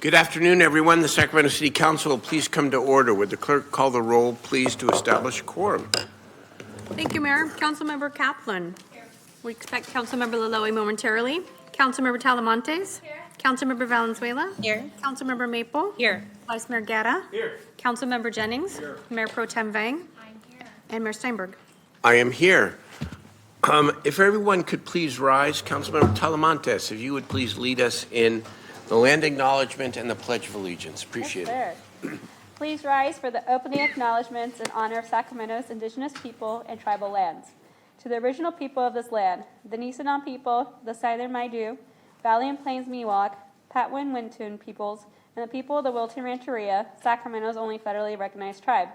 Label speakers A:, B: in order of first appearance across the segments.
A: Good afternoon, everyone. The Sacramento City Council will please come to order. Would the clerk call the roll, please, to establish quorum?
B: Thank you, Mayor. Councilmember Kaplan. Here. We expect Councilmember Laloe momentarily. Councilmember Talamontes. Here. Councilmember Valenzuela.
C: Here.
B: Councilmember Maple.
C: Here.
B: Vice Mayor Guerra.
A: Here.
B: Councilmember Jennings. Here. Mayor Pro Tem Vang.
C: I'm here.
B: And Mayor Steinberg.
A: I am here. If everyone could please rise, Councilmember Talamontes, if you would please lead us in the land acknowledgement and the Pledge of Allegiance. Appreciate it.
D: Please rise for the opening acknowledgements in honor of Sacramento's indigenous people and tribal lands. To the original people of this land, the Nisenan people, the Southern Maidu, Valley and Plains Miwok, Patwin Wintun peoples, and the people of the Wilton Rancheria, Sacramento's only federally recognized tribe.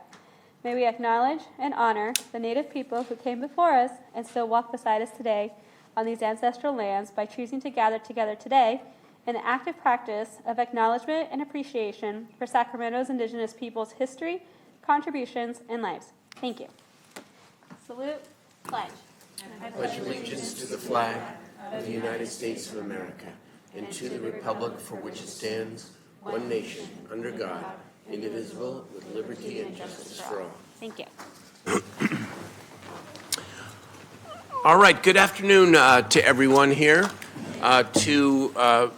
D: May we acknowledge and honor the Native people who came before us and still walk beside us today on these ancestral lands by choosing to gather together today in the active practice of acknowledgement and appreciation for Sacramento's indigenous people's history, contributions, and lives. Thank you. Salute, pledge.
A: I pledge allegiance to the flag of the United States of America and to the republic for which it stands, one nation, under God, indivisible, with liberty and justice for all.
D: Thank you.
A: All right, good afternoon to everyone here, to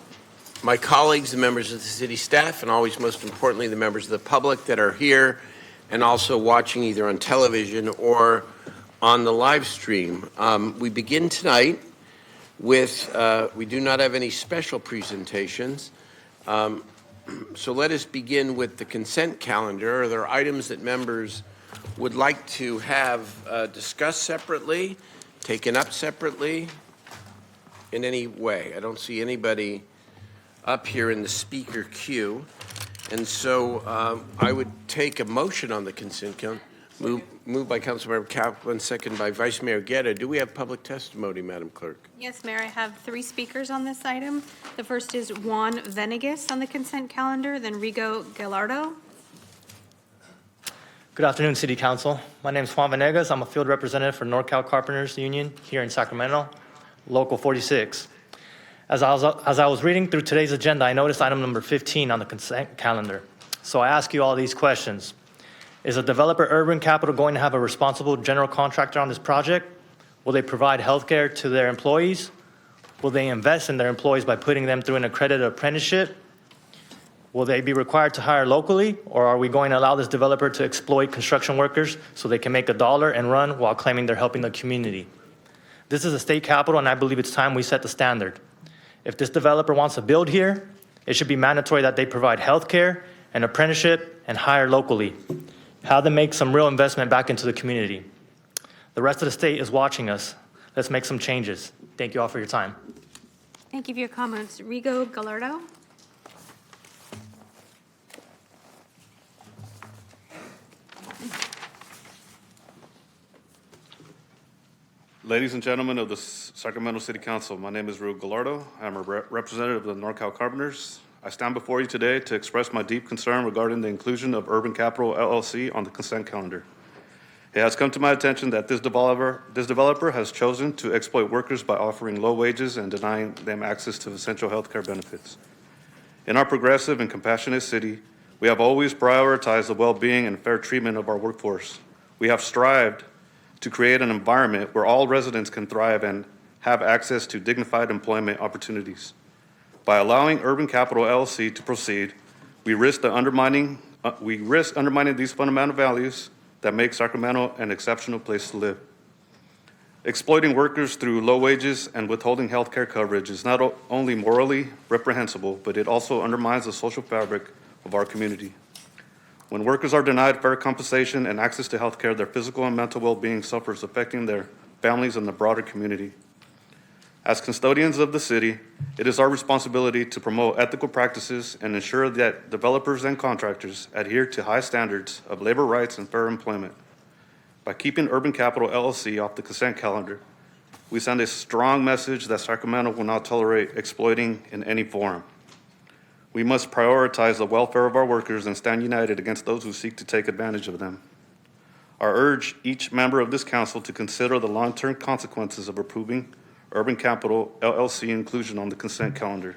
A: my colleagues, the members of the city staff, and always most importantly, the members of the public that are here and also watching either on television or on the live stream. We begin tonight with, we do not have any special presentations, so let us begin with the consent calendar. Are there items that members would like to have discussed separately, taken up separately in any way? I don't see anybody up here in the speaker queue, and so I would take a motion on the consent calendar. Moved by Councilmember Kaplan, second by Vice Mayor Guerra. Do we have public testimony, Madam Clerk?
B: Yes, Mayor, I have 3 speakers on this item. The first is Juan Venegas on the consent calendar, then Rigo Gallardo.
E: Good afternoon, City Council. My name is Juan Venegas. I'm a field representative for NorCal Carpenters Union here in Sacramento, Local 46. As I was reading through today's agenda, I noticed item number 15 on the consent calendar. So I ask you all these questions. Is a developer Urban Capital going to have a responsible general contractor on this project? Will they provide health care to their employees? Will they invest in their employees by putting them through an accredited apprenticeship? Will they be required to hire locally, or are we going to allow this developer to exploit construction workers so they can make a dollar and run while claiming they're helping the community? This is a state capital, and I believe it's time we set the standard. If this developer wants to build here, it should be mandatory that they provide health care, an apprenticeship, and hire locally. Have them make some real investment back into the community. The rest of the state is watching us. Let's make some changes. Thank you all for your time.
B: Thank you for your comments. Rigo Gallardo.
F: Ladies and gentlemen of the Sacramento City Council, my name is Rigo Gallardo. I'm a representative of the NorCal Carpenters. I stand before you today to express my deep concern regarding the inclusion of Urban Capital LLC on the consent calendar. It has come to my attention that this developer has chosen to exploit workers by offering low wages and denying them access to essential health care benefits. In our progressive and compassionate city, we have always prioritized the well-being and fair treatment of our workforce. We have strived to create an environment where all residents can thrive and have access to dignified employment opportunities. By allowing Urban Capital LLC to proceed, we risk undermining these fundamental values that make Sacramento an exceptional place to live. Exploiting workers through low wages and withholding health care coverage is not only morally reprehensible, but it also undermines the social fabric of our community. When workers are denied fair compensation and access to health care, their physical and mental well-being suffers, affecting their families and the broader community. As custodians of the city, it is our responsibility to promote ethical practices and ensure that developers and contractors adhere to high standards of labor rights and fair employment. By keeping Urban Capital LLC off the consent calendar, we send a strong message that Sacramento will not tolerate exploiting in any form. We must prioritize the welfare of our workers and stand united against those who seek to take advantage of them. I urge each member of this council to consider the long-term consequences of approving Urban Capital LLC inclusion on the consent calendar.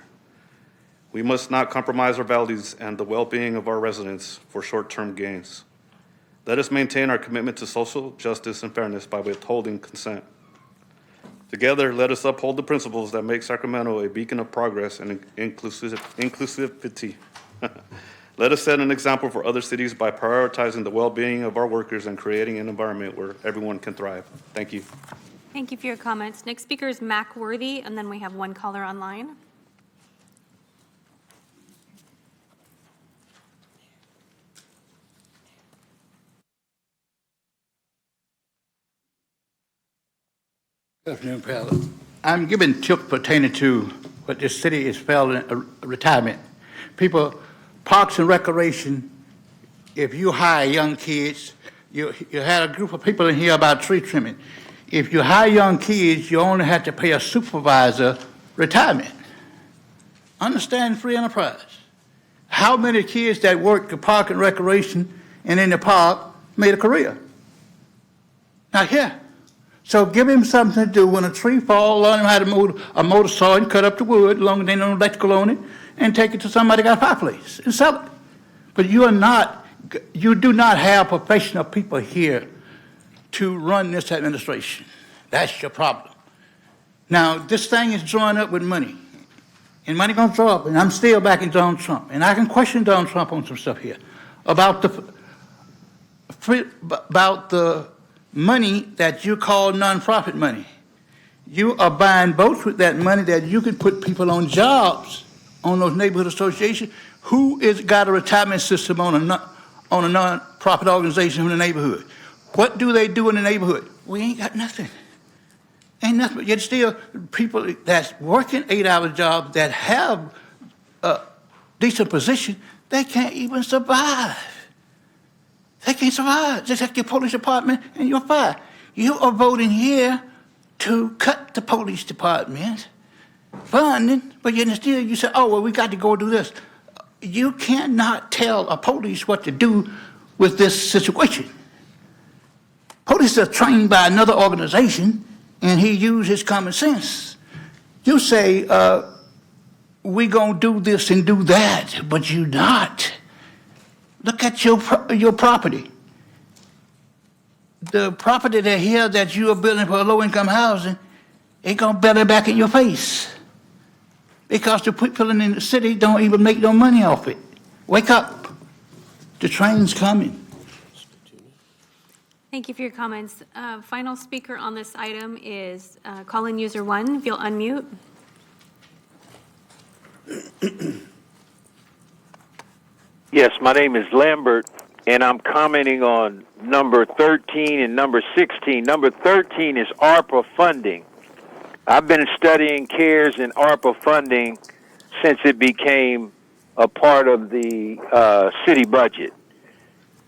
F: We must not compromise our values and the well-being of our residents for short-term gains. Let us maintain our commitment to social justice and fairness by withholding consent. Together, let us uphold the principles that make Sacramento a beacon of progress and inclusivity. Let us set an example for other cities by prioritizing the well-being of our workers and creating an environment where everyone can thrive. Thank you.
B: Thank you for your comments. Next speaker is Mac Worthy, and then we have one caller online.
C: Good afternoon, Pal. I'm giving tips pertaining to what this city is failing retirement. People, parks and recreation, if you hire young kids, you had a group of people in here about tree trimming. If you hire young kids, you only have to pay a supervisor retirement. Understand free enterprise. How many kids that work the park and recreation and in the park made a career? Not here. So give him something to do. When a tree falls, learn him how to move a motor saw and cut up the wood, as long as they know electrical on it, and take it to somebody that got a fireplace and sell it. But you do not have professional people here to run this administration. That's your problem. Now, this thing is drawing up with money. And money gonna draw up, and I'm still backing Donald Trump. And I can question Donald Trump on some stuff here about the money that you call nonprofit money. You are buying boats with that money that you could put people on jobs on those neighborhood associations. Who is got a retirement system on a nonprofit organization in the neighborhood? What do they do in the neighborhood? We ain't got nothing. Ain't nothing. Yet still, people that's working 8-hour jobs that have a decent position, they can't even survive. They can't survive. Just like your police department and your fire. You are voting here to cut the police department funding, but yet still you say, oh, well, we got to go do this. You cannot tell a police what to do with this situation. Police are trained by another organization, and he used his common sense. You say, we gonna do this and do that, but you not. Look at your property. The property that here that you are building for low-income housing, it gonna belly back in your face. Because the people in the city don't even make no money off it. Wake up. The train's coming.
B: Thank you for your comments. Final speaker on this item is call-in user 1. If you'll unmute.
G: Yes, my name is Lambert, and I'm commenting on number 13 and number 16. Number 13 is ARPA funding. I've been studying CARES and ARPA funding since it became a part of the city budget.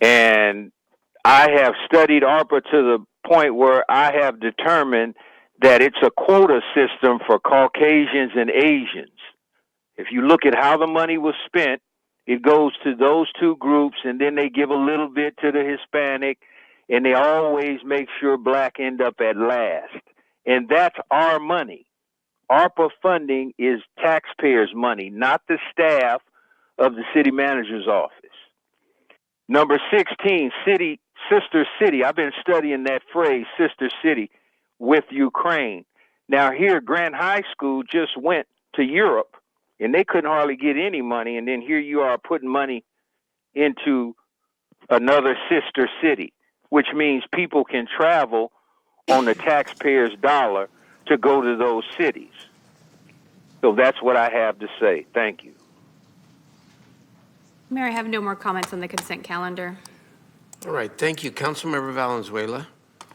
G: And I have studied ARPA to the point where I have determined that it's a quota system for Caucasians and Asians. If you look at how the money was spent, it goes to those two groups, and then they give a little bit to the Hispanic, and they always make sure black end up at last. And that's our money. ARPA funding is taxpayers' money, not the staff of the city manager's office. Number 16, sister city. I've been studying that phrase, sister city, with Ukraine. Now here, Grant High School just went to Europe, and they couldn't hardly get any money, and then here you are putting money into another sister city, which means people can travel on the taxpayer's dollar to go to those cities. So that's what I have to say. Thank you.
B: Mayor, I have no more comments on the consent calendar.
A: All right, thank you. Councilmember Valenzuela.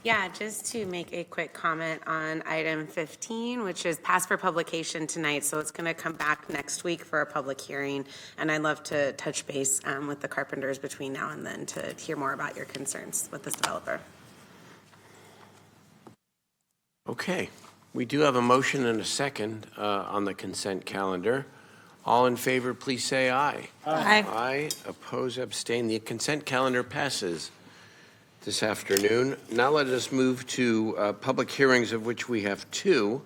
H: Yeah, just to make a quick comment on item 15, which is passed for publication tonight, so it's going to come back next week for a public hearing, and I'd love to touch base with the carpenters between now and then to hear more about your concerns with this developer.
A: Okay, we do have a motion and a second on the consent calendar. All in favor, please say aye.
H: Aye.
A: Aye, oppose, abstain. The consent calendar passes this afternoon. Now let us move to public hearings, of which we have two.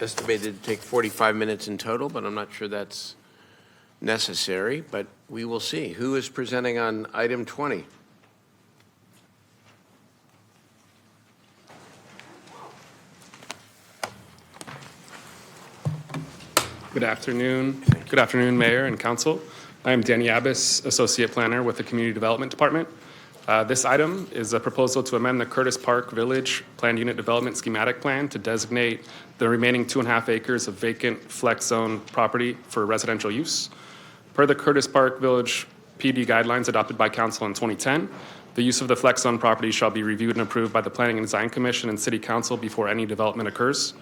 A: estimated to take 45 minutes in total, but I'm not sure that's necessary, but we will see. Who is presenting on item 20?
I: Good afternoon. Good afternoon, Mayor and Council. I am Danny Abbas, Associate Planner with the Community Development Department. This item is a proposal to amend the Curtis Park Village Planned Unit Development Schematic Plan to designate the remaining 2.5 acres of vacant flex zone property for residential use. Per the Curtis Park Village PD guidelines adopted by Council in 2010, the use of the flex zone property shall be reviewed and approved by the Planning and Design Commission and City Council before any development occurs.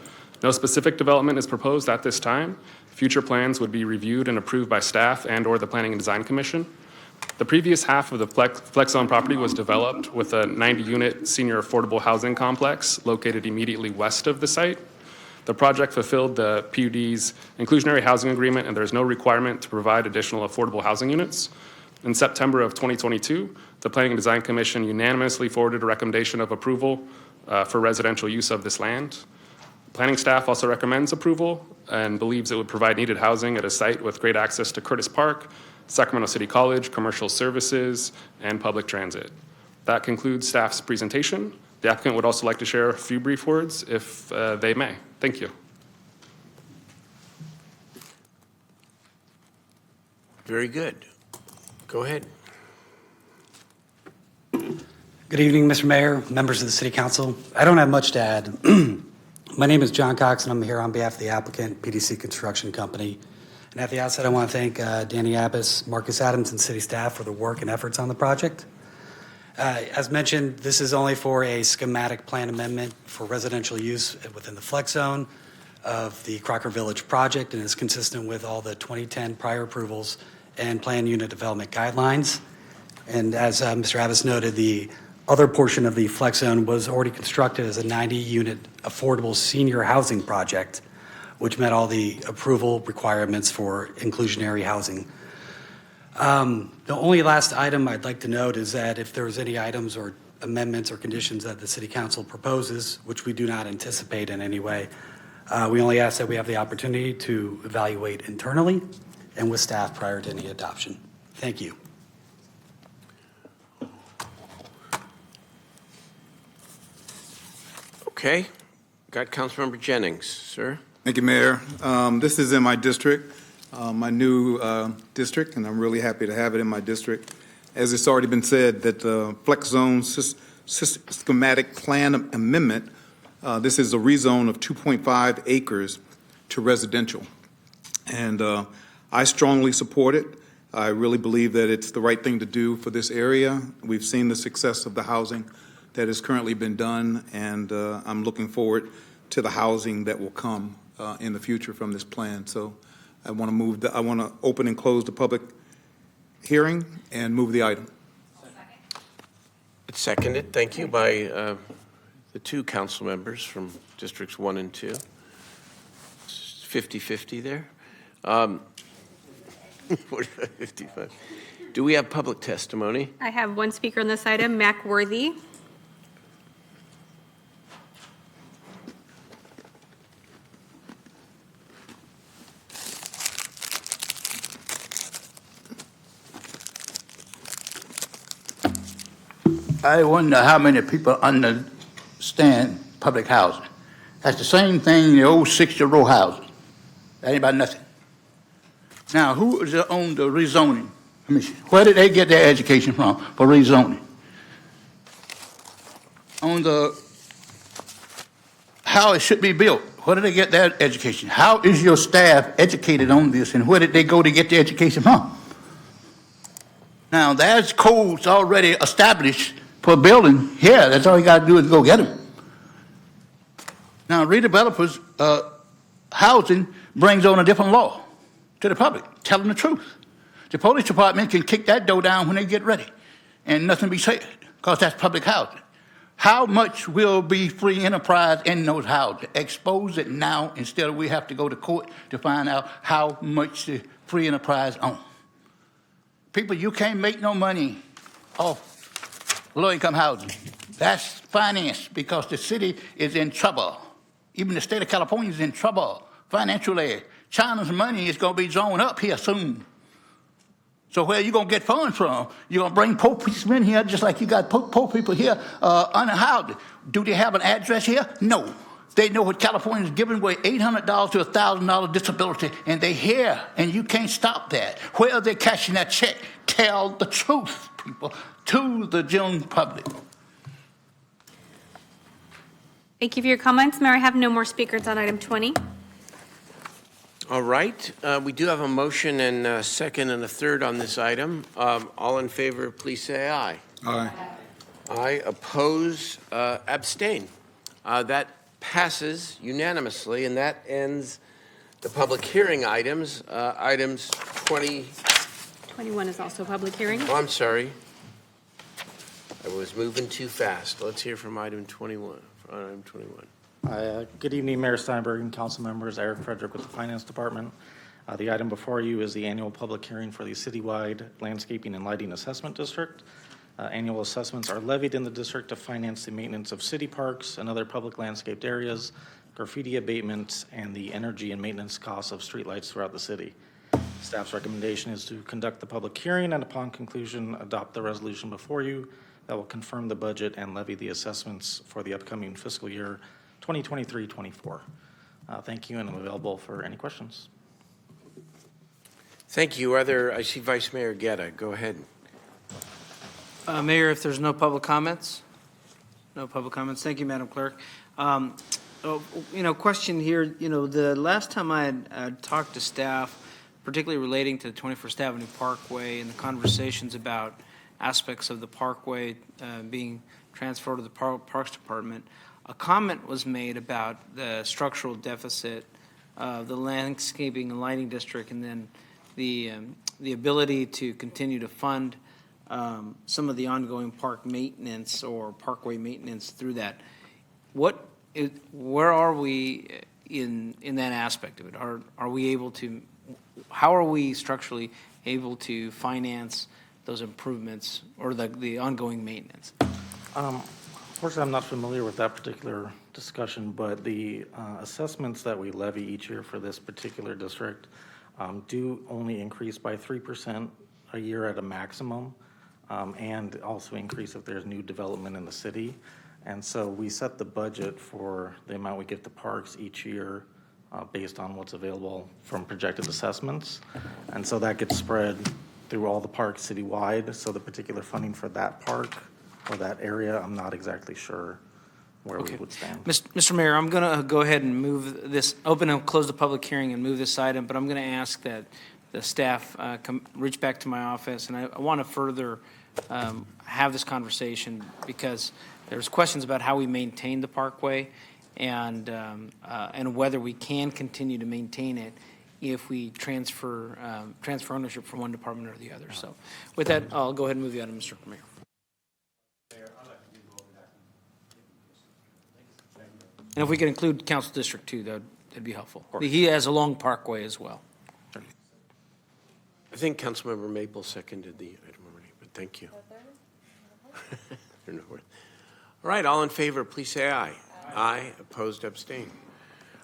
I: No specific development is proposed at this time. Future plans would be reviewed and approved by staff and/or the Planning and Design Commission. The previous half of the flex zone property was developed with a 90-unit senior affordable housing complex located immediately west of the site. The project fulfilled the PUD's inclusionary housing agreement, and there is no requirement to provide additional affordable housing units. In September of 2022, the Planning and Design Commission unanimously forwarded a recommendation of approval for residential use of this land. Planning staff also recommends approval and believes it would provide needed housing at a site with great access to Curtis Park, Sacramento City College, commercial services, and public transit. That concludes staff's presentation. The applicant would also like to share a few brief words if they may. Thank you.
A: Very good. Go ahead.
J: Good evening, Mr. Mayor, members of the City Council. I don't have much to add. My name is John Cox, and I'm here on behalf of the applicant, PDC Construction Company. And at the outset, I want to thank Danny Abbas, Marcus Adams, and city staff for the work and efforts on the project. As mentioned, this is only for a schematic plan amendment for residential use within the flex zone of the Crocker Village project, and is consistent with all the 2010 prior approvals and plan unit development guidelines. And as Mr. Abbas noted, the other portion of the flex zone was already constructed as a 90-unit affordable senior housing project, which met all the approval requirements for inclusionary housing. The only last item I'd like to note is that if there's any items or amendments or conditions that the City Council proposes, which we do not anticipate in any way, we only ask that we have the opportunity to evaluate internally and with staff prior to any adoption. Thank you.
A: Okay. Got Councilmember Jennings, sir.
K: Thank you, Mayor. This is in my district, my new district, and I'm really happy to have it in my district. As it's already been said, that the Flex Zone Schematic Plan Amendment, this is a rezone of 2.5 acres to residential. And I strongly support it. I really believe that it's the right thing to do for this area. We've seen the success of the housing that has currently been done, and I'm looking forward to the housing that will come in the future from this plan. So I want to open and close the public hearing and move the item.
A: It's seconded. Thank you by the two council members from districts 1 and 2. It's 50-50 there. 45-55. Do we have public testimony?
B: I have one speaker on this item, Mac Worthy.
C: I wonder how many people understand public housing. That's the same thing in the old 60-row housing. That ain't about nothing. Now, who is on the rezoning commission? Where did they get their education from for rezoning? On the how it should be built, where did they get their education? How is your staff educated on this, and where did they go to get the education from? Now, there's codes already established for building here. That's all you got to do is go get them. Now, redevelopers, housing brings on a different law to the public, tell them the truth. The police department can kick that door down when they get ready, and nothing be said, because that's public housing. How much will be free enterprise in those houses? Expose it now instead of we have to go to court to find out how much the free enterprise owns. People, you can't make no money off low-income housing. That's financed because the city is in trouble. Even the state of California is in trouble financially. China's money is going to be drawn up here soon. So where are you going to get funds from? You're going to bring poor people in here just like you got poor people here unhoused. Do they have an address here? No. They know what California is giving away, $800 to $1,000 disability, and they're here, and you can't stop that. Where are they cashing that check? Tell the truth, people, to the general public.
B: Thank you for your comments. Mayor, I have no more speakers on item 20.
A: All right, we do have a motion and a second and a third on this item. All in favor, please say aye.
K: Aye.
A: Aye, oppose, abstain. That passes unanimously, and that ends the public hearing items. Items 20,
B: 21 is also a public hearing.
A: oh, I'm sorry. I was moving too fast. Let's hear from item 21. Item 21.
L: Good evening, Mayor Steinberg and council members. Eric Frederick with the Finance Department. The item before you is the annual public hearing for the citywide landscaping and lighting assessment district. Annual assessments are levied in the district to finance the maintenance of city parks and other public landscaped areas, graffiti abatement, and the energy and maintenance costs of streetlights throughout the city. Staff's recommendation is to conduct the public hearing and upon conclusion, adopt the resolution before you that will confirm the budget and levy the assessments for the upcoming fiscal year 2023-24. Thank you, and I'm available for any questions.
A: Thank you. I see Vice Mayor Guetta. Go ahead.
M: Mayor, if there's no public comments? No public comments. Thank you, Madam Clerk. Question here, the last time I had talked to staff, particularly relating to the 21st Avenue Parkway and the conversations about aspects of the parkway being transferred to the Parks Department, a comment was made about the structural deficit of the landscaping and lighting district, and then the ability to continue to fund some of the ongoing park maintenance or parkway maintenance through that. Where are we in that aspect of it? Are we able to? How are we structurally able to finance those improvements or the ongoing maintenance?
L: Unfortunately, I'm not familiar with that particular discussion, but the assessments that we levy each year for this particular district do only increase by 3% a year at a maximum, and also increase if there's new development in the city. And so we set the budget for the amount we give to parks each year based on what's available from projected assessments. And so that gets spread through all the parks citywide. So the particular funding for that park or that area, I'm not exactly sure where we would stand.
M: Mr. Mayor, I'm going to go ahead and move this, open and close the public hearing and move this item, but I'm going to ask that the staff reach back to my office, and I want to further have this conversation because there's questions about how we maintain the parkway and whether we can continue to maintain it if we transfer ownership from one department or the other. So with that, I'll go ahead and move the item, Mr. Mayor. And if we could include Council District 2, that'd be helpful. He has a long parkway as well.
A: I think Councilmember Maple seconded the item already, but thank you. All right, all in favor, please say aye. Aye. Opposed, abstain.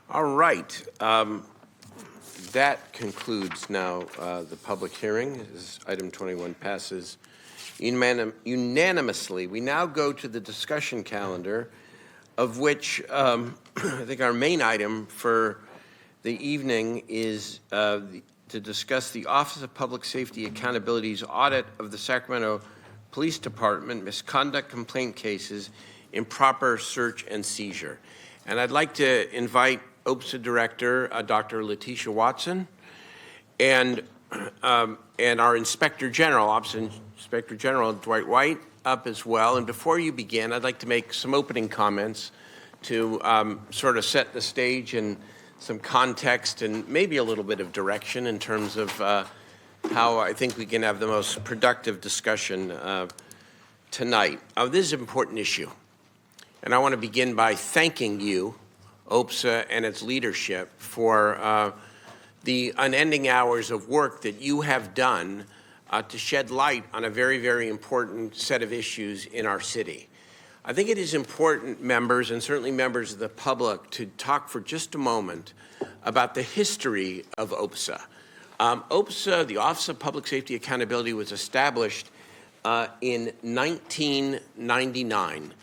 A: All right. That concludes now the public hearing. As item 21 passes unanimously. We now go to the discussion calendar, of which I think our main item for the evening is to discuss the Office of Public Safety Accountability's audit of the Sacramento Police Department misconduct complaint cases, improper search and seizure. And I'd like to invite OPSA Director, Dr. Letitia Watson, and our Inspector General, OPSA Inspector General Dwight White, up as well. And before you begin, I'd like to make some opening comments to sort of set the stage and some context and maybe a little bit of direction in terms of how I think we can have the most productive discussion tonight. This is an important issue, and I want to begin by thanking you, OPSA and its leadership, for the unending hours of work that you have done to shed light on a very, very important set of issues in our city. I think it is important, members, and certainly members of the public, to talk for just a moment about the history of OPSA. OPSA, the Office of Public Safety Accountability, was established in 1999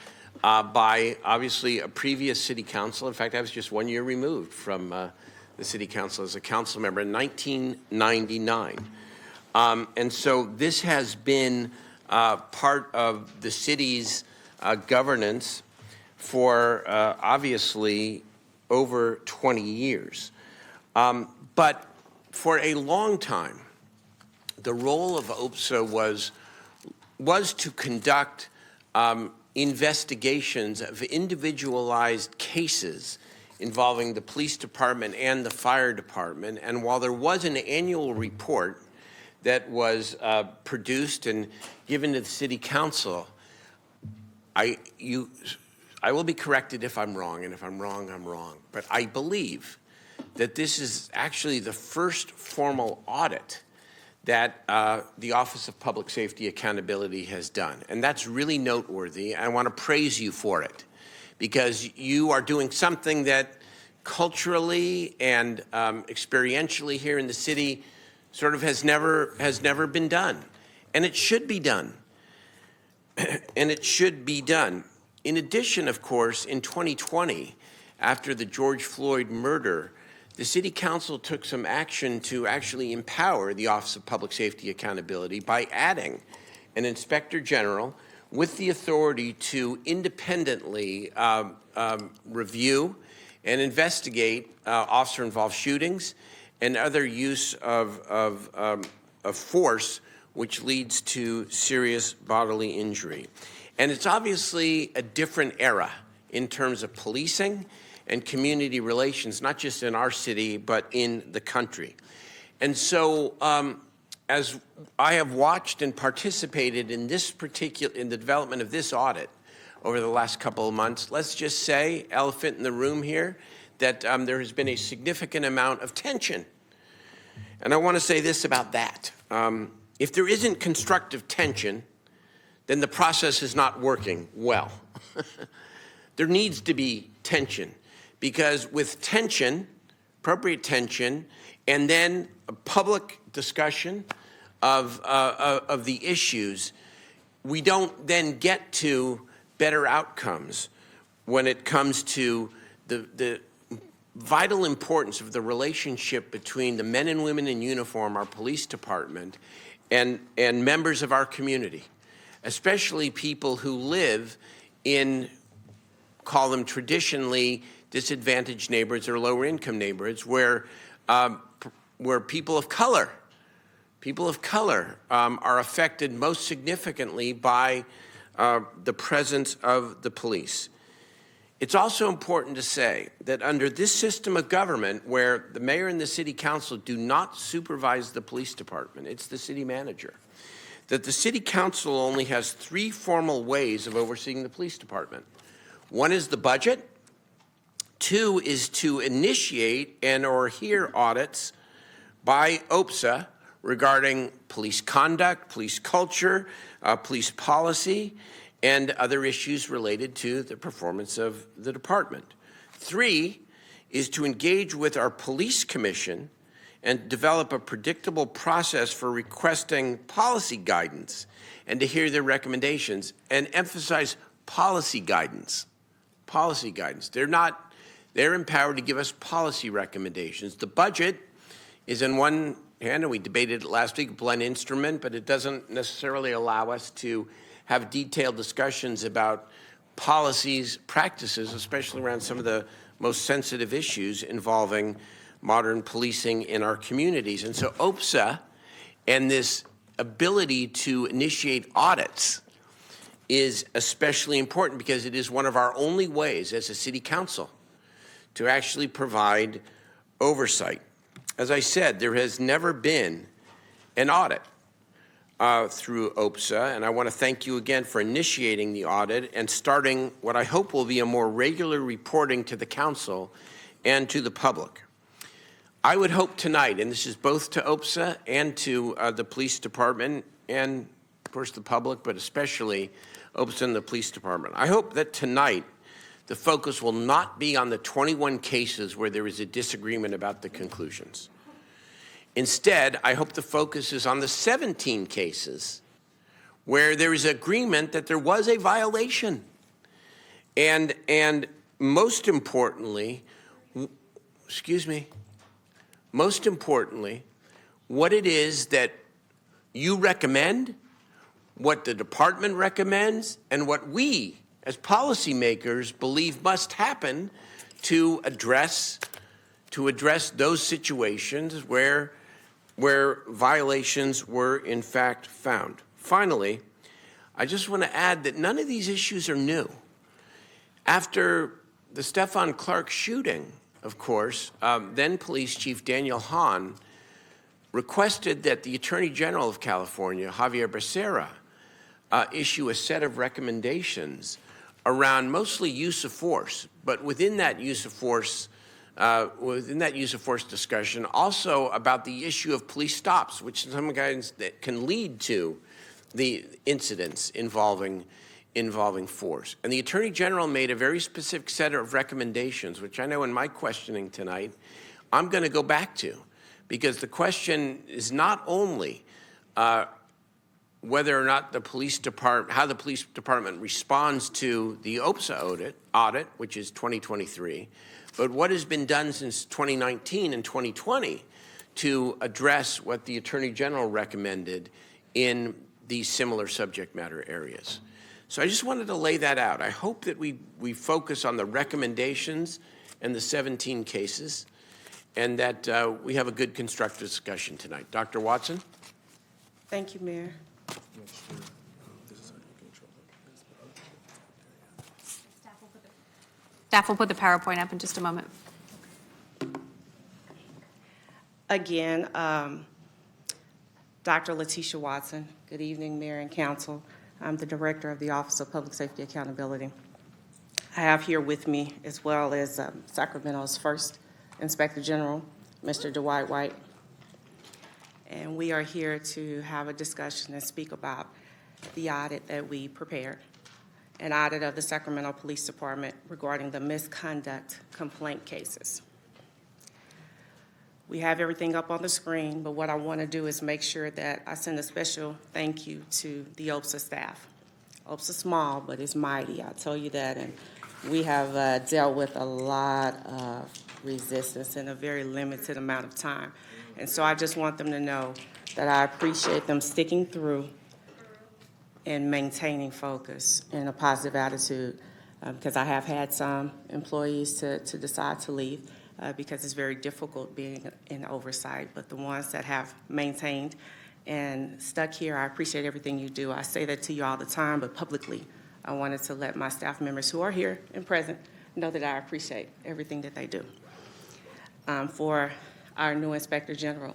A: by, obviously, a previous city council. In fact, I was just 1 year removed from the city council as a council member in 1999. And so this has been part of the city's governance for obviously over 20 years. But for a long time, the role of OPSA was to conduct investigations of individualized cases involving the police department and the fire department. And while there was an annual report that was produced and given to the city council, I will be corrected if I'm wrong, and if I'm wrong, I'm wrong. But I believe that this is actually the first formal audit that the Office of Public Safety Accountability has done. And that's really noteworthy. I want to praise you for it, because you are doing something that culturally and experientially here in the city sort of has never been done. And it should be done. And it should be done. In addition, of course, in 2020, after the George Floyd murder, the City Council took some action to actually empower the Office of Public Safety Accountability by adding an Inspector General with the authority to independently review and investigate officer-involved shootings and other use of force which leads to serious bodily injury. And it's obviously a different era in terms of policing and community relations, not just in our city, but in the country. And so as I have watched and participated in the development of this audit over the last couple of months, let's just say, elephant in the room here, that there has been a significant amount of tension. And I want to say this about that. If there isn't constructive tension, then the process is not working well. There needs to be tension, because with tension, appropriate tension, and then a public discussion of the issues, we don't then get to better outcomes when it comes to the vital importance of the relationship between the men and women in uniform, our police department, and members of our community, especially people who live in, call them traditionally, disadvantaged neighborhoods or lower income neighborhoods where people of color are affected most significantly by the presence of the police. It's also important to say that under this system of government, where the mayor and the city council do not supervise the police department, it's the city manager, that the city council only has 3 formal ways of overseeing the police department. 1 is the budget. 2 is to initiate and or hear audits by OPSA regarding police conduct, police culture, police policy, and other issues related to the performance of the department. 3 is to engage with our police commission and develop a predictable process for requesting policy guidance and to hear their recommendations, and emphasize policy guidance. Policy guidance. They're empowered to give us policy recommendations. The budget is in one hand, and we debated it last week, a blunt instrument, but it doesn't necessarily allow us to have detailed discussions about policies, practices, especially around some of the most sensitive issues involving modern policing in our communities. And so OPSA and this ability to initiate audits is especially important, because it is one of our only ways as a city council to actually provide oversight. As I said, there has never been an audit through OPSA, and I want to thank you again for initiating the audit and starting what I hope will be a more regular reporting to the council and to the public. I would hope tonight, and this is both to OPSA and to the police department and, of course, the public, but especially OPSA and the police department. I hope that tonight the focus will not be on the 21 cases where there is a disagreement about the conclusions. Instead, I hope the focus is on the 17 cases where there is agreement that there was a violation. And most importantly, most importantly, what it is that you recommend, what the department recommends, and what we as policymakers believe must happen to address those situations where violations were in fact found. Finally, I just want to add that none of these issues are new. After the Stephon Clark shooting, of course, then Police Chief Daniel Hahn requested that the Attorney General of California, Javier Becerra, issue a set of recommendations around mostly use of force, but within that use of force discussion, also about the issue of police stops, which in some guidance that can lead to the incidents involving force. And the Attorney General made a very specific set of recommendations, which I know in my questioning tonight, I'm going to go back to, because the question is not only whether or not how the police department responds to the OPSA audit, which is 2023, but what has been done since 2019 and 2020 to address what the Attorney General recommended in these similar subject matter areas. So I just wanted to lay that out. I hope that we focus on the recommendations and the 17 cases, and that we have a good constructive discussion tonight. Dr. Watson?
H: Thank you, Mayor.
B: Staff will put the PowerPoint up in just a moment.
H: Again, Dr. Letitia Watson. Good evening, Mayor and Council. I'm the Director of the Office of Public Safety Accountability. I have here with me, as well as Sacramento's first Inspector General, Mr. Dwight White. And we are here to have a discussion and speak about the audit that we prepared, an audit of the Sacramento Police Department regarding the misconduct complaint cases. We have everything up on the screen, but what I want to do is make sure that I send a special thank you to the OPSA staff. OPSA small, but it's mighty, I'll tell you that. And we have dealt with a lot of resistance in a very limited amount of time. And so I just want them to know that I appreciate them sticking through and maintaining focus and a positive attitude, because I have had some employees to decide to leave. Because it's very difficult being in oversight, but the ones that have maintained and stuck here, I appreciate everything you do. I say that to you all the time, but publicly, I wanted to let my staff members who are here and present know that I appreciate everything that they do. For our new Inspector General,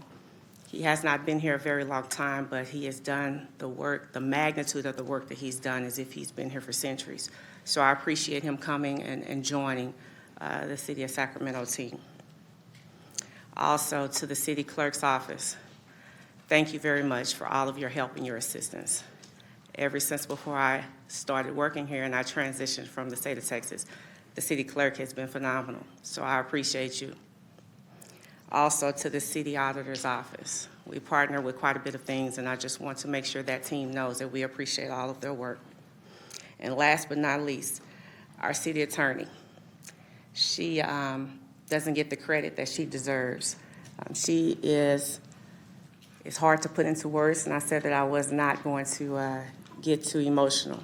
H: he has not been here a very long time, but he has done the work, the magnitude of the work that he's done as if he's been here for centuries. So I appreciate him coming and joining the City of Sacramento team. Also, to the City Clerk's office, thank you very much for all of your help and your assistance. Ever since before I started working here and I transitioned from the state of Texas, the City Clerk has been phenomenal, so I appreciate you. Also, to the City Auditor's office, we partner with quite a bit of things, and I just want to make sure that team knows that we appreciate all of their work. And last but not least, our City Attorney. She doesn't get the credit that she deserves. It's hard to put into words, and I said that I was not going to get too emotional.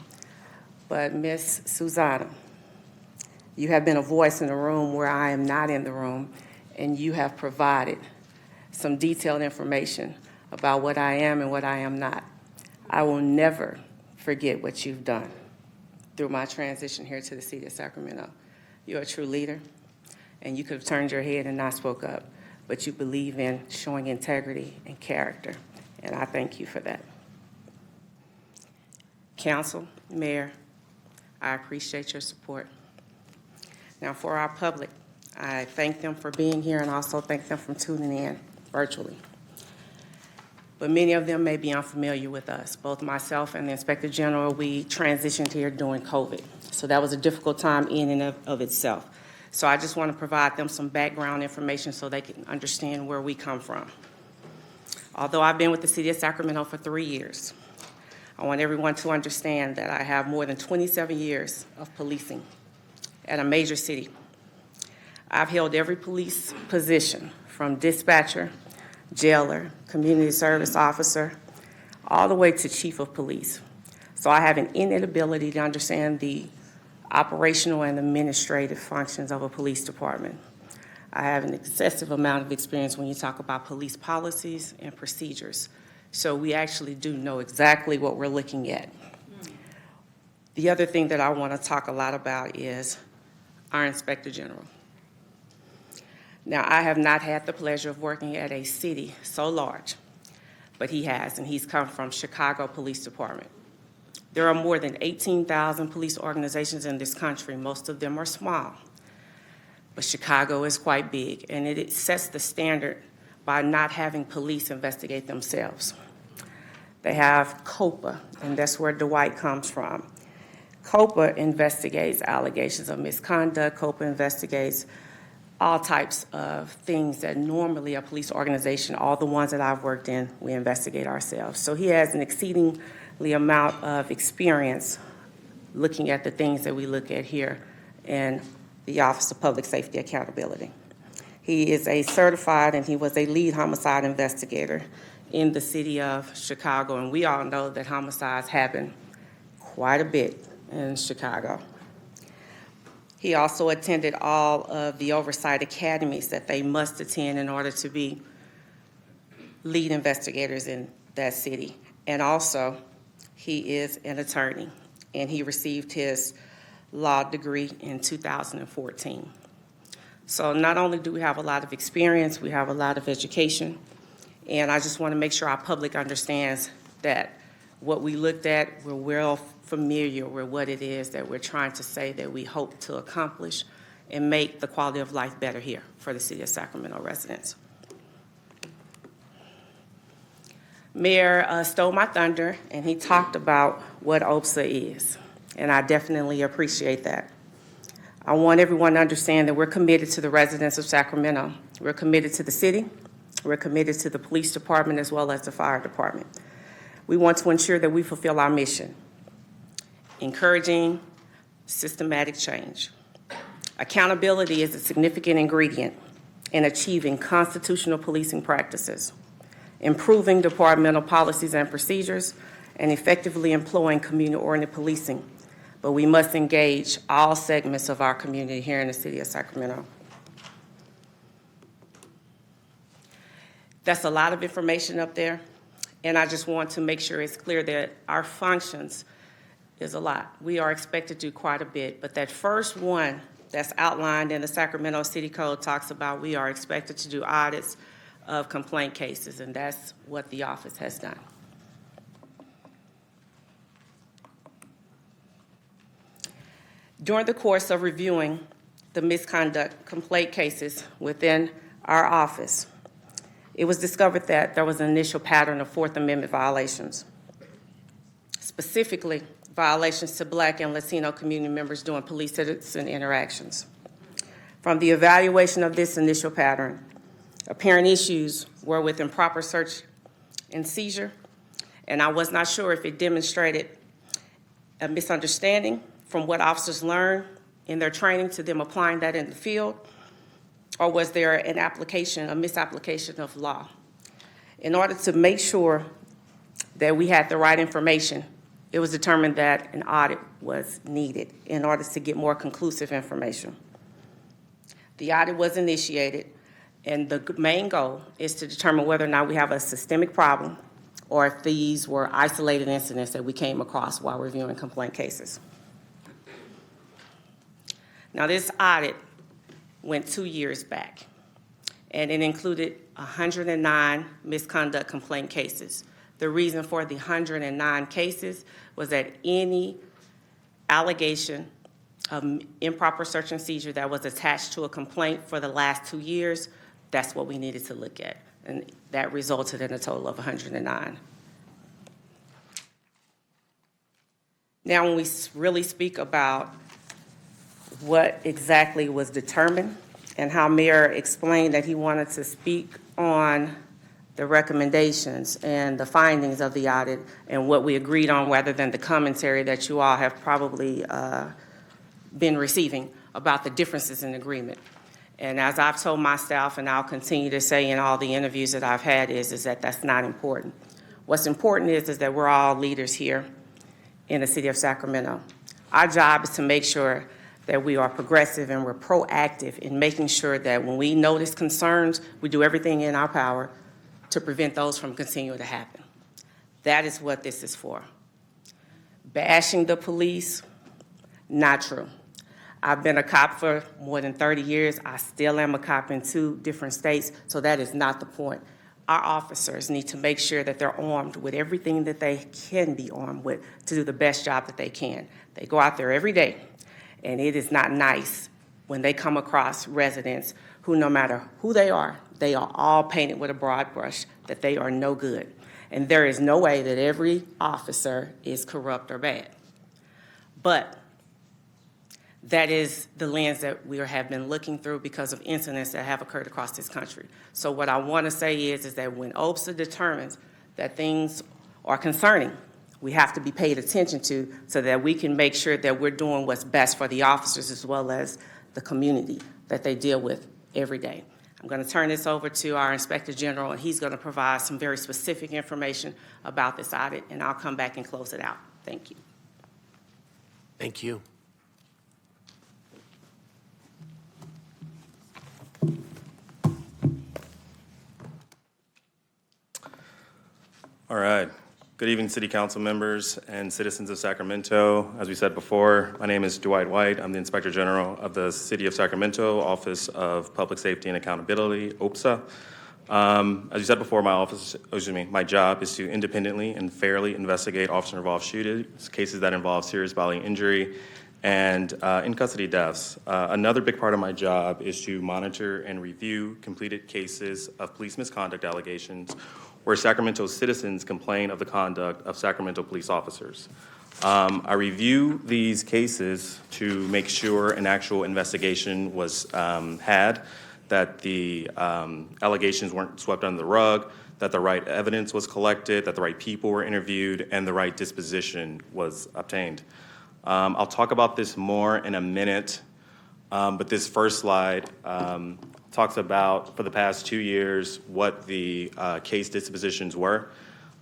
H: But Miss Susanna, you have been a voice in the room where I am not in the room, and you have provided some detailed information about what I am and what I am not. I will never forget what you've done through my transition here to the City of Sacramento. You're a true leader, and you could have turned your head and not spoke up, but you believe in showing integrity and character, and I thank you for that. Council, Mayor, I appreciate your support. Now, for our public, I thank them for being here and also thank them for tuning in virtually. but many of them may be unfamiliar with us. Both myself and the Inspector General, we transitioned here during COVID. So that was a difficult time in and of itself. So I just want to provide them some background information so they can understand where we come from. Although I've been with the City of Sacramento for 3 years, I want everyone to understand that I have more than 27 years of policing at a major city. I've held every police position from dispatcher, jailer, community service officer, all the way to chief of police. So I have an innate ability to understand the operational and administrative functions of a police department. I have an excessive amount of experience when you talk about police policies and procedures. So we actually do know exactly what we're looking at. The other thing that I want to talk a lot about is our Inspector General. Now, I have not had the pleasure of working at a city so large, but he has, and he's come from Chicago Police Department. There are more than 18,000 police organizations in this country. Most of them are small, but Chicago is quite big, and it sets the standard by not having police investigate themselves. They have COPA, and that's where Dwight comes from. COPA investigates allegations of misconduct. COPA investigates all types of things that normally a police organization, all the ones that I've worked in, we investigate ourselves. So he has an exceedingly amount of experience looking at the things that we look at here in the Office of Public Safety Accountability. He is a certified, and he was a lead homicide investigator in the city of Chicago, and we all know that homicides happen quite a bit in Chicago. He also attended all of the oversight academies that they must attend in order to be lead investigators in that city. And also, he is an attorney, and he received his law degree in 2014. So not only do we have a lot of experience, we have a lot of education, and I just want to make sure our public understands that what we looked at, we're well familiar with what it is that we're trying to say that we hope to accomplish and make the quality of life better here for the City of Sacramento residents. Mayor stole my thunder, and he talked about what OPSA is, and I definitely appreciate that. I want everyone to understand that we're committed to the residents of Sacramento. We're committed to the city. We're committed to the police department as well as the fire department. We want to ensure that we fulfill our mission, encouraging systematic change. Accountability is a significant ingredient in achieving constitutional policing practices, improving departmental policies and procedures, and effectively employing community-oriented policing. But we must engage all segments of our community here in the City of Sacramento. That's a lot of information up there, and I just want to make sure it's clear that our functions is a lot. We are expected to do quite a bit, but that first one that's outlined in the Sacramento City Code talks about we are expected to do audits of complaint cases, and that's what the office has done. During the course of reviewing the misconduct complaint cases within our office, it was discovered that there was an initial pattern of Fourth Amendment violations, specifically violations to Black and Latino community members during police-citizen interactions. From the evaluation of this initial pattern, apparent issues were with improper search and seizure, and I was not sure if it demonstrated a misunderstanding from what officers learned in their training to them applying that in the field, or was there an application, a misapplication of law? In order to make sure that we had the right information, it was determined that an audit was needed in order to get more conclusive information. The audit was initiated, and the main goal is to determine whether or not we have a systemic problem or if these were isolated incidents that we came across while reviewing complaint cases. Now, this audit went 2 years back, and it included 109 misconduct complaint cases. The reason for the 109 cases was that any allegation of improper search and seizure that was attached to a complaint for the last 2 years, that's what we needed to look at. and that resulted in a total of 109. Now, when we really speak about what exactly was determined and how Mayor explained that he wanted to speak on the recommendations and the findings of the audit and what we agreed on rather than the commentary that you all have probably been receiving about the differences in agreement. And as I've told my staff, and I'll continue to say in all the interviews that I've had, is that that's not important. What's important is that we're all leaders here in the city of Sacramento. Our job is to make sure that we are progressive and we're proactive in making sure that when we notice concerns, we do everything in our power to prevent those from continuing to happen. That is what this is for. Bashing the police, not true. I've been a cop for more than 30 years. I still am a cop in 2 different states, so that is not the point. Our officers need to make sure that they're armed with everything that they can be armed with to do the best job that they can. They go out there every day, and it is not nice when they come across residents who, no matter who they are all painted with a broad brush, that they are no good. And there is no way that every officer is corrupt or bad. But that is the lens that we have been looking through because of incidents that have occurred across this country. So what I want to say is that when OPSA determines that things are concerning, we have to be paid attention to so that we can make sure that we're doing what's best for the officers as well as the community that they deal with every day. I'm going to turn this over to our Inspector General, and he's going to provide some very specific information about this audit, and I'll come back and close it out. Thank you.
A: Thank you.
N: All right. Good evening, City Council members and citizens of Sacramento. As we said before, my name is Dwight White. I'm the Inspector General of the City of Sacramento, Office of Public Safety and Accountability, OPSA. As you said before, my job is to independently and fairly investigate officer-involved shootings, cases that involve serious bodily injury, and in-custody deaths. Another big part of my job is to monitor and review completed cases of police misconduct allegations where Sacramento citizens complain of the conduct of Sacramento police officers. I review these cases to make sure an actual investigation was had, that the allegations weren't swept under the rug, that the right evidence was collected, that the right people were interviewed, and the right disposition was obtained. I'll talk about this more in a minute, but this first slide talks about, for the past 2 years, what the case dispositions were.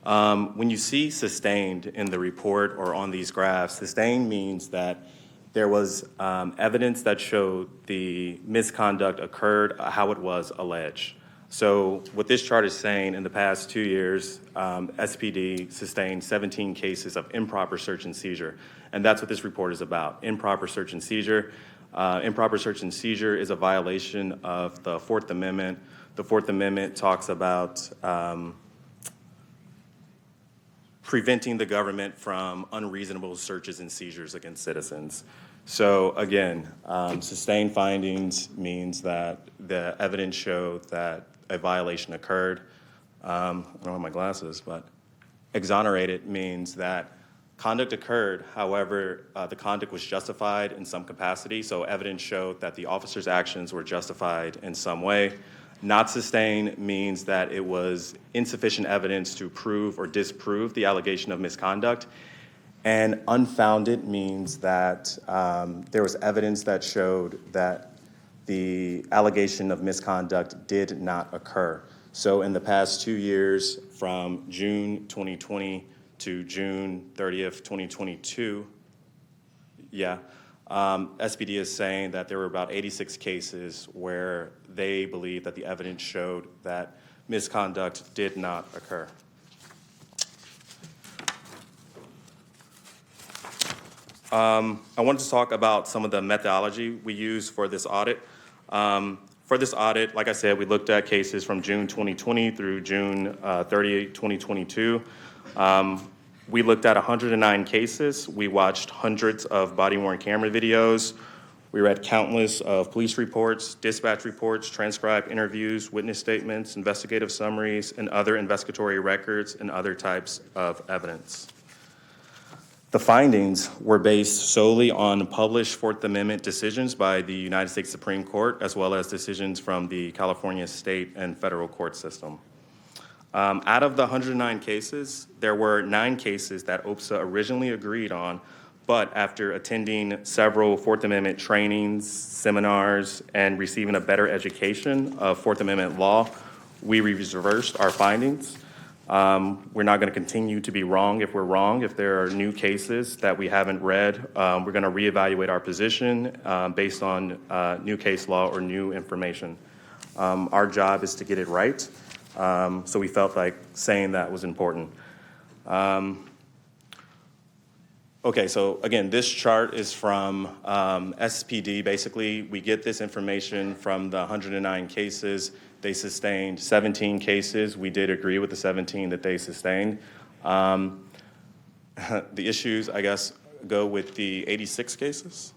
N: When you see sustained in the report or on these graphs, sustained means that there was evidence that showed the misconduct occurred how it was alleged. So what this chart is saying, in the past 2 years, SPD sustained 17 cases of improper search and seizure. And that's what this report is about, improper search and seizure. Improper search and seizure is a violation of the Fourth Amendment. The Fourth Amendment talks about preventing the government from unreasonable searches and seizures against citizens. So again, sustained findings means that the evidence showed that a violation occurred. I don't have my glasses, but exonerated means that conduct occurred, however, the conduct was justified in some capacity, so evidence showed that the officer's actions were justified in some way. Not sustained means that it was insufficient evidence to prove or disprove the allegation of misconduct. And unfounded means that there was evidence that showed that the allegation of misconduct did not occur. So in the past 2 years, from June 2020 to June 30th, 2022, SPD is saying that there were about 86 cases where they believe that the evidence showed that misconduct did not occur. I wanted to talk about some of the methodology we use for this audit. For this audit, like I said, we looked at cases from June 2020 through June 30, 2022. We looked at 109 cases. We watched hundreds of body-worn camera videos. We read countless of police reports, dispatch reports, transcribed interviews, witness statements, investigative summaries, and other investigatory records and other types of evidence. The findings were based solely on published Fourth Amendment decisions by the United States Supreme Court, as well as decisions from the California state and federal court system. Out of the 109 cases, there were 9 cases that OPSA originally agreed on, but after attending several Fourth Amendment trainings, seminars, and receiving a better education of Fourth Amendment law, we reversed our findings. We're not going to continue to be wrong if we're wrong. If there are new cases that we haven't read, we're going to reevaluate our position based on new case law or new information. Our job is to get it right, so we felt like saying that was important. Okay, so again, this chart is from SPD. Basically, we get this information from the 109 cases. They sustained 17 cases. We did agree with the 17 that they sustained. The issues, I guess, go with the 86 cases.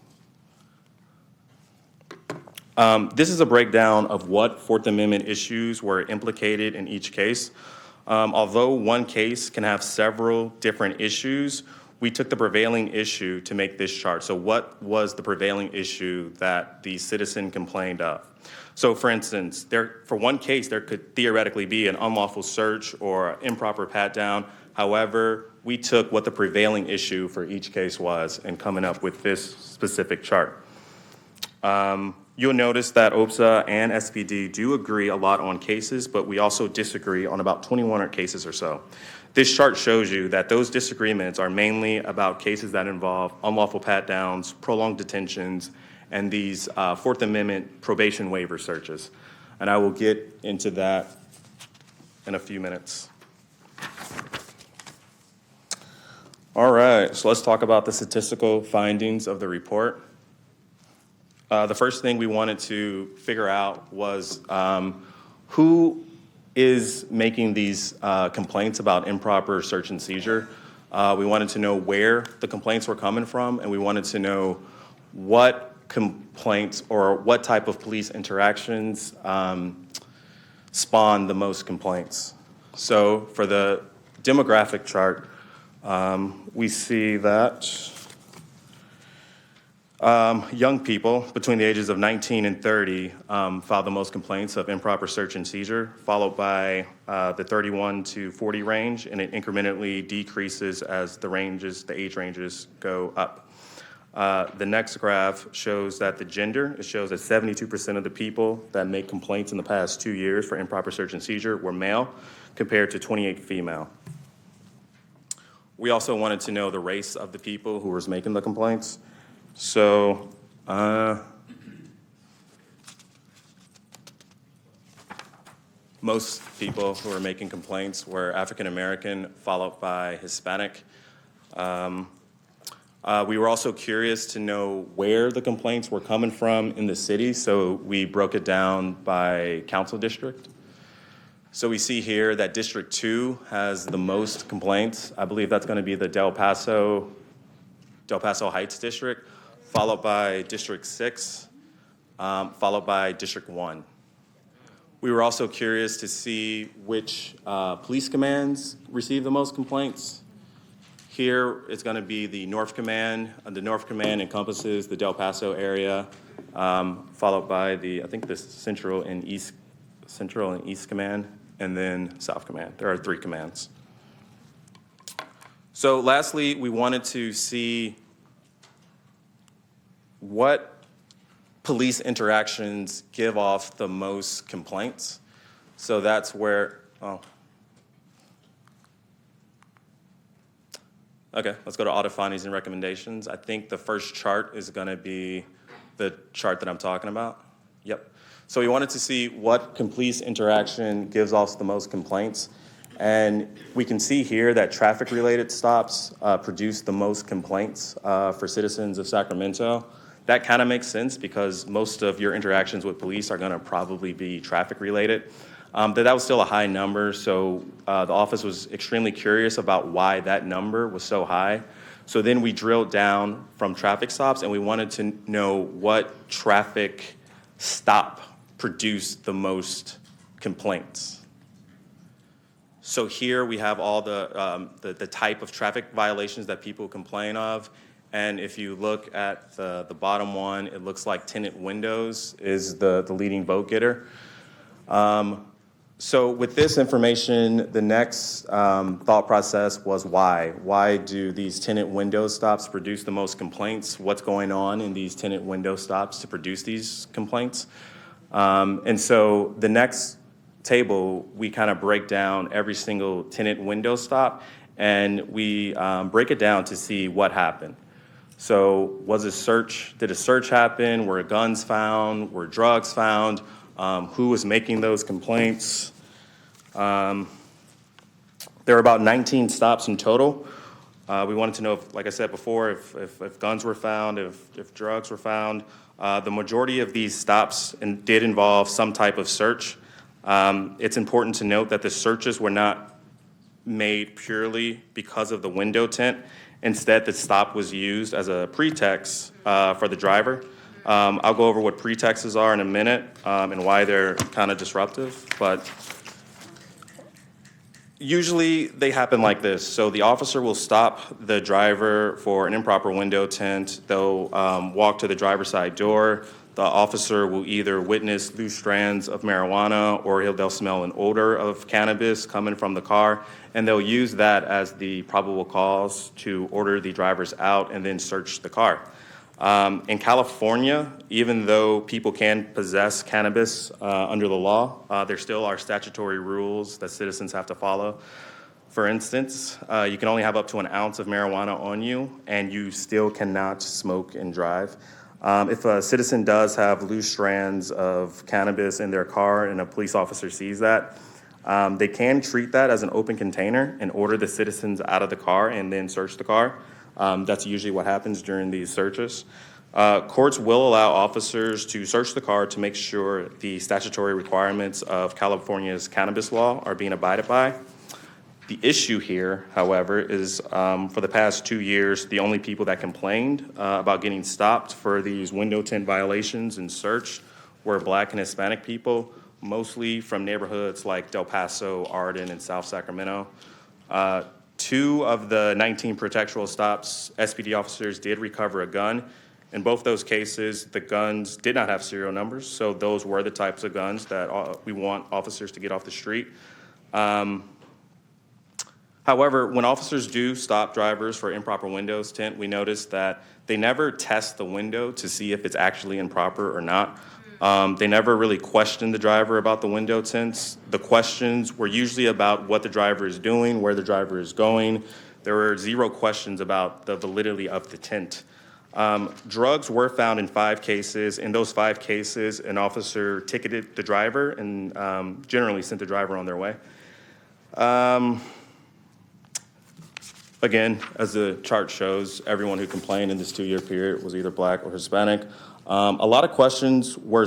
N: This is a breakdown of what Fourth Amendment issues were implicated in each case. Although one case can have several different issues, we took the prevailing issue to make this chart. So what was the prevailing issue that the citizen complained of? So for instance, for one case, there could theoretically be an unlawful search or improper pat-down. However, we took what the prevailing issue for each case was and coming up with this specific chart. You'll notice that OPSA and SPD do agree a lot on cases, but we also disagree on about 21 cases or so. This chart shows you that those disagreements are mainly about cases that involve unlawful pat-downs, prolonged detentions, and these Fourth Amendment probation waiver searches. And I will get into that in a few minutes. All right, so let's talk about the statistical findings of the report. The first thing we wanted to figure out was who is making these complaints about improper search and seizure. We wanted to know where the complaints were coming from, and we wanted to know what complaints or what type of police interactions spawn the most complaints. So for the demographic chart, we see that young people between the ages of 19 and 30 filed the most complaints of improper search and seizure, followed by the 31 to 40 range, and it incrementally decreases as the age ranges go up. The next graph shows that the gender, it shows that 72% of the people that make complaints in the past 2 years for improper search and seizure were male, compared to 28 female. We also wanted to know the race of the people who was making the complaints. So, most people who were making complaints were African American, followed by Hispanic. We were also curious to know where the complaints were coming from in the city, so we broke it down by council district. So we see here that District 2 has the most complaints. I believe that's going to be the Del Paso Heights district, followed by District 6, followed by District 1. We were also curious to see which police commands receive the most complaints. Here, it's going to be the North Command. The North Command encompasses the Del Paso area, followed by I think the Central and East Command, and then South Command. There are 3 commands. So lastly, we wanted to see what police interactions give off the most complaints. So that's where, okay, let's go to audit findings and recommendations. I think the first chart is going to be the chart that I'm talking about. Yep. So we wanted to see what police interaction gives off the most complaints. And we can see here that traffic-related stops produce the most complaints for citizens of Sacramento. That kind of makes sense because most of your interactions with police are going to probably be traffic-related. But that was still a high number, so the office was extremely curious about why that number was so high. So then we drilled down from traffic stops, and we wanted to know what traffic stop produced the most complaints. So here we have all the type of traffic violations that people complain of. And if you look at the bottom one, it looks like tinted windows is the leading vote getter. So with this information, the next thought process was why? Why do these tinted window stops produce the most complaints? What's going on in these tinted window stops to produce these complaints? And so the next table, we kind of break down every single tinted window stop, and we break it down to see what happened. So did a search happen? Were guns found? Were drugs found? Who was making those complaints? There were about 19 stops in total. We wanted to know, like I said before, if guns were found, if drugs were found. The majority of these stops did involve some type of search. It's important to note that the searches were not made purely because of the window tint. Instead, the stop was used as a pretext for the driver. I'll go over what pretexts are in a minute and why they're kind of disruptive, but usually they happen like this. So the officer will stop the driver for an improper window tint. They'll walk to the driver's side door. The officer will either witness loose strands of marijuana or they'll smell an odor of cannabis coming from the car, and they'll use that as the probable cause to order the drivers out and then search the car. In California, even though people can possess cannabis under the law, there still are statutory rules that citizens have to follow. For instance, you can only have up to an ounce of marijuana on you, and you still cannot smoke and drive. If a citizen does have loose strands of cannabis in their car and a police officer sees that, they can treat that as an open container and order the citizens out of the car and then search the car. That's usually what happens during these searches. Courts will allow officers to search the car to make sure the statutory requirements of California's cannabis law are being abided by. The issue here, however, is for the past 2 years, the only people that complained about getting stopped for these window tint violations and search were Black and Hispanic people, mostly from neighborhoods like Del Paso, Arden, and South Sacramento. 2 of the 19 pretextual stops, SPD officers did recover a gun. In both those cases, the guns did not have serial numbers, so those were the types of guns that we want officers to get off the street. However, when officers do stop drivers for improper windows tint, we notice that they never test the window to see if it's actually improper or not. They never really question the driver about the window tints. The questions were usually about what the driver is doing, where the driver is going. There were 0 questions about the validity of the tint. Drugs were found in 5 cases. In those 5 cases, an officer ticketed the driver and generally sent the driver on their way. Again, as the chart shows, everyone who complained in this 2-year period was either Black or Hispanic. A lot of questions were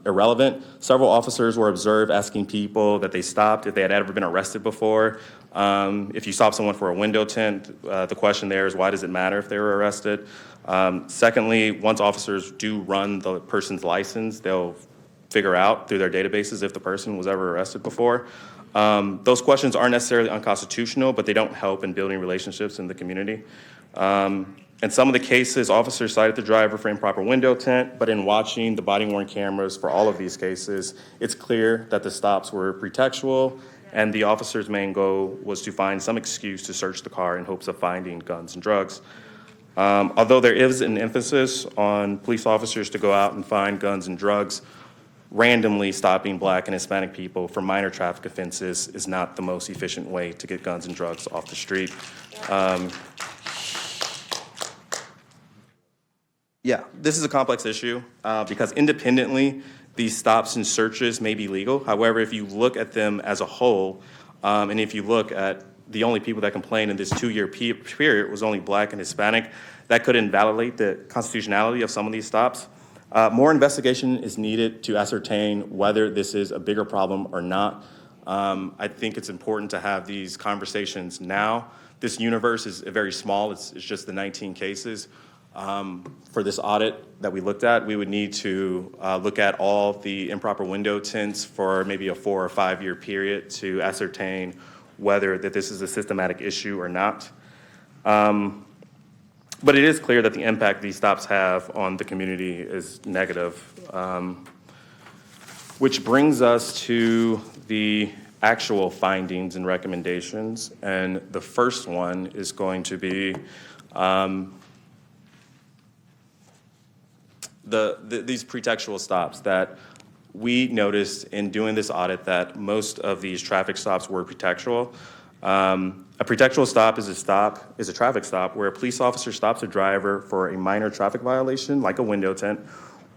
N: irrelevant. Several officers were observed asking people that they stopped if they had ever been arrested before. If you stop someone for a window tint, the question there is, why does it matter if they were arrested? Secondly, once officers do run the person's license, they'll figure out through their databases if the person was ever arrested before. Those questions aren't necessarily unconstitutional, but they don't help in building relationships in the community. In some of the cases, officers cited the driver for improper window tint, but in watching the body-worn cameras for all of these cases, it's clear that the stops were pretextual, and the officer's main goal was to find some excuse to search the car in hopes of finding guns and drugs. Although there is an emphasis on police officers to go out and find guns and drugs, randomly stopping Black and Hispanic people for minor traffic offenses is not the most efficient way to get guns and drugs off the street. Yeah, this is a complex issue because independently, these stops and searches may be legal. However, if you look at them as a whole, and if you look at the only people that complained in this 2-year period was only Black and Hispanic, that could invalidate the constitutionality of some of these stops. More investigation is needed to ascertain whether this is a bigger problem or not. I think it's important to have these conversations now. This universe is very small. It's just the 19 cases. For this audit that we looked at, we would need to look at all the improper window tints for maybe a 4 or 5 year period to ascertain whether that this is a systematic issue or not. But it is clear that the impact these stops have on the community is negative. Which brings us to the actual findings and recommendations. And the first one is going to be these pretextual stops that we noticed in doing this audit that most of these traffic stops were pretextual. A pretextual stop is a traffic stop where a police officer stops a driver for a minor traffic violation, like a window tint,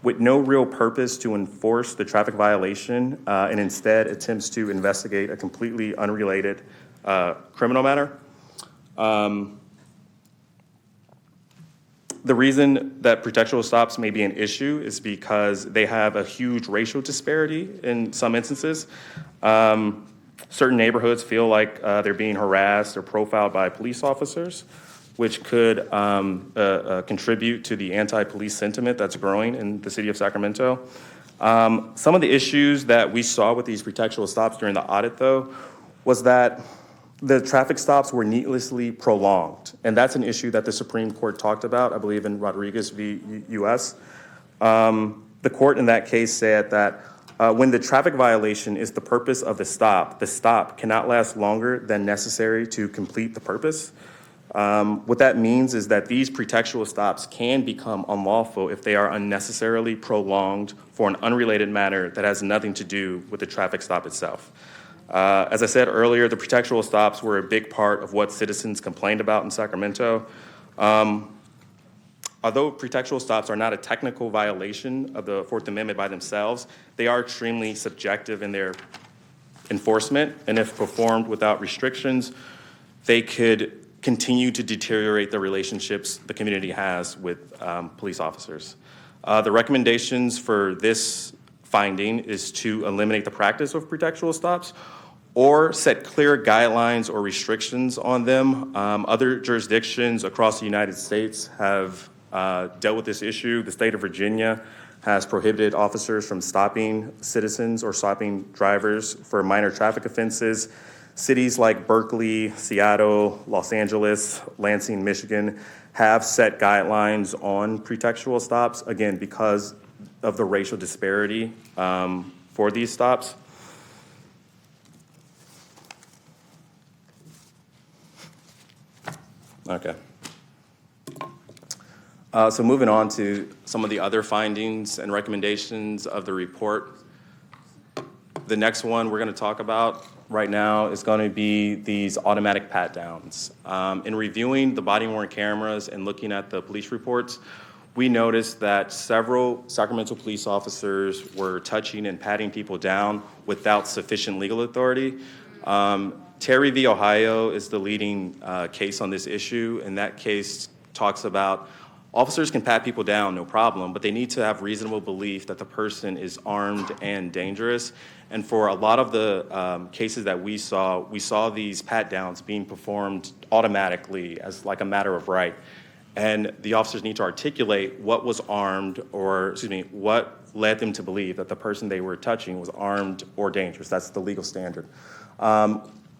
N: with no real purpose to enforce the traffic violation, and instead attempts to investigate a completely unrelated criminal matter. The reason that pretextual stops may be an issue is because they have a huge racial disparity in some instances. Certain neighborhoods feel like they're being harassed or profiled by police officers, which could contribute to the anti-police sentiment that's growing in the city of Sacramento. Some of the issues that we saw with these pretextual stops during the audit, though, was that the traffic stops were needlessly prolonged. And that's an issue that the Supreme Court talked about, I believe, in Rodriguez v. U.S. The court in that case said that when the traffic violation is the purpose of the stop cannot last longer than necessary to complete the purpose. What that means is that these pretextual stops can become unlawful if they are unnecessarily prolonged for an unrelated matter that has nothing to do with the traffic stop itself. As I said earlier, the pretextual stops were a big part of what citizens complained about in Sacramento. Although pretextual stops are not a technical violation of the Fourth Amendment by themselves, they are extremely subjective in their enforcement, and if performed without restrictions, they could continue to deteriorate the relationships the community has with police officers. The recommendations for this finding is to eliminate the practice of pretextual stops or set clear guidelines or restrictions on them. Other jurisdictions across the United States have dealt with this issue. The state of Virginia has prohibited officers from stopping citizens or stopping drivers for minor traffic offenses. Cities like Berkeley, Seattle, Los Angeles, Lansing, Michigan have set guidelines on pretextual stops, again, because of the racial disparity for these stops. Okay. So moving on to some of the other findings and recommendations of the report. The next one we're going to talk about right now is going to be these automatic pat-downs. In reviewing the body-worn cameras and looking at the police reports, we noticed that several Sacramento police officers were touching and patting people down without sufficient legal authority. Terry v. Ohio is the leading case on this issue, and that case talks about officers can pat people down, no problem, but they need to have reasonable belief that the person is armed and dangerous. And for a lot of the cases that we saw these pat-downs being performed automatically as like a matter of right. And the officers need to articulate what was armed, or what led them to believe that the person they were touching was armed or dangerous. That's the legal standard.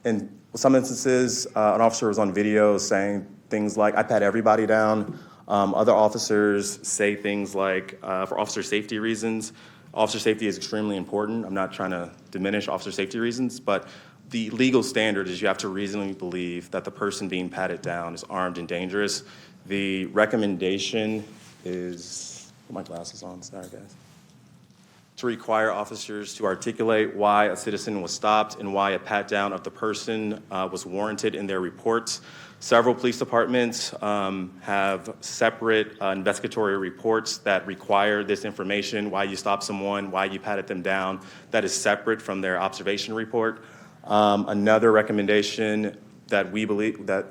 N: In some instances, an officer was on video saying things like, "I pat everybody down." Other officers say things like, for officer safety reasons. Officer safety is extremely important. I'm not trying to diminish officer safety reasons, but the legal standard is you have to reasonably believe that the person being patted down is armed and dangerous. The recommendation is, put my glasses on, sorry guys, to require officers to articulate why a citizen was stopped and why a pat-down of the person was warranted in their reports. Several police departments have separate investigatory reports that require this information, why you stopped someone, why you patted them down. That is separate from their observation report. Another recommendation that we believe that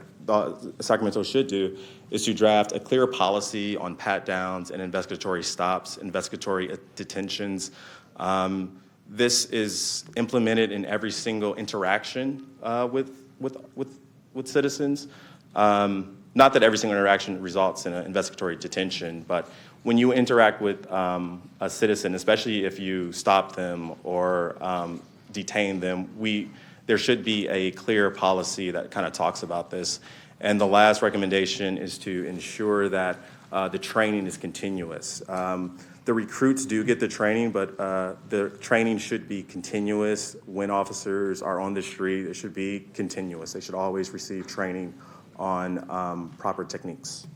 N: Sacramento should do is to draft a clear policy on pat-downs and investigatory stops, investigatory detentions. This is implemented in every single interaction with citizens. Not that every single interaction results in an investigatory detention, but when you interact with a citizen, especially if you stop them or detain them, there should be a clear policy that kind of talks about this. And the last recommendation is to ensure that the training is continuous. The recruits do get the training, but the training should be continuous. When officers are on the street, it should be continuous. They should always receive training on proper techniques.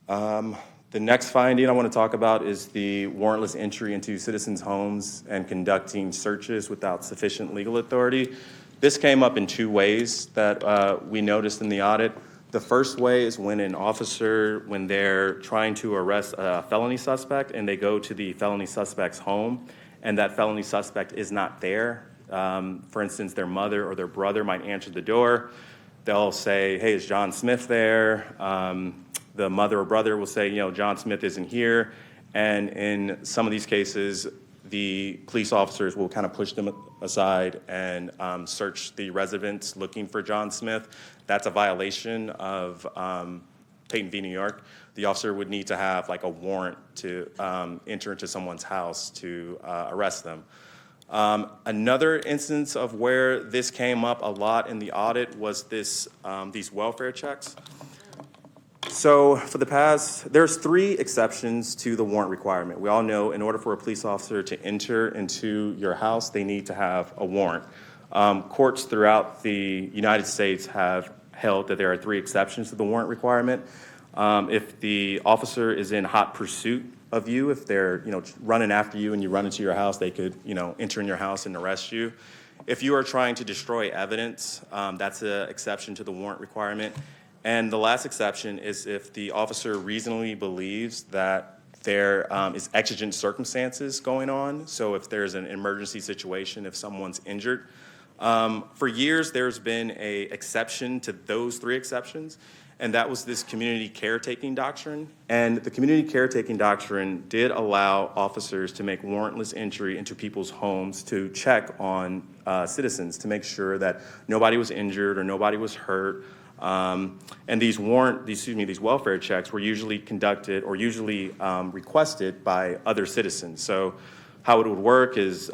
N: The next finding I want to talk about is the warrantless entry into citizens' homes and conducting searches without sufficient legal authority. This came up in two ways that we noticed in the audit. The first way is when an officer, when they're trying to arrest a felony suspect and they go to the felony suspect's home and that felony suspect is not there. For instance, their mother or their brother might answer the door. They'll say, hey, is John Smith there? The mother or brother will say, John Smith isn't here. And in some of these cases, the police officers will kind of push them aside and search the residence looking for John Smith. That's a violation of Peyton v. New York. The officer would need to have like a warrant to enter into someone's house to arrest them. Another instance of where this came up a lot in the audit was these welfare checks. So for the past, there's 3 exceptions to the warrant requirement. We all know in order for a police officer to enter into your house, they need to have a warrant. Courts throughout the United States have held that there are 3 exceptions to the warrant requirement. If the officer is in hot pursuit of you, if they're running after you and you run into your house, they could enter in your house and arrest you. If you are trying to destroy evidence, that's an exception to the warrant requirement. And the last exception is if the officer reasonably believes that there is exigent circumstances going on. So if there's an emergency situation, if someone's injured. For years, there's been an exception to those 3 exceptions, and that was this community caretaking doctrine. And the community caretaking doctrine did allow officers to make warrantless entry into people's homes to check on citizens to make sure that nobody was injured or nobody was hurt. And these welfare checks were usually conducted or usually requested by other citizens. So how it would work is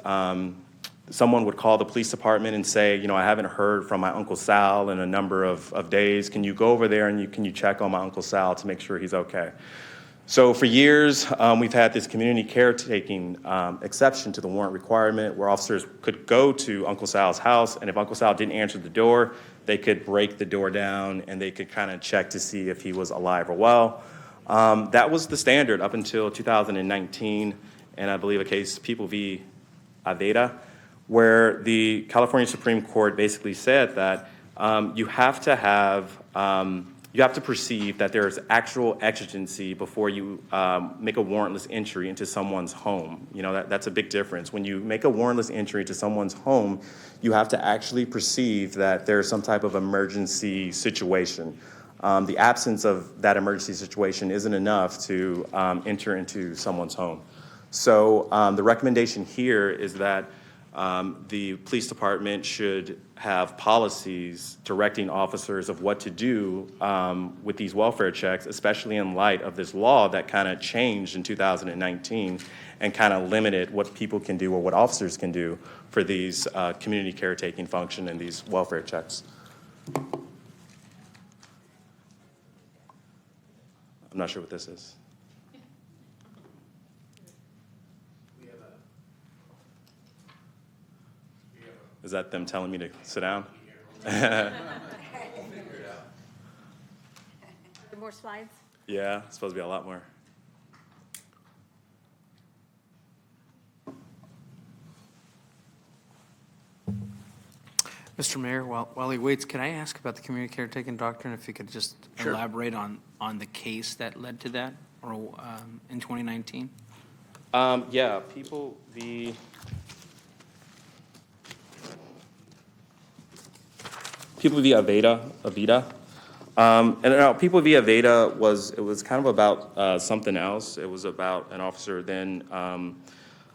N: someone would call the police department and say, I haven't heard from my Uncle Sal in a number of days. Can you go over there and can you check on my Uncle Sal to make sure he's okay? So for years, we've had this community caretaking exception to the warrant requirement where officers could go to Uncle Sal's house, and if Uncle Sal didn't answer the door, they could break the door down and they could kind of check to see if he was alive or well. That was the standard up until 2019, and I believe a case, People v. Aveda, where the California Supreme Court basically said that you have to perceive that there is actual exigency before you make a warrantless entry into someone's home. That's a big difference. When you make a warrantless entry into someone's home, you have to actually perceive that there's some type of emergency situation. The absence of that emergency situation isn't enough to enter into someone's home. So the recommendation here is that the police department should have policies directing officers of what to do with these welfare checks, especially in light of this law that kind of changed in 2019 and kind of limited what people can do or what officers can do for these community caretaking function and these welfare checks. I'm not sure what this is. Is that them telling me to sit down?
B: Are there more slides?
N: Yeah, it's supposed to be a lot more.
M: Mr. Mayor, while he waits, can I ask about the community caretaking doctrine, if you could just elaborate on the case that led to that or in 2019?
N: Yeah, People v. Aveda. And now, People via Veda was kind of about something else. It was about an officer then, I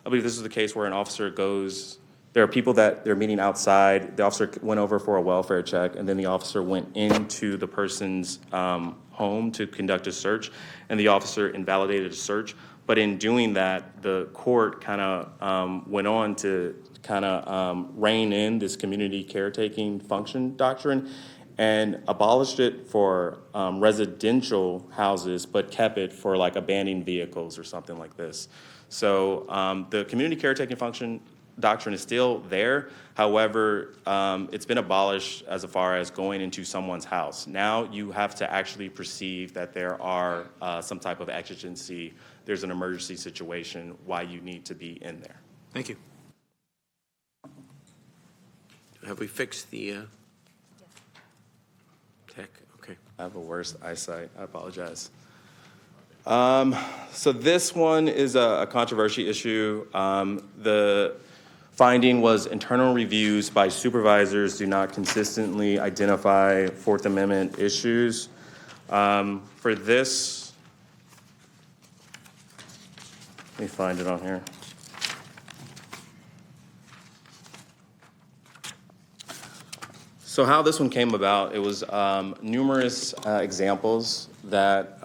N: believe this is the case where an officer goes, there are people that they're meeting outside. The officer went over for a welfare check, and then the officer went into the person's home to conduct a search, and the officer invalidated a search. But in doing that, the court kind of went on to kind of rein in this community caretaking function doctrine and abolished it for residential houses, but kept it for like abandoned vehicles or something like this. So the community caretaking function doctrine is still there. However, it's been abolished as far as going into someone's house. Now you have to actually perceive that there are some type of exigency, there's an emergency situation, why you need to be in there.
K: Thank you.
A: Have we fixed the tech? Okay.
N: I have a worse eyesight. I apologize. So this one is a controversy issue. The finding was internal reviews by supervisors do not consistently identify Fourth Amendment issues. For this, let me find it on here. So how this one came about, it was numerous examples that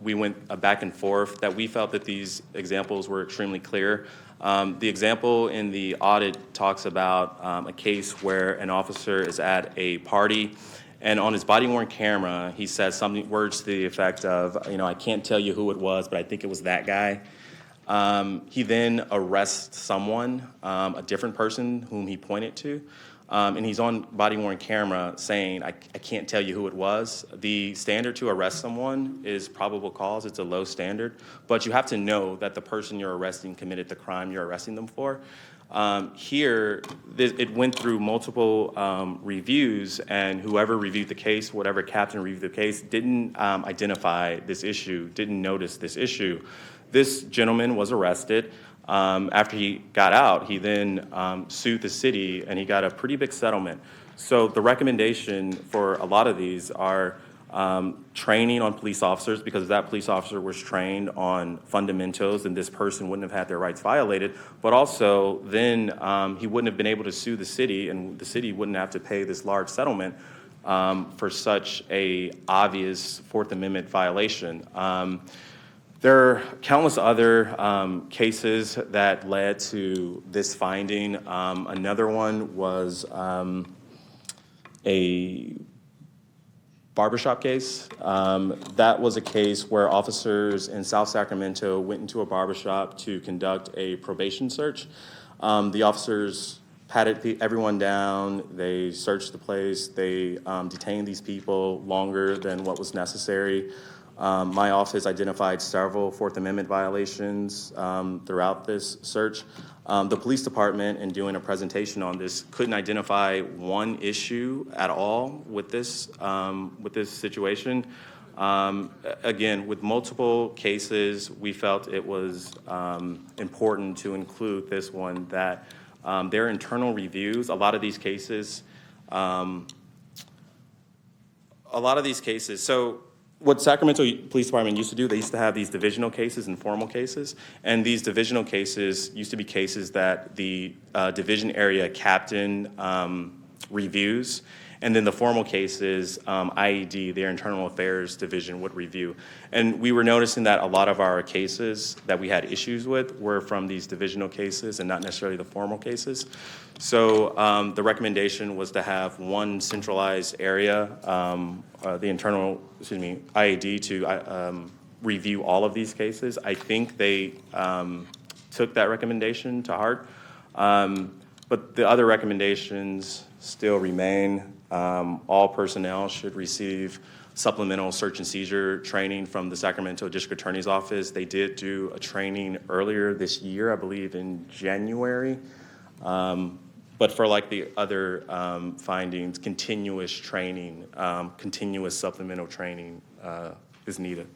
N: we went back and forth, that we felt that these examples were extremely clear. The example in the audit talks about a case where an officer is at a party, and on his body-worn camera, he says words to the effect of, I can't tell you who it was, but I think it was that guy. He then arrests someone, a different person whom he pointed to. And he's on body-worn camera saying, I can't tell you who it was. The standard to arrest someone is probable cause. It's a low standard. But you have to know that the person you're arresting committed the crime you're arresting them for. Here, it went through multiple reviews, and whoever reviewed the case, whatever captain reviewed the case, didn't identify this issue, didn't notice this issue. This gentleman was arrested. After he got out, he then sued the city, and he got a pretty big settlement. So the recommendation for a lot of these are training on police officers, because if that police officer was trained on fundamentals, then this person wouldn't have had their rights violated. But also, then he wouldn't have been able to sue the city, and the city wouldn't have to pay this large settlement for such a obvious Fourth Amendment violation. There are countless other cases that led to this finding. Another one was a barbershop case. That was a case where officers in South Sacramento went into a barbershop to conduct a probation search. The officers patted everyone down, they searched the place, they detained these people longer than what was necessary. My office identified several Fourth Amendment violations throughout this search. The police department, in doing a presentation on this, couldn't identify one issue at all with this situation. Again, with multiple cases, we felt it was important to include this one, that their internal reviews, a lot of these cases, so what Sacramento Police Department used to do, they used to have these divisional cases and formal cases. And these divisional cases used to be cases that the division area captain reviews. And then the formal cases, IED, their internal affairs division, would review. And we were noticing that a lot of our cases that we had issues with were from these divisional cases and not necessarily the formal cases. So the recommendation was to have one centralized area, the internal, IED, to review all of these cases. I think they took that recommendation to heart. But the other recommendations still remain. All personnel should receive supplemental search and seizure training from the Sacramento District Attorney's Office. They did do a training earlier this year, I believe in January. But for like the other findings, continuous training, continuous supplemental training is needed.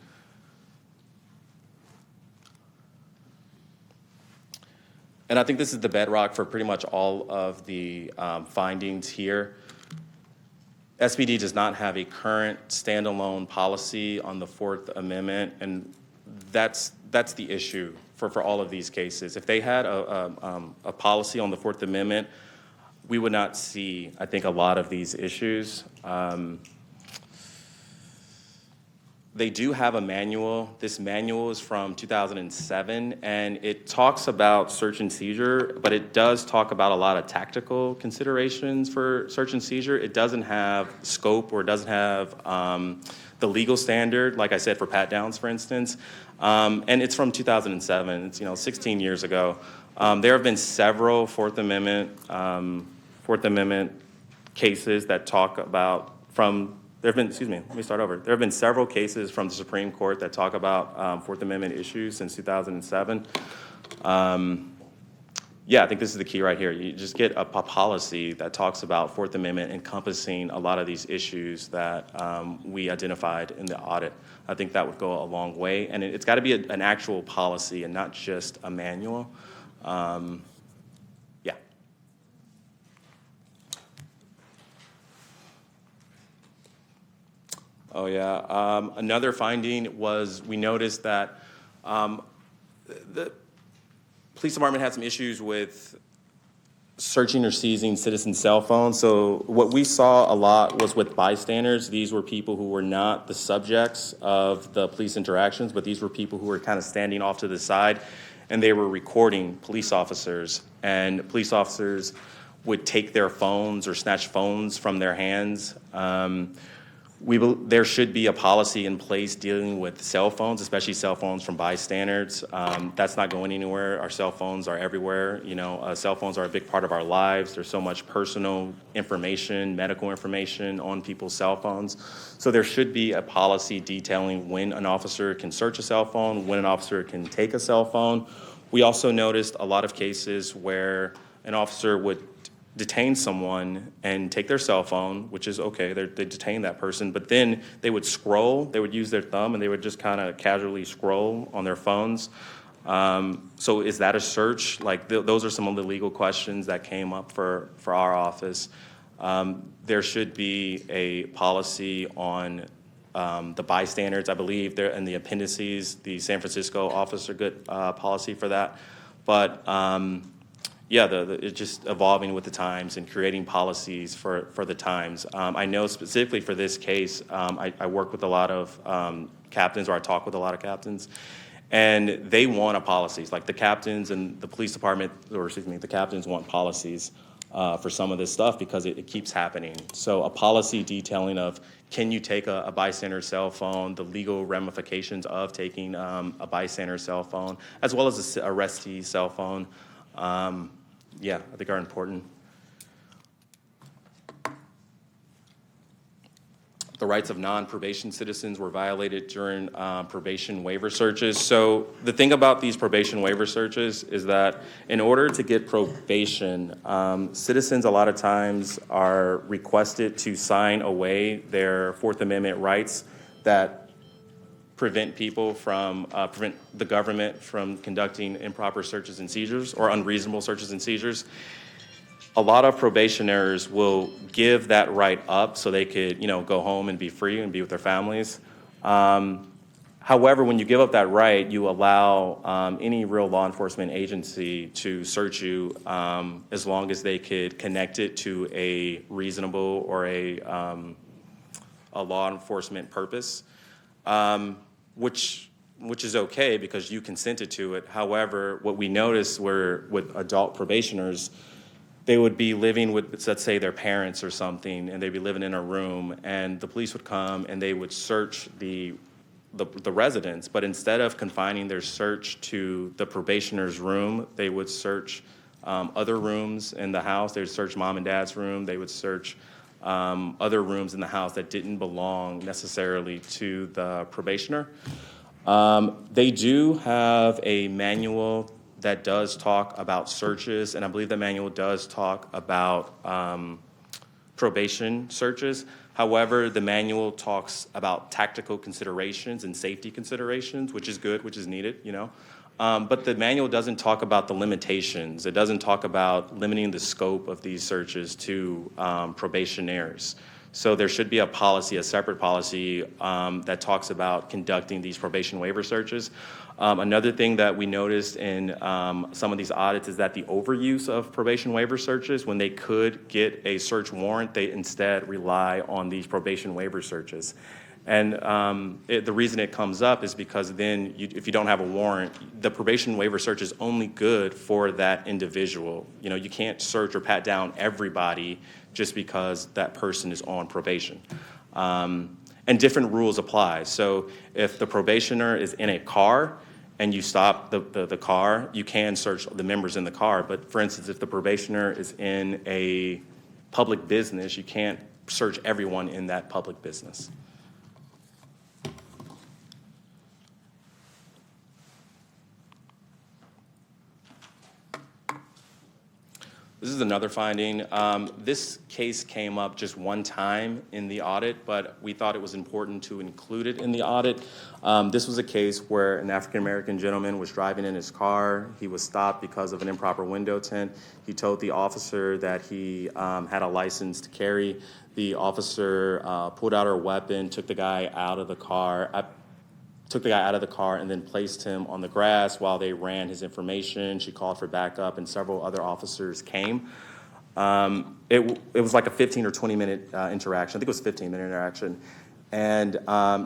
N: And I think this is the bedrock for pretty much all of the findings here. SPD does not have a current standalone policy on the Fourth Amendment, and that's the issue for all of these cases. If they had a policy on the Fourth Amendment, we would not see, I think, a lot of these issues. They do have a manual. This manual is from 2007, and it talks about search and seizure, but it does talk about a lot of tactical considerations for search and seizure. It doesn't have scope, or it doesn't have the legal standard, like I said, for pat downs, for instance. And it's from 2007. It's 16 years ago. There have been several Fourth Amendment cases that talk about There have been several cases from the Supreme Court that talk about Fourth Amendment issues since 2007. I think this is the key right here. You just get a policy that talks about Fourth Amendment encompassing a lot of these issues that we identified in the audit. I think that would go a long way, and it's got to be an actual policy and not just a manual. Oh, yeah. Another finding was we noticed that the police department had some issues with searching or seizing citizens' cell phones. So what we saw a lot was with bystanders. These were people who were not the subjects of the police interactions, but these were people who were kind of standing off to the side, and they were recording police officers. And police officers would take their phones or snatch phones from their hands. There should be a policy in place dealing with cell phones, especially cell phones from bystanders. That's not going anywhere. Our cell phones are everywhere. Cell phones are a big part of our lives. There's so much personal information, medical information on people's cell phones. So there should be a policy detailing when an officer can search a cell phone, when an officer can take a cell phone. We also noticed a lot of cases where an officer would detain someone and take their cell phone, which is okay, they detain that person, but then they would scroll, they would use their thumb, and they would just kind of casually scroll on their phones. So is that a search? Those are some of the legal questions that came up for our office. There should be a policy on the bystanders. I believe there in the appendices, the San Francisco office are good policy for that. But it's just evolving with the times and creating policies for the times. I know specifically for this case, I work with a lot of captains, or I talk with a lot of captains, and they want a policies. Like the captains and the police department, the captains want policies for some of this stuff because it keeps happening. So a policy detailing of can you take a bystander's cell phone, the legal ramifications of taking a bystander's cell phone, as well as a arrestee's cell phone. I think are important. The rights of non-probation citizens were violated during probation waiver searches. So the thing about these probation waiver searches is that in order to get probation, citizens a lot of times are requested to sign away their Fourth Amendment rights that prevent the government from conducting improper searches and seizures or unreasonable searches and seizures. A lot of probationers will give that right up so they could, go home and be free and be with their families. However, when you give up that right, you allow any real law enforcement agency to search you as long as they could connect it to a reasonable or a law enforcement purpose. Which is okay because you consented to it. However, what we noticed were with adult probationers, they would be living with, let's say, their parents or something, and they'd be living in a room, and the police would come and they would search the residence. But instead of confining their search to the probationer's room, they would search other rooms in the house. They would search mom and dad's room. They would search other rooms in the house that didn't belong necessarily to the probationer. They do have a manual that does talk about searches, and I believe the manual does talk about probation searches. However, the manual talks about tactical considerations and safety considerations, which is good, which is needed, But the manual doesn't talk about the limitations. It doesn't talk about limiting the scope of these searches to probationaries. So there should be a policy, a separate policy that talks about conducting these probation waiver searches. Another thing that we noticed in some of these audits is that the overuse of probation waiver searches, when they could get a search warrant, they instead rely on these probation waiver searches. And the reason it comes up is because then if you don't have a warrant, the probation waiver search is only good for that individual. You know, you can't search or pat down everybody just because that person is on probation. And different rules apply. So if the probationer is in a car and you stop the car, you can search the members in the car. But for instance, if the probationer is in a public business, you can't search everyone in that public business. This is another finding. This case came up just one time in the audit, but we thought it was important to include it in the audit. This was a case where an African-American gentleman was driving in his car. He was stopped because of an improper window tint. He told the officer that he had a license to carry. The officer pulled out her weapon, took the guy out of the car, and then placed him on the grass while they ran his information. She called for backup, and several other officers came. It was like a 15 or 20-minute interaction. I think it was a 15-minute interaction. And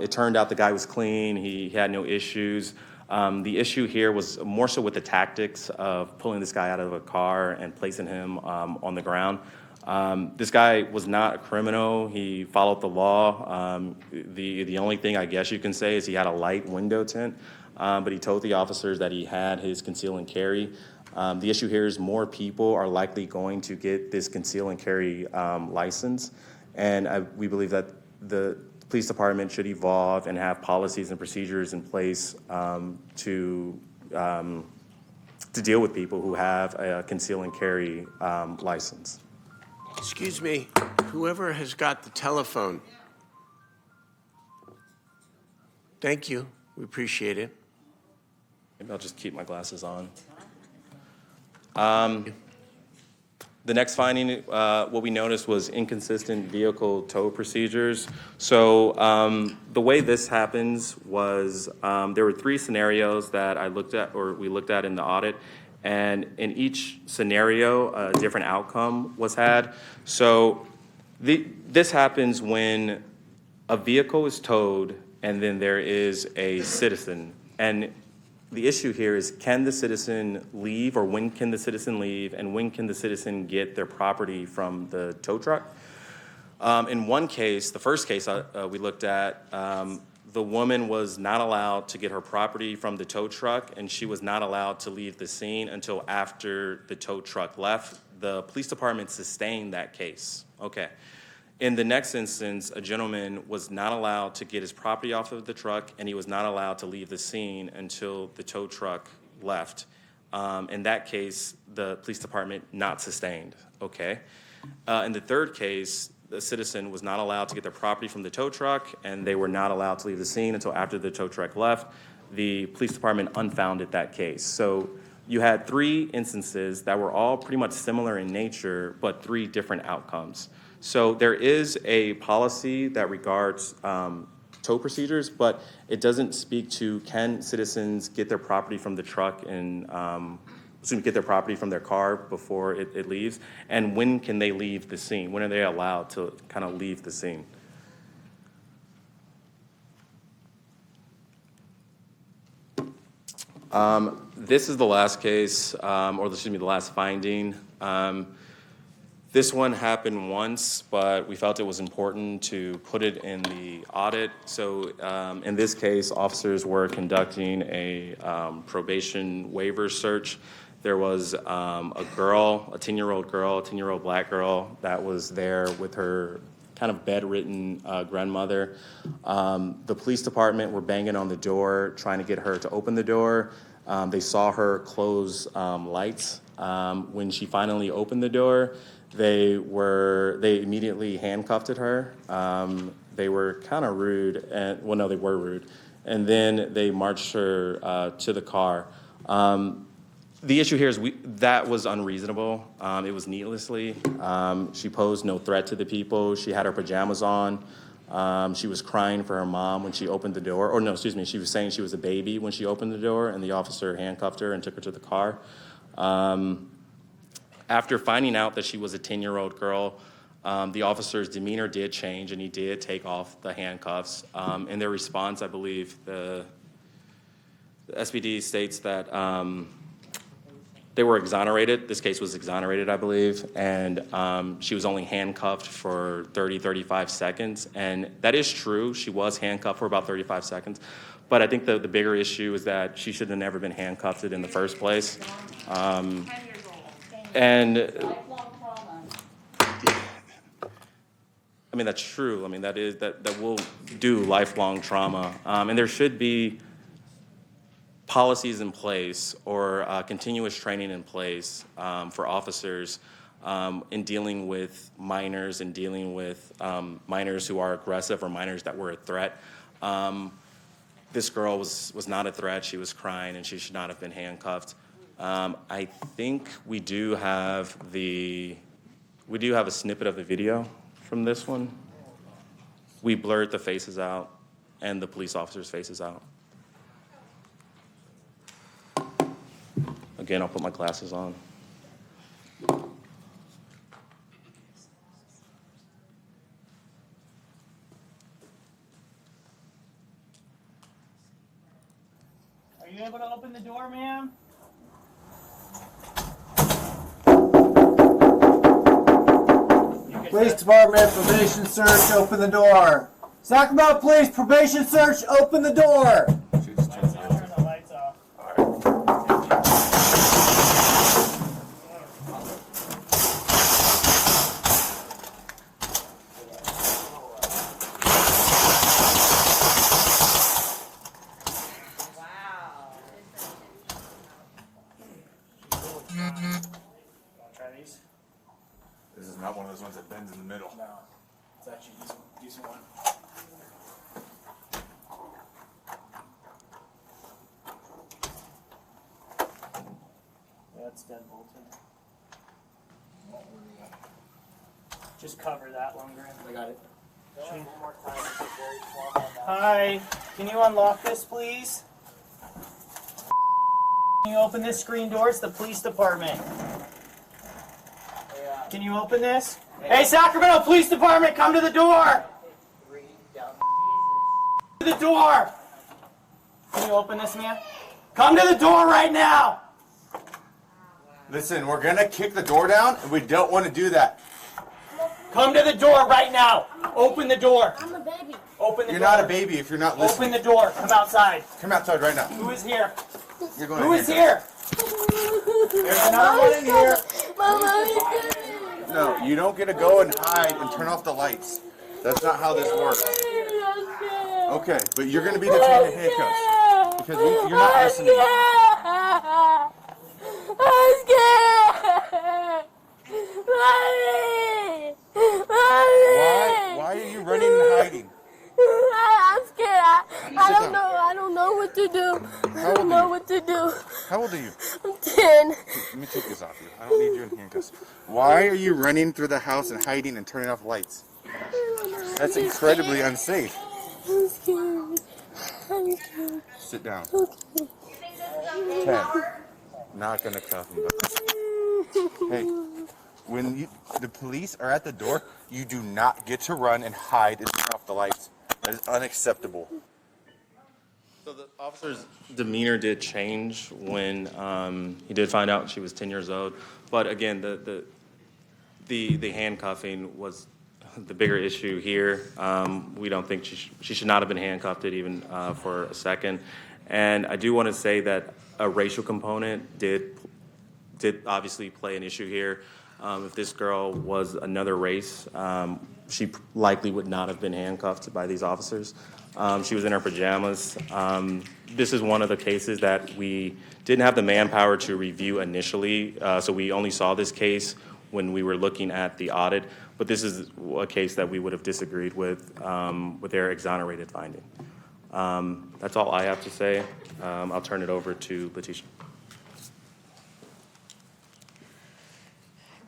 N: it turned out the guy was clean. He had no issues. The issue here was more so with the tactics of pulling this guy out of a car and placing him on the ground. This guy was not a criminal. He followed the law. The only thing I guess you can say is he had a light window tint, but he told the officers that he had his conceal and carry. The issue here is more people are likely going to get this conceal and carry license, and we believe that the police department should evolve and have policies and procedures in place to deal with people who have a conceal and carry license.
A: Excuse me, whoever has got the telephone. Thank you, we appreciate it.
N: Maybe I'll just keep my glasses on. The next finding, what we noticed was inconsistent vehicle tow procedures. So the way this happens was there were 3 scenarios that we looked at in the audit. And in each scenario, a different outcome was had. So this happens when a vehicle is towed and then there is a citizen. And the issue here is, can the citizen leave, or when can the citizen leave, and when can the citizen get their property from the tow truck? In one case, the first case we looked at, the woman was not allowed to get her property from the tow truck, and she was not allowed to leave the scene until after the tow truck left. The police department sustained that case. Okay. In the next instance, a gentleman was not allowed to get his property off of the truck, and he was not allowed to leave the scene until the tow truck left. In that case, the police department not sustained. Okay. In the third case, the citizen was not allowed to get their property from the tow truck, and they were not allowed to leave the scene until after the tow truck left. The police department unfounded that case. So you had 3 instances that were all pretty much similar in nature, but 3 different outcomes. So there is a policy that regards tow procedures, but it doesn't speak to, can citizens get their property from the truck and get their property from their car before it leaves, and when can they leave the scene? When are they allowed to kind of leave the scene? This is the last case, the last finding. This one happened once, but we felt it was important to put it in the audit. So in this case, officers were conducting a probation waiver search. There was a girl, a 10-year-old girl, a 10-year-old black girl that was there with her kind of bedridden grandmother. The police department were banging on the door, trying to get her to open the door. They saw her close lights. When she finally opened the door, they immediately handcuffed her. They were kind of rude, they were rude. And then they marched her to the car. The issue here is that was unreasonable. It was needlessly. She posed no threat to the people. She had her pajamas on. She was crying for her mom when she opened the door. Or no, excuse me, she was saying she was a baby when she opened the door, and the officer handcuffed her and took her to the car. After finding out that she was a 10-year-old girl, the officer's demeanor did change, and he did take off the handcuffs. In their response, I believe the SPD states that they were exonerated. This case was exonerated, I believe, and she was only handcuffed for 35 seconds. And that is true. She was handcuffed for about 35 seconds. But I think the bigger issue is that she should have never been handcuffed in the first place. And I mean, that's true. I mean, that will do lifelong trauma. And there should be policies in place or continuous training in place for officers in dealing with minors and dealing with minors who are aggressive or minors that were a threat. This girl was not a threat. She was crying, and she should not have been handcuffed. I think we do have a snippet of the video from this one. We blurred the faces out and the police officers' faces out. Again, I'll put my glasses on.
O: Are you able to open the door, ma'am? Police Department, probation search, open the door. Sacramento Police, probation search, open the door. Turn the lights off. Try these?
P: This is not one of those ones that bends in the middle.
O: No, it's actually a decent one. That's dead bolted. Just cover that longer. I got it. One more time. Hi, can you unlock this, please? Can you open this screen door? It's the police department. Can you open this? Hey, Sacramento Police Department, come to the door! To the door! Can you open this, man? Come to the door right now!
P: Listen, we're gonna kick the door down, and we don't want to do that.
O: Come to the door right now! Open the door!
Q: I'm a baby.
O: Open the
P: You're
O: door.
P: not a baby if you're not listening.
O: Open the door. Come outside.
P: Come outside right now.
O: Who is here?
P: You're going
O: Who
P: in
O: is here? There's another one in here.
P: No, you don't get to go and hide and turn off the lights. That's not how this works. Okay, but you're going to be detained in handcuffs because you're not listening.
Q: I'm scared. Mommy.
P: Why are you running and hiding?
Q: I'm scared. I don't know what to do. I don't know what to do.
P: How old are you?
Q: I'm 10.
P: Let me take this off you. I don't need you in handcuffs. Why are you running through the house and hiding and turning off lights? That's incredibly unsafe.
Q: I'm scared. I'm scared.
P: Sit down.
Q: Okay.
P: 10. Not gonna cuff him, but hey, when the police are at the door, you do not get to run and hide and turn off the lights. That is unacceptable.
N: So the officer's demeanor did change when he did find out she was 10 years old. But again, the handcuffing was the bigger issue here. We don't think she should not have been handcuffed even for a second. And I do want to say that a racial component did obviously play an issue here. If this girl was another race, she likely would not have been handcuffed by these officers. She was in her pajamas. This is one of the cases that we didn't have the manpower to review initially, so we only saw this case when we were looking at the audit. But this is a case that we would have disagreed with their exonerated finding. That's all I have to say. I'll turn it over to Letitia.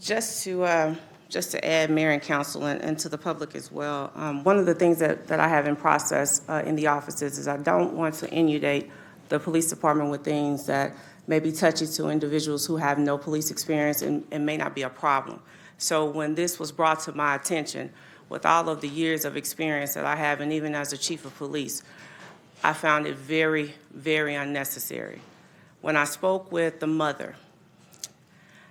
H: Just to add, Mayor and Council, and to the public as well, one of the things that I have in process in the offices is I don't want to inundate the police department with things that may be touchy to individuals who have no police experience and may not be a problem. So when this was brought to my attention, with all of the years of experience that I have, and even as a chief of police, I found it very, very unnecessary. When I spoke with the mother,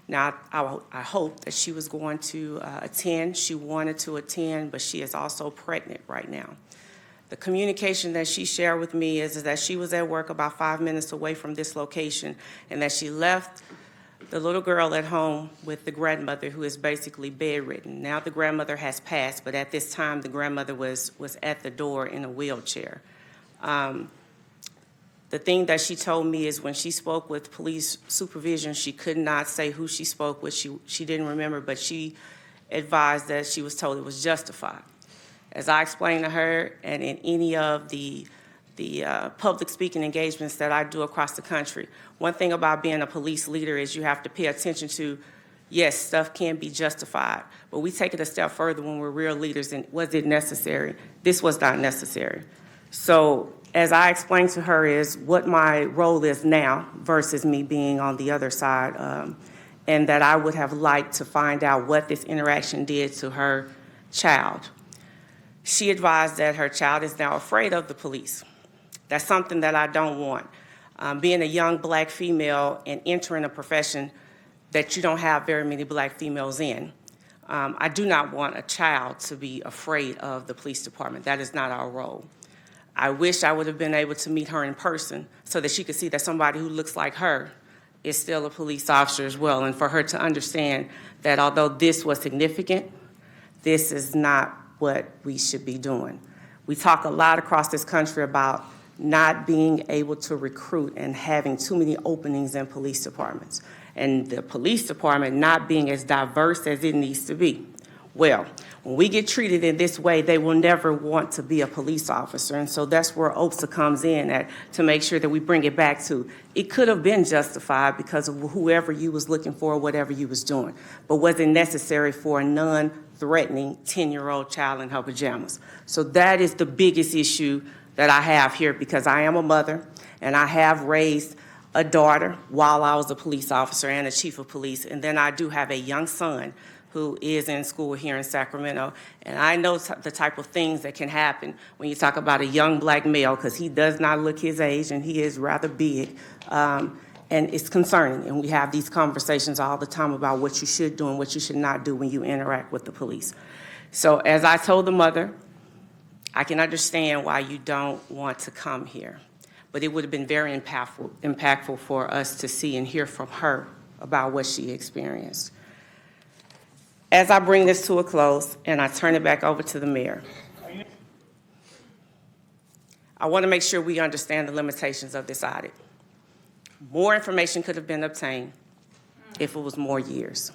H: now I hoped that she was going to attend. She wanted to attend, but she is also pregnant right now. The communication that she shared with me is that she was at work about 5 minutes away from this location, and that she left the little girl at home with the grandmother, who is basically bedridden. Now the grandmother has passed, but at this time the grandmother was at the door in a wheelchair. The thing that she told me is when she spoke with police supervision, she could not say who she spoke with. She didn't remember, but she advised that she was told it was justified. As I explained to her, and in any of the public speaking engagements that I do across the country, one thing about being a police leader is you have to pay attention to, yes, stuff can be justified, but we take it a step further when we're real leaders. And was it necessary? This was not necessary. So as I explained to her is what my role is now versus me being on the other side, and that I would have liked to find out what this interaction did to her child. She advised that her child is now afraid of the police. That's something that I don't want. Being a young black female and entering a profession that you don't have very many black females in, I do not want a child to be afraid of the police department. That is not our role. I wish I would have been able to meet her in person so that she could see that somebody who looks like her is still a police officer as well, and for her to understand that although this was significant, this is not what we should be doing. We talk a lot across this country about not being able to recruit and having too many openings in police departments, and the police department not being as diverse as it needs to be. Well, when we get treated in this way, they will never want to be a police officer. And so that's where OPSA comes in at, to make sure that we bring it back to, it could have been justified because of whoever you was looking for, whatever you was doing. But was it necessary for a non-threatening 10-year-old child in her pajamas? So that is the biggest issue that I have here, because I am a mother and I have raised a daughter while I was a police officer and a chief of police. And then I do have a young son who is in school here in Sacramento. And I know the type of things that can happen when you talk about a young black male, because he does not look his age and he is rather big. And it's concerning. And we have these conversations all the time about what you should do and what you should not do when you interact with the police. So as I told the mother, I can understand why you don't want to come here, but it would have been very impactful for us to see and hear from her about what she experienced. As I bring this to a close and I turn it back over to the mayor, I want to make sure we understand the limitations of this audit. More information could have been obtained if it was more years.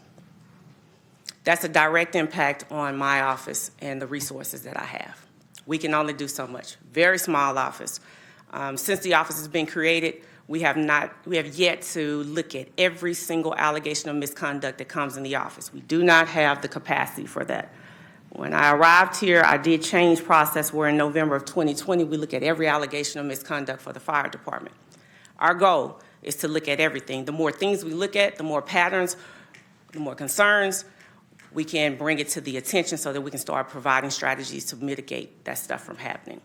H: That's a direct impact on my office and the resources that I have. We can only do so much. Very small office. Since the office has been created, we have yet to look at every single allegation of misconduct that comes in the office. We do not have the capacity for that. When I arrived here, I did change process where in November of 2020, we look at every allegation of misconduct for the fire department. Our goal is to look at everything. The more things we look at, the more patterns, the more concerns, we can bring it to the attention so that we can start providing strategies to mitigate that stuff from happening.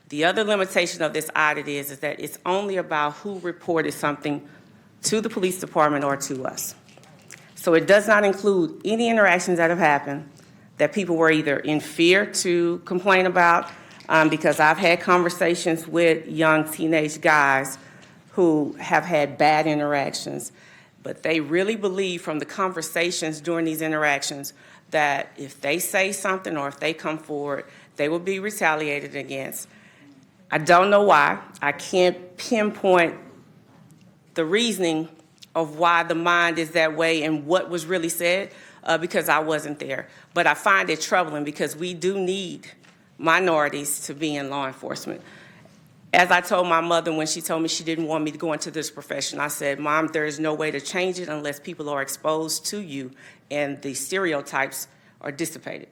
H: The other limitation of this audit is that it's only about who reported something to the police department or to us. So it does not include any interactions that have happened that people were either in fear to complain about, because I've had conversations with young teenage guys who have had bad interactions, but they really believe from the conversations during these interactions that if they say something or if they come forward, they will be retaliated against. I don't know why. I can't pinpoint the reasoning of why the mind is that way and what was really said, because I wasn't there. But I find it troubling because we do need minorities to be in law enforcement.
R: As I told my mother when she told me she didn't want me to go into this profession, I said, Mom, there is no way to change it unless people are exposed to you and the stereotypes are dissipated.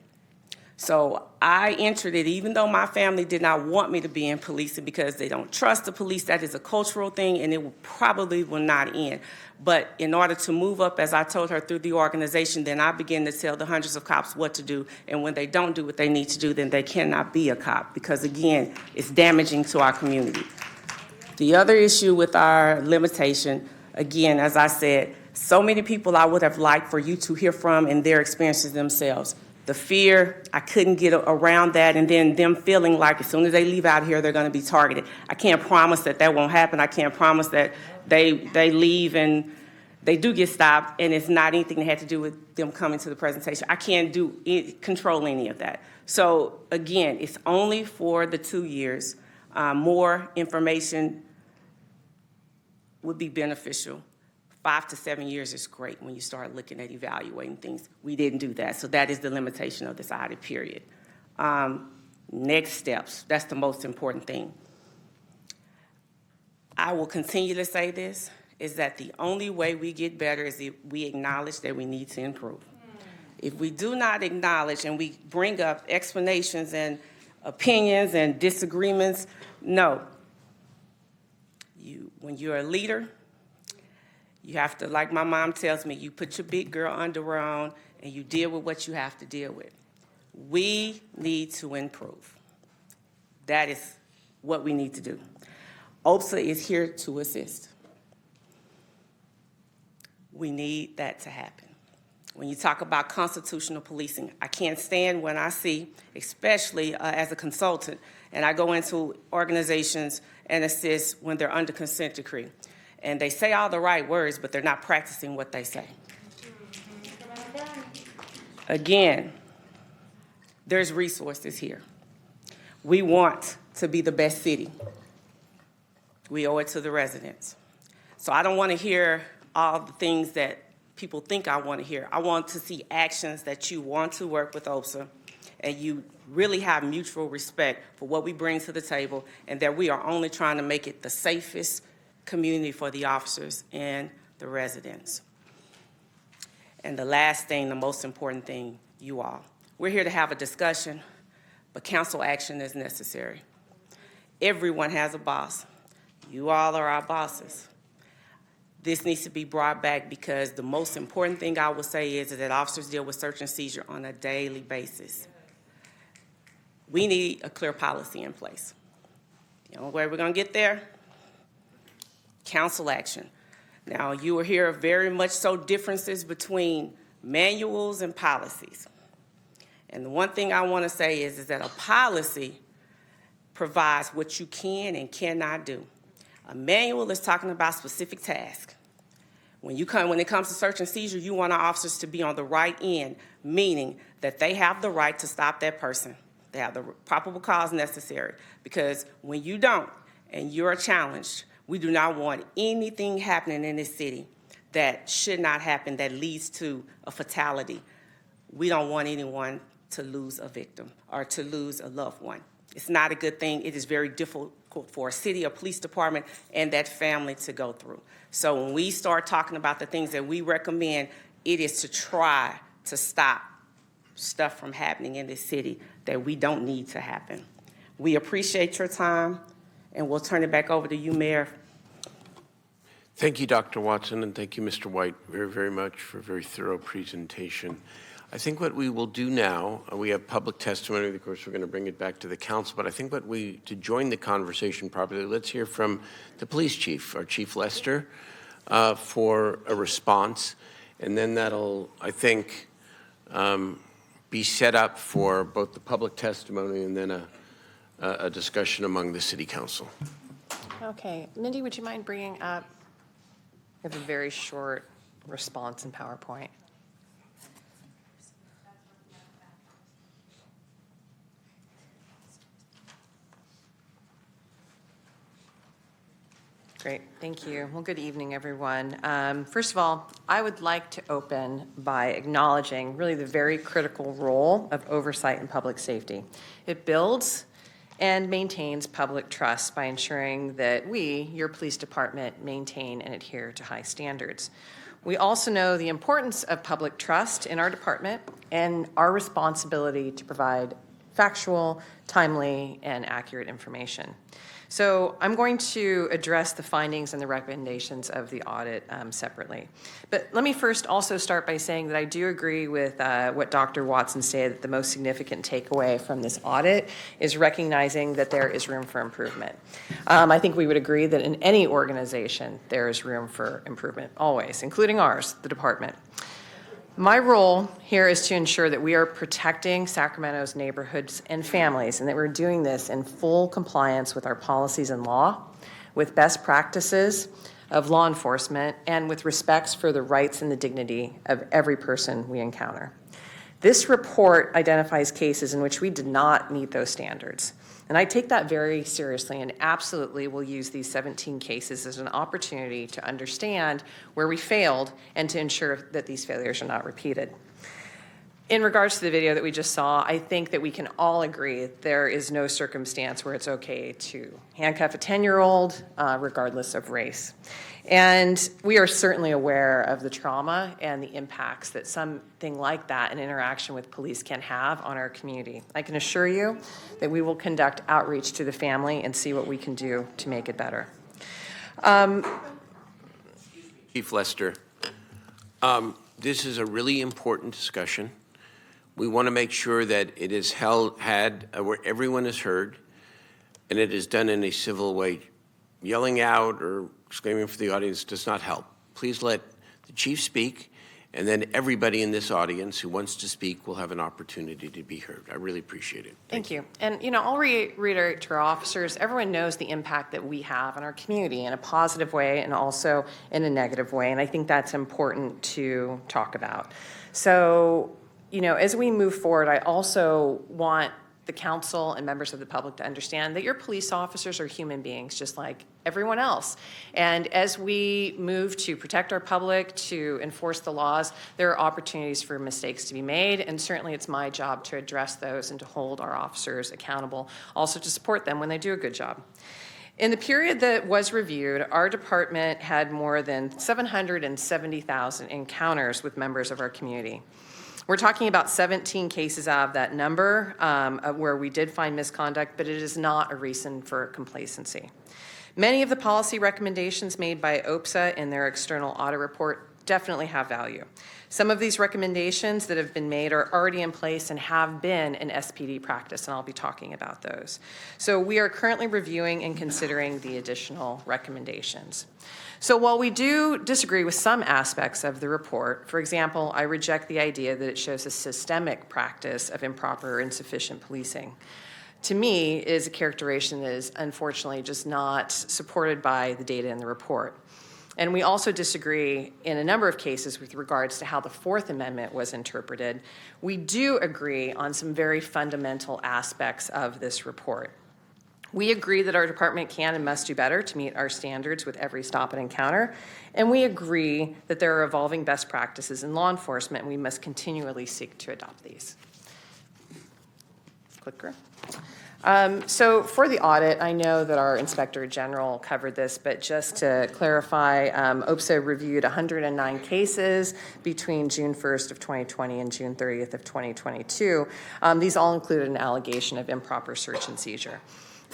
R: So I entered it even though my family did not want me to be in policing because they don't trust the police. That is a cultural thing, and it probably will not end. But in order to move up, as I told her, through the organization, then I began to tell the hundreds of cops what to do. And when they don't do what they need to do, then they cannot be a cop because, again, it's damaging to our community. The other issue with our limitation, again, as I said, so many people I would have liked for you to hear from and their experiences themselves. The fear, I couldn't get around that, and then them feeling like as soon as they leave out here, they're going to be targeted. I can't promise that that won't happen. I can't promise that they leave and they do get stopped, and it's not anything that had to do with them coming to the presentation. I can't control any of that. So again, it's only for the 2 years. More information would be beneficial. 5 to 7 years is great when you start looking at evaluating things. We didn't do that, so that is the limitation of this audit period. Next steps, that's the most important thing. I will continue to say this, is that the only way we get better is if we acknowledge that we need to improve. If we do not acknowledge and we bring up explanations and opinions and disagreements, no. When you're a leader, you have to, like my mom tells me, you put your big girl underwear on and you deal with what you have to deal with. We need to improve. That is what we need to do. OPSA is here to assist. We need that to happen. When you talk about constitutional policing, I can't stand when I see, especially as a consultant, and I go into organizations and assist when they're under consent decree. And they say all the right words, but they're not practicing what they say. Again, there's resources here. We want to be the best city. We owe it to the residents. So I don't want to hear all the things that people think I want to hear. I want to see actions that you want to work with OPSA and you really have mutual respect for what we bring to the table and that we are only trying to make it the safest community for the officers and the residents. And the last thing, the most important thing, you all. We're here to have a discussion, but council action is necessary. Everyone has a boss. You all are our bosses. This needs to be brought back because the most important thing I will say is that officers deal with search and seizure on a daily basis. We need a clear policy in place. The only way we're going to get there, council action. Now, you will hear very much so differences between manuals and policies. And the one thing I want to say is that a policy provides what you can and cannot do. A manual is talking about specific tasks. When it comes to search and seizure, you want our officers to be on the right end, meaning that they have the right to stop that person. They have the probable cause necessary. Because when you don't and you're challenged, we do not want anything happening in this city that should not happen that leads to a fatality. We don't want anyone to lose a victim or to lose a loved one. It's not a good thing. It is very difficult for a city, a police department, and that family to go through. So when we start talking about the things that we recommend, it is to try to stop stuff from happening in this city that we don't need to happen. We appreciate your time, and we'll turn it back over to you, Mayor.
A: Thank you, Dr. Watson, and thank you, Mr. White, very, very much for a very thorough presentation. I think what we will do now, we have public testimony, of course, we're going to bring it back to the council, but I think to join the conversation properly, let's hear from the police chief, our Chief Lester, for a response, and then that'll, I think, be set up for both the public testimony and then a discussion among the city council.
S: Okay, Mindy, would you mind bringing up a very short response in PowerPoint? Great, thank you. Well, good evening, everyone. First of all, I would like to open by acknowledging really the very critical role of oversight in public safety. It builds and maintains public trust by ensuring that we, your police department, maintain and adhere to high standards. We also know the importance of public trust in our department and our responsibility to provide factual, timely, and accurate information. So I'm going to address the findings and the recommendations of the audit separately. But let me first also start by saying that I do agree with what Dr. Watson said, that the most significant takeaway from this audit is recognizing that there is room for improvement. I think we would agree that in any organization, there is room for improvement, always, including ours, the department. My role here is to ensure that we are protecting Sacramento's neighborhoods and families, and that we're doing this in full compliance with our policies and law, with best practices of law enforcement, and with respects for the rights and the dignity of every person we encounter. This report identifies cases in which we did not meet those standards. And I take that very seriously and absolutely will use these 17 cases as an opportunity to understand where we failed and to ensure that these failures are not repeated. In regards to the video that we just saw, I think that we can all agree there is no circumstance where it's okay to handcuff a 10-year-old regardless of race. And we are certainly aware of the trauma and the impacts that something like that, an interaction with police, can have on our community. I can assure you that we will conduct outreach to the family and see what we can do to make it better.
A: Chief Lester, this is a really important discussion. We want to make sure that it is had where everyone is heard, and it is done in a civil way. Yelling out or screaming for the audience does not help. Please let the chief speak, and then everybody in this audience who wants to speak will have an opportunity to be heard. I really appreciate it.
S: Thank you. And, I'll reiterate to our officers, everyone knows the impact that we have on our community in a positive way and also in a negative way, and I think that's important to talk about. So, as we move forward, I also want the council and members of the public to understand that your police officers are human beings just like everyone else. And as we move to protect our public, to enforce the laws, there are opportunities for mistakes to be made, and certainly it's my job to address those and to hold our officers accountable, also to support them when they do a good job. In the period that was reviewed, our department had more than 770,000 encounters with members of our community. We're talking about 17 cases out of that number where we did find misconduct, but it is not a reason for complacency. Many of the policy recommendations made by OPSA in their external audit report definitely have value. Some of these recommendations that have been made are already in place and have been in SPD practice, and I'll be talking about those. So we are currently reviewing and considering the additional recommendations. So while we do disagree with some aspects of the report, for example, I reject the idea that it shows a systemic practice of improper or insufficient policing. To me, it is a characterization that is unfortunately just not supported by the data in the report. And we also disagree in a number of cases with regards to how the Fourth Amendment was interpreted. We do agree on some very fundamental aspects of this report. We agree that our department can and must do better to meet our standards with every stop and encounter, and we agree that there are evolving best practices in law enforcement, and we must continually seek to adopt these. Clicker. So for the audit, I know that our Inspector General covered this, but just to clarify, OPSA reviewed 109 cases between June 1st of 2020 and June 30th of 2022. These all included an allegation of improper search and seizure.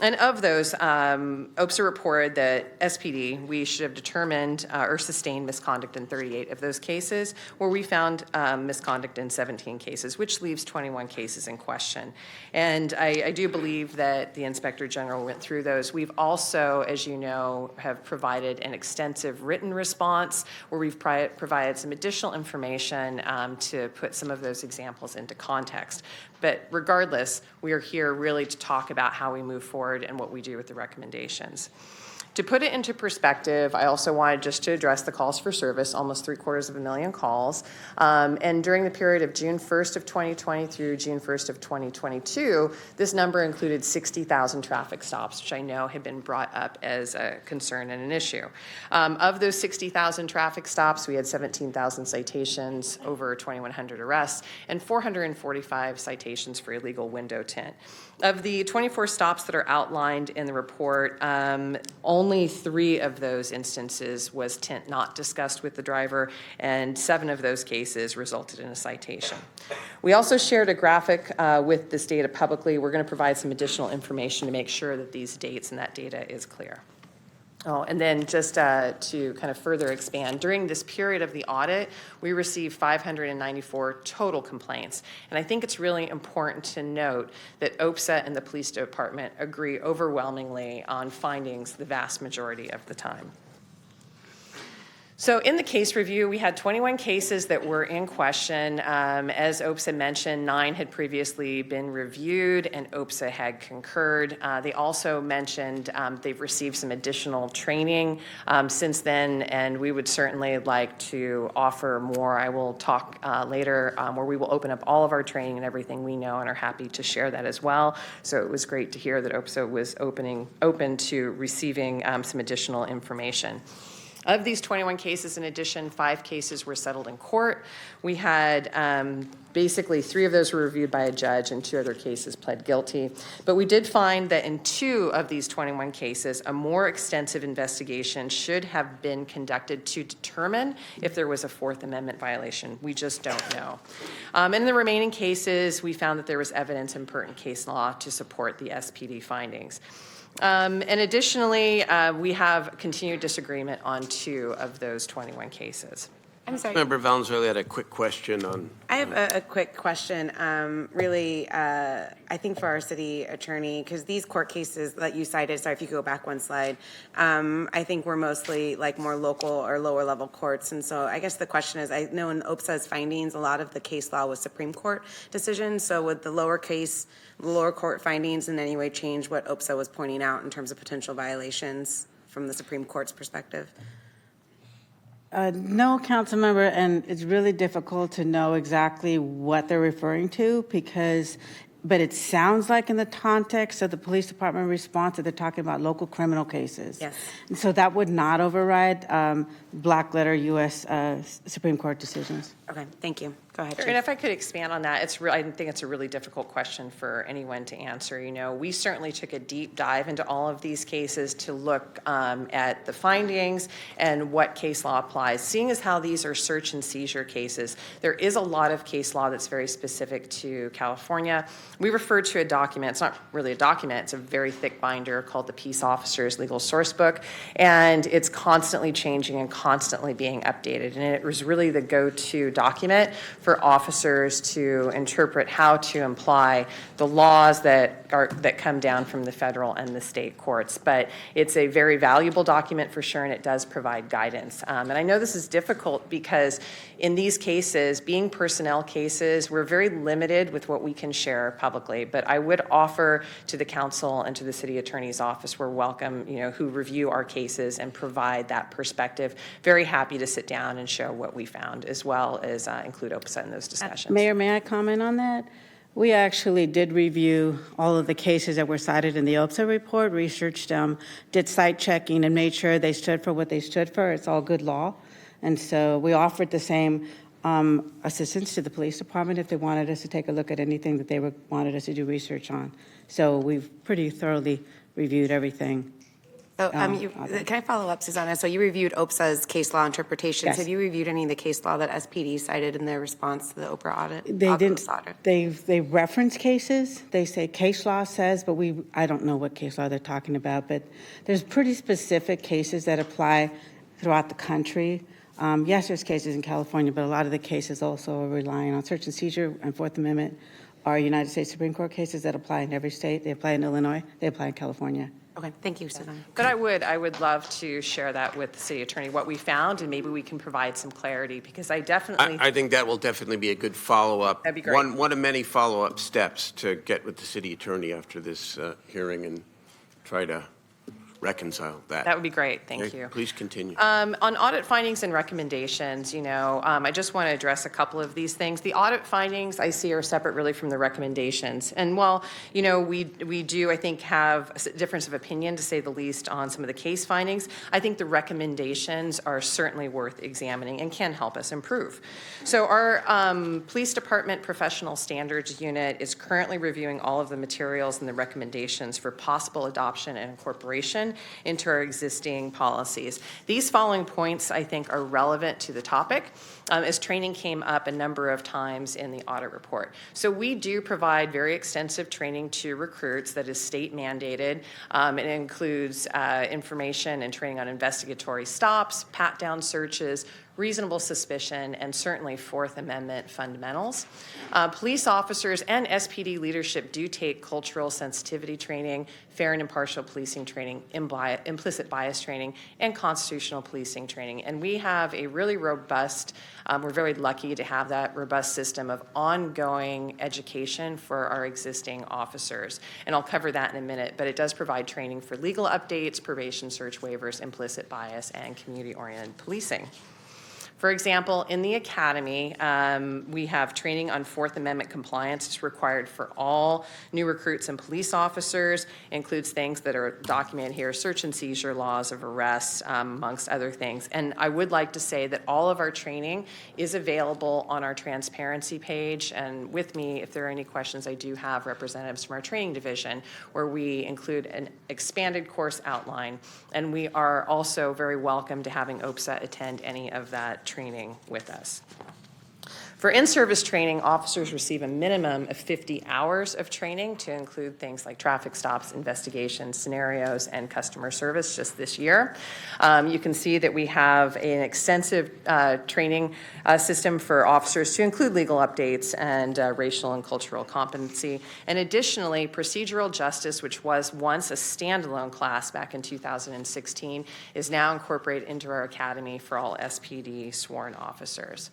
S: And of those, OPSA reported that SPD, we should have determined or sustained misconduct in 38 of those cases, where we found misconduct in 17 cases, which leaves 21 cases in question. And I do believe that the Inspector General went through those. We've also, as you know, have provided an extensive written response where we've provided some additional information to put some of those examples into context. But regardless, we are here really to talk about how we move forward and what we do with the recommendations. To put it into perspective, I also wanted just to address the calls for service, almost 750,000 calls. And during the period of June 1st of 2020 through June 1st of 2022, this number included 60,000 traffic stops, which I know had been brought up as a concern and an issue. Of those 60,000 traffic stops, we had 17,000 citations, over 2,100 arrests, and 445 citations for illegal window tint. Of the 24 stops that are outlined in the report, only 3 of those instances was tint not discussed with the driver, and 7 of those cases resulted in a citation. We also shared a graphic with this data publicly. We're going to provide some additional information to make sure that these dates and that data is clear. Oh, and then just to kind of further expand, during this period of the audit, we received 594 total complaints. And I think it's really important to note that OPSA and the police department agree overwhelmingly on findings the vast majority of the time. So in the case review, we had 21 cases that were in question. As OPSA mentioned, 9 had previously been reviewed and OPSA had concurred. They also mentioned they've received some additional training since then, and we would certainly like to offer more. I will talk later where we will open up all of our training and everything we know and are happy to share that as well. So it was great to hear that OPSA was open to receiving some additional information. Of these 21 cases, in addition, 5 cases were settled in court. We had basically 3 of those were reviewed by a judge and 2 other cases pled guilty. But we did find that in 2 of these 21 cases, a more extensive investigation should have been conducted to determine if there was a Fourth Amendment violation. We just don't know. In the remaining cases, we found that there was evidence in pertinent case law to support the SPD findings. And additionally, we have continued disagreement on 2 of those 21 cases.
H: I'm sorry.
A: Member Valenzuela had a quick question on.
H: I have a quick question. Really, I think for our city attorney, because these court cases that you cited, sorry if you could go back one slide, I think we're mostly like more local or lower level courts. And so I guess the question is, I know in OPSA's findings, a lot of the case law was Supreme Court decisions. So would the lower court findings in any way change what OPSA was pointing out in terms of potential violations from the Supreme Court's perspective?
T: No, council member, and it's really difficult to know exactly what they're referring to but it sounds like in the context of the police department response that they're talking about local criminal cases.
H: Yes.
T: And so that would not override black letter U.S. Supreme Court decisions.
H: Okay, thank you. Go ahead,
S: Sure, and if I could expand on that, I think it's a really difficult question for anyone to answer. You know, we certainly took a deep dive into all of these cases to look at the findings and what case law applies. Seeing as how these are search and seizure cases, there is a lot of case law that's very specific to California. We refer to a document, it's not really a document, it's a very thick binder called the Peace Officers Legal Source Book, and it's constantly changing and constantly being updated. And it was really the go-to document for officers to interpret how to apply the laws that come down from the federal and the state courts. But it's a very valuable document for sure, and it does provide guidance. And I know this is difficult because in these cases, being personnel cases, we're very limited with what we can share publicly. But I would offer to the council and to the city attorney's office, we're welcome, who review our cases and provide that perspective. Very happy to sit down and show what we found, as well as include OPSA in those discussions.
T: Mayor, may I comment on that? We actually did review all of the cases that were cited in the OPSA report, researched them, did site checking, and made sure they stood for what they stood for. It's all good law. And so we offered the same assistance to the police department if they wanted us to take a look at anything that they wanted us to do research on. So we've pretty thoroughly reviewed everything.
H: So, can I follow up, Susanna? So you reviewed OPSA's case law interpretations.
T: Yes.
H: Have you reviewed any of the case law that SPD cited in their response to the Oprah audit?
T: They didn't. They reference cases. They say case law says, but I don't know what case law they're talking about. But there's pretty specific cases that apply throughout the country. Yes, there's cases in California, but a lot of the cases also are relying on search and seizure and Fourth Amendment are United States Supreme Court cases that apply in every state. They apply in Illinois. They apply in California.
H: Okay, thank you, Susanna.
S: But I would love to share that with the city attorney, what we found, and maybe we can provide some clarity, because I definitely...
A: I think that will definitely be a good follow-up.
S: That'd be great.
A: One of many follow-up steps to get with the city attorney after this hearing and try to reconcile that.
S: That would be great. Thank
A: Okay,
S: you.
A: Please continue.
S: On audit findings and recommendations, I just want to address a couple of these things. The audit findings I see are separate really from the recommendations. And while, we do, I think, have a difference of opinion, to say the least, on some of the case findings, I think the recommendations are certainly worth examining and can help us improve. So our Police Department Professional Standards Unit is currently reviewing all of the materials and the recommendations for possible adoption and incorporation into our existing policies. These following points, I think, are relevant to the topic, as training came up a number of times in the audit report. So we do provide very extensive training to recruits that is state mandated. It includes information and training on investigatory stops, pat-down searches, reasonable suspicion, and certainly Fourth Amendment fundamentals. Police officers and SPD leadership do take cultural sensitivity training, fair and impartial policing training, implicit bias training, and constitutional policing training. And we have a really robust, we're very lucky to have that robust system of ongoing education for our existing officers. And I'll cover that in a minute, but it does provide training for legal updates, probation search waivers, implicit bias, and community-oriented policing. For example, in the academy, we have training on Fourth Amendment compliance. It's required for all new recruits and police officers. It includes things that are documented here, search and seizure laws of arrest, amongst other things. And I would like to say that all of our training is available on our transparency page. And with me, if there are any questions, I do have representatives from our training division where we include an expanded course outline. And we are also very welcome to having OPSA attend any of that training with us. For in-service training, officers receive a minimum of 50 hours of training to include things like traffic stops, investigations, scenarios, and customer service just this year. You can see that we have an extensive training system for officers to include legal updates and racial and cultural competency. And additionally, procedural justice, which was once a standalone class back in 2016, is now incorporated into our academy for all SPD sworn officers.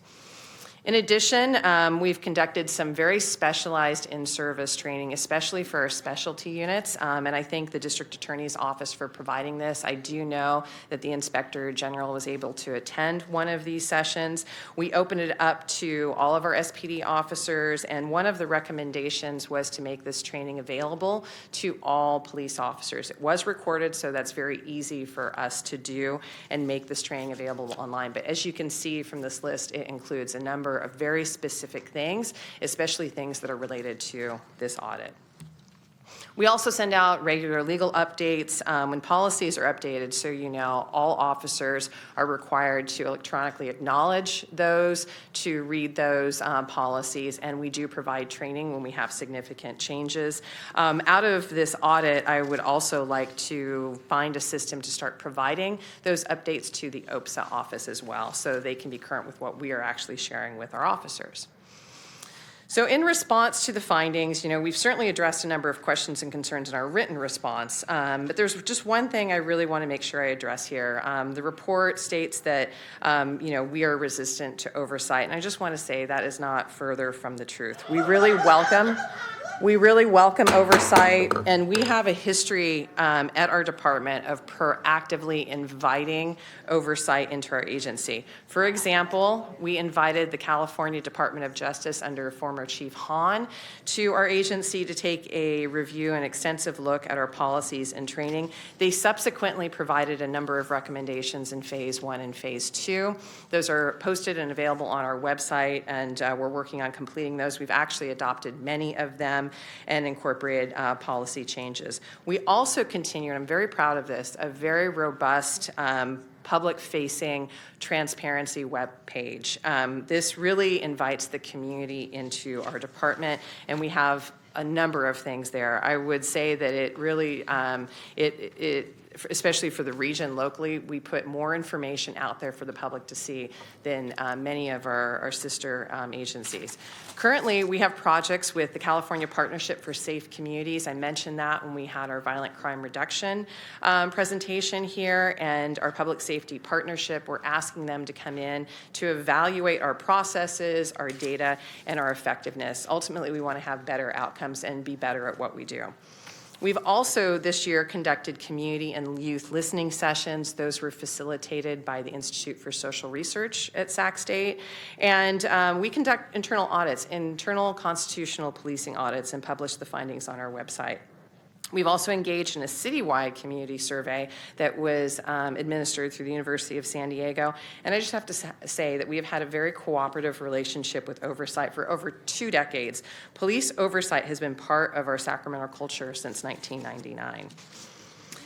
S: In addition, we've conducted some very specialized in-service training, especially for our specialty units, and I thank the District Attorney's Office for providing this. I do know that the Inspector General was able to attend one of these sessions. We opened it up to all of our SPD officers, and one of the recommendations was to make this training available to all police officers. It was recorded, so that's very easy for us to do and make this training available online. But as you can see from this list, it includes a number of very specific things, especially things that are related to this audit. We also send out regular legal updates when policies are updated, so all officers are required to electronically acknowledge those, to read those policies, and we do provide training when we have significant changes. Out of this audit, I would also like to find a system to start providing those updates to the OPSA office as well, so they can be current with what we are actually sharing with our officers. So in response to the findings, we've certainly addressed a number of questions and concerns in our written response, but there's just one thing I really want to make sure I address here. The report states that, we are resistant to oversight, and I just want to say that is not further from the truth. We really welcome oversight, and we have a history at our department of proactively inviting oversight into our agency. For example, we invited the California Department of Justice under former Chief Hahn to our agency to take a review and extensive look at our policies and training. They subsequently provided a number of recommendations in Phase 1 and Phase 2. Those are posted and available on our website, and we're working on completing those. We've actually adopted many of them and incorporated policy changes. We also continue, and I'm very proud of this, a very robust public-facing transparency web page. This really invites the community into our department, and we have a number of things there. I would say that it really, especially for the region locally, we put more information out there for the public to see than many of our sister agencies. Currently, we have projects with the California Partnership for Safe Communities. I mentioned that when we had our violent crime reduction presentation here, and our public safety partnership. We're asking them to come in to evaluate our processes, our data, and our effectiveness. Ultimately, we want to have better outcomes and be better at what we do. We've also this year conducted community and youth listening sessions. Those were facilitated by the Institute for Social Research at Sac State. And we conduct internal audits, internal constitutional policing audits, and publish the findings on our website. We've also engaged in a citywide community survey that was administered through the University of San Diego. And I just have to say that we have had a very cooperative relationship with oversight for over 2 decades. Police oversight has been part of our Sacramento culture since 1999.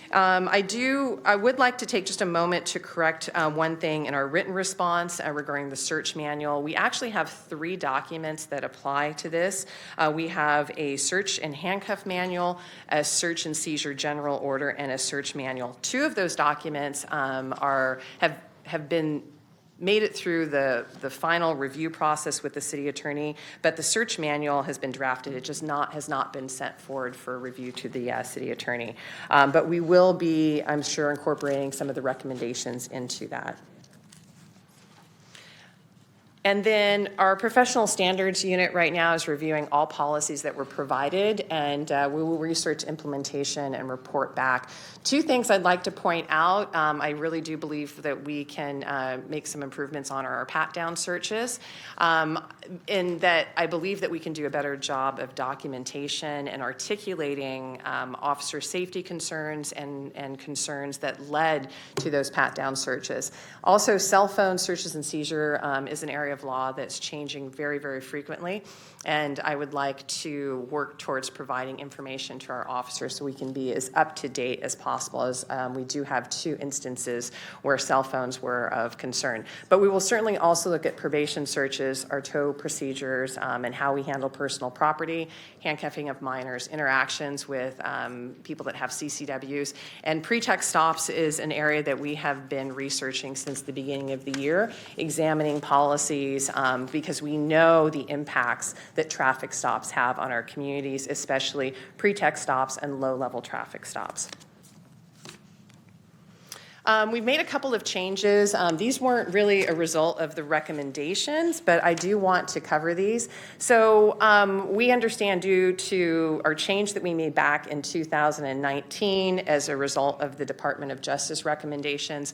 S: I would like to take just a moment to correct one thing in our written response regarding the search manual. We actually have 3 documents that apply to this. We have a search and handcuff manual, a search and seizure general order, and a search manual. 2 of those documents have been made it through the final review process with the city attorney, but the search manual has been drafted. It just has not been sent forward for review to the city attorney. But we will be, I'm sure, incorporating some of the recommendations into that. And then our professional standards unit right now is reviewing all policies that were provided, and we will research implementation and report back. 2 things I'd like to point out. I really do believe that we can make some improvements on our pat-down searches, in that I believe that we can do a better job of documentation and articulating officer safety concerns and concerns that led to those pat-down searches. Also, cell phone searches and seizure is an area of law that's changing very, very frequently, and I would like to work towards providing information to our officers so we can be as up-to-date as possible, as we do have 2 instances where cell phones were of concern. But we will certainly also look at probation searches, our tow procedures, and how we handle personal property, handcuffing of minors, interactions with people that have CCWs, and pretext stops is an area that we have been researching since the beginning of the year, examining policies because we know the impacts that traffic stops have on our communities, especially pretext stops and low-level traffic stops. We've made a couple of changes. These weren't really a result of the recommendations, but I do want to cover these. So we understand, due to our change that we made back in 2019 as a result of the Department of Justice recommendations,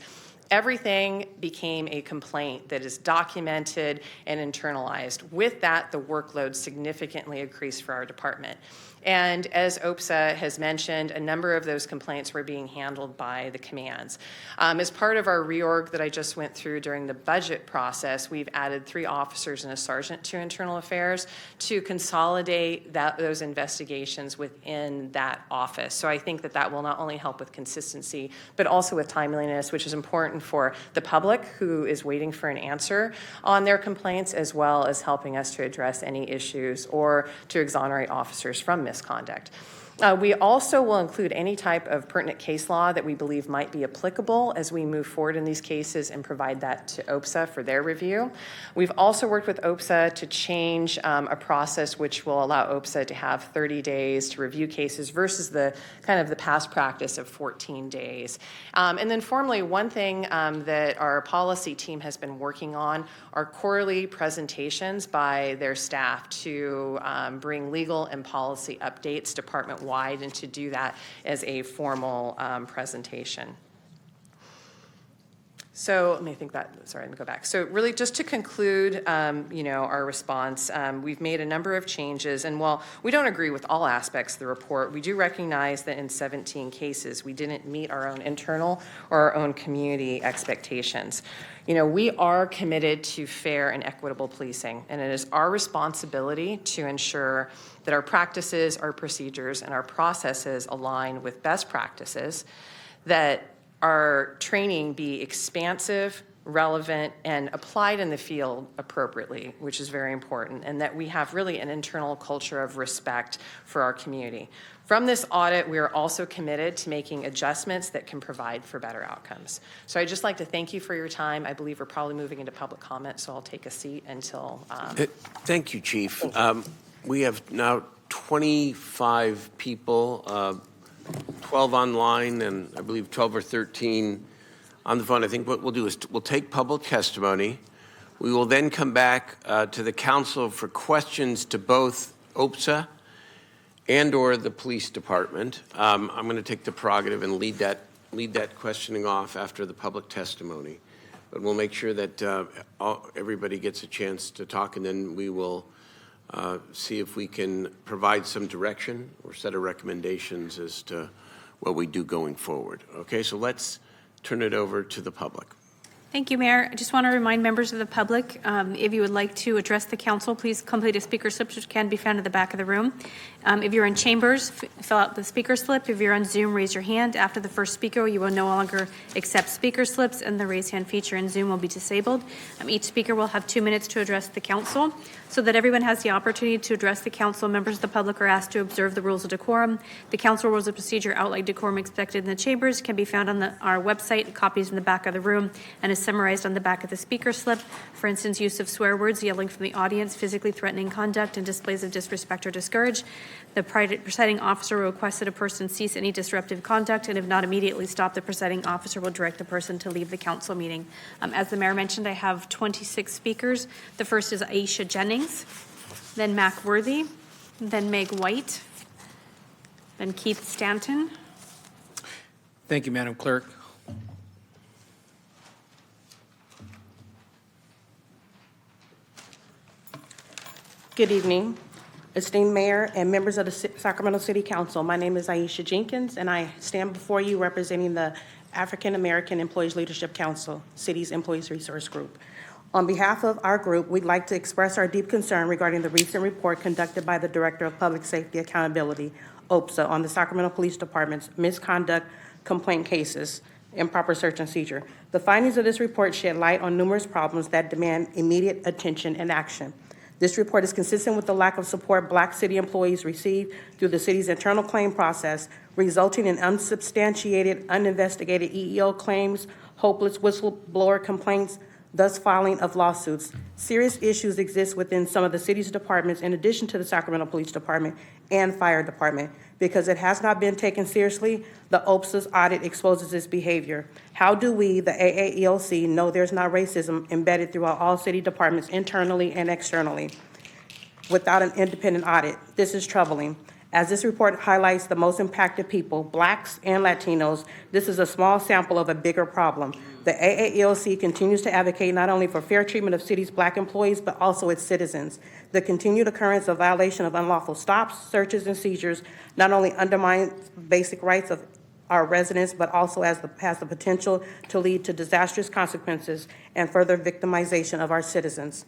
S: everything became a complaint that is documented and internalized. With that, the workload significantly increased for our department. And as OPSA has mentioned, a number of those complaints were being handled by the commands. As part of our reorg that I just went through during the budget process, we've added 3 officers and a sergeant to internal affairs to consolidate those investigations within that office. So I think that that will not only help with consistency, but also with timeliness, which is important for the public who is waiting for an answer on their complaints, as well as helping us to address any issues or to exonerate officers from misconduct. We also will include any type of pertinent case law that we believe might be applicable as we move forward in these cases and provide that to OPSA for their review. We've also worked with OPSA to change a process which will allow OPSA to have 30 days to review cases versus the kind of the past practice of 14 days. And then formally, one thing that our policy team has been working on are quarterly presentations by their staff to bring legal and policy updates department-wide, and to do that as a formal presentation. So let me go back. So really, just to conclude, our response, we've made a number of changes, and while we don't agree with all aspects of the report, we do recognize that in 17 cases, we didn't meet our own internal or our own community expectations. We are committed to fair and equitable policing, and it is our responsibility to ensure that our practices, our procedures, and our processes align with best practices, that our training be expansive, relevant, and applied in the field appropriately, which is very important, and that we have really an internal culture of respect for our community. From this audit, we are also committed to making adjustments that can provide for better outcomes. So I'd just like to thank you for your time. I believe we're probably moving into public comment, so I'll take a seat until...
A: Thank you, Chief. We have now 25 people, 12 online, and I believe 12 or 13 on the phone. I think what we'll do is we'll take public testimony. We will then come back to the council for questions to both OPSA and/or the police department. I'm going to take the prerogative and lead that questioning off after the public testimony. But we'll make sure that everybody gets a chance to talk, and then we will see if we can provide some direction or set of recommendations as to what we do going forward. Okay, so let's turn it over to the public.
B: Thank you, Mayor. I just want to remind members of the public, if you would like to address the council, please complete a speaker slip, which can be found at the back of the room. If you're in chambers, fill out the speaker slip. If you're on Zoom, raise your hand. After the first speaker, you will no longer accept speaker slips, and the raise hand feature in Zoom will be disabled. Each speaker will have 2 minutes to address the council. So that everyone has the opportunity to address the council, members of the public are asked to observe the rules of decorum. The council rules of procedure outline decorum expected in the chambers can be found on our website, copies in the back of the room, and is summarized on the back of the speaker slip. For instance, use of swear words, yelling from the audience, physically threatening conduct, and displays of disrespect or discourage. The presiding officer will request that a person cease any disruptive conduct, and if not immediately stopped, the presiding officer will direct the person to leave the council meeting. As the mayor mentioned, I have 26 speakers. The first is Aisha Jennings, then Mac Worthy, then Meg White, then Keith Stanton.
M: Thank you, Madam Clerk.
U: Good evening, esteemed mayor and members of the Sacramento City Council. My name is Aisha Jenkins, and I stand before you representing the African American Employees Leadership Council, City's Employees Resource Group. On behalf of our group, we'd like to express our deep concern regarding the recent report conducted by the Director of Public Safety Accountability, OPSA, on the Sacramento Police Department's misconduct complaint cases, improper search and seizure. The findings of this report shed light on numerous problems that demand immediate attention and action. This report is consistent with the lack of support Black city employees receive through the city's internal claim process, resulting in unsubstantiated, uninvestigated EEO claims, hopeless whistleblower complaints, thus filing of lawsuits. Serious issues exist within some of the city's departments in addition to the Sacramento Police Department and Fire Department. Because it has not been taken seriously, the OPSA's audit exposes this behavior. How do we, the AAELC, know there's not racism embedded throughout all city departments internally and externally without an independent audit? This is troubling. As this report highlights the most impacted people, Blacks and Latinos, this is a small sample of a bigger problem. The AAELC continues to advocate not only for fair treatment of city's Black employees, but also its citizens. The continued occurrence of violation of unlawful stops, searches, and seizures not only undermines basic rights of our residents, but also has the potential to lead to disastrous consequences and further victimization of our citizens.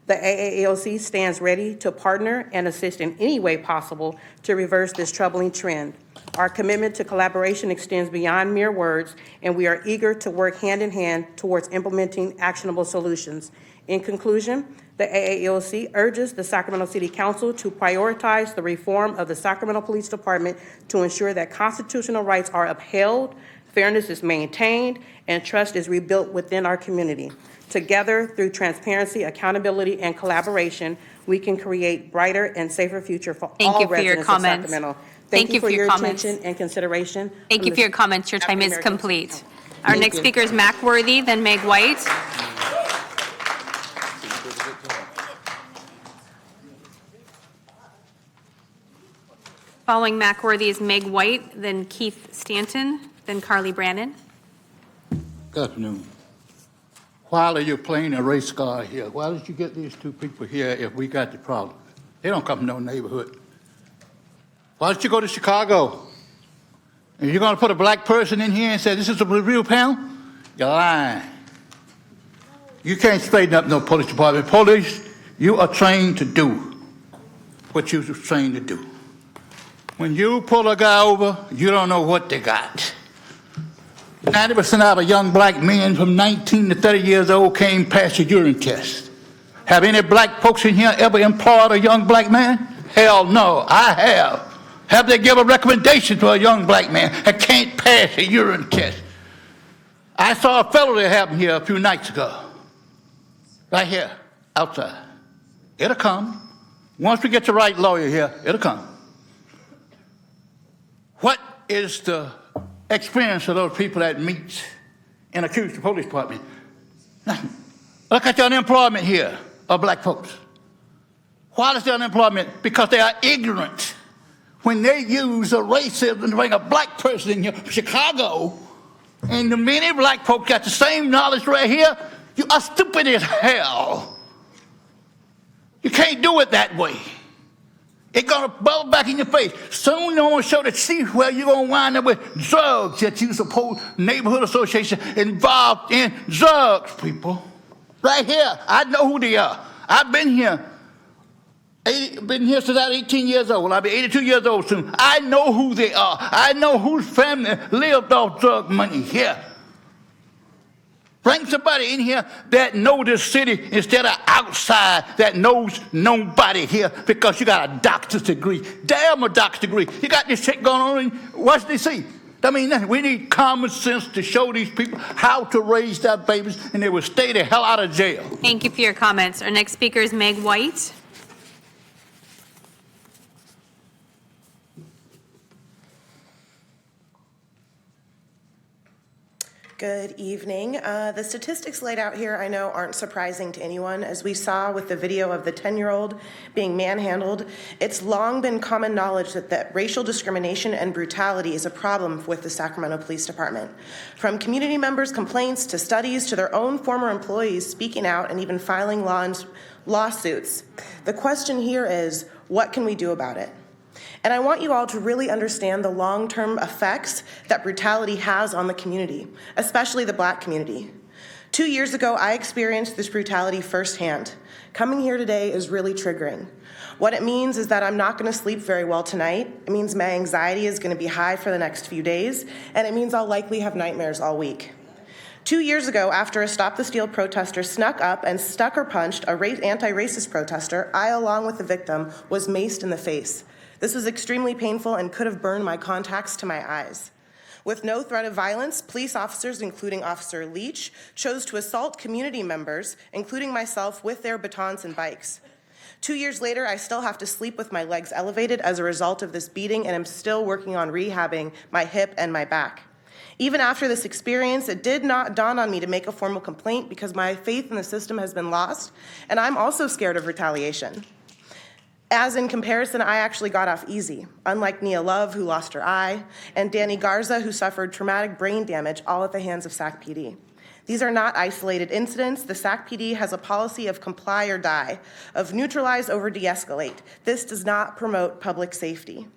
U: The AAELC stands ready to partner and assist in any way possible to reverse this troubling trend. Our commitment to collaboration extends beyond mere words, and we are eager to work hand in hand towards implementing actionable solutions. In conclusion, the AAELC urges the Sacramento City Council to prioritize the reform of the Sacramento Police Department to ensure that constitutional rights are upheld, fairness is maintained, and trust is rebuilt within our community. Together, through transparency, accountability, and collaboration, we can create brighter and safer future for all residents of Sacramento. Thank you for your attention and consideration.
B: Thank you for your comments. Your time is complete. Our next speaker is Mac Worthy, then Meg White. Following Mac Worthy is Meg White, then Keith Stanton, then Carly Brannon.
C: Good afternoon. Why are you playing a race car here? Why did you get these two people here if we got the problem? They don't come from no neighborhood. Why don't you go to Chicago? And you're going to put a Black person in here and say this is a review panel? You're lying. You can't straighten up no police department. Police, you are trained to do what you're trained to do. When you pull a guy over, you don't know what they got. 90% of young Black men from 19 to 30 years old came past a urine test. Have any Black folks in here ever employed a young Black man? Hell no, I have. Have they give a recommendation to a young Black man that can't pass a urine test? I saw a fellow that happened here a few nights ago. Right here, outside. It'll come. Once we get the right lawyer here, it'll come. What is the experience of those people that meet and accuse the police department? Nothing. Look at the unemployment here of Black folks. Why is there unemployment? Because they are ignorant. when they use a racism to bring a black person in here from Chicago, and the many black folks got the same knowledge right here, you are stupid as hell. You can't do it that way. It's going to bubble back in your face. Soon they're going to show the chief where you're going to wind up with drugs that you suppose neighborhood association involved in drugs, people. Right here. I know who they are. I've been here. Been here since I was 18 years old. I'll be 82 years old soon. I know who they are. I know whose family lived off drug money here. Bring somebody in here that know this city instead of outside that knows nobody here because you got a doctor's degree. Damn a doctor's degree. You got this shit going on in Washington, D.C. I mean, we need common sense to show these people how to raise their babies and they will stay the hell out of jail.
B: Thank you for your comments. Our next speaker is Meg White.
D: Good evening. The statistics laid out here I know aren't surprising to anyone. As we saw with the video of the 10-year-old being manhandled, it's long been common knowledge that racial discrimination and brutality is a problem with the Sacramento Police Department. From community members' complaints to studies to their own former employees speaking out and even filing lawsuits. The question here is, what can we do about it? And I want you all to really understand the long-term effects that brutality has on the community, especially the Black community. 2 years ago, I experienced this brutality firsthand. Coming here today is really triggering. What it means is that I'm not going to sleep very well tonight. It means my anxiety is going to be high for the next few days, and it means I'll likely have nightmares all week. 2 years ago, after a Stop the Steal protester snuck up and stuck or punched an anti-racist protester, I, along with the victim, was maced in the face. This was extremely painful and could have burned my contacts to my eyes. With no threat of violence, police officers, including Officer Leach, chose to assault community members, including myself, with their batons and bikes. 2 years later, I still have to sleep with my legs elevated as a result of this beating, and I'm still working on rehabbing my hip and my back. Even after this experience, it did not dawn on me to make a formal complaint because my faith in the system has been lost, and I'm also scared of retaliation. As in comparison, I actually got off easy, unlike Nia Love, who lost her eye, and Danny Garza, who suffered traumatic brain damage, all at the hands of SAC PD. These are not isolated incidents. The SAC PD has a policy of comply or die, of neutralize over de-escalate. This does not promote public safety.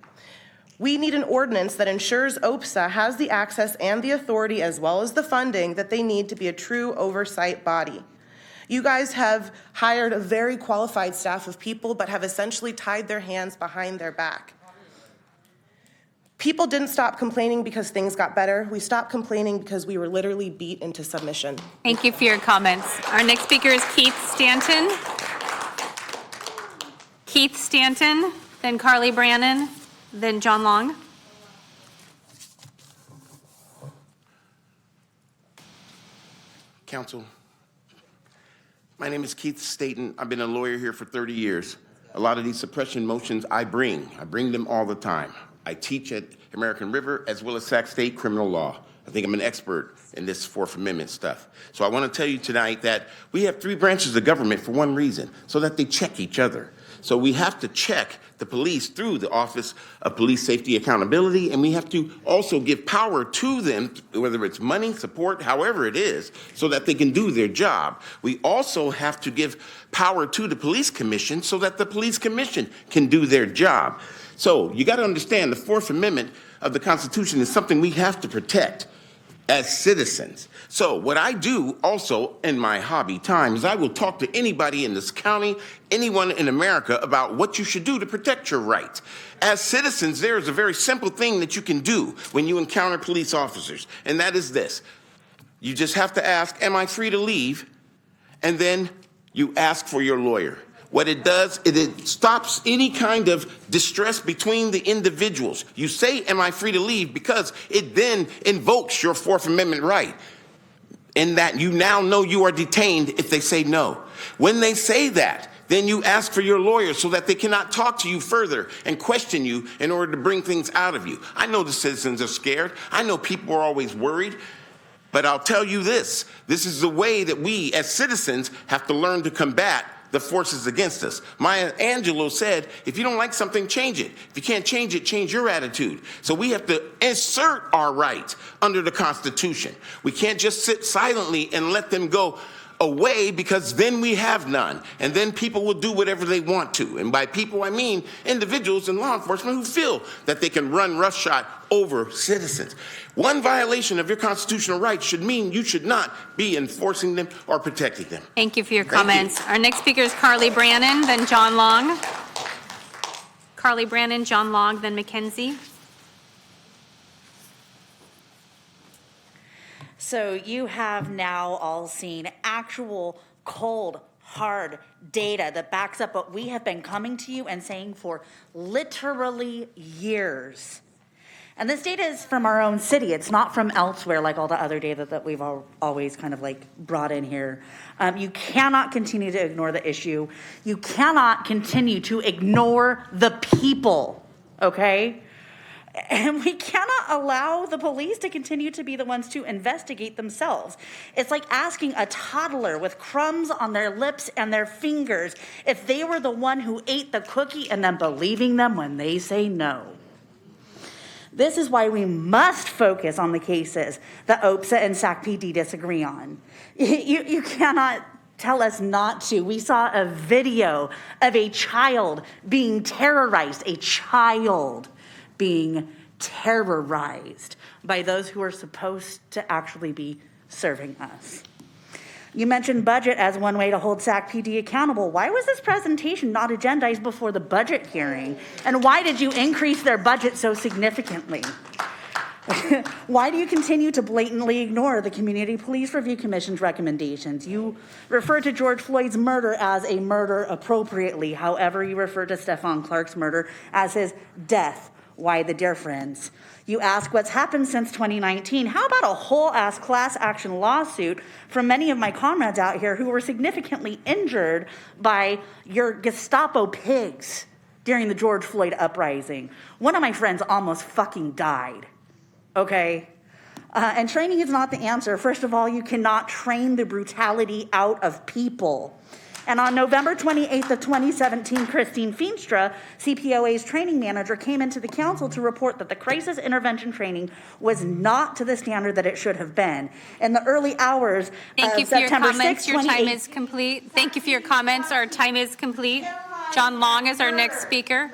D: We need an ordinance that ensures OPSA has the access and the authority, as well as the funding, that they need to be a true oversight body. You guys have hired a very qualified staff of people, but have essentially tied their hands behind their back. People didn't stop complaining because things got better. We stopped complaining because we were literally beat into submission.
B: Thank you for your comments. Our next speaker is Keith Stanton. Keith Stanton, then Carly Brannon, then John Long.
V: Council. My name is Keith Staten. I've been a lawyer here for 30 years. A lot of these suppression motions I bring them all the time. I teach at American River as well as Sac State criminal law. I think I'm an expert in this Fourth Amendment stuff. So I want to tell you tonight that we have three branches of government for one reason, so that they check each other. So we have to check the police through the Office of Police Safety Accountability, and we have to also give power to them, whether it's money, support, however it is, so that they can do their job. We also have to give power to the police commission so that the police commission can do their job. So you got to understand the Fourth Amendment of the Constitution is something we have to protect as citizens. So what I do also in my hobby time is I will talk to anybody in this county, anyone in America, about what you should do to protect your rights. As citizens, there is a very simple thing that you can do when you encounter police officers, and that is this. You just have to ask, am I free to leave? And then you ask for your lawyer. What it does is it stops any kind of distress between the individuals. You say, am I free to leave? Because it then invokes your Fourth Amendment right, in that you now know you are detained if they say no. When they say that, then you ask for your lawyer so that they cannot talk to you further and question you in order to bring things out of you. I know the citizens are scared. I know people are always worried. But I'll tell you this is the way that we as citizens have to learn to combat the forces against us. Maya Angelou said, if you don't like something, change it. If you can't change it, change your attitude. So we have to assert our rights under the Constitution. We can't just sit silently and let them go away, because then we have none. And then people will do whatever they want to. And by people, I mean individuals in law enforcement who feel that they can run roughshod over citizens. One violation of your constitutional rights should mean you should not be enforcing them or protecting them.
B: Thank you for your
V: Thank
B: comments.
V: you.
B: Our next speaker is Carly Brannon, then John Long. Carly Brannon, John Long, then Mackenzie.
E: So you have now all seen actual cold, hard data that backs up what we have been coming to you and saying for literally years. And this data is from our own city. It's not from elsewhere like all the other data that we've always kind of like brought in here. You cannot continue to ignore the issue. You cannot continue to ignore the people, okay? And we cannot allow the police to continue to be the ones to investigate themselves. It's like asking a toddler with crumbs on their lips and their fingers if they were the one who ate the cookie and then believing them when they say no. This is why we must focus on the cases that OPSA and SACPD disagree on. You cannot tell us not to. We saw a video of a child being terrorized, a child being terrorized by those who are supposed to actually be serving us. You mentioned budget as one way to hold SACPD accountable. Why was this presentation not agendized before the budget hearing? And why did you increase their budget so significantly? Why do you continue to blatantly ignore the Community Police Review Commission's recommendations? You refer to George Floyd's murder as a murder appropriately. However, you refer to Stephon Clark's murder as his death. Why the difference? You ask what's happened since 2019. How about a whole-ass class action lawsuit from many of my comrades out here who were significantly injured by your Gestapo pigs during the George Floyd uprising? One of my friends almost fucking died, okay? And training is not the answer. First of all, you cannot train the brutality out of people. And on November 28th of 2017, Christine Feenstra, CPOA's training manager, came into the council to report that the crisis intervention training was not to the standard that it should have been. In the early hours
B: Thank you
E: of
B: for your
E: September
B: comments.
E: 6th,
B: Your time is complete. Thank you for your comments. Our time is complete. John Long is our next speaker.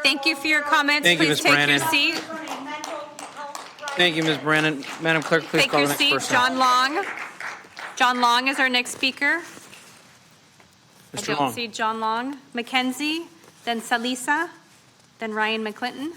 B: Thank you for your comments.
M: Thank you,
B: Please
M: Ms.
B: take
M: Brannon.
B: your seat.
M: Thank you, Ms. Brannon. Madam Clerk, please
B: Take
M: call
B: your
M: the next
B: seat.
M: person.
B: John Long. John Long is our next speaker. I
M: Mr.
B: don't
M: Long.
B: see John Long. Mackenzie, then Salisa, then Ryan McClinton.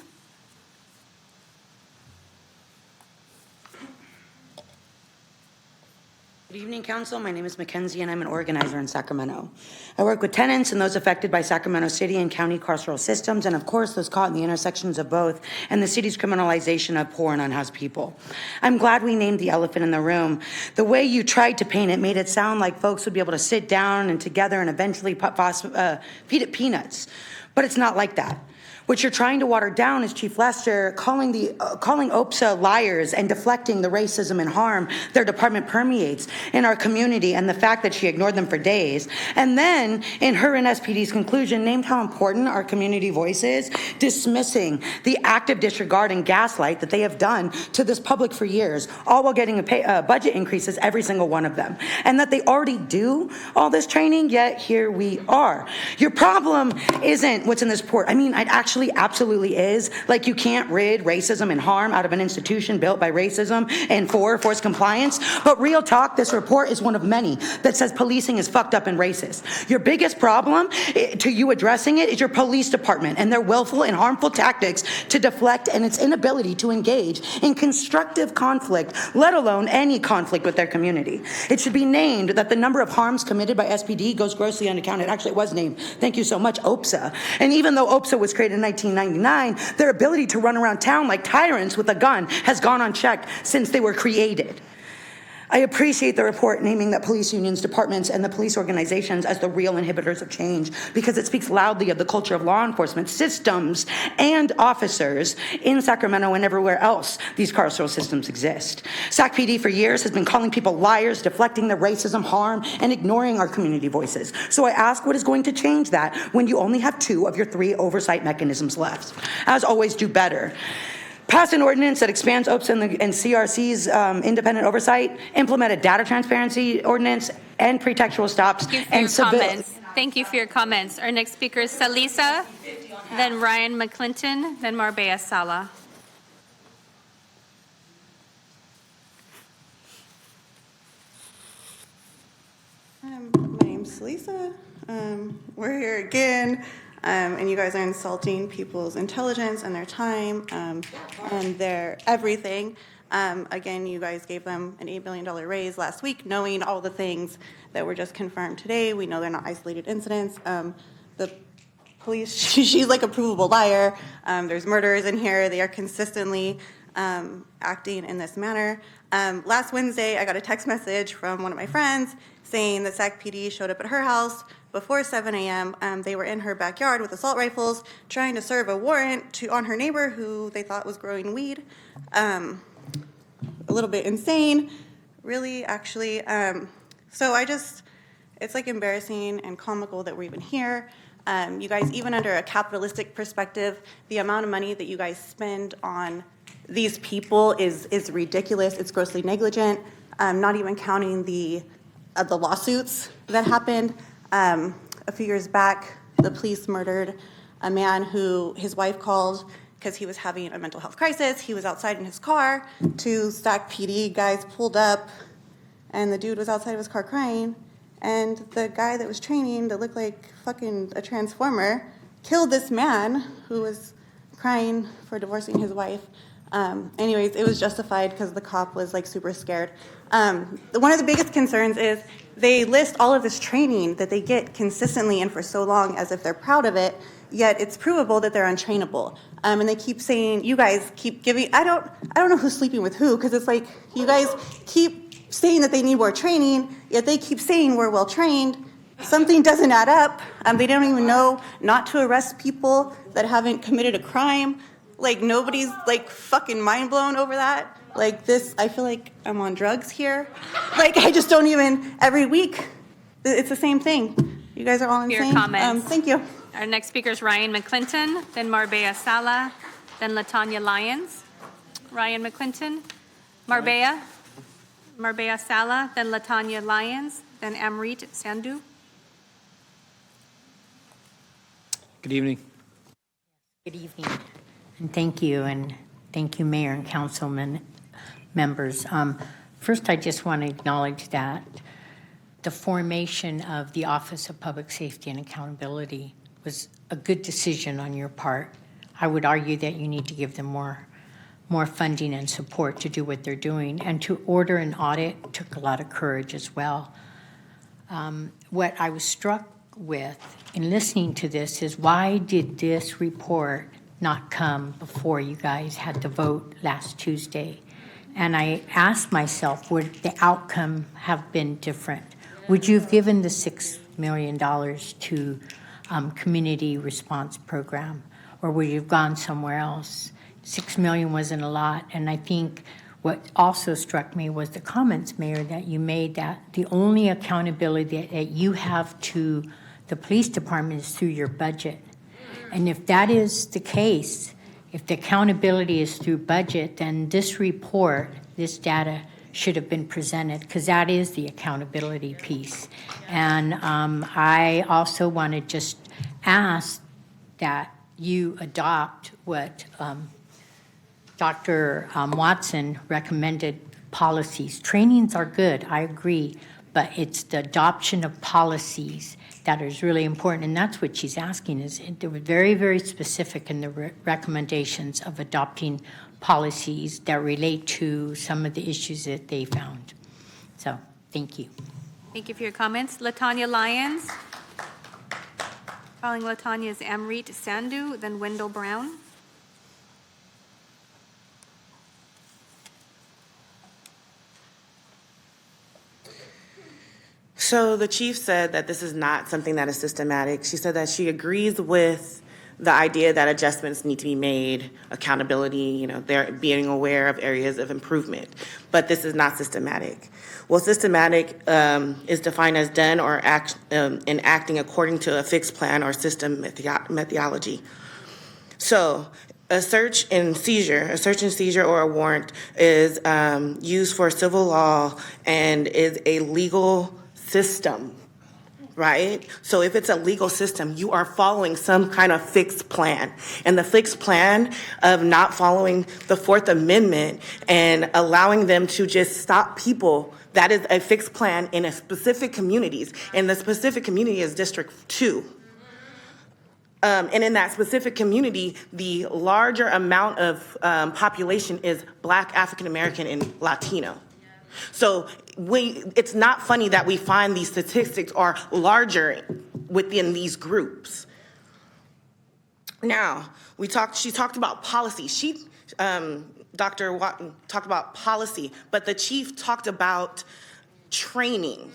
F: Good evening, Council. My name is Mackenzie, and I'm an organizer in Sacramento. I work with tenants and those affected by Sacramento City and county carceral systems, and of course, those caught in the intersections of both, and the city's criminalization of poor and unhoused people. I'm glad we named the elephant in the room. The way you tried to paint it made it sound like folks would be able to sit down and together and eventually feed it peanuts, but it's not like that. What you're trying to water down is Chief Lester calling OPSA liars and deflecting the racism and harm their department permeates in our community, and the fact that she ignored them for days. And then, in her and SPD's conclusion, named how important our community voice is, dismissing the active disregard and gaslight that they have done to this public for years, all while getting budget increases, every single one of them. And that they already do all this training, yet here we are. Your problem isn't what's in this report. I mean, I'd actually absolutely is. Like, you can't rid racism and harm out of an institution built by racism and for forced compliance. But real talk, this report is one of many that says policing is fucked up and racist. Your biggest problem to you addressing it is your police department and their willful and harmful tactics to deflect, and its inability to engage in constructive conflict, let alone any conflict with their community. It should be named that the number of harms committed by SPD goes grossly unaccounted. Actually, it was named, thank you so much, OPSA. And even though OPSA was created in 1999, their ability to run around town like tyrants with a gun has gone unchecked since they were created. I appreciate the report naming that police unions, departments, and the police organizations as the real inhibitors of change, because it speaks loudly of the culture of law enforcement systems and officers in Sacramento and everywhere else these carceral systems exist. Sac PD for years has been calling people liars, deflecting their racism, harm, and ignoring our community voices. So I ask, what is going to change that when you only have 2 of your 3 oversight mechanisms left? As always, do better. Pass an ordinance that expands OPS and CRC's independent oversight, implement a data transparency ordinance, and pretextual stops.
B: Thank you for your comments. Our next speaker is Salisa, then Ryan McClinton, then Marbella Sala.
G: My name's Lisa. We're here again, and you guys are insulting people's intelligence and their time and their everything. Again, you guys gave them an $8 million raise last week, knowing all the things that were just confirmed today. We know they're not isolated incidents. The police, she's like a provable liar. There's murderers in here. They are consistently acting in this manner. Last Wednesday, I got a text message from one of my friends saying that Sac PD showed up at her house before 7 a.m. They were in her backyard with assault rifles trying to serve a warrant on her neighbor who they thought was growing weed. A little bit insane, really, actually. So it's like embarrassing and comical that we're even here. You guys, even under a capitalistic perspective, the amount of money that you guys spend on these people is ridiculous. It's grossly negligent, not even counting the lawsuits that happened. A few years back, the police murdered a man who his wife called because he was having a mental health crisis. He was outside in his car. 2 Sac PD guys pulled up, and the dude was outside of his car crying. And the guy that was training that looked like fucking a transformer killed this man who was crying for divorcing his wife. Anyways, it was justified because the cop was like super scared. One of the biggest concerns is they list all of this training that they get consistently and for so long as if they're proud of it, yet it's provable that they're untrainable. And they keep saying, you guys keep giving, I don't know who's sleeping with who, because it's like you guys keep saying that they need more training, yet they keep saying we're well trained. Something doesn't add up. They don't even know not to arrest people that haven't committed a crime. Like nobody's like fucking mind blown over that. Like this, I feel like I'm on drugs here. Like I just don't even, every week, it's the same thing. You guys are all insane.
B: Your comments.
G: Thank you.
B: Our next speaker is Ryan McClinton, then Marbella Sala, then Latanya Lyons. Ryan McClinton, Marbella Sala, then Latanya Lyons, then Amrit Sandhu.
I: Good evening.
W: Good evening, and thank you, Mayor and Councilman members. First, I just want to acknowledge that the formation of the Office of Public Safety and Accountability was a good decision on your part. I would argue that you need to give them more funding and support to do what they're doing, and to order an audit took a lot of courage as well. What I was struck with in listening to this is, why did this report not come before you guys had the vote last Tuesday? And I asked myself, would the outcome have been different? Would you have given the $6 million to community response program, or would you have gone somewhere else? $6 million wasn't a lot, and I think what also struck me was the comments, Mayor, that you made, that the only accountability that you have to the police department is through your budget. And if that is the case, if the accountability is through budget, then this report, this data should have been presented, because that is the accountability piece. And I also want to just ask that you adopt what Dr. Watson recommended policies. Trainings are good, I agree, but it's the adoption of policies that is really important, and that's what she's asking. Is they were very, very specific in the recommendations of adopting policies that relate to some of the issues that they found. So, thank you.
B: Thank you for your comments. Latanya Lyons. Calling Latanya is Amrit Sandhu, then Wendell Brown.
J: So the chief said that this is not something that is systematic. She said that she agrees with the idea that adjustments need to be made, accountability, they're being aware of areas of improvement, but this is not systematic. Well, systematic is defined as done or in acting according to a fixed plan or system methodology. So a search and seizure or a warrant is used for civil law and is a legal system, right? So if it's a legal system, you are following some kind of fixed plan. And the fixed plan of not following the Fourth Amendment and allowing them to just stop people, that is a fixed plan in a specific communities. And the specific community is District 2. And in that specific community, the larger amount of population is Black, African American, and Latino. So it's not funny that we find these statistics are larger within these groups. Now, she talked about policy. Dr. Watton talked about policy, but the chief talked about training.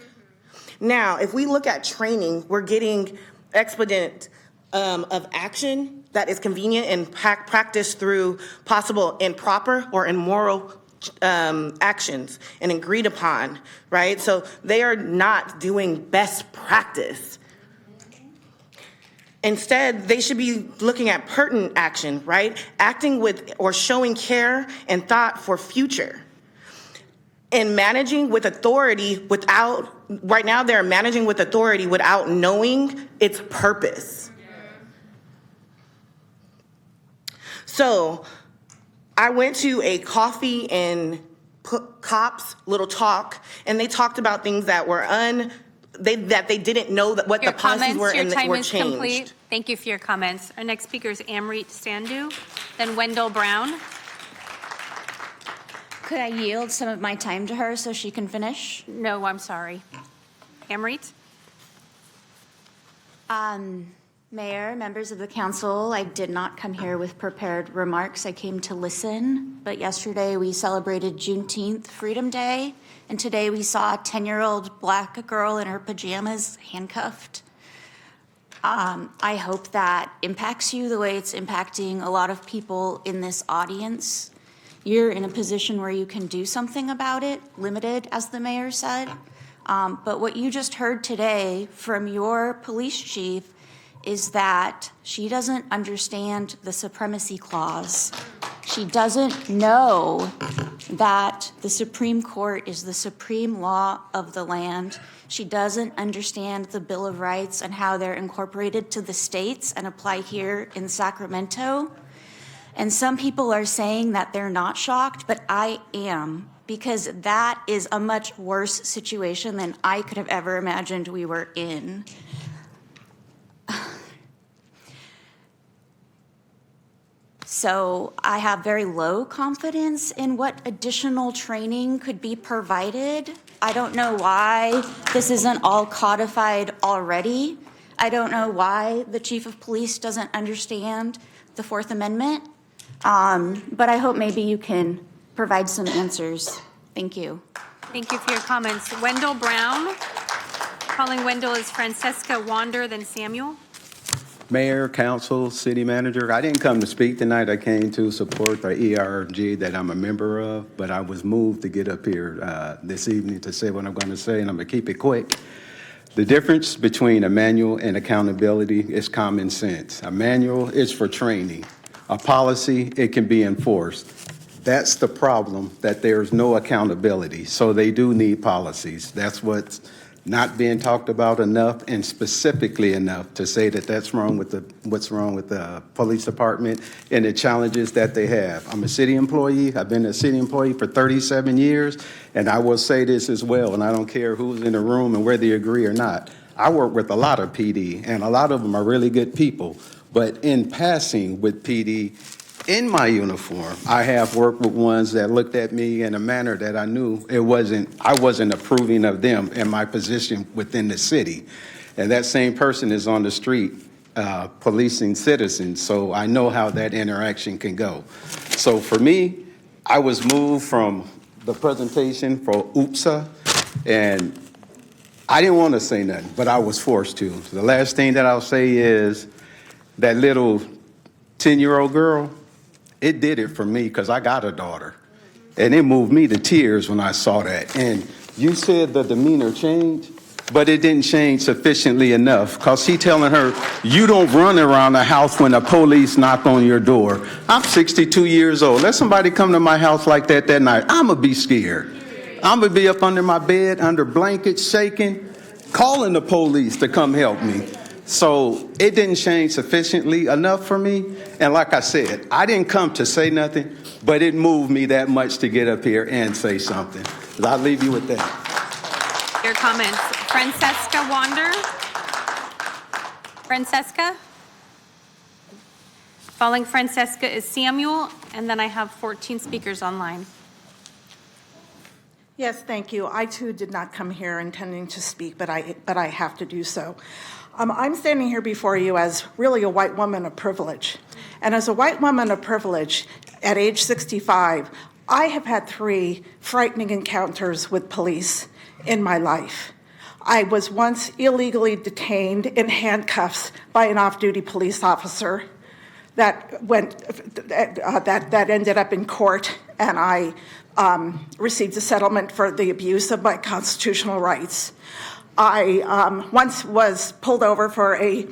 J: Now, if we look at training, we're getting expedient of action that is convenient and practiced through possible improper or immoral actions and agreed upon, right? So they are not doing best practice. Instead, they should be looking at pertinent action, right? Acting with or showing care and thought for future. And managing with authority right now they're managing with authority without knowing its purpose. So I went to a coffee and cops little talk, and they talked about things that were that they didn't know that what the policies were and were changed.
B: Complete. Thank you for your comments. Our next speaker is Amrit Sandhu, then Wendell Brown.
K: Could I yield some of my time to her so she can finish?
B: No, I'm sorry. Amrit?
K: Mayor, members of the council, I did not come here with prepared remarks. I came to listen. But yesterday we celebrated Juneteenth, Freedom Day, and today we saw a 10-year-old Black girl in her pajamas handcuffed. I hope that impacts you the way it's impacting a lot of people in this audience. You're in a position where you can do something about it, limited, as the mayor said. But what you just heard today from your police chief is that she doesn't understand the supremacy clause. She doesn't know that the Supreme Court is the supreme law of the land. She doesn't understand the Bill of Rights and how they're incorporated to the states and apply here in Sacramento. And some people are saying that they're not shocked, but I am, because that is a much worse situation than I could have ever imagined we were in. So I have very low confidence in what additional training could be provided. I don't know why this isn't all codified already. I don't know why the chief of police doesn't understand the Fourth Amendment. But I hope maybe you can provide some answers. Thank you.
B: Thank you for your comments. Wendell Brown. Calling Wendell is Francesca Wander, then Samuel.
L: Mayor, council, city manager, I didn't come to speak tonight. I came to support the ERG that I'm a member of, but I was moved to get up here this evening to say what I'm going to say, and I'm going to keep it quick. The difference between a manual and accountability is common sense. A manual is for training. A policy, it can be enforced. That's the problem, that there's no accountability. So they do need policies. That's what's not being talked about enough, and specifically enough to say that that's wrong with what's wrong with the police department and the challenges that they have. I'm a city employee. I've been a city employee for 37 years, and I will say this as well, and I don't care who's in the room and whether you agree or not. I work with a lot of PD, and a lot of them are really good people. But in passing with PD, in my uniform, I have worked with ones that looked at me in a manner that I knew I wasn't approving of them in my position within the city. And that same person is on the street policing citizens, so I know how that interaction can go. So for me, I was moved from the presentation for OOPSA, and I didn't want to say nothing, but I was forced to. The last thing that I'll say is that little 10-year-old girl, it did it for me because I got a daughter. And it moved me to tears when I saw that. And you said the demeanor changed, but it didn't change sufficiently enough because she telling her, you don't run around the house when the police knock on your door. I'm 62 years old. Let somebody come to my house like that night. I'm going to be scared. I'm going to be up under my bed, under blankets, shaking, calling the police to come help me. So it didn't change sufficiently enough for me. And like I said, I didn't come to say nothing, but it moved me that much to get up here and say something. I'll leave you with that.
B: Your comments. Francesca Wander. Francesca. Following Francesca is Samuel, and then I have 14 speakers online.
O: Yes, thank you. I too did not come here intending to speak, but I have to do so. I'm standing here before you as really a white woman of privilege. And as a white woman of privilege, at age 65, I have had 3 frightening encounters with police in my life. I was once illegally detained in handcuffs by an off-duty police officer that ended up in court, and I received a settlement for the abuse of my constitutional rights. I once was pulled over for a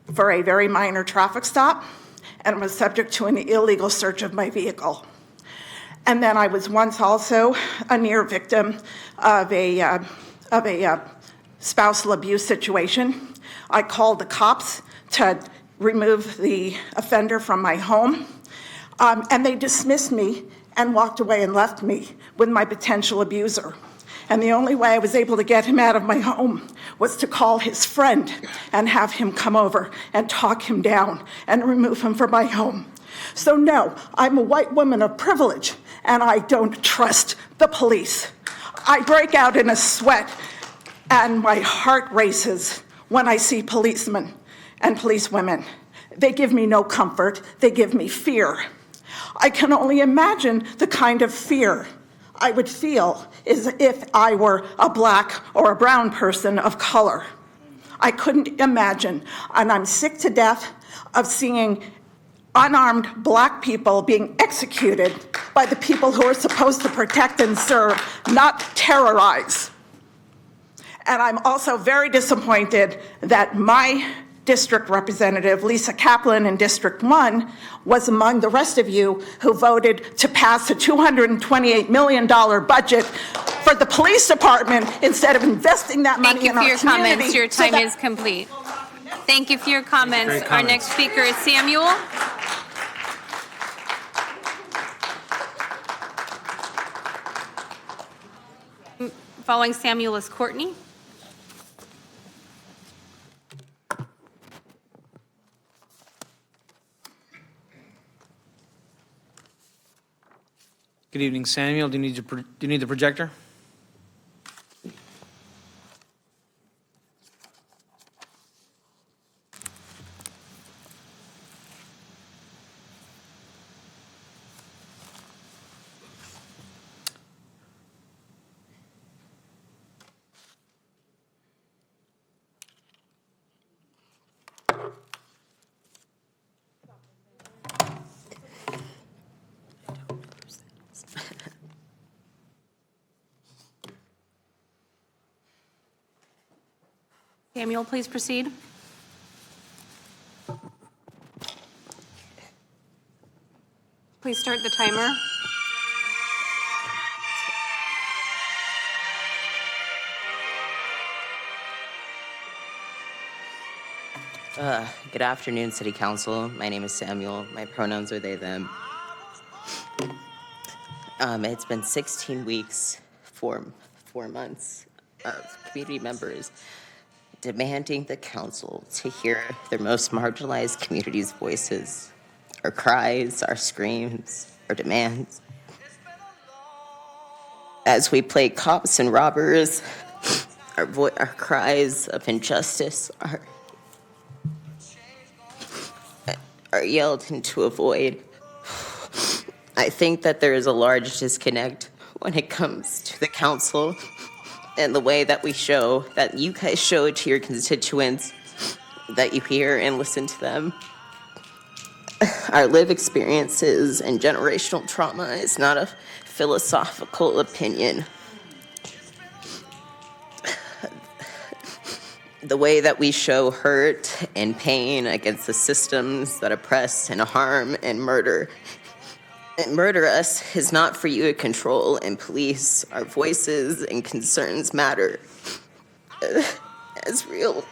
O: very minor traffic stop and was subject to an illegal search of my vehicle. And then I was once also a near victim of a spousal abuse situation. I called the cops to remove the offender from my home, and they dismissed me and walked away and left me with my potential abuser. And the only way I was able to get him out of my home was to call his friend and have him come over and talk him down and remove him from my home. So no, I'm a white woman of privilege, and I don't trust the police. I break out in a sweat, and my heart races when I see policemen and policewomen. They give me no comfort, they give me fear. I can only imagine the kind of fear I would feel is if I were a black or a brown person of color. I couldn't imagine, and I'm sick to death of seeing unarmed black people being executed by the people who are supposed to protect and serve, not terrorize. And I'm also very disappointed that my district representative, Lisa Kaplan in District 1, was among the rest of you who voted to pass a $228 million budget for the police department instead of investing that money in our community.
B: Thank you for your comments. Your time is complete. Thank you for your comments. Our next speaker is Samuel. Following Samuel is Courtney.
M: Good evening, Samuel. Do you need the projector?
B: Samuel, please proceed. Please start the timer.
P: Good afternoon, City Council. My name is Samuel. My pronouns are they, them. It's been 16 weeks, 4 months of community members demanding the council to hear their most marginalized communities' voices, our cries, our screams, our demands. As we play cops and robbers, our cries of injustice are yelled into a void. I think that there is a large disconnect when it comes to the council and the way that we show, that you guys show to your constituents, that you hear and listen to them. Our lived experiences and generational trauma is not a philosophical opinion. The way that we show hurt and pain against the systems that oppress and harm and murder us is not for you to control and police. Our voices and concerns matter as real,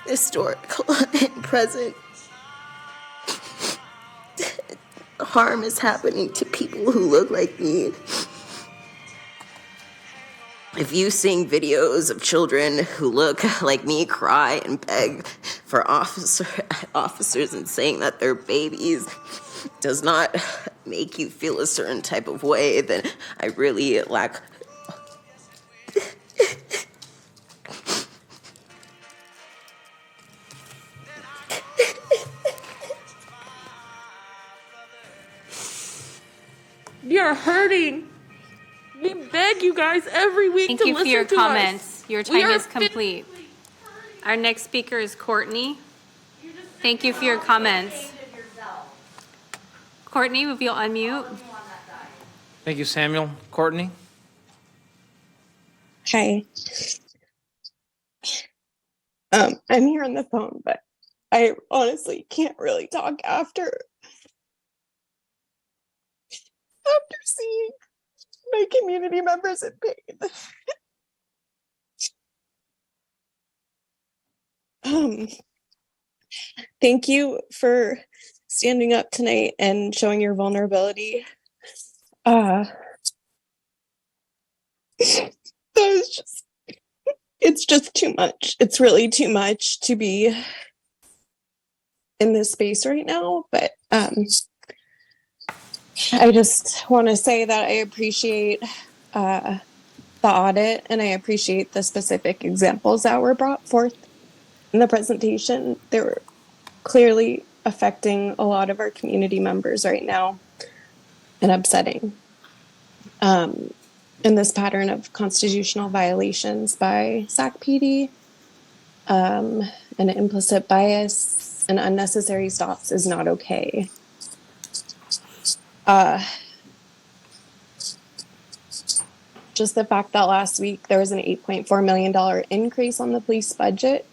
P: historical and present. Harm is happening to people who look like me. If you've seen videos of children who look like me cry and beg for officers and saying that they're babies does not make you feel a certain type of way, then I really lack.
N: You're hurting. We beg you guys every week
B: Thank
N: to
B: you
N: listen
B: for your
N: to
B: comments.
N: us.
B: Your
N: We
B: time
N: are
B: is complete. Our next speaker is Courtney. Thank you for your comments. Courtney, if you'll unmute.
M: Thank you, Samuel. Courtney?
Q: Hi. I'm here on the phone, but I honestly can't really talk after seeing my community members in pain. Thank you for standing up tonight and showing your vulnerability. It's just too much. It's really too much to be in this space right now, but I just want to say that I appreciate the audit and I appreciate the specific examples that were brought forth in the presentation. They were clearly affecting a lot of our community members right now and upsetting. In this pattern of constitutional violations by SAC-PD, an implicit bias and unnecessary stops is not okay. Just the fact that last week there was an $8.4 million increase on the police budget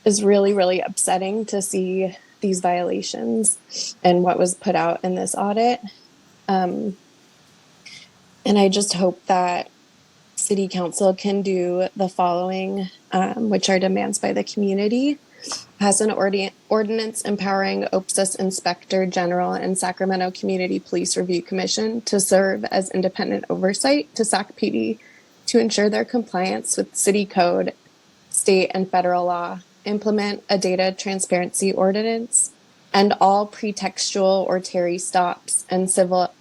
Q: is really, really upsetting to see these violations and what was put out in this audit. And I just hope that City Council can do the following, which are demands by the community. Has an ordinance empowering OPSIS Inspector General and Sacramento Community Police Review Commission to serve as independent oversight to SAC-PD to ensure their compliance with city code, state and federal law, implement a data transparency ordinance, and all pretextual or Terry stops and end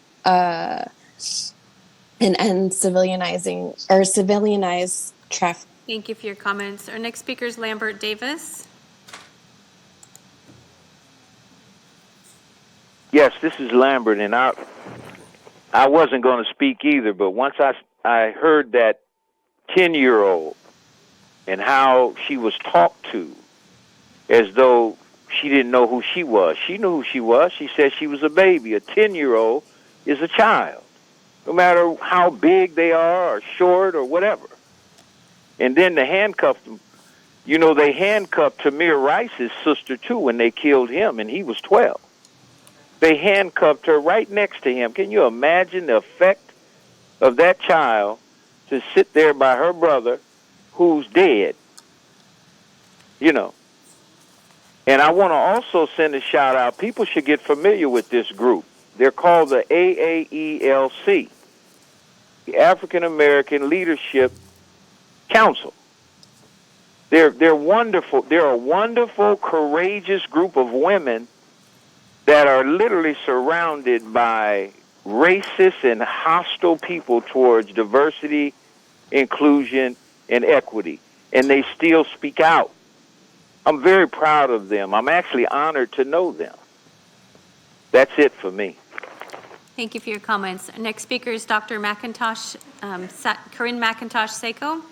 Q: civilianized traffic.
B: Thank you for your comments. Our next speaker is Lambert Davis.
R: Yes, this is Lambert, and I wasn't going to speak either, but once I heard that 10-year-old and how she was talked to as though she didn't know who she was. She knew who she was. She said she was a baby. A 10-year-old is a child, no matter how big they are or short or whatever. And then they handcuffed them. You know, they handcuffed Tamir Rice's sister, too, when they killed him, and he was 12. They handcuffed her right next to him. Can you imagine the effect of that child to sit there by her brother who's dead? You know. And I want to also send a shout out. People should get familiar with this group. They're called the AAELC, the African American Leadership Council. They're wonderful. They're a wonderful, courageous group of women that are literally surrounded by racist and hostile people towards diversity, inclusion, and equity. And they still speak out. I'm very proud of them. I'm actually honored to know them. That's it for me.
B: Thank you for your comments. Our next speaker is Dr. McIntosh, Corinne McIntosh Seiko.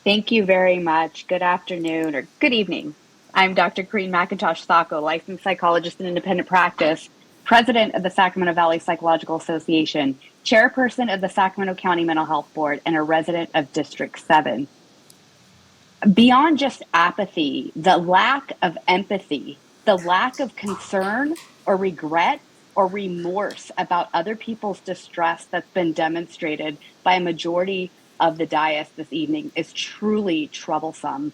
H: Thank you very much. Good afternoon or good evening. I'm Dr. Corinne McIntosh Sacco, licensed psychologist in independent practice, president of the Sacramento Valley Psychological Association, chairperson of the Sacramento County Mental Health Board, and a resident of District 7. Beyond just apathy, the lack of empathy, the lack of concern or regret or remorse about other people's distress that's been demonstrated by a majority of the dais this evening is truly troublesome.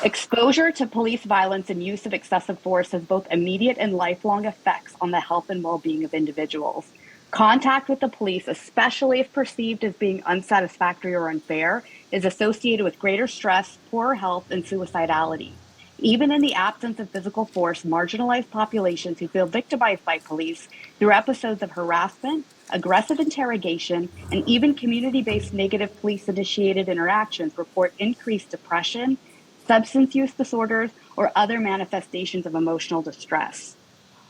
H: Exposure to police violence and use of excessive force has both immediate and lifelong effects on the health and well-being of individuals. Contact with the police, especially if perceived as being unsatisfactory or unfair, is associated with greater stress, poorer health, and suicidality. Even in the absence of physical force, marginalized populations who feel victimized by police through episodes of harassment, aggressive interrogation, and even community-based negative police-initiated interactions report increased depression, substance use disorders, or other manifestations of emotional distress.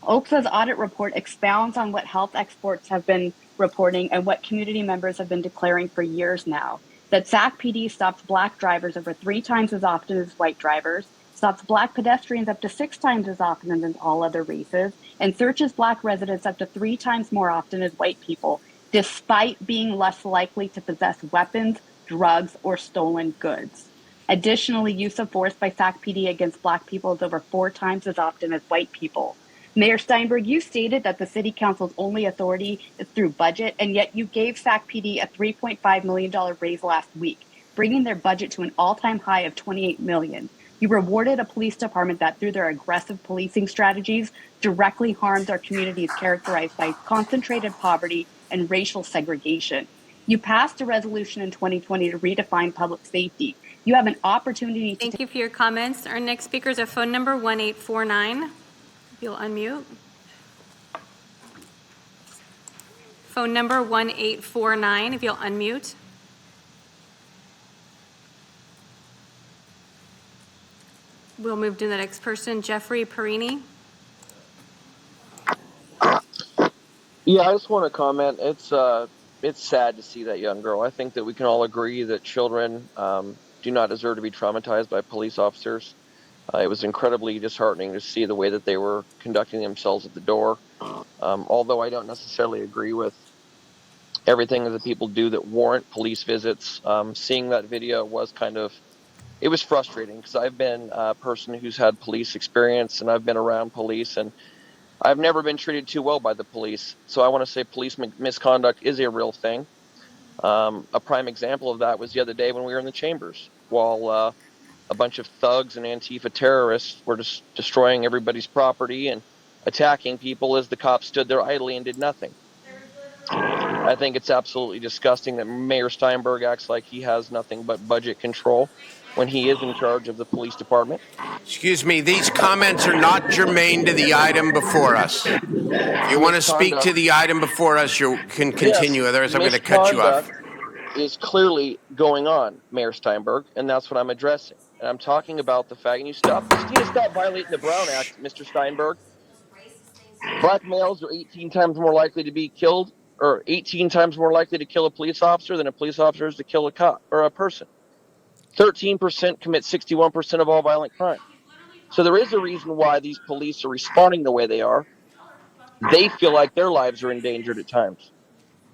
H: OPSA's audit report expounds on what health experts have been reporting and what community members have been declaring for years now, that SAC PD stops Black drivers over 3 times as often as white drivers, stops Black pedestrians up to 6 times as often as all other races, and searches Black residents up to 3 times more often as white people, despite being less likely to possess weapons, drugs, or stolen goods. Additionally, use of force by SAC PD against Black people is over 4 times as often as white people. Mayor Steinberg, you stated that the City Council's only authority is through budget, and yet you gave SAC PD a $3.5 million raise last week, bringing their budget to an all-time high of $28 million. You rewarded a police department that, through their aggressive policing strategies, directly harmed our communities characterized by concentrated poverty and racial segregation. You passed a resolution in 2020 to redefine public safety. You have an opportunity to...
B: Thank you for your comments. Our next speaker is a phone number 1849. If you'll unmute. Phone number 1849, if you'll unmute. We'll move to the next person, Jeffrey Perini.
S: Yeah, I just want to comment. It's sad to see that young girl. I think that we can all agree that children do not deserve to be traumatized by police officers. It was incredibly disheartening to see the way that they were conducting themselves at the door. Although I don't necessarily agree with everything that people do that warrant police visits, seeing that video was it was frustrating because I've been a person who's had police experience and I've been around police and I've never been treated too well by the police. So I want to say police misconduct is a real thing. A prime example of that was the other day when we were in the chambers while a bunch of thugs and Antifa terrorists were just destroying everybody's property and attacking people as the cops stood there idly and did nothing. I think it's absolutely disgusting that Mayor Steinberg acts like he has nothing but budget control when he is in charge of the police department.
A: Excuse me, these comments are not germane to the item before us. If you want to speak to the item before us, you can continue.
S: Yes,
A: Otherwise, I'm going to cut you off.
S: Is clearly going on, Mayor Steinberg, and that's what I'm addressing. And I'm talking about the fact, and you need to stop violating the Brown Act, Mr. Steinberg. Black males are 18 times more likely to be killed, or 18 times more likely to kill a police officer than a police officer is to kill a cop or a person. 13% commit 61% of all violent crime. So there is a reason why these police are responding the way they are. They feel like their lives are endangered at times.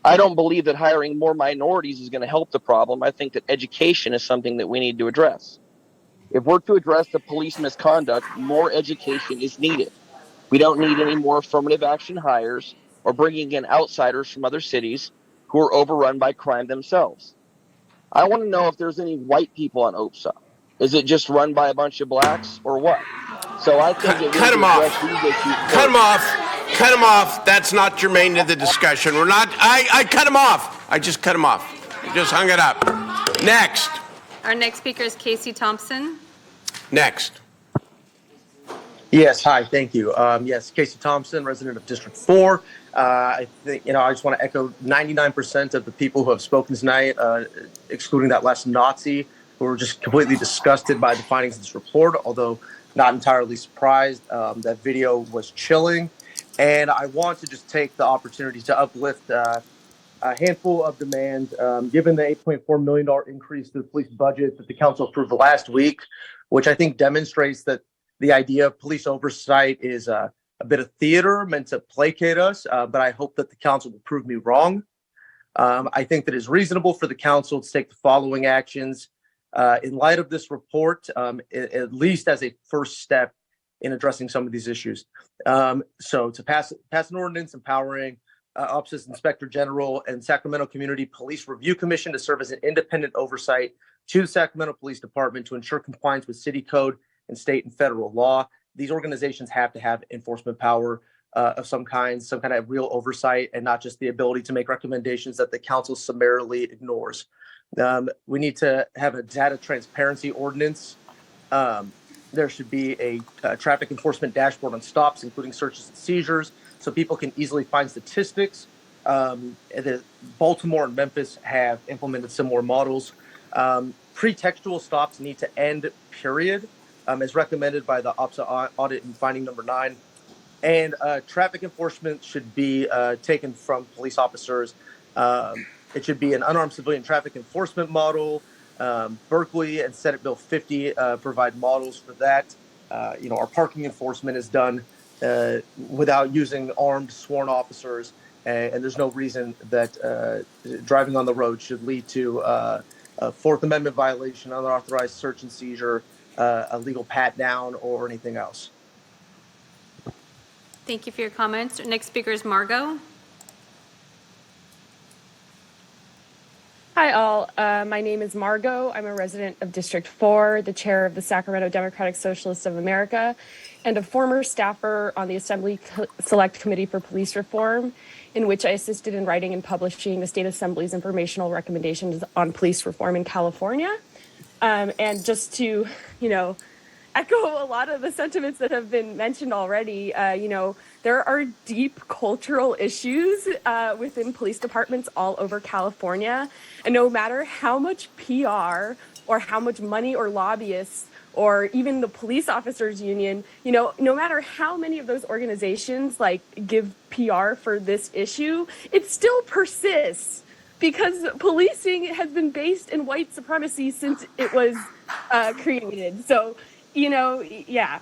S: I don't believe that hiring more minorities is going to help the problem. I think that education is something that we need to address. If we're to address the police misconduct, more education is needed. We don't need any more affirmative action hires or bringing in outsiders from other cities who are overrun by crime themselves. I want to know if there's any white people on OPSA. Is it just run by a bunch of blacks or what? So I think
A: cut him off. Cut him off. Cut him off. That's not germane to the discussion. We're not. I cut him off. I just cut him off. I just hung it up. Next.
B: Our next speaker is Casey Thompson.
A: Next.
T: Yes, hi, thank you. Yes, Casey Thompson, resident of District 4. I think, I just want to echo 99% of the people who have spoken tonight, excluding that last Nazi, who were just completely disgusted by the findings of this report, although not entirely surprised. That video was chilling. And I want to just take the opportunity to uplift a handful of demands, given the $8.4 million increase to the police budget that the council approved last week, which I think demonstrates that the idea of police oversight is a bit of theater meant to placate us, but I hope that the council will prove me wrong. I think that it's reasonable for the council to take the following actions in light of this report, at least as a first step in addressing some of these issues. So to pass an ordinance empowering Office Inspector General and Sacramento Community Police Review Commission to serve as an independent oversight to the Sacramento Police Department to ensure compliance with city code and state and federal law. These organizations have to have enforcement power of some kind of real oversight, and not just the ability to make recommendations that the council summarily ignores. We need to have a data transparency ordinance. There should be a traffic enforcement dashboard on stops, including searches and seizures, so people can easily find statistics. Baltimore and Memphis have implemented similar models. Pretextual stops need to end, period, as recommended by the OPSA audit and finding number 9. And traffic enforcement should be taken from police officers. It should be an unarmed civilian traffic enforcement model. Berkeley and Senate Bill 50 provide models for that. Our parking enforcement is done without using armed sworn officers, and there's no reason that driving on the road should lead to a Fourth Amendment violation, unauthorized search and seizure, a legal pat down, or anything else.
B: Thank you for your comments. Our next speaker is Margot.
C: Hi, all. My name is Margot. I'm a resident of District 4, the chair of the Sacramento Democratic Socialists of America, and a former staffer on the Assembly Select Committee for Police Reform, in which I assisted in writing and publishing the State Assembly's informational recommendations on police reform in California. And just to, echo a lot of the sentiments that have been mentioned already. There are deep cultural issues within police departments all over California. And no matter how much PR or how much money or lobbyists or even the police officers union, no matter how many of those organizations give PR for this issue, it still persists because policing has been based in white supremacy since it was created. So, yeah.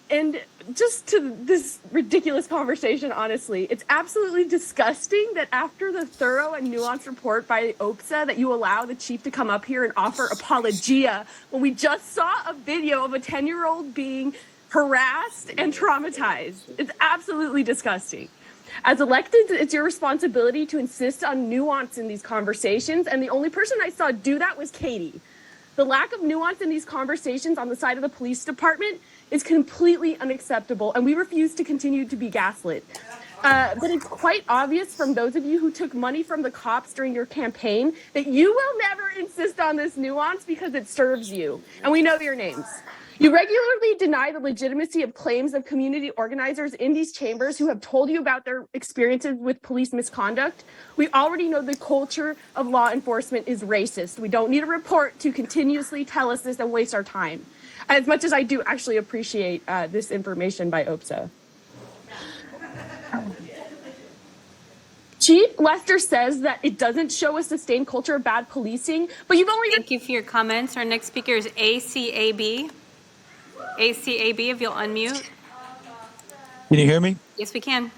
C: And just to this ridiculous conversation, honestly, it's absolutely disgusting that after the thorough and nuanced report by OPSA that you allow the chief to come up here and offer apologia when we just saw a video of a 10-year-old being harassed and traumatized. It's absolutely disgusting. As elected, it's your responsibility to insist on nuance in these conversations, and the only person I saw do that was Katie. The lack of nuance in these conversations on the side of the police department is completely unacceptable, and we refuse to continue to be gaslit. But it's quite obvious from those of you who took money from the cops during your campaign that you will never insist on this nuance because it serves you, and we know your names. You regularly deny the legitimacy of claims of community organizers in these chambers who have told you about their experiences with police misconduct. We already know the culture of law enforcement is racist. We don't need a report to continuously tell us this and waste our time, as much as I do actually appreciate this information by OPSA. Chief Lester says that it doesn't show a sustained culture of bad policing, but you've only...
B: Thank you for your comments. Our next speaker is ACAB. ACAB, if you'll unmute.
I: Can you hear me?
B: Yes, we can.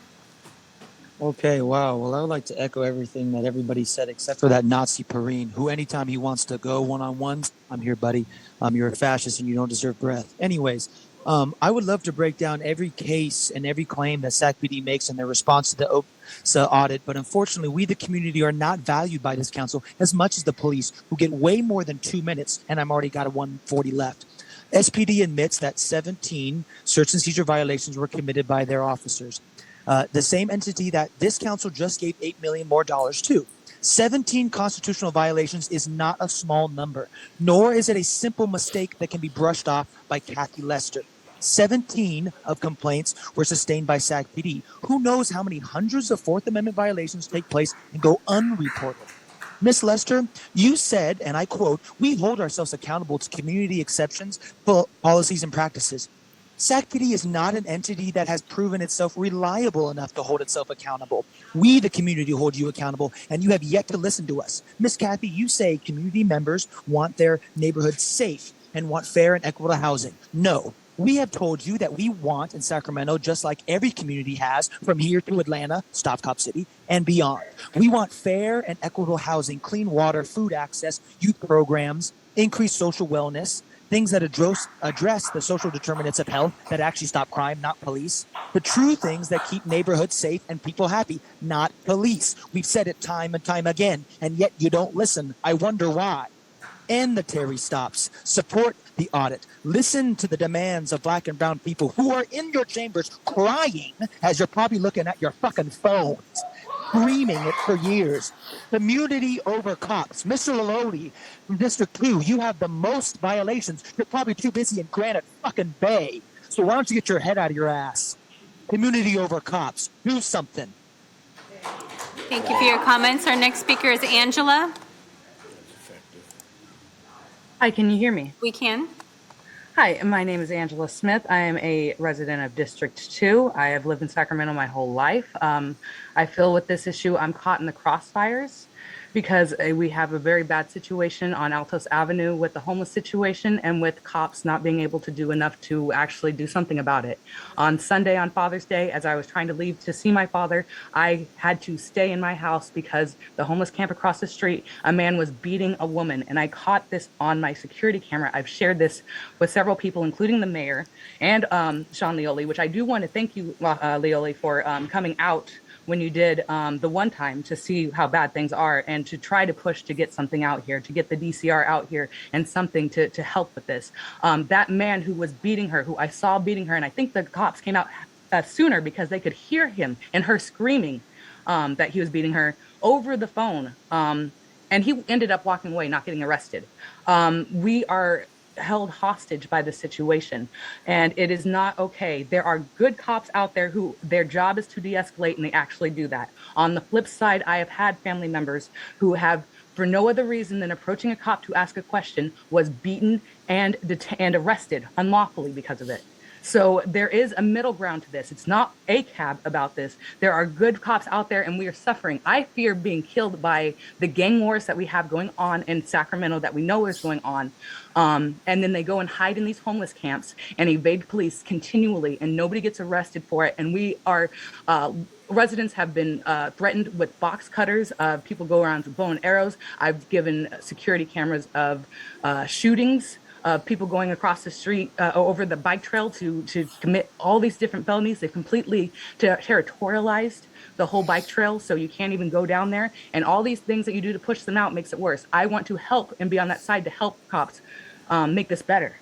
I: Okay, wow. Well, I would like to echo everything that everybody said, except for that Nazi Perrine, who anytime he wants to go one-on-ones, I'm here, buddy. You're a fascist and you don't deserve breath. Anyways, I would love to break down every case and every claim that SACPD makes in their response to the OPSA audit, but unfortunately, we, the community, are not valued by this council as much as the police, who get way more than 2 minutes, and I'm already got a 140 left. SPD admits that 17 search and seizure violations were committed by their officers. The same entity that this council just gave $8 million more to. 17 constitutional violations is not a small number, nor is it a simple mistake that can be brushed off by Kathy Lester. 17 of complaints were sustained by SACPD. Who knows how many hundreds of Fourth Amendment violations take place and go unreported? Ms. Lester, you said, and I quote, "We hold ourselves accountable to community exceptions, policies, and practices." Sac PD is not an entity that has proven itself reliable enough to hold itself accountable. We, the community, hold you accountable, and you have yet to listen to us. Miss Kathy, you say community members want their neighborhoods safe and want fair and equitable housing. No. We have told you that we want in Sacramento, just like every community has, from here to Atlanta, Stop Cop City, and beyond. We want fair and equitable housing, clean water, food access, youth programs, increased social wellness, things that address the social determinants of health that actually stop crime, not police. The true things that keep neighborhoods safe and people happy, not police. We've said it time and time again, and yet you don't listen. I wonder why. End the Terry stops. Support the audit. Listen to the demands of Black and brown people who are in your chambers crying as you're probably looking at your fucking phones, screaming it for years. Community over cops. Mr. Laloli from District 2, you have the most violations. You're probably too busy in Granite fucking Bay. So why don't you get your head out of your ass? Community over cops. Do something.
B: Thank you for your comments. Our next speaker is Angela.
D: Hi, can you hear me?
B: We can.
D: Hi, my name is Angela Smith. I am a resident of District 2. I have lived in Sacramento my whole life. I feel with this issue, I'm caught in the crossfires because we have a very bad situation on Altos Avenue with the homeless situation and with cops not being able to do enough to actually do something about it. On Sunday, on Father's Day, as I was trying to leave to see my father, I had to stay in my house because the homeless camp across the street, a man was beating a woman, and I caught this on my security camera. I've shared this with several people, including the mayor and Sean Leoli, which I do want to thank you, Leoli, for coming out when you did the one time to see how bad things are and to try to push to get something out here, to get the DCR out here and something to help with this. That man who was beating her, who I saw beating her, and I think the cops came out sooner because they could hear him and her screaming that he was beating her over the phone. And he ended up walking away, not getting arrested. We are held hostage by the situation, and it is not okay. There are good cops out there who their job is to de-escalate, and they actually do that. On the flip side, I have had family members who have, for no other reason than approaching a cop to ask a question, was beaten and arrested unlawfully because of it. So there is a middle ground to this. It's not a cab about this. There are good cops out there, and we are suffering. I fear being killed by the gang wars that we have going on in Sacramento that we know is going on. And then they go and hide in these homeless camps and evade police continually, and nobody gets arrested for it. And we are residents have been threatened with box cutters. People go around with bow and arrows. I've given security cameras of shootings. People going across the street over the bike trail to commit all these different felonies. They've completely territorialized the whole bike trail, so you can't even go down there. And all these things that you do to push them out makes it worse. I want to help and be on that side to help cops make this better.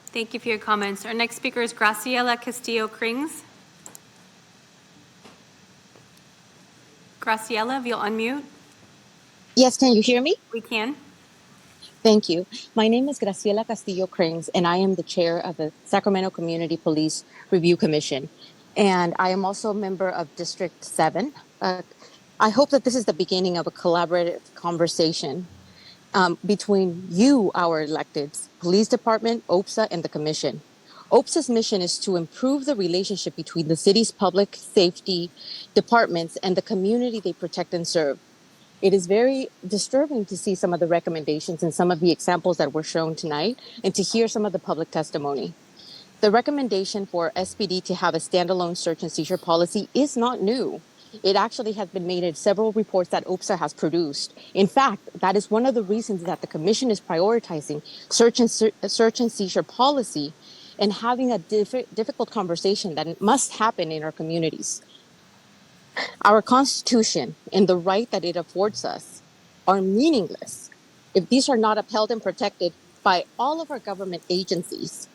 B: Thank you for your comments. Our next speaker is Graciela Castillo-Crings. Graciela, if you'll unmute.
U: Yes, can you hear me?
B: We can.
U: Thank you. My name is Graciela Castillo-Crings, and I am the chair of the Sacramento Community Police Review Commission. And I am also a member of District 7. I hope that this is the beginning of a collaborative conversation between you, our electeds, Police Department, OPSA, and the Commission. OPSA's mission is to improve the relationship between the city's public safety departments and the community they protect and serve. It is very disturbing to see some of the recommendations and some of the examples that were shown tonight and to hear some of the public testimony. The recommendation for SPD to have a standalone search and seizure policy is not new. It actually has been made in several reports that OPSA has produced. In fact, that is one of the reasons that the Commission is prioritizing search and seizure policy and having a difficult conversation that must happen in our communities. Our Constitution and the right that it affords us are meaningless if these are not upheld and protected by all of our government agencies.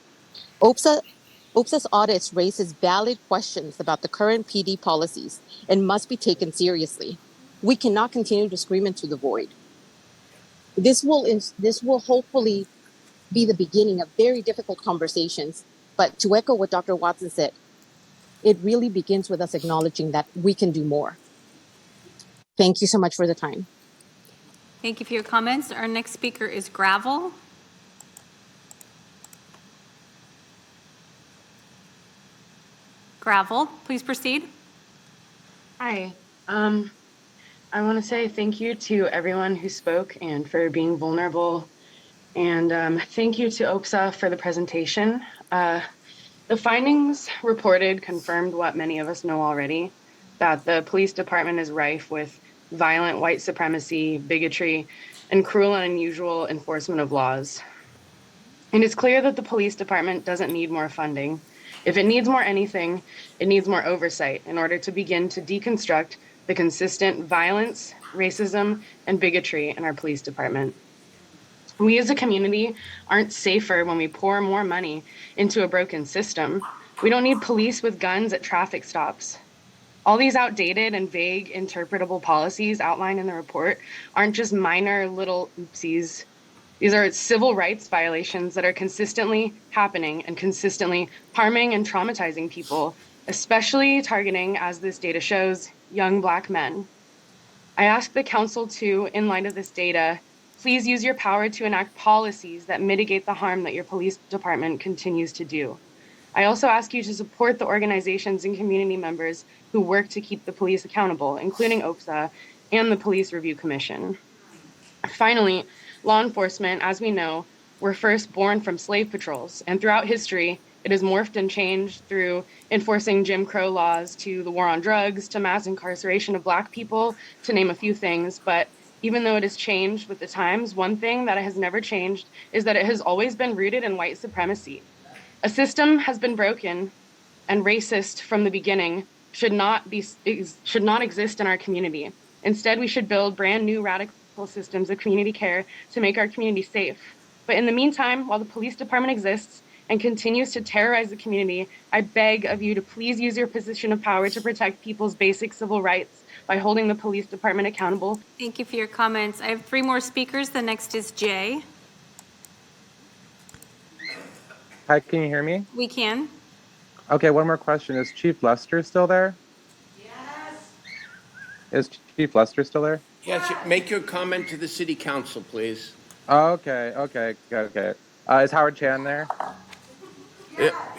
U: OPSA's audits raises valid questions about the current PD policies and must be taken seriously. We cannot continue to scream into the void. This will hopefully be the beginning of very difficult conversations. But to echo what Dr. Watson said, it really begins with us acknowledging that we can do more. Thank you so much for the time.
B: Thank you for your comments. Our next speaker is Gravel. Gravel, please proceed.
D: Hi. I want to say thank you to everyone who spoke and for being vulnerable. And thank you to OPSA for the presentation. The findings reported confirmed what many of us know already, that the police department is rife with violent white supremacy, bigotry, and cruel and unusual enforcement of laws. And it's clear that the police department doesn't need more funding. If it needs more anything, it needs more oversight in order to begin to deconstruct the consistent violence, racism, and bigotry in our police department. We as a community aren't safer when we pour more money into a broken system. We don't need police with guns at traffic stops. All these outdated and vague interpretable policies outlined in the report aren't just minor little oopsies. These are civil rights violations that are consistently happening and consistently harming and traumatizing people, especially targeting, as this data shows, young Black men. I ask the council to, in light of this data, please use your power to enact policies that mitigate the harm that your police department continues to do. I also ask you to support the organizations and community members who work to keep the police accountable, including OPSA and the Police Review Commission. Finally, law enforcement, as we know, were first born from slave patrols, and throughout history, it has morphed and changed through enforcing Jim Crow laws to the war on drugs to mass incarceration of Black people, to name a few things. But even though it has changed with the times, one thing that has never changed is that it has always been rooted in white supremacy. A system has been broken and racist from the beginning should not exist in our community. Instead, we should build brand new radical systems of community care to make our community safe. But in the meantime, while the police department exists and continues to terrorize the community, I beg of you to please use your position of power to protect people's basic civil rights by holding the police department accountable.
B: Thank you for your comments. I have 3 more speakers. The next is Jay.
E: Hi, can you hear me?
B: We can.
E: Okay, one more question. Is Chief Lester still there?
A: Yes.
E: Is Chief Lester still there?
A: Yes, make your comment to the city council, please.
E: Okay. Is Howard Chan there?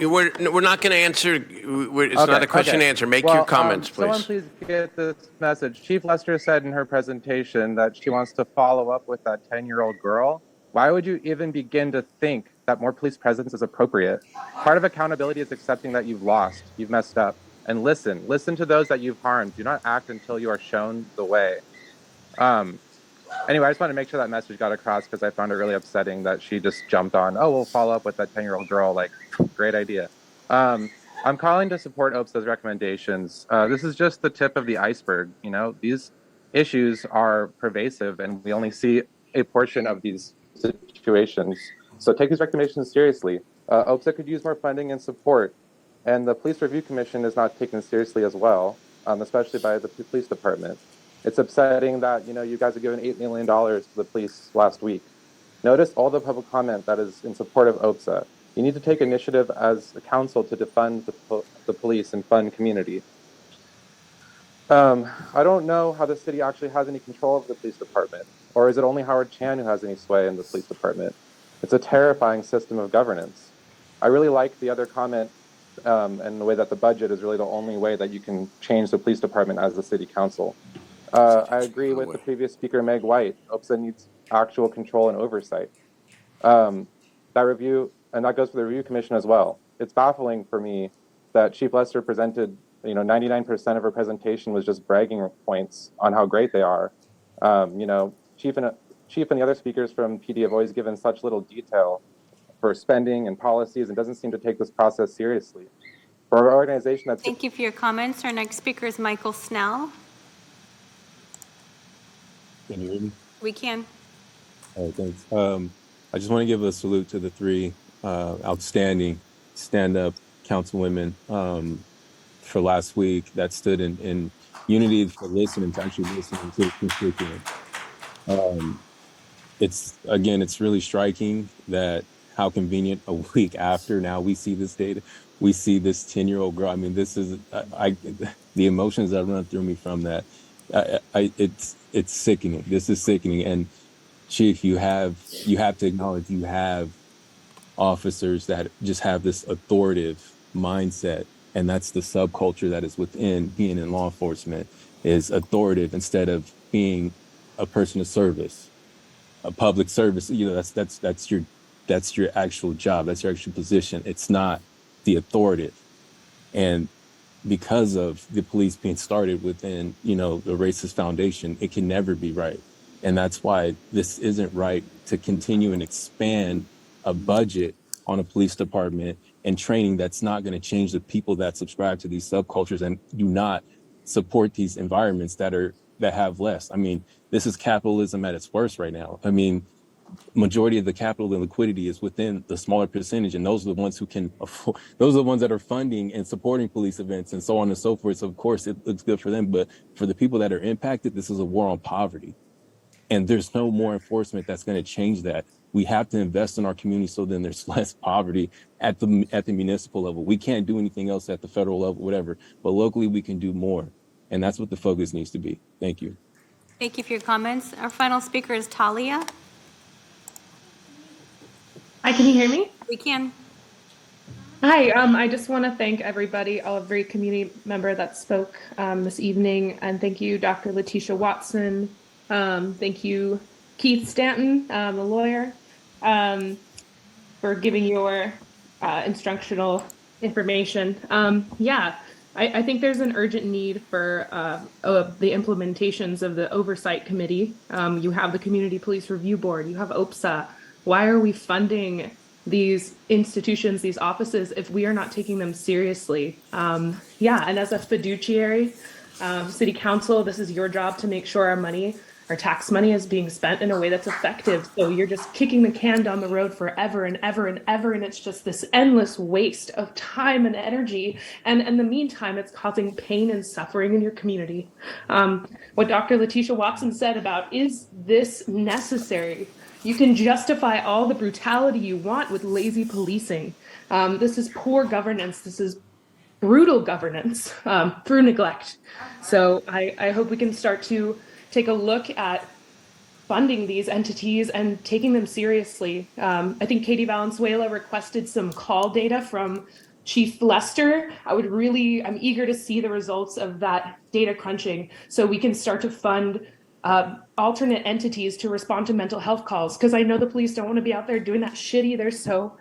A: We're not going to answer. It's not a question and answer. Make your comments, please.
E: Someone please get this message. Chief Lester said in her presentation that she wants to follow up with that 10-year-old girl. Why would you even begin to think that more police presence is appropriate? Part of accountability is accepting that you've lost, you've messed up, and listen to those that you've harmed. Do not act until you are shown the way. Anyway, I just wanted to make sure that message got across because I found it really upsetting that she just jumped on, oh, we'll follow up with that 10-year-old girl. Like, great idea. I'm calling to support OPSA's recommendations. This is just the tip of the iceberg. You know, these issues are pervasive and we only see a portion of these situations. So take these recommendations seriously. OPSA could use more funding and support. And the Police Review Commission is not taken seriously as well, especially by the police department. It's upsetting that, you guys have given $8 million to the police last week. Notice all the public comment that is in support of OPSA. You need to take initiative as a council to defund the police and fund community. I don't know how the city actually has any control of the police department, or is it only Howard Chan who has any sway in the police department? It's a terrifying system of governance. I really like the other comment and the way that the budget is really the only way that you can change the police department as the city council. I agree with the previous speaker, Meg White. OPSA needs actual control and oversight. That review, and that goes for the review commission as well. It's baffling for me that Chief Lester presented, 99% of her presentation was just bragging points on how great they are. Chief and the other speakers from PD have always given such little detail for spending and policies and doesn't seem to take this process seriously. For our organization that's...
B: Thank you for your comments. Our next speaker is Michael Snell.
F: Can you hear me?
B: We can.
F: All right, thanks. I just want to give a salute to the 3 outstanding stand-up councilwomen for last week that stood in unity for listening to the constituents. It's really striking that how convenient a week after now we see this data, we see this 10-year-old girl. I mean, this is the emotions that run through me from that. It's sickening. This is sickening. And Chief, you have to acknowledge you have officers that just have this authoritative mindset And that's the subculture that is within being in law enforcement, is authoritative instead of being a person of service, a public service. You know, that's your actual job. That's your actual position. It's not the authoritative. And because of the police being started within, you know, the racist foundation, it can never be right. And that's why this isn't right to continue and expand a budget on a police department and training that's not going to change the people that subscribe to these subcultures and do not support these environments that have less. I mean, this is capitalism at its worst right now. I mean, majority of the capital and liquidity is within the smaller percentage, and those are the ones who can afford, those are the ones that are funding and supporting police events and so on and so forth. So of course it looks good for them, but for the people that are impacted, this is a war on poverty, and there's no more enforcement that's going to change that. We have to invest in our community so then there's less poverty at the municipal level. We can't do anything else at the federal level, whatever, but locally we can do more, and that's what the focus needs to be. Thank you.
B: Thank you for your comments. Our final speaker is Talia.
G: Hi, can you hear me?
B: We can.
G: Hi, I just want to thank everybody, every community member that spoke this evening, and thank you, Dr. Letitia Watson. Thank you, Keith Stanton, the lawyer, for giving your instructional information. I think there's an urgent need for the implementations of the Oversight Committee. You have the Community Police Review Board, you have OPSA. Why are we funding these institutions, these offices, if we are not taking them seriously? And as a fiduciary, City Council, this is your job to make sure our tax money is being spent in a way that's effective. So you're just kicking the can down the road forever and ever and ever, and it's just this endless waste of time and energy. And in the meantime, it's causing pain and suffering in your community. What Dr. Letitia Watson said about, is this necessary? You can justify all the brutality you want with lazy policing. This is poor governance. This is brutal governance through neglect. So I hope we can start to take a look at funding these entities and taking them seriously. I think Katie Valenzuela requested some call data from Chief Lester. I'm eager to see the results of that data crunching so we can start to fund alternate entities to respond to mental health calls, because I know the police don't want to be out there doing that shit either. So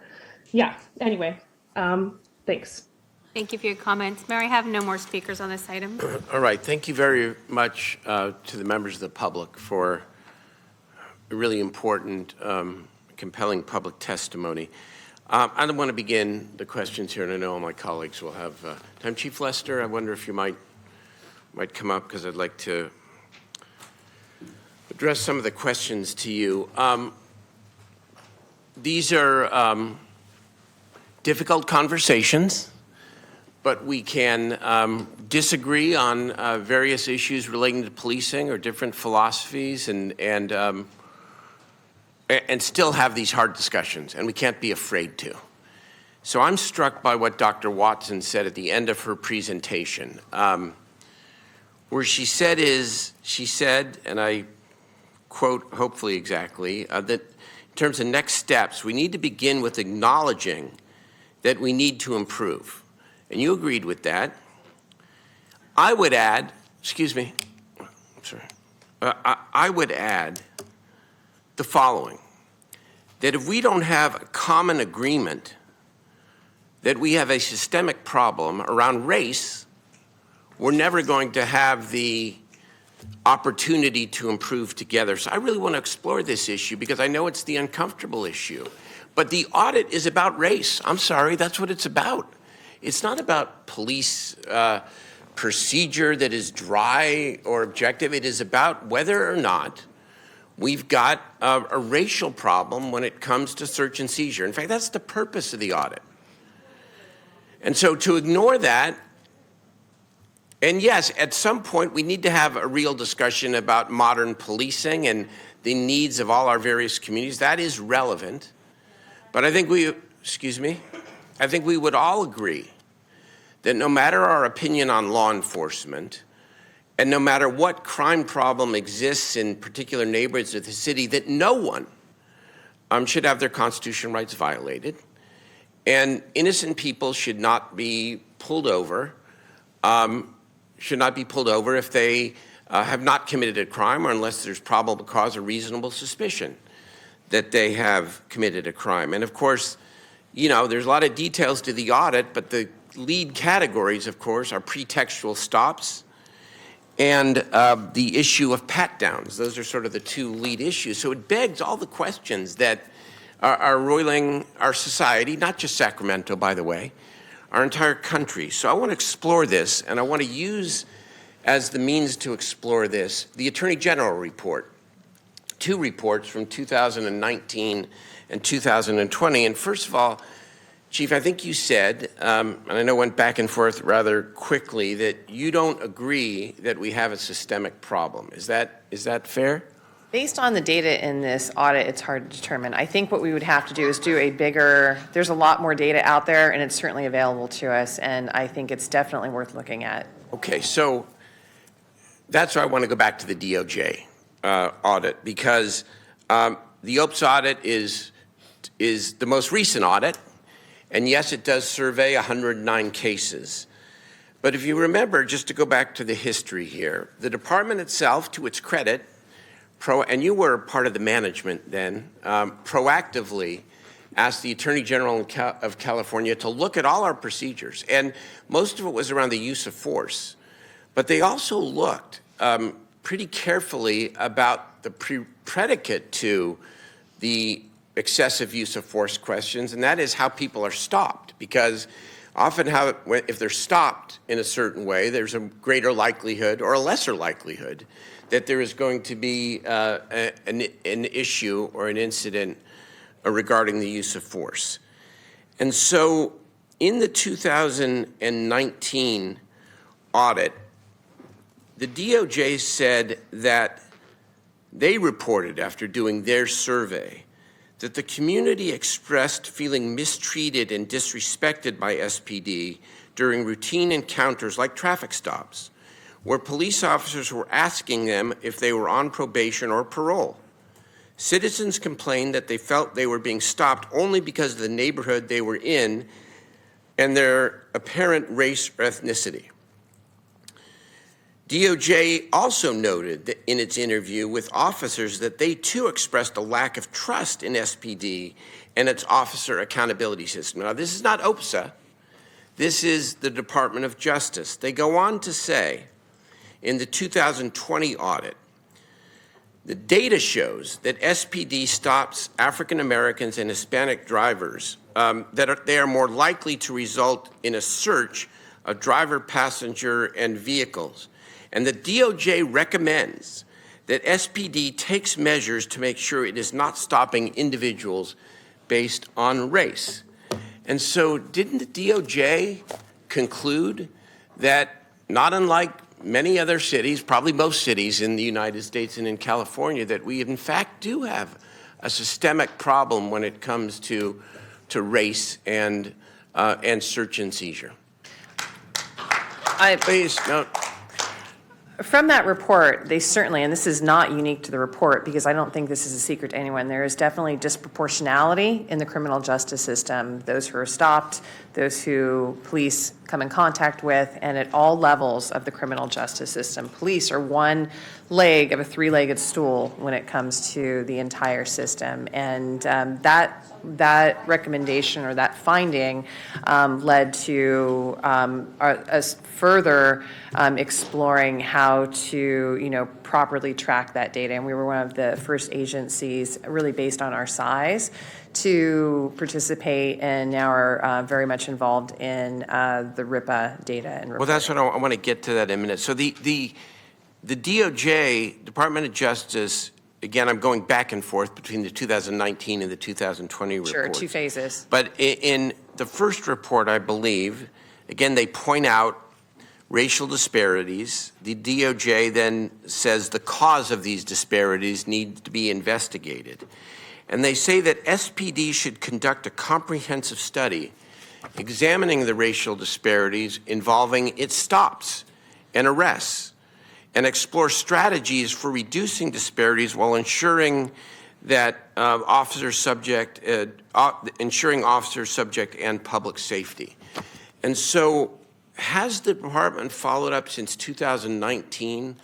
G: anyway, thanks.
B: Thank you for your comments. Mayor, I have no more speakers on this item.
A: All right. Thank you very much to the members of the public for a really important, compelling public testimony. I don't want to begin the questions here, and I know all my colleagues will have time. Chief Lester, I wonder if you might come up, because I'd like to address some of the questions to you. These are difficult conversations, but we can disagree on various issues relating to policing or different philosophies, and still have these hard discussions, and we can't be afraid to. So I'm struck by what Dr. Watson said at the end of her presentation, where she said, and I quote hopefully exactly, that in terms of next steps, we need to begin with acknowledging that we need to improve. And you agreed with that. I would add, I would add the following, that if we don't have a common agreement that we have a systemic problem around race, we're never going to have the opportunity to improve together. So I really want to explore this issue because I know it's the uncomfortable issue. But the audit is about race. I'm sorry, that's what it's about. It's not about police procedure that is dry or objective. It is about whether or not we've got a racial problem when it comes to search and seizure. In fact, that's the purpose of the audit. And so to ignore that, and yes, at some point we need to have a real discussion about modern policing and the needs of all our various communities. That is relevant. But I think I think we would all agree that no matter our opinion on law enforcement, and no matter what crime problem exists in particular neighborhoods of the city, that no one should have their constitutional rights violated. And innocent people should not be pulled over, if they have not committed a crime or unless there's probable cause or reasonable suspicion that they have committed a crime. And of course, you know, there's a lot of details to the audit, but the lead categories, of course, are pretextual stops and the issue of pat-downs. Those are sort of the two lead issues. So it begs all the questions that are roiling our society, not just Sacramento, by the way, our entire country. So I want to explore this, and I want to use as the means to explore this the Attorney General report, two reports from 2019 and 2020. And first of all, Chief, I think you said, and I know went back and forth rather quickly, that you don't agree that we have a systemic problem. Is that fair?
J: Based on the data in this audit, it's hard to determine. I think what we would have to do is do a bigger, there's a lot more data out there, and it's certainly available to us, and I think it's definitely worth looking at.
A: Okay, so that's why I want to go back to the DOJ audit, because the OPS audit is the most recent audit. And yes, it does survey 109 cases. But if you remember, just to go back to the history here, the department itself, to its credit, and you were part of the management then, proactively asked the Attorney General of California to look at all our procedures. And most of it was around the use of force. But they also looked pretty carefully about the predicate to the excessive use of force questions, and that is how people are stopped. Because often if they're stopped in a certain way, there's a greater likelihood or a lesser likelihood that there is going to be an issue or an incident regarding the use of force. And so in the 2019 audit, the DOJ said that they reported after doing their survey that the community expressed feeling mistreated and disrespected by SPD during routine encounters like traffic stops, where police officers were asking them if they were on probation or parole. Citizens complained that they felt they were being stopped only because of the neighborhood they were in and their apparent race or ethnicity. DOJ also noted that in its interview with officers that they too expressed a lack of trust in SPD and its officer accountability system. Now, this is not OPSA. This is the Department of Justice. They go on to say in the 2020 audit, the data shows that SPD stops African Americans and Hispanic drivers, they are more likely to result in a search of driver, passenger, and vehicles. And the DOJ recommends that SPD takes measures to make sure it is not stopping individuals based on race. And so didn't the DOJ conclude that, not unlike many other cities, probably most cities in the United States and in California, that we in fact do have a systemic problem when it comes to race and search and seizure? Please, no.
J: From that report, they certainly, and this is not unique to the report because I don't think this is a secret to anyone, there is definitely disproportionality in the criminal justice system. Those who are stopped, those who police come in contact with, and at all levels of the criminal justice system. Police are one leg of a three-legged stool when it comes to the entire system. And that recommendation or that finding led to us further exploring how to, properly track that data. And we were one of the first agencies, really based on our size, to participate and now are very much involved in the RIPA data and reporting.
A: Well, that's what I want to get to that in a minute. So the DOJ, Department of Justice, again, I'm going back and forth between the 2019 and the 2020 reports.
J: Sure, two phases.
A: But in the first report, I believe, again, they point out racial disparities. The DOJ then says the cause of these disparities needs to be investigated. And they say that SPD should conduct a comprehensive study examining the racial disparities involving its stops and arrests and explore strategies for reducing disparities while ensuring that ensuring officer subject and public safety. And so has the department followed up since 2019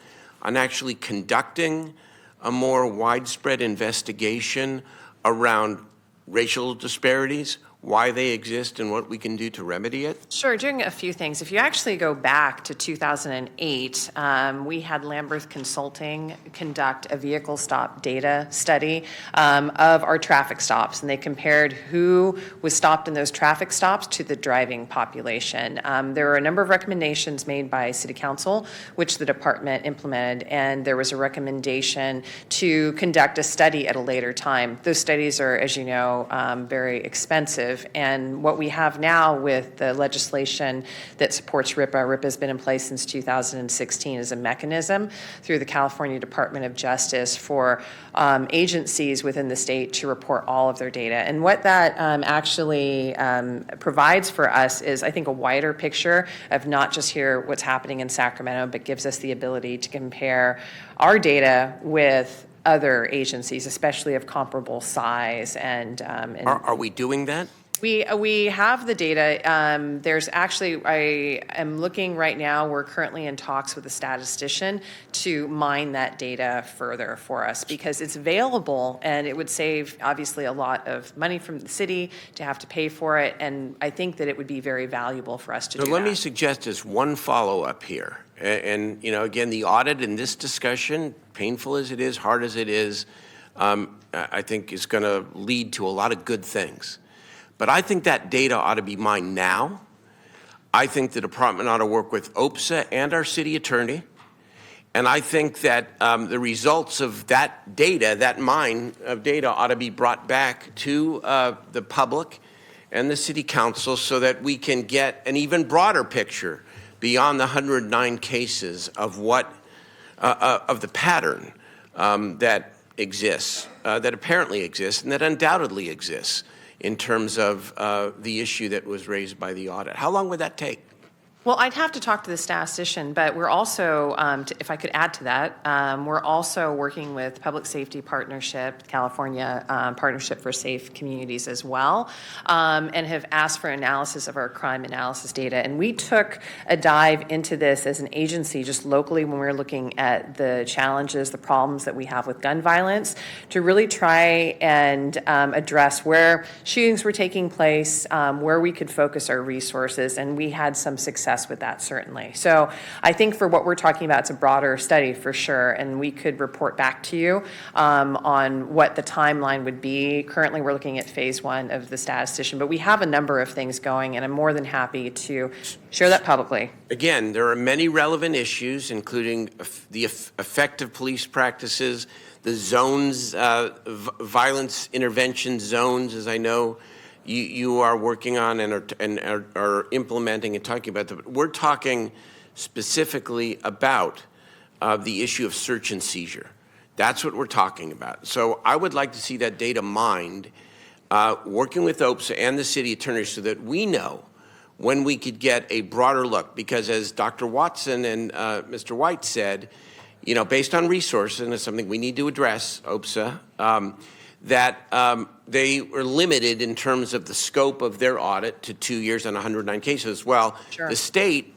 A: on actually conducting a more widespread investigation around racial disparities, why they exist, and what we can do to remedy it?
J: Sure, doing a few things. If you actually go back to 2008, we had Lamberth Consulting conduct a vehicle stop data study of our traffic stops, and they compared who was stopped in those traffic stops to the driving population. There were a number of recommendations made by City Council, which the department implemented, and there was a recommendation to conduct a study at a later time. Those studies are, as you know, very expensive. And what we have now with the legislation that supports RIPA, RIPA has been in place since 2016 as a mechanism through the California Department of Justice for agencies within the state to report all of their data. And what that actually provides for us is, I think, a wider picture of not just here what's happening in Sacramento, but gives us the ability to compare our data with other agencies, especially of comparable size. And
A: are we doing that?
J: We have the data. There's actually, I am looking right now, we're currently in talks with a statistician to mine that data further for us, because it's available and it would save obviously a lot of money from the city to have to pay for it. And I think that it would be very valuable for us to do that.
A: So let me suggest as one follow-up here. And, you know, again, the audit in this discussion, painful as it is, hard as it is, I think is going to lead to a lot of good things. But I think that data ought to be mined now. I think the department ought to work with OPSA and our city attorney. And I think that the results of that data, that mine of data, ought to be brought back to the public and the city council so that we can get an even broader picture beyond the 109 cases of what of the pattern that exists, that apparently exists, and that undoubtedly exists in terms of the issue that was raised by the audit. How long would that take?
J: Well, I'd have to talk to the statistician, but we're also, if I could add to that, we're also working with Public Safety Partnership, California Partnership for Safe Communities as well, and have asked for analysis of our crime analysis data. And we took a dive into this as an agency just locally when we were looking at the challenges, the problems that we have with gun violence, to really try and address where shootings were taking place, where we could focus our resources, and we had some success with that, certainly. So I think for what we're talking about, it's a broader study for sure, and we could report back to you on what the timeline would be. Currently, we're looking at phase 1 of the statistician, but we have a number of things going, and I'm more than happy to share that publicly.
A: Again, there are many relevant issues, including the effective police practices, the zones, violence intervention zones, as I know you are working on and are implementing and talking about. But we're talking specifically about the issue of search and seizure. That's what we're talking about. So I would like to see that data mined, working with OPSA and the city attorney so that we know when we could get a broader look. Because as Dr. Watson and Mr. White said, you know, based on resources, and it's something we need to address, OPSA, that they were limited in terms of the scope of their audit to 2 years and 109 cases. Well,
J: Sure.
A: The state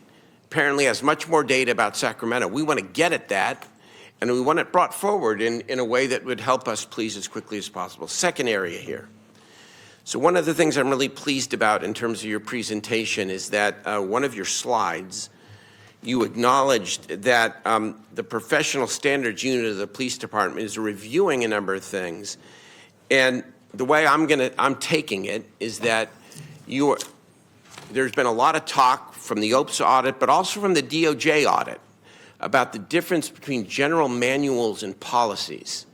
A: apparently has much more data about Sacramento. We want to get at that, and we want it brought forward in a way that would help us, please, as quickly as possible. Second area here. So one of the things I'm really pleased about in terms of your presentation is that one of your slides, you acknowledged that the professional standards unit of the police department is reviewing a number of things. And the way I'm taking it is that there's been a lot of talk from the OPSA audit, but also from the DOJ audit about the difference between general manuals and policies.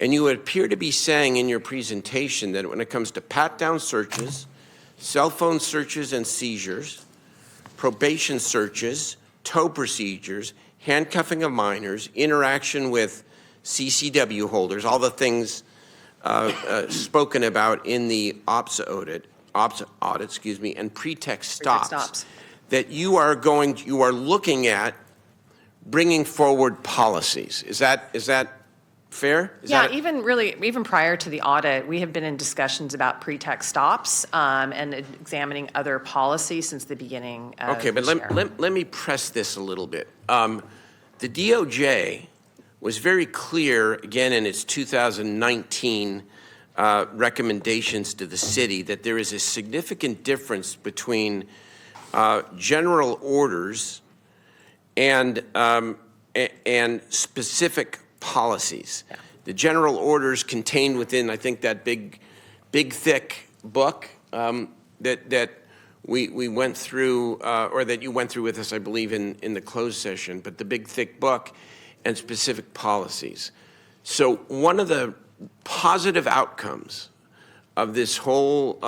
A: And you appear to be saying in your presentation that when it comes to pat-down searches, cell phone searches and seizures, probation searches, tow procedures, handcuffing of minors, interaction with CCW holders, all the things spoken about in the OPSA audit, and pretext stops, that you are looking at bringing forward policies. Is that fair?
J: Yeah, even prior to the audit, we have been in discussions about pretext stops and examining other policies since the beginning of
A: Okay, but
J: this year.
A: let me press this a little bit. The DOJ was very clear, again, in its 2019 recommendations to the city that there is a significant difference between general orders and specific policies. Yeah. The general orders contained within, I think, that big, thick book that we went through, or that you went through with us, I believe, in the closed session, but the big, thick book and specific policies. So one of the positive outcomes of this whole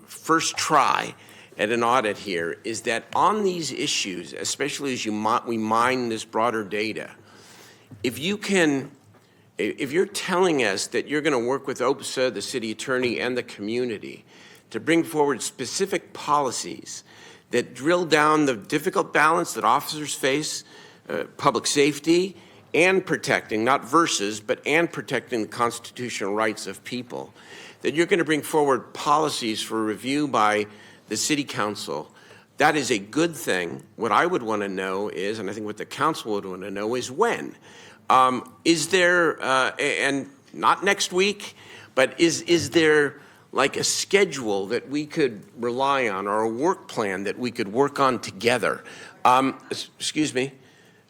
A: first try at an audit here is that on these issues, especially as we mine this broader data, if you're telling us that you're going to work with OPSA, the city attorney, and the community to bring forward specific policies that drill down the difficult balance that officers face, public safety, and protecting, not versus, and protecting the constitutional rights of people, that you're going to bring forward policies for review by the city council, that is a good thing. What I would want to know is, and I think what the council would want to know is when. Is there, and not next week, but is there like a schedule that we could rely on, or a work plan that we could work on together? Excuse me,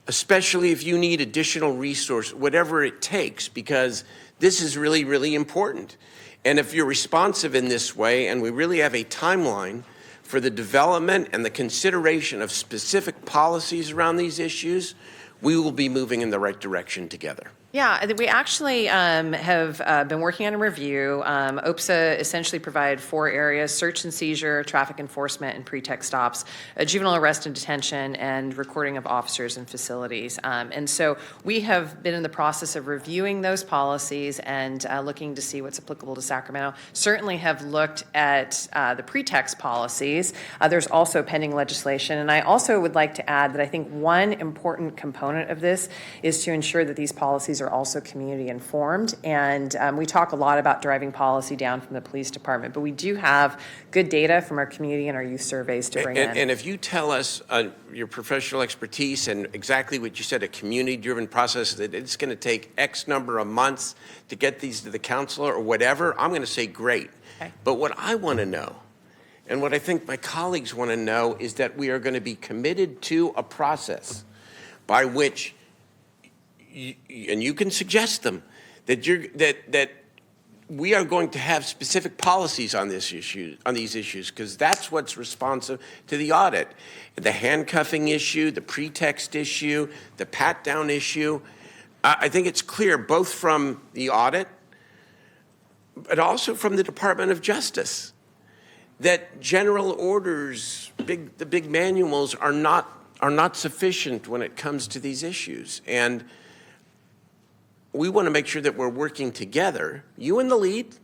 A: especially if you need additional resource, whatever it takes, because this is really, really important. And if you're responsive in this way, and we really have a timeline for the development and the consideration of specific policies around these issues, we will be moving in the right direction together.
J: Yeah, we actually have been working on a review. OPSA essentially provided 4 areas: search and seizure, traffic enforcement, and pretext stops, juvenile arrest and detention, and recording of officers and facilities. And so we have been in the process of reviewing those policies and looking to see what's applicable to Sacramento. Certainly have looked at the pretext policies. There's also pending legislation. And I also would like to add that I think one important component of this is to ensure that these policies are also community informed. And we talk a lot about driving policy down from the police department, but we do have good data from our community and our youth surveys to bring in.
A: And if you tell us your professional expertise and exactly what you said, a community-driven process, that it's going to take X number of months to get these to the council or whatever, I'm going to say great. Okay. But what I want to know, and what I think my colleagues want to know, is that we are going to be committed to a process by which and you can suggest them, that we are going to have specific policies on these issues, because that's what's responsive to the audit. The handcuffing issue, the pretext issue, the pat-down issue. I think it's clear both from the audit, but also from the Department of Justice, that general orders, the big manuals are not sufficient when it comes to these issues. And we want to make sure that we're working together, you in the lead,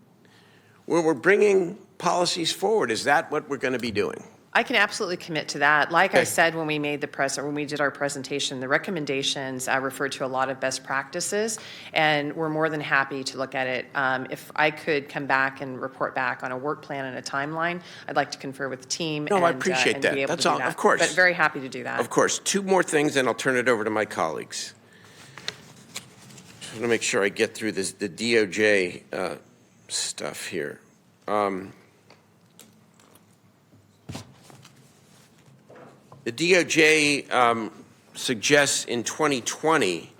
A: where we're bringing policies forward. Is that what we're going to be doing?
J: I can absolutely commit to that. Like I said when we made when we did our presentation, the recommendations referred to a lot of best practices, and we're more than happy to look at it. If I could come back and report back on a work plan and a timeline, I'd like to confer with the team.
A: No, I appreciate that. That's all, of course.
J: But very happy to do that.
A: Of course. 2 more things, and I'll turn it over to my colleagues. I want to make sure I get through this, the DOJ stuff here. The DOJ suggests in 2020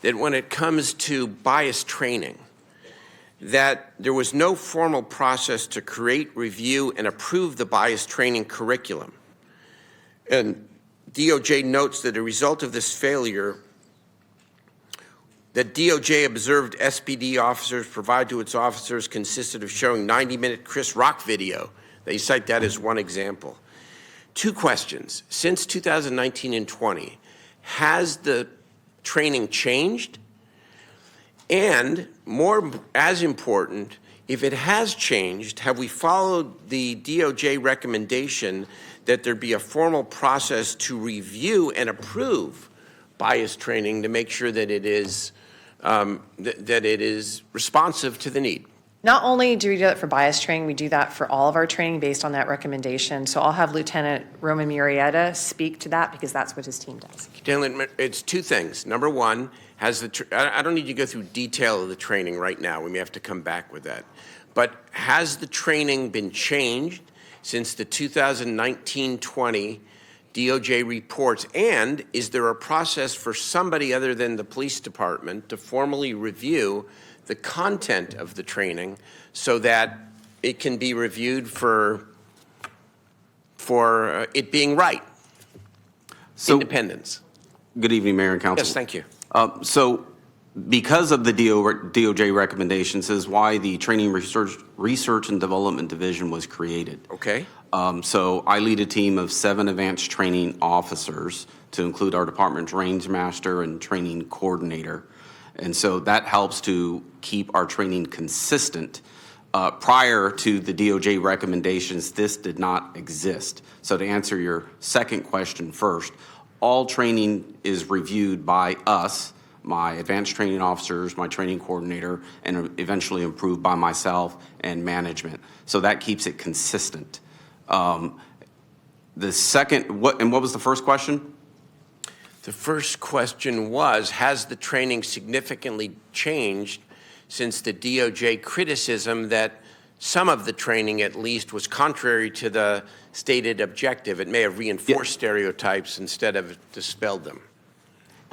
A: that when it comes to bias training, that there was no formal process to create, review, and approve the bias training curriculum. And DOJ notes that a result of this failure, that DOJ observed SPD officers provide to its officers consisted of showing 90-minute Chris Rock video. They cite that as one example. 2 questions. Since 2019 and 20, has the training changed? And more as important, if it has changed, have we followed the DOJ recommendation that there be a formal process to review and approve bias training to make sure that it is that it is responsive to the need.
J: Not only do we do that for bias training, we do that for all of our training based on that recommendation. So I'll have Lieutenant Roman Murrieta speak to that because that's what his team does.
A: It's two things. Number one, I don't need to go through detail of the training right now. We may have to come back with that. But has the training been changed since the 2019-20 DOJ reports? And is there a process for somebody other than the police department to formally review the content of the training so that it can be reviewed for it being right? Independence.
K: Good evening, Mayor and Council.
A: Yes, thank you.
K: So because of the DOJ recommendations is why the Training Research and Development Division was created.
A: Okay.
K: So I lead a team of 7 advanced training officers to include our department range master and training coordinator. And so that helps to keep our training consistent. Prior to the DOJ recommendations, this did not exist. So to answer your second question first, all training is reviewed by us, my advanced training officers, my training coordinator, and eventually approved by myself and management. So that keeps it consistent. The second, what was the first question?
A: The first question was, has the training significantly changed since the DOJ criticism that some of the training, at least, was contrary to the stated objective? It may have reinforced stereotypes instead of dispelled them.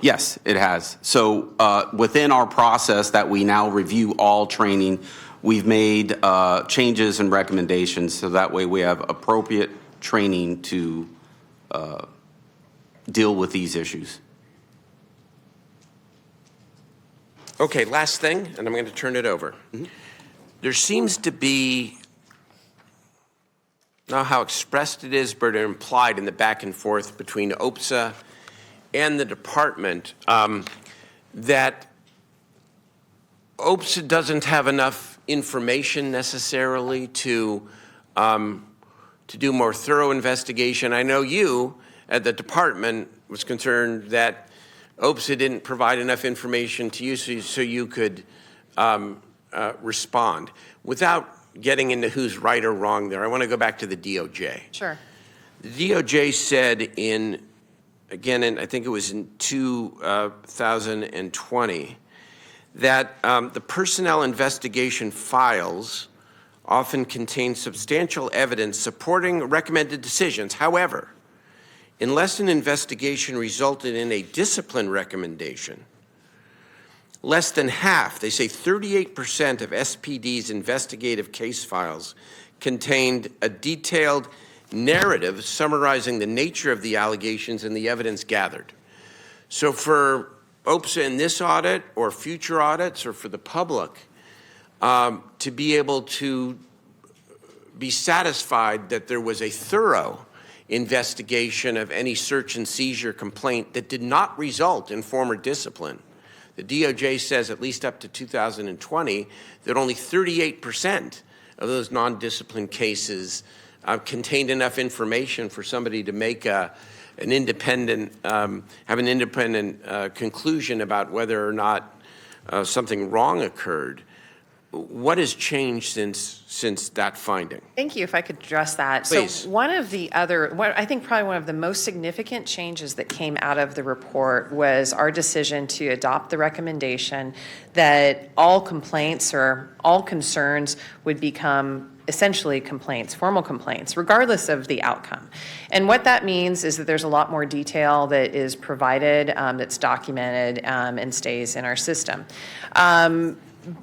K: Yes, it has. So within our process that we now review all training, we've made changes and recommendations so that way we have appropriate training to deal with these issues.
A: Okay, last thing, and I'm going to turn it over. Mm-hmm. There seems to be, not how expressed it is, but implied in the back and forth between OPSA and the department, that OPSA doesn't have enough information necessarily to do more thorough investigation. I know you at the department was concerned that OPSA didn't provide enough information to you so you could respond. Without getting into who's right or wrong there, I want to go back to the DOJ.
J: Sure.
A: The DOJ said I think it was in 2020, that the personnel investigation files often contain substantial evidence supporting recommended decisions. However, unless an investigation resulted in a discipline recommendation, less than half, they say 38% of SPD's investigative case files contained a detailed narrative summarizing the nature of the allegations and the evidence gathered. So for OPSA in this audit or future audits or for the public to be able to be satisfied that there was a thorough investigation of any search and seizure complaint that did not result in former discipline. The DOJ says, at least up to 2020, that only 38% of those non-discipline cases contained enough information for somebody to make have an independent conclusion about whether or not something wrong occurred. What has changed since that finding?
J: Thank you. If I could address that.
A: Please.
J: So I think probably one of the most significant changes that came out of the report was our decision to adopt the recommendation that all complaints or all concerns would become essentially complaints, formal complaints, regardless of the outcome. And what that means is that there's a lot more detail that is provided, that's documented, and stays in our system.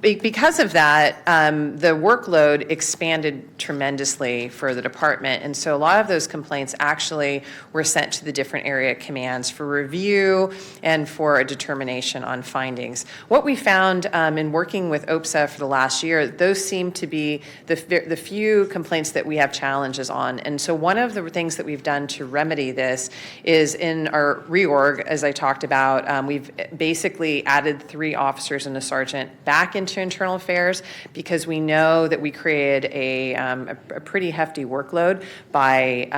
J: Because of that, the workload expanded tremendously for the department. And so a lot of those complaints actually were sent to the different area commands for review and for a determination on findings. What we found in working with OPSA for the last year, those seem to be the few complaints that we have challenges on. And so one of the things that we've done to remedy this is in our reorg, as I talked about, we've basically added 3 officers and a sergeant back back into internal affairs because we know that we created a pretty hefty workload by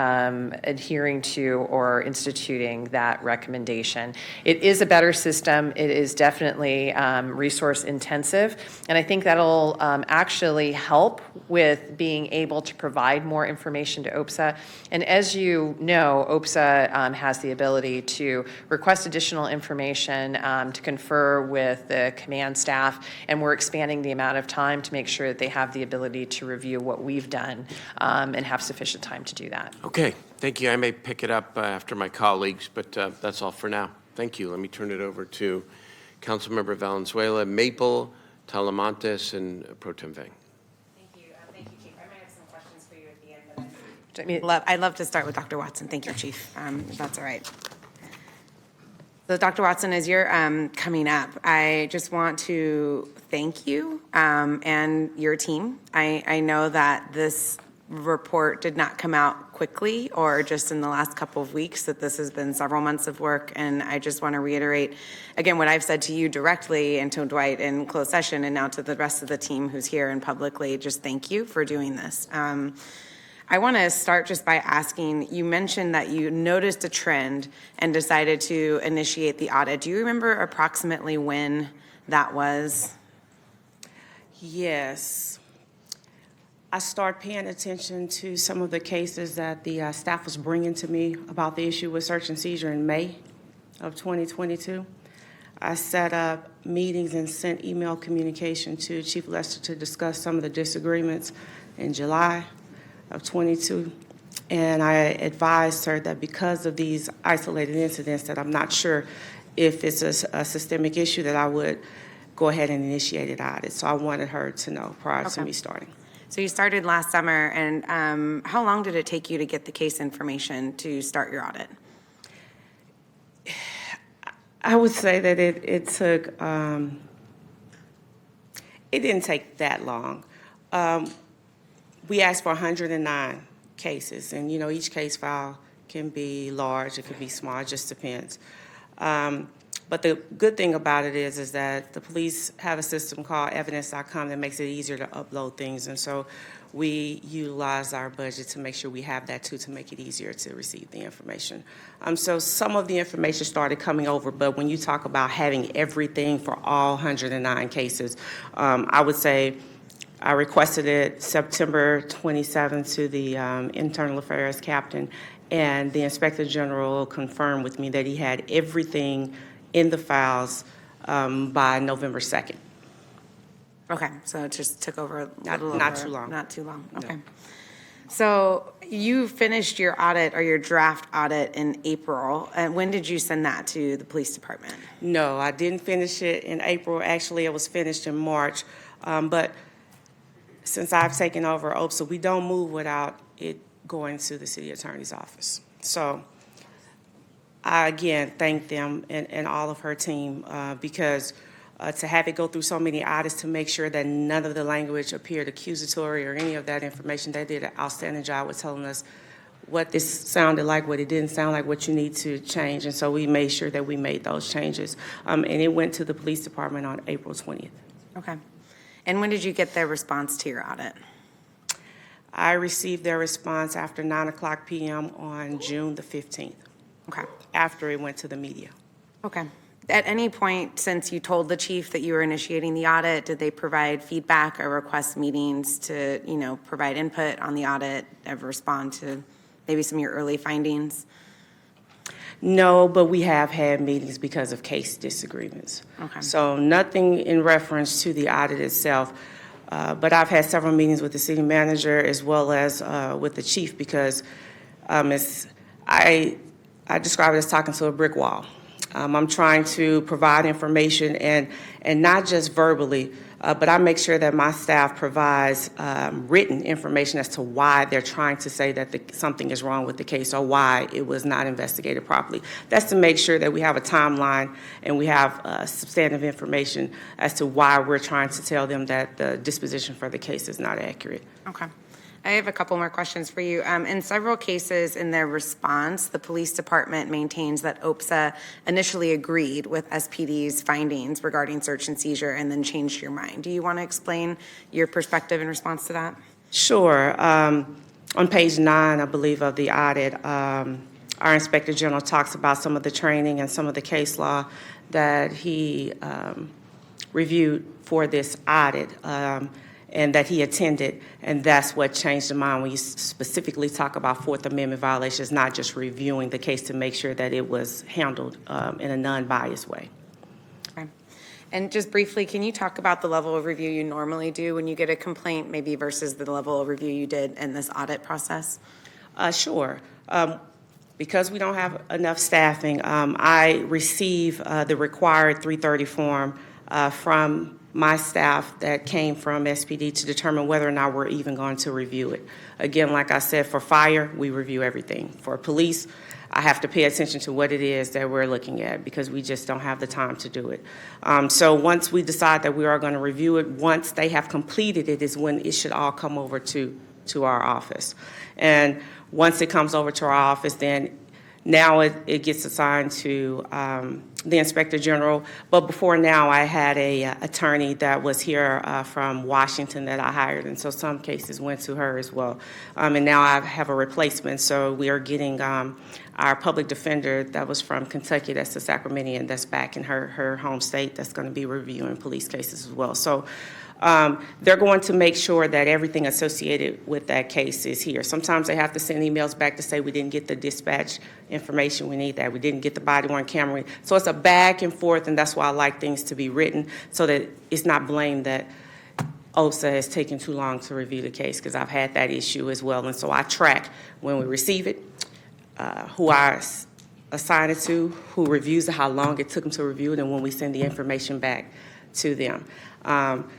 J: adhering to or instituting that recommendation. It is a better system. It is definitely resource intensive, and I think that'll actually help with being able to provide more information to OPSA. And as you know, OPSA has the ability to request additional information, to confer with the command staff, and we're expanding the amount of time to make sure that they have the ability to review what we've done and have sufficient time to do that.
A: Okay, thank you. I may pick it up after my colleagues, but that's all for now. Thank you. Let me turn it over to Councilmember Valenzuela, Maple, Talamantes, and Pro Tem Vang.
L: I'd love to start with Dr. Watson. Thank you, Chief, if that's all right. So, Dr. Watson, as you're coming up, I just want to thank you and your team. I know that this report did not come out quickly or just in the last couple of weeks, that this has been several months of work, and I just want to reiterate, again, what I've said to you directly and to Dwight in closed session and now to the rest of the team who's here and publicly, just thank you for doing this. I want to start just by asking, you mentioned that you noticed a trend and decided to initiate the audit. Do you remember approximately when that was?
V: Yes. I started paying attention to some of the cases that the staff was bringing to me about the issue with search and seizure in May of 2022. I set up meetings and sent email communication to Chief Lester to discuss some of the disagreements in July of 22, and I advised her that because of these isolated incidents that I'm not sure if it's a systemic issue, that I would go ahead and initiate an audit. So I wanted her to know prior to me starting.
L: So you started last summer, and how long did it take you to get the case information to start your audit?
V: I would say that it took, it didn't take that long. We asked for 109 cases, and each case file can be large, it could be small, it just depends. But the good thing about it is that the police have a system called evidence.com that makes it easier to upload things, and so we utilize our budget to make sure we have that too, to make it easier to receive the information. So some of the information started coming over, but when you talk about having everything for all 109 cases, I would say I requested it September 27th to the Internal Affairs Captain, and the Inspector General confirmed with me that he had everything in the files by November 2nd.
L: Okay, so it just took over
V: Not too long.
L: Not too long, okay.
V: No.
L: So you finished your audit or your draft audit in April, and when did you send that to the police department?
V: No, I didn't finish it in April. Actually, it was finished in March, but since I've taken over OPSA, we don't move without it going to the city attorney's office. So I, again, thank them and all of her team because to have it go through so many audits to make sure that none of the language appeared accusatory or any of that information, they did an outstanding job with telling us what this sounded like, what it didn't sound like, what you need to change. And so we made sure that we made those changes. And it went to the police department on April 20th.
L: Okay. And when did you get their response to your audit?
V: I received their response after 9:00 p.m. on June the 15th.
L: Okay.
V: After it went to the media.
L: Okay. At any point since you told the chief that you were initiating the audit, did they provide feedback or request meetings to, provide input on the audit or respond to maybe some of your early findings?
V: No, but we have had meetings because of case disagreements.
L: Okay.
V: So nothing in reference to the audit itself. But I've had several meetings with the city manager as well as with the chief because I describe it as talking to a brick wall. I'm trying to provide information and not just verbally, but I make sure that my staff provides written information as to why they're trying to say that something is wrong with the case or why it was not investigated properly. That's to make sure that we have a timeline and we have substantive information as to why we're trying to tell them that the disposition for the case is not accurate.
L: Okay. I have a couple more questions for you. In several cases in their response, the police department maintains that OPSA initially agreed with SPD's findings regarding search and seizure and then changed your mind. Do you want to explain your perspective in response to that?
V: Sure. On page 9, I believe, of the audit, our Inspector General talks about some of the training and some of the case law that he reviewed for this audit and that he attended, and that's what changed the mind when you specifically talk about Fourth Amendment violations, not just reviewing the case to make sure that it was handled in a non-biased way.
L: Okay. And just briefly, can you talk about the level of review you normally do when you get a complaint, maybe versus the level of review you did in this audit process?
V: Sure. Because we don't have enough staffing, I receive the required 330 form from my staff that came from SPD to determine whether or not we're even going to review it. Again, like I said, for fire, we review everything. For police, I have to pay attention to what it is that we're looking at because we just don't have the time to do it. So once we decide that we are going to review it, once they have completed it is when it should all come over to our office. And once it comes over to our office, then now it gets assigned to the Inspector General. But before now, I had a attorney that was here from Washington that I hired, and so some cases went to her as well. And now I have a replacement, so we are getting our public defender that was from Kentucky, that's the Sacramento, that's back in her home state, that's going to be reviewing police cases as well. So they're going to make sure that everything associated with that case is here. Sometimes they have to send emails back to say we didn't get the dispatch information, we need that. We didn't get the body-worn camera. So it's a back and forth, and that's why I like things to be written so that it's not blamed that OSA has taken too long to review the case, because I've had that issue as well. And so I track when we receive it, who I assign it to, who reviews it, how long it took them to review it, and when we send the information back to them.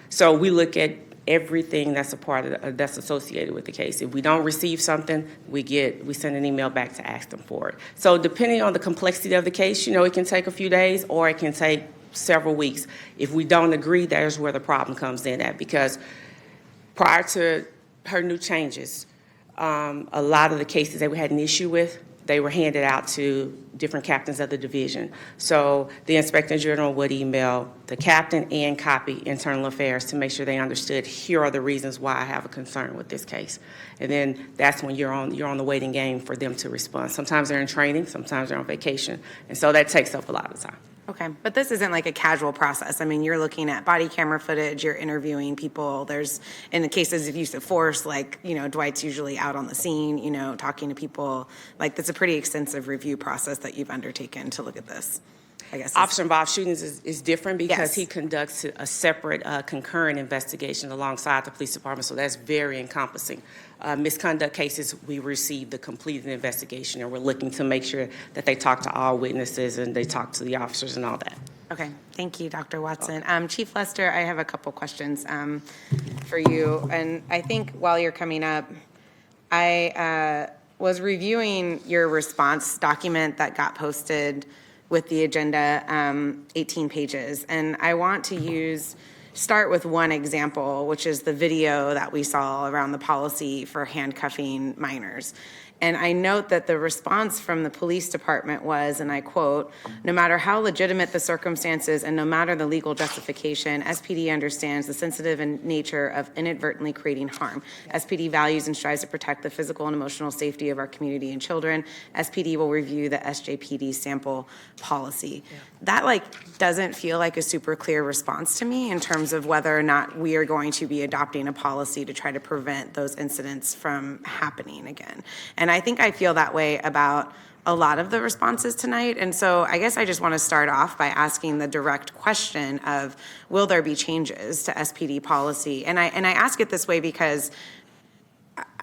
V: So we look at everything that's a part of that's associated with the case. If we don't receive something, we send an email back to ask them for it. So depending on the complexity of the case, it can take a few days or it can take several weeks. If we don't agree, there's where the problem comes in at, because prior to her new changes, a lot of the cases that we had an issue with, they were handed out to different captains of the division. So the Inspector General would email the captain and copy Internal Affairs to make sure they understood, here are the reasons why I have a concern with this case. And then that's when you're on the waiting game for them to respond. Sometimes they're in training, sometimes they're on vacation. And so that takes up a lot of time.
L: Okay, but this isn't like a casual process. I mean, you're looking at body camera footage, you're interviewing people. There's, in the cases of use of force, like, Dwight's usually out on the scene, talking to people. Like, that's a pretty extensive review process that you've undertaken to look at this, I guess.
V: Officer involved shootings is different because
L: Yes.
V: he conducts a separate concurrent investigation alongside the police department, so that's very encompassing. Misconduct cases, we receive the completed investigation, and we're looking to make sure that they talk to all witnesses and they talk to the officers and all that.
L: Okay, thank you, Dr. Watson. Chief Lester, I have a couple questions for you. And I think while you're coming up, I was reviewing your response document that got posted with the agenda, 18 pages. And I want to start with one example, which is the video that we saw around the policy for handcuffing minors. And I note that the response from the police department was, and I quote, "No matter how legitimate the circumstances and no matter the legal justification, SPD understands the sensitive nature of inadvertently creating harm. SPD values and strives to protect the physical and emotional safety of our community and children. SPD will review the SJPD sample policy." That doesn't feel like a super clear response to me in terms of whether or not we are going to be adopting a policy to try to prevent those incidents from happening again. And I think I feel that way about a lot of the responses tonight. And so I guess I just want to start off by asking the direct question of, will there be changes to SPD policy? And I ask it this way because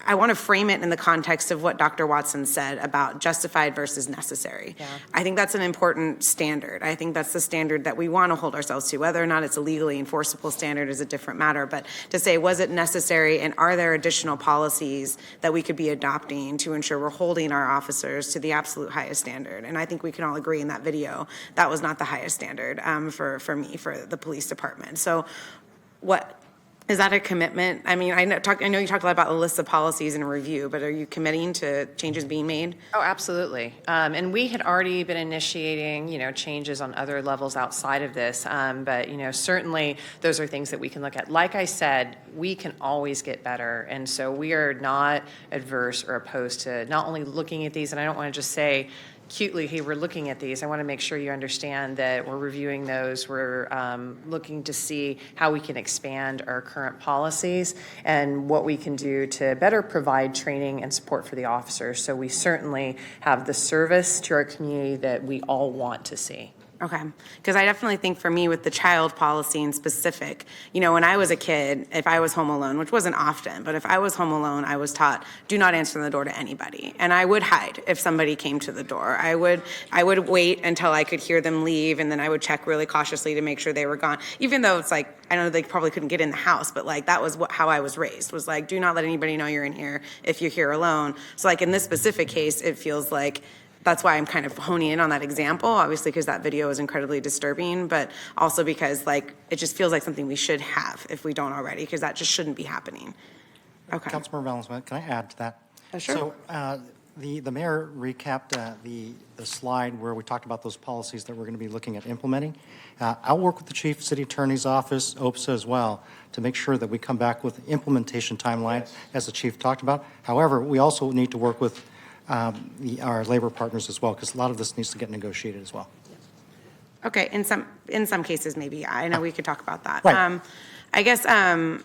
L: I want to frame it in the context of what Dr. Watson said about justified versus necessary. Yeah. I think that's an important standard. I think that's the standard that we want to hold ourselves to. Whether or not it's a legally enforceable standard is a different matter. But to say, was it necessary, and are there additional policies that we could be adopting to ensure we're holding our officers to the absolute highest standard? And I think we can all agree in that video that was not the highest standard for me, for the police department. So what Is that a commitment? I mean, I know you talked a lot about a list of policies and review, but are you committing to changes being made?
J: Oh, absolutely. And we had already been initiating, changes on other levels outside of this. But, certainly those are things that we can look at. Like I said, we can always get better. And so we are not adverse or opposed to not only looking at these, and I don't want to just say cutely, hey, we're looking at these. I want to make sure you understand that we're reviewing those. We're looking to see how we can expand our current policies and what we can do to better provide training and support for the officers. So we certainly have the service to our community that we all want to see.
L: Okay, because I definitely think for me with the child policy in specific, when I was a kid, if I was home alone, which wasn't often, but if I was home alone, I was taught, do not answer the door to anybody. And I would hide if somebody came to the door. I would wait until I could hear them leave, and then I would check really cautiously to make sure they were gone. Even though it's like, I know they probably couldn't get in the house, but like that was how I was raised, was like, do not let anybody know you're in here if you're here alone. So like in this specific case, it feels like that's why I'm kind of honing in on that example, obviously because that video is incredibly disturbing, but also because like it just feels like something we should have if we don't already, because that just shouldn't be happening. Okay.
O: Councilmember Valenzuela, can I add to that?
L: Sure.
O: So the mayor recapped the slide where we talked about those policies that we're going to be looking at implementing. I'll work with the chief city attorney's office, OPSA as well, to make sure that we come back with an implementation timeline, as the chief talked about. However, we also need to work with our labor partners as well, because a lot of this needs to get negotiated as well.
L: Okay, in some cases maybe. I know we could talk about that.
O: Right.
L: I guess I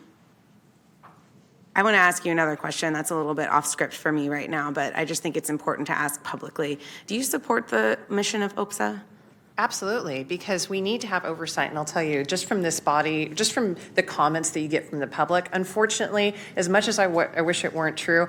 L: want to ask you another question that's a little bit off script for me right now, but I just think it's important to ask publicly. Do you support the mission of OPSA?
J: Absolutely, because we need to have oversight. And I'll tell you, just from this body, just from the comments that you get from the public, unfortunately, as much as I wish it weren't true,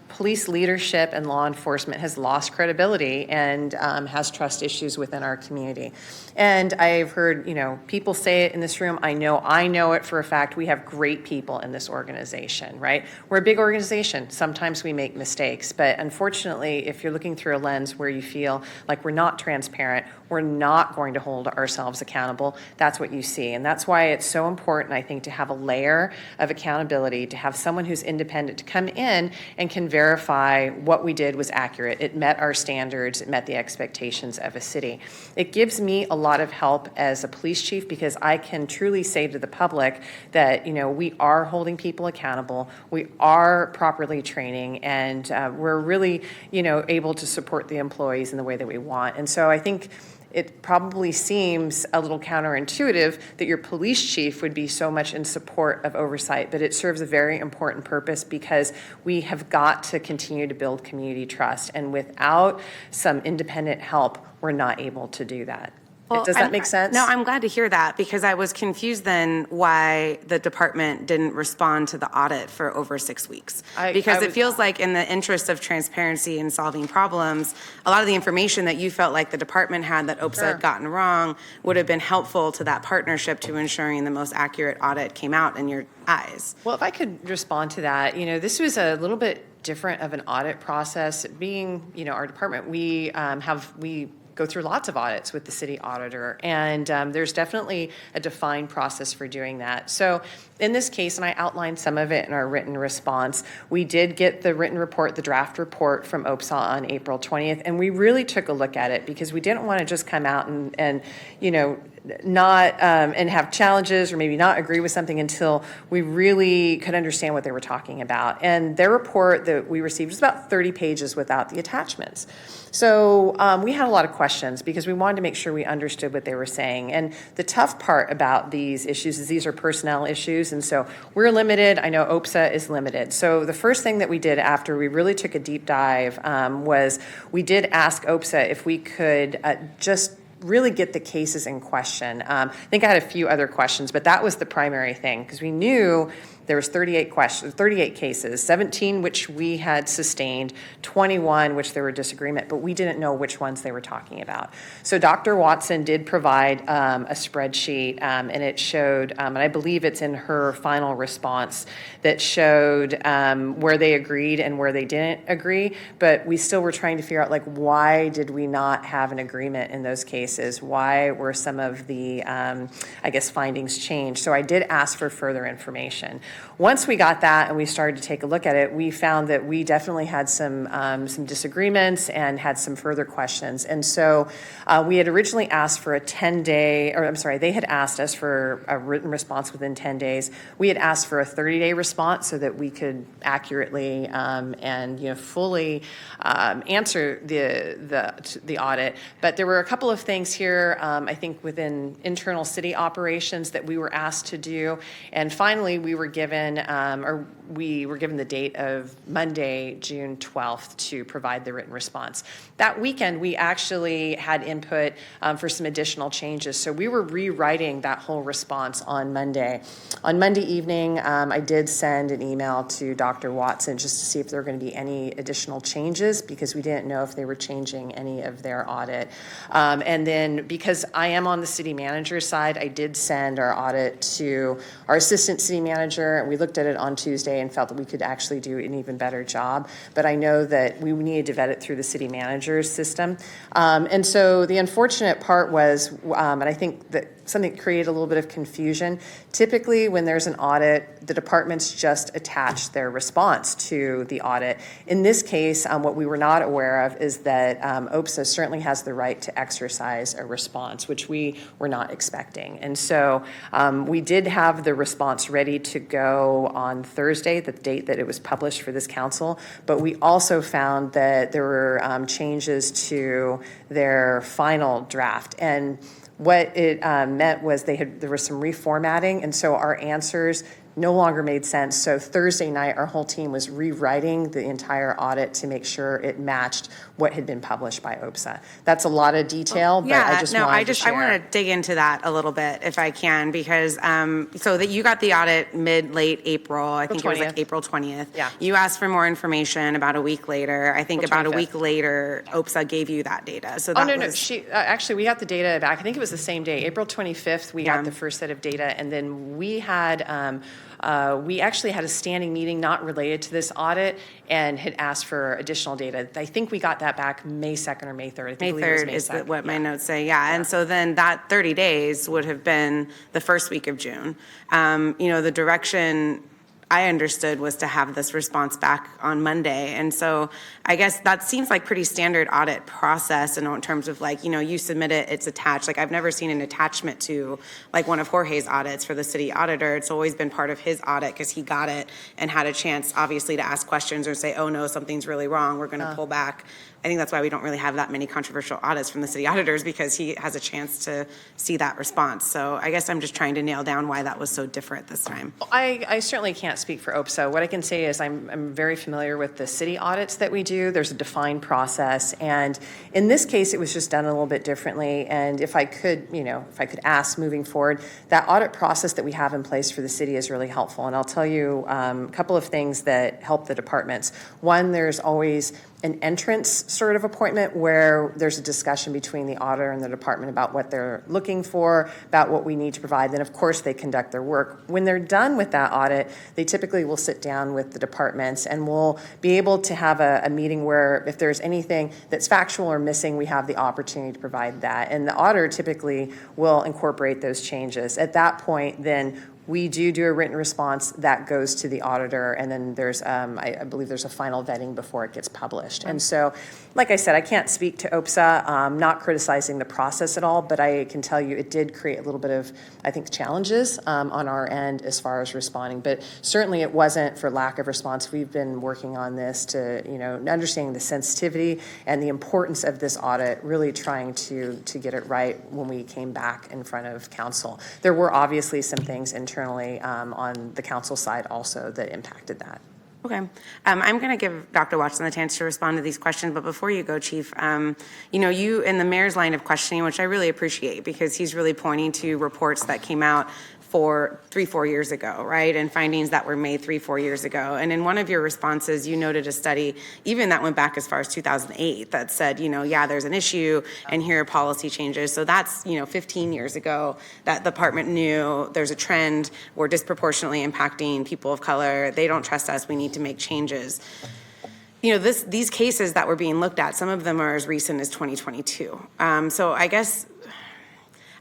J: police leadership and law enforcement has lost credibility and has trust issues within our community. And I've heard, people say it in this room. I know it for a fact. We have great people in this organization, right? We're a big organization. Sometimes we make mistakes, but unfortunately, if you're looking through a lens where you feel like we're not transparent, we're not going to hold ourselves accountable, that's what you see. And that's why it's so important, I think, to have a layer of accountability, to have someone who's independent to come in and can verify what we did was accurate. It met our standards, it met the expectations of a city. It gives me a lot of help as a police chief because I can truly say to the public that, we are holding people accountable, we are properly training, and we're really, able to support the employees in the way that we want. And so I think it probably seems a little counterintuitive that your police chief would be so much in support of oversight, but it serves a very important purpose because we have got to continue to build community trust. And without some independent help, we're not able to do that. Does that make sense?
L: No, I'm glad to hear that because I was confused then why the department didn't respond to the audit for over 6 weeks. It feels like in the interest of transparency and solving problems, a lot of the information that you felt like the department had that OPSA had gotten wrong would have been helpful to that partnership to ensuring the most accurate audit came out in your eyes.
J: Well, if I could respond to that, this was a little bit different of an audit process. Being, our department, we go through lots of audits with the city auditor, and there's definitely a defined process for doing that. So in this case, and I outlined some of it in our written response, we did get the written report, the draft report from OPSA on April 20th, and we really took a look at it because we didn't want to just come out and not and have challenges or maybe not agree with something until we really could understand what they were talking about. And their report that we received was about 30 pages without the attachments. So we had a lot of questions because we wanted to make sure we understood what they were saying. And the tough part about these issues is these are personnel issues. And so we're limited. I know OPSA is limited. So the first thing that we did after we really took a deep dive was we did ask OPSA if we could just really get the cases in question. I think I had a few other questions, but that was the primary thing because we knew there was 38 cases, 17 which we had sustained, 21 which there were disagreement, but we didn't know which ones they were talking about. So Dr. Watson did provide a spreadsheet, and it showed, and I believe it's in her final response, that showed where they agreed and where they didn't agree, but we still were trying to figure out, like, why did we not have an agreement in those cases? Why were some of the, I guess, findings changed? So I did ask for further information. Once we got that and we started to take a look at it, we found that we definitely had some disagreements and had some further questions. And so we had originally asked for a 10-day, or I'm sorry, they had asked us for a written response within 10 days. We had asked for a 30-day response so that we could accurately and fully answer the audit. But there were a couple of things here, I think, within internal city operations that we were asked to do. And finally, we were given the date of Monday, June 12th, to provide the written response. That weekend, we actually had input for some additional changes. So we were rewriting that whole response on Monday. On Monday evening, I did send an email to Dr. Watson just to see if there were going to be any additional changes, because we didn't know if they were changing any of their audit. And then because I am on the city manager's side, I did send our audit to our assistant city manager, and we looked at it on Tuesday and felt that we could actually do an even better job. But I know that we needed to vet it through the city manager's system. And so the unfortunate part was, and I think that something that created a little bit of confusion. Typically, when there's an audit, the departments just attach their response to the audit. In this case, what we were not aware of is that OPSA certainly has the right to exercise a response, which we were not expecting. And so we did have the response ready to go on Thursday, the date that it was published for this council, but we also found that there were changes to their final draft. And what it meant was there was some reformatting, and so our answers no longer made sense. So Thursday night, our whole team was rewriting the entire audit to make sure it matched what had been published by OPSA. That's a lot of detail, but I just wanted to share.
L: I want to dig into that a little bit if I can, because so that you got the audit late April. I think it was like April 20th.
J: Yeah.
L: You asked for more information about a week later. I think
J: April
L: about
J: 25th.
L: a week later, OPSA gave you that data. So
J: Oh,
L: that
J: no. She actually, we got the data back. I think it was the same day, April 25th, we got the first set of data, and then we had we actually had a standing meeting not related to this audit and had asked for additional data. I think we got that back May 2nd or May 3rd.
L: May 3rd is what my notes say, yeah. And so then that 30 days would have been the first week of June. The direction I understood was to have this response back on Monday. And so I guess that seems like pretty standard audit process in terms of you submit it, it's attached. Like I've never seen an attachment to like one of Jorge's audits for the city auditor. It's always been part of his audit because he got it and had a chance obviously to ask questions or say, oh no, something's really wrong, we're gonna pull back. I think that's why we don't really have that many controversial audits from the city auditors, because he has a chance to see that response. So I guess I'm just trying to nail down why that was so different this time.
J: I certainly can't speak for OPSA. What I can say is I'm very familiar with the city audits that we do. There's a defined process. And in this case, it was just done a little bit differently. And if I could ask moving forward, that audit process that we have in place for the city is really helpful. And I'll tell you a couple of things that help the departments. One, there's always an entrance sort of appointment where there's a discussion between the auditor and the department about what they're looking for, about what we need to provide. Then, of course, they conduct their work. When they're done with that audit, they typically will sit down with the departments and we'll be able to have a meeting where if there's anything that's factual or missing, we have the opportunity to provide that. And the auditor typically will incorporate those changes. At that point, then we do a written response that goes to the auditor, and then there's, I believe there's a final vetting before it gets published. And so, like I said, I can't speak to OPSA, not criticizing the process at all, but I can tell you it did create a little bit of, I think, challenges on our end as far as responding. But certainly it wasn't for lack of response. We've been working on this to, understanding the sensitivity and the importance of this audit, really trying to get it right when we came back in front of council. There were obviously some things internally on the council side also that impacted that.
L: Okay. I'm going to give Dr. Watson the chance to respond to these questions, but before you go, Chief, you in the mayor's line of questioning, which I really appreciate because he's really pointing to reports that came out 4 years ago, right? And findings that were made 4 years ago. And in one of your responses, you noted a study, even that went back as far as 2008, that said, yeah, there's an issue and here are policy changes. So that's, 15 years ago that the department knew there's a trend. We're disproportionately impacting people of color. They don't trust us. We need to make changes. These cases that were being looked at, some of them are as recent as 2022. So I guess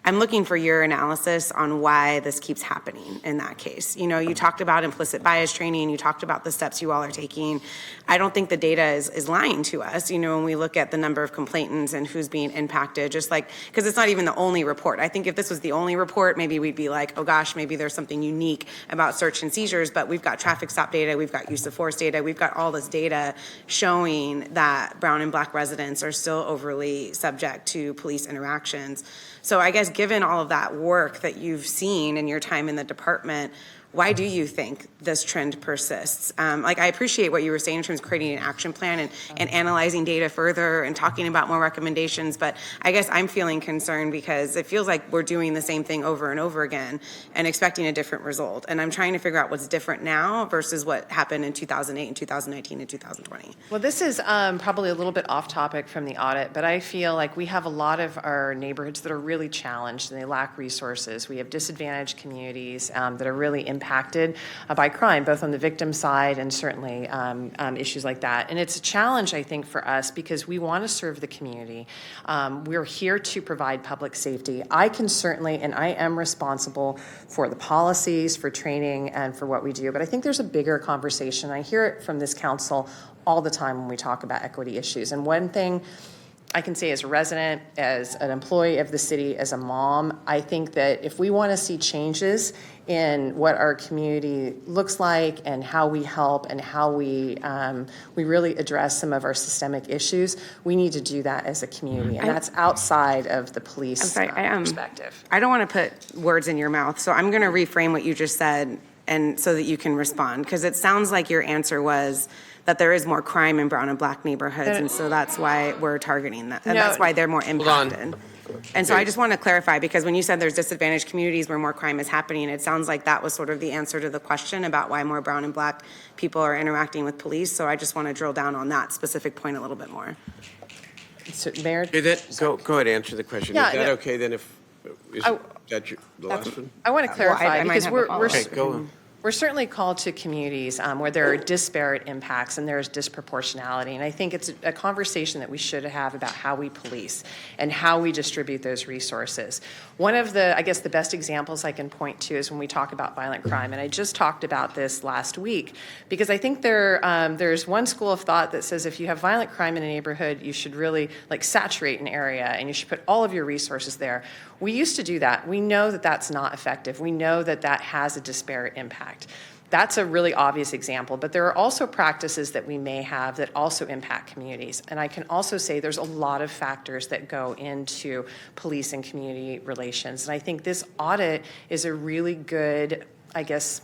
L: I'm looking for your analysis on why this keeps happening in that case. You talked about implicit bias training. You talked about the steps you all are taking. I don't think the data is lying to us, when we look at the number of complainants and who's being impacted, because it's not even the only report. I think if this was the only report, maybe we'd be like, oh gosh, maybe there's something unique about search and seizures, but we've got traffic stop data, we've got use of force data, we've got all this data showing that brown and black residents are still overly subject to police interactions. So I guess given all of that work that you've seen in your time in the department, why do you think this trend persists? I appreciate what you were saying in terms of creating an action plan and analyzing data further and talking about more recommendations, but I guess I'm feeling concerned because it feels like we're doing the same thing over and over again and expecting a different result. And I'm trying to figure out what's different now versus what happened in 2008 and 2019 and 2020.
J: Well, this is probably a little bit off topic from the audit, but I feel like we have a lot of our neighborhoods that are really challenged and they lack resources. We have disadvantaged communities that are really impacted by crime, both on the victim side and certainly issues like that. And it's a challenge, I think, for us because we want to serve the community. We're here to provide public safety. I can certainly, and I am responsible for the policies, for training, and for what we do. But I think there's a bigger conversation. I hear it from this council all the time when we talk about equity issues. And one thing I can say as a resident, as an employee of the city, as a mom, I think that if we want to see changes in what our community looks like and how we help and how we really address some of our systemic issues, we need to do that as a community. And that's outside of the police perspective.
L: I don't want to put words in your mouth, so I'm going to reframe what you just said and so that you can respond, because it sounds like your answer was that there is more crime in brown and black neighborhoods, and so that's why we're targeting that. And that's why they're more impacted. And so I just want to clarify, because when you said there's disadvantaged communities where more crime is happening, it sounds like that was sort of the answer to the question about why more brown and black people are interacting with police. So I just want to drill down on that specific point a little bit more.
J: So, Mayor?
A: Go ahead, answer the question.
J: Yeah,
A: is that okay then if, is that the last one?
J: I want to clarify because
A: we're
J: certainly called to communities where there are disparate impacts and there's disproportionality. And I think it's a conversation that we should have about how we police and how we distribute those resources. One of the, I guess, the best examples I can point to is when we talk about violent crime. And I just talked about this last week because I think there's one school of thought that says if you have violent crime in a neighborhood, you should really saturate an area and you should put all of your resources there. We used to do that. We know that that's not effective. We know that that has a disparate impact. That's a really obvious example, but there are also practices that we may have that also impact communities. And I can also say there's a lot of factors that go into police and community relations. And I think this audit is a really good, I guess,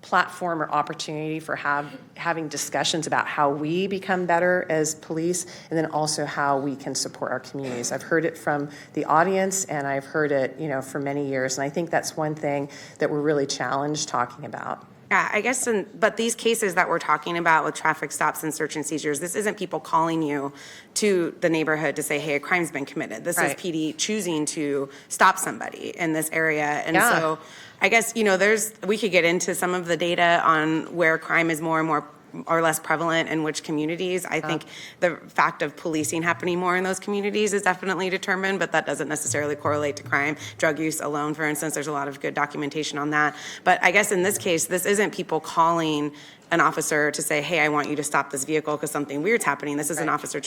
J: platform or opportunity for having discussions about how we become better as police and then also how we can support our communities. I've heard it from the audience and I've heard it, for many years. And I think that's one thing that we're really challenged talking about.
L: Yeah, I guess, but these cases that we're talking about with traffic stops and search and seizures, this isn't people calling you to the neighborhood to say, hey, a crime's been committed. This is PD choosing to stop somebody in this area. And so I guess, we could get into some of the data on where crime is more and more or less prevalent in which communities. I think the fact of policing happening more in those communities is definitely determined, but that doesn't necessarily correlate to crime. Drug use alone, for instance, there's a lot of good documentation on that. But I guess in this case, this isn't people calling an officer to say, hey, I want you to stop this vehicle because something weird's happening. This is an officer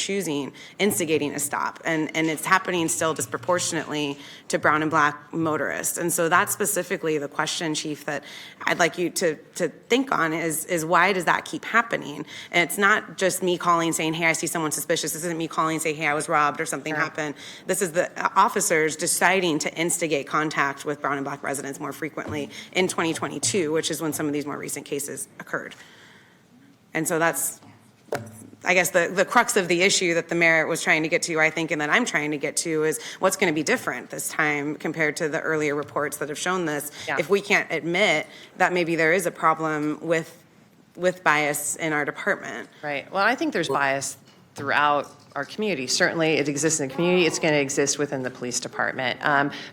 L: instigating a stop. And it's happening still disproportionately to brown and black motorists. And so that's specifically the question, Chief, that I'd like you to think on is why does that keep happening? And it's not just me calling saying, hey, I see someone suspicious. This isn't me calling saying, hey, I was robbed or something happened. This is the officers deciding to instigate contact with brown and black residents more frequently in 2022, which is when some of these more recent cases occurred. And so that's I guess the crux of the issue that the mayor was trying to get to, I think, and that I'm trying to get to is what's going to be different this time compared to the earlier reports that have shown this.
J: Yeah.
L: If we can't admit that maybe there is a problem with bias in our department.
J: Right. Well, I think there's bias throughout our community. Certainly, it exists in the community. It's going to exist within the police department.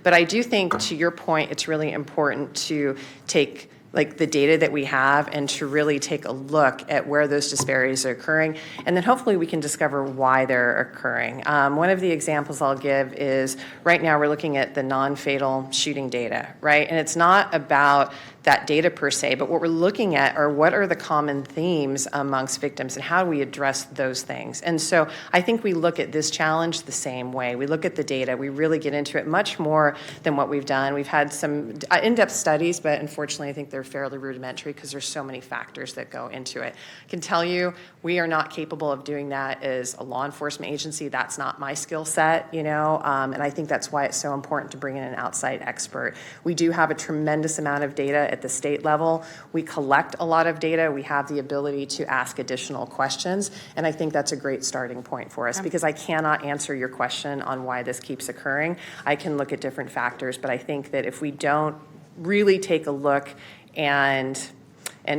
J: But I do think, to your point, it's really important to take like the data that we have and to really take a look at where those disparities are occurring, and then hopefully we can discover why they're occurring. One of the examples I'll give is right now we're looking at the non-fatal shooting data, right? And it's not about that data per se, but what we're looking at are what are the common themes amongst victims and how do we address those things. And so I think we look at this challenge the same way. We look at the data, we really get into it much more than what we've done. We've had some in-depth studies, but unfortunately I think they're fairly rudimentary because there's so many factors that go into it. I can tell you we are not capable of doing that as a law enforcement agency. That's not my skill set, and I think that's why it's so important to bring in an outside expert. We do have a tremendous amount of data at the state level. We collect a lot of data. We have the ability to ask additional questions, and I think that's a great starting point for us because I cannot answer your question on why this keeps occurring. I can look at different factors, but I think that if we don't really take a look and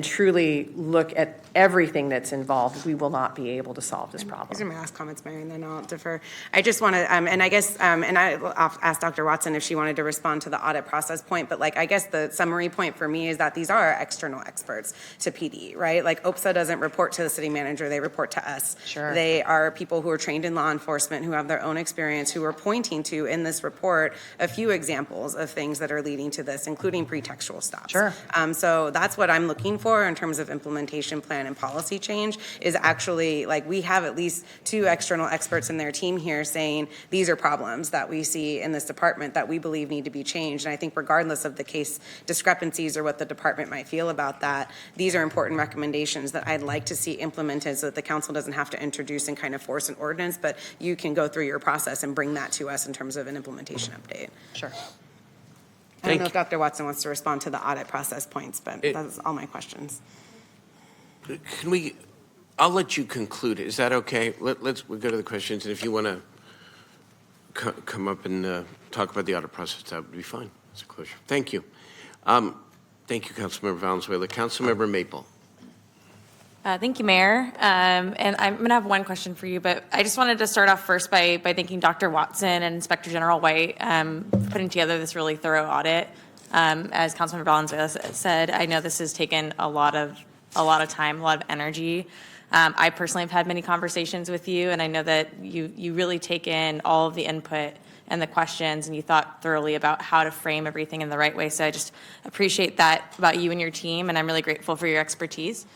J: truly look at everything that's involved, we will not be able to solve this problem.
L: These are my last comments, Mary, and then I'll defer. I just want to, and I guess, and I'll ask Dr. Watson if she wanted to respond to the audit process point, but I guess the summary point for me is that these are external experts to PD, right? OPSA doesn't report to the city manager, they report to us.
J: Sure.
L: They are people who are trained in law enforcement, who have their own experience, who are pointing to, in this report, a few examples of things that are leading to this, including pretextual stops.
J: Sure.
L: So that's what I'm looking for in terms of implementation plan and policy change is actually we have at least 2 external experts in their team here saying these are problems that we see in this department that we believe need to be changed. And I think regardless of the case discrepancies or what the department might feel about that, these are important recommendations that I'd like to see implemented so that the council doesn't have to introduce and kind of force an ordinance, but you can go through your process and bring that to us in terms of an implementation update.
J: Sure.
L: I don't know if Dr. Watson wants to respond to the audit process points, but that's all my questions.
A: I'll let you conclude. Is that okay? We'll go to the questions, and if you want to come up and talk about the audit process, that would be fine. It's a closure. Thank you. Thank you, Councilmember Valenzuela. Councilmember Maple.
N: Thank you, Mayor. And I'm going to have one question for you, but I just wanted to start off first by thanking Dr. Watson and Inspector General White for putting together this really thorough audit. As Councilmember Valenzuela said, I know this has taken a lot of time, a lot of energy. I personally have had many conversations with you, and I know that you really take in all of the input and the questions, and you thought thoroughly about how to frame everything in the right way. So I just appreciate that about you and your team, and I'm really grateful for your expertise.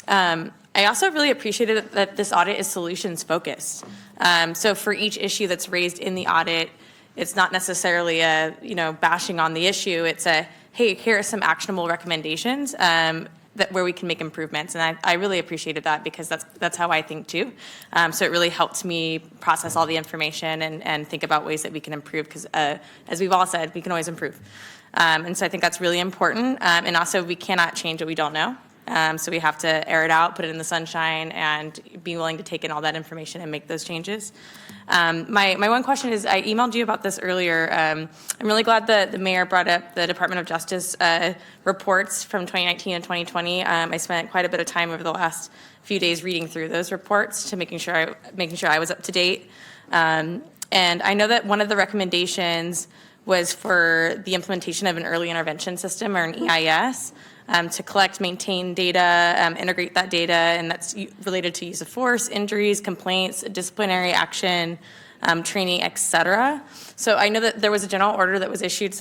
N: I also really appreciated that this audit is solutions focused. So for each issue that's raised in the audit, it's not necessarily a bashing on the issue. It's a, hey, here are some actionable recommendations where we can make improvements. And I really appreciated that because that's how I think too. So it really helped me process all the information and think about ways that we can improve because as we've all said, we can always improve. And so I think that's really important. And also we cannot change what we don't know. So we have to air it out, put it in the sunshine, and be willing to take in all that information and make those changes. My one question is, I emailed you about this earlier. I'm really glad that the mayor brought up the Department of Justice reports from 2019 and 2020. I spent quite a bit of time over the last few days reading through those reports to making sure I was up to date. And I know that one of the recommendations was for the implementation of an early intervention system or an EIS. To collect, maintain data, integrate that data, and that's related to use of force, injuries, complaints, disciplinary action, training, et cetera. So I know that there was a general order that was issued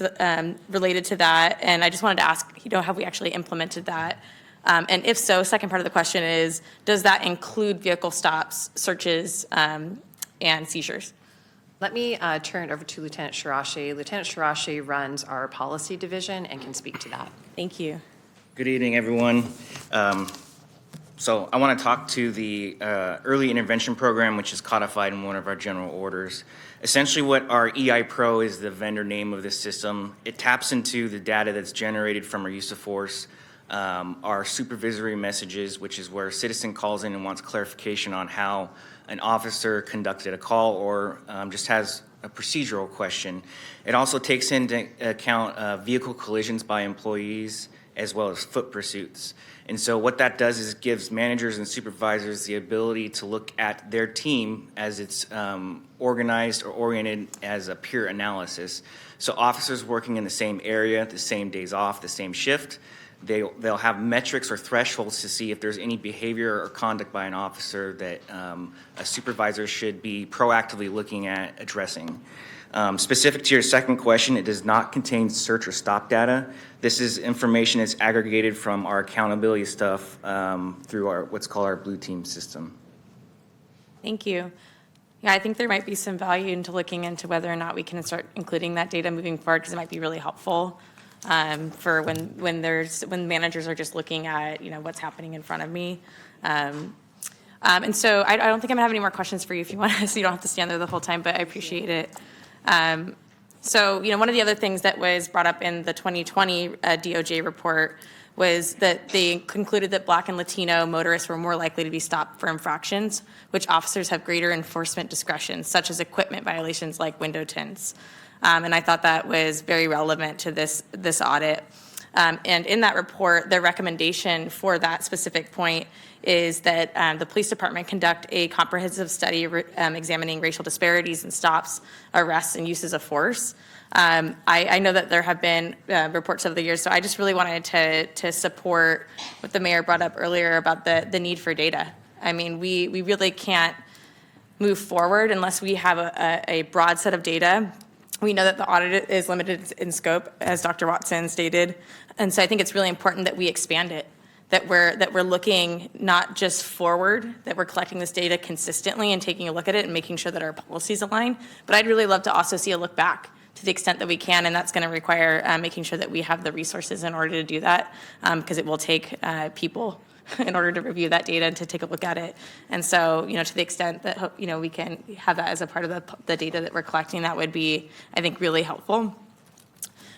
N: related to that, and I just wanted to ask, have we actually implemented that? And if so, second part of the question is, does that include vehicle stops, searches, and seizures?
J: Let me turn it over to Lieutenant Shirashi. Lieutenant Shirashi runs our policy division and can speak to that.
N: Thank you.
P: Good evening, everyone. So I want to talk to the early intervention program, which is codified in one of our general orders. Essentially what our EI Pro is, the vendor name of this system. It taps into the data that's generated from our use of force our supervisory messages, which is where a citizen calls in and wants clarification on how an officer conducted a call or just has a procedural question. It also takes into account vehicle collisions by employees as well as foot pursuits. And so what that does is gives managers and supervisors the ability to look at their team as it's organized or oriented as a peer analysis. So officers working in the same area, the same days off, the same shift, they'll have metrics or thresholds to see if there's any behavior or conduct by an officer that a supervisor should be proactively looking at addressing. Specific to your second question, it does not contain search or stop data. This is information that's aggregated from our accountability stuff through our what's called our blue team system.
N: Thank you. Yeah, I think there might be some value into looking into whether or not we can start including that data moving forward, because it might be really helpful for when managers are just looking at what's happening in front of me. And so I don't think I'm gonna have any more questions for you if you want to, so you don't have to stand there the whole time, but I appreciate it. So one of the other things that was brought up in the 2020 DOJ report was that they concluded that Black and Latino motorists were more likely to be stopped for infractions, which officers have greater enforcement discretion, such as equipment violations like window tints. And I thought that was very relevant to this audit. And in that report, the recommendation for that specific point is that the police department conduct a comprehensive study examining racial disparities in stops, arrests, and uses of force. I know that there have been reports over the years, so I just really wanted to support what the mayor brought up earlier about the need for data. I mean, we really can't move forward unless we have a broad set of data. We know that the audit is limited in scope, as Dr. Watson stated, and so I think it's really important that we expand it, that we're looking not just forward, that we're collecting this data consistently and taking a look at it and making sure that our policies align. But I'd really love to also see a look back to the extent that we can, and that's going to require making sure that we have the resources in order to do that, because it will take people in order to review that data and to take a look at it. And so, to the extent that, we can have that as a part of the data that we're collecting, that would be, I think, really helpful.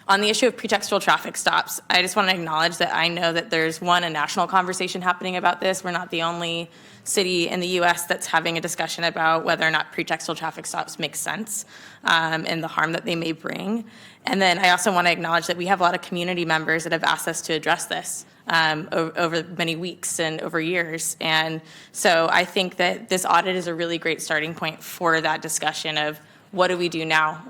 N: On the issue of pretextual traffic stops, I just want to acknowledge that I know that there's a national conversation happening about this. We're not the only city in the U.S. that's having a discussion about whether or not pretextual traffic stops make sense and the harm that they may bring. And then I also want to acknowledge that we have a lot of community members that have asked us to address this over many weeks and over years. And so I think that this audit is a really great starting point for that discussion of what do we do now?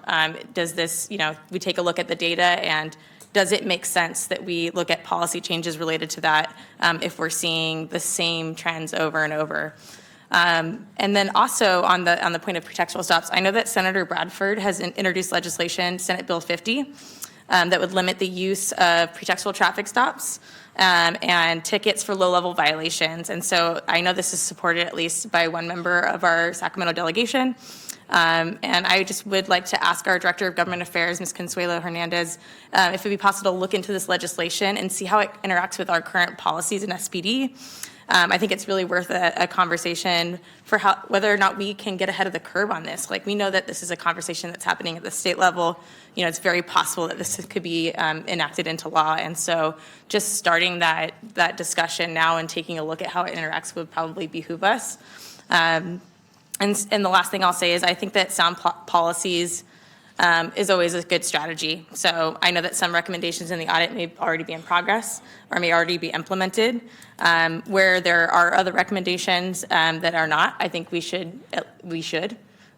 N: Does this, we take a look at the data, and does it make sense that we look at policy changes related to that if we're seeing the same trends over and over? And then also on the point of pretextual stops, I know that Senator Bradford has introduced legislation, Senate Bill 50, that would limit the use of pretextual traffic stops and tickets for low-level violations. And so I know this is supported at least by one member of our Sacramento delegation. And I just would like to ask our Director of Government Affairs, Ms. Consuelo Hernandez, if it would be possible to look into this legislation and see how it interacts with our current policies in SPD. I think it's really worth a conversation for whether or not we can get ahead of the curve on this. Like, we know that this is a conversation that's happening at the state level. It's very possible that this could be enacted into law. And so just starting that discussion now and taking a look at how it interacts would probably behoove us. And the last thing I'll say is I think that sound policies is always a good strategy. So I know that some recommendations in the audit may already be in progress or may already be implemented. Where there are other recommendations that are not, I think we should,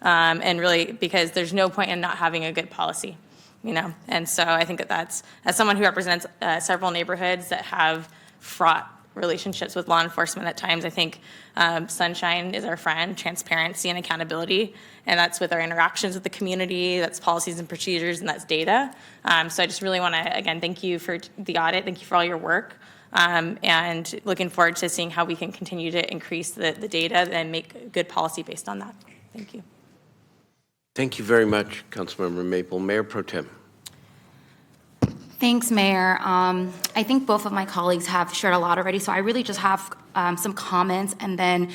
N: and really, because there's no point in not having a good policy, And so I think that that's, as someone who represents several neighborhoods that have fraught relationships with law enforcement at times, I think sunshine is our friend, transparency and accountability, and that's with our interactions with the community, that's policies and procedures, and that's data. So I just really want to, again, thank you for the audit, thank you for all your work, and looking forward to seeing how we can continue to increase the data and make good policy based on that. Thank you.
A: Thank you very much, Councilmember Maple. Mayor Pro Tem.
M: Thanks, Mayor. I think both of my colleagues have shared a lot already, so I really just have some comments and then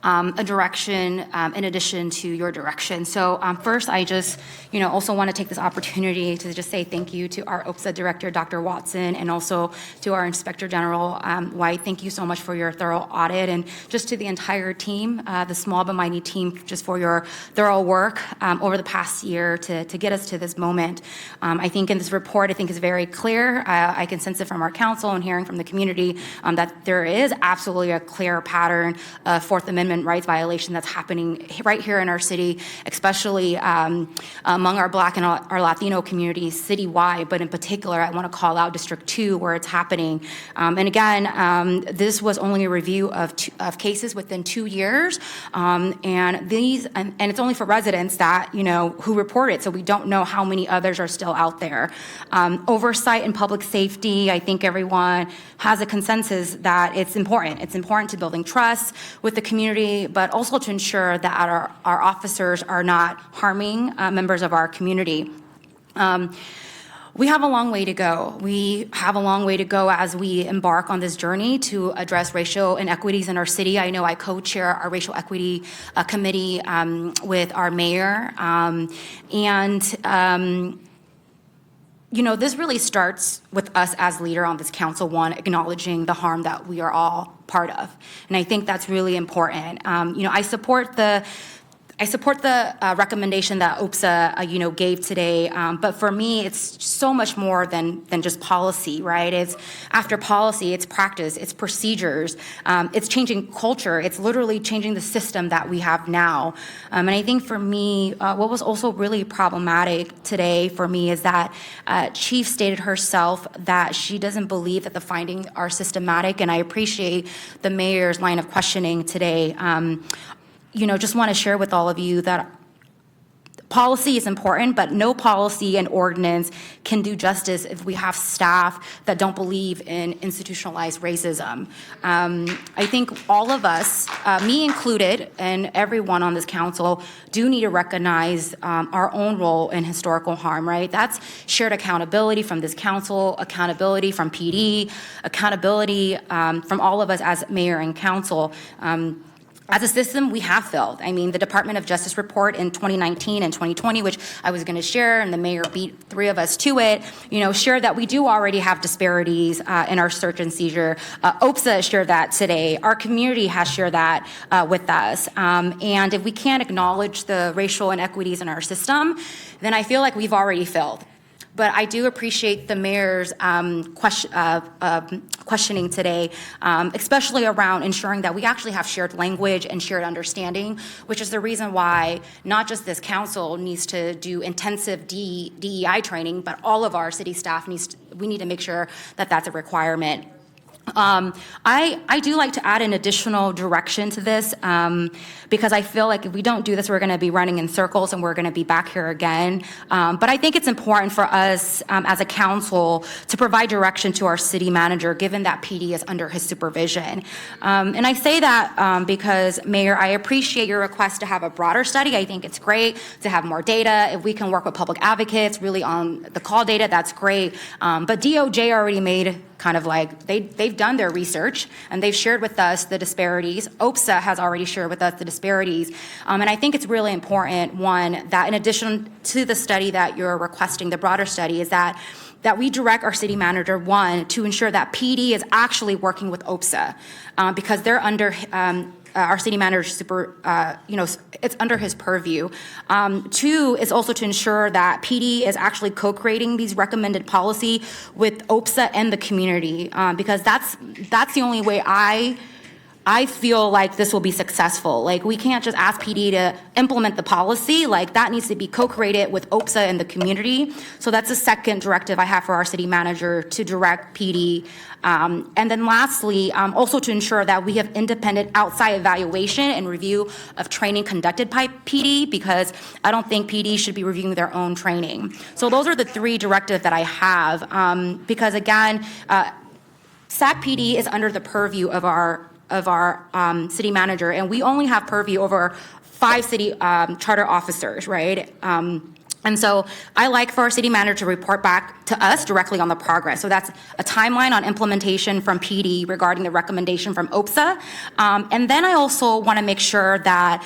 M: a direction in addition to your direction. So first, I just, also want to take this opportunity to just say thank you to our OPSA director, Dr. Watson, and also to our Inspector General White. Thank you so much for your thorough audit, and just to the entire team, the small but mighty team, just for your thorough work over the past year to get us to this moment. I think in this report, I think is very clear. I can sense it from our council and hearing from the community that there is absolutely a clear pattern of Fourth Amendment rights violation that's happening right here in our city, especially among our Black and our Latino communities citywide, but in particular, I want to call out District 2 where it's happening. And again, this was only a review of cases within 2 years, and it's only for residents that, who report it, so we don't know how many others are still out there. Oversight and public safety, I think everyone has a consensus that it's important. It's important to building trust with the community, but also to ensure that our officers are not harming members of our community. We have a long way to go. We have a long way to go as we embark on this journey to address racial inequities in our city. I know I co-chair our racial equity committee with our mayor. This really starts with us as leader on this council, one, acknowledging the harm that we are all part of. And I think that's really important. I support the recommendation that OPSA, gave today, but for me, it's so much more than just policy, right? It's after policy, it's practice, it's procedures, it's changing culture, it's literally changing the system that we have now. And I think for me, what was also really problematic today for me is that Chief stated herself that she doesn't believe that the findings are systematic, and I appreciate the mayor's line of questioning today. Just want to share with all of you that policy is important, but no policy and ordinance can do justice if we have staff that don't believe in institutionalized racism. I think all of us, me included, and everyone on this council, do need to recognize our own role in historical harm, right? That's shared accountability from this council, accountability from PD, accountability from all of us as mayor and council. As a system, we have failed. I mean, the Department of Justice report in 2019 and 2020, which I was going to share, and the mayor beat 3 of us to it, shared that we do already have disparities in our search and seizure. OPSA shared that today. Our community has shared that with us. And if we can't acknowledge the racial inequities in our system, then I feel like we've already failed. But I do appreciate the mayor's questioning today, especially around ensuring that we actually have shared language and shared understanding, which is the reason why not just this council needs to do intensive DEI training, but all of our city staff we need to make sure that that's a requirement. I do like to add an additional direction to this because I feel like if we don't do this, we're going to be running in circles and we're going to be back here again. But I think it's important for us as a council to provide direction to our city manager, given that PD is under his supervision. And I say that because, Mayor, I appreciate your request to have a broader study. I think it's great to have more data. If we can work with public advocates really on the call data, that's great. But DOJ already made kind of like they've done their research and they've shared with us the disparities. OPSA has already shared with us the disparities. And I think it's really important, one, that in addition to the study that you're requesting, the broader study, is that we direct our city manager, one, to ensure that PD is actually working with OPSA because they're under our city manager it's under his purview. 2 is also to ensure that PD is actually co-creating these recommended policy with OPSA and the community because that's the only way I feel like this will be successful. Like, we can't just ask PD to implement the policy. Like, that needs to be co-created with OPSA and the community. So that's the second directive I have for our city manager, to direct PD. And then lastly, also to ensure that we have independent outside evaluation and review of training conducted by PD, because I don't think PD should be reviewing their own training. So those are the 3 directives that I have. Because again, SAC PD is under the purview of our city manager, and we only have purview over 5 city charter officers, right? And And so I like for our city manager to report back to us directly on the progress. So that's a timeline on implementation from PD regarding the recommendation from OPSA. And then I also want to make sure that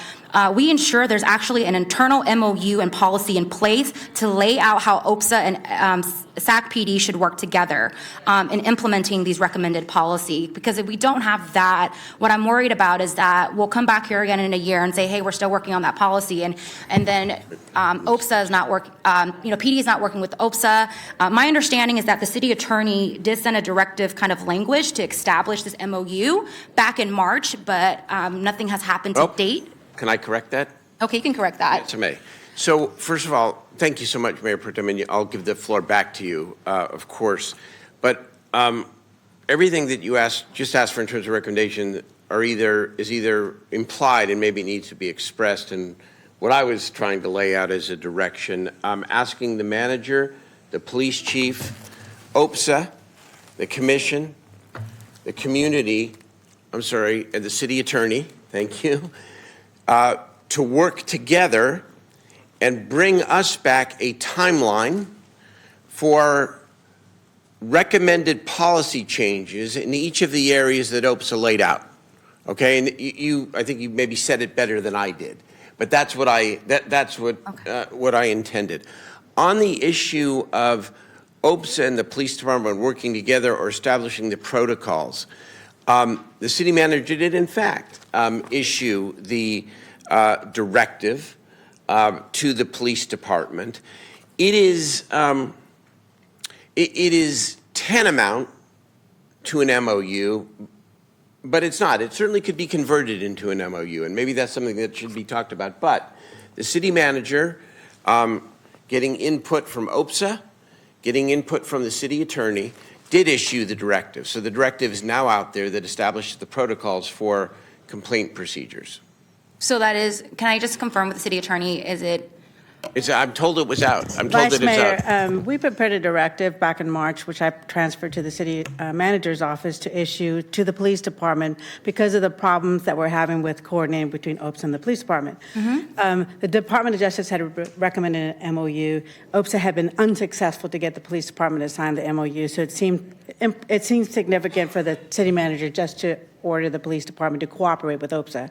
M: we ensure there's actually an internal MOU and policy in place to lay out how OPSA and SAC PD should work together in implementing these recommended policy. Because if we don't have that, what I'm worried about is that we'll come back here again in a year and say, hey, we're still working on that policy. And then OPSA is not working, PD is not working with OPSA. My understanding is that the city attorney did send a directive kind of language to establish this MOU back in March, but nothing has happened to date.
A: Can I correct that?
M: Okay, you can correct that.
A: Yes, I may. So first of all, thank you so much, Mayor Pro Tem, and I'll give the floor back to you, of course. But everything that you just asked for in terms of recommendation is either implied and maybe needs to be expressed. And what I was trying to lay out as a direction, I'm asking the manager, the police chief, OPSA, the commission, the community, and the city attorney, thank you, to work together and bring us back a timeline for recommended policy changes in each of the areas that OPSA laid out. Okay, and I think you maybe said it better than I did, but that's what what I intended. On the issue of OPSA and the police department working together or establishing the protocols, the city manager did in fact issue the directive to the police department. It is tantamount to an MOU, but it's not. It certainly could be converted into an MOU, and maybe that's something that should be talked about. But the city manager, getting input from OPSA, getting input from the city attorney, did issue the directive. So the directive is now out there that establishes the protocols for complaint procedures.
M: So that is, can I just confirm with the city attorney,
A: I'm told it was out. I'm told that it's out.
Q: We prepared a directive back in March, which I transferred to the city manager's office to issue to the police department because of the problems that we're having with coordinating between OPSA and the police department. The Department of Justice had recommended an MOU. OPSA had been unsuccessful to get the police department to sign the MOU, so it seemed significant for the city manager just to order the police department to cooperate with OPSA.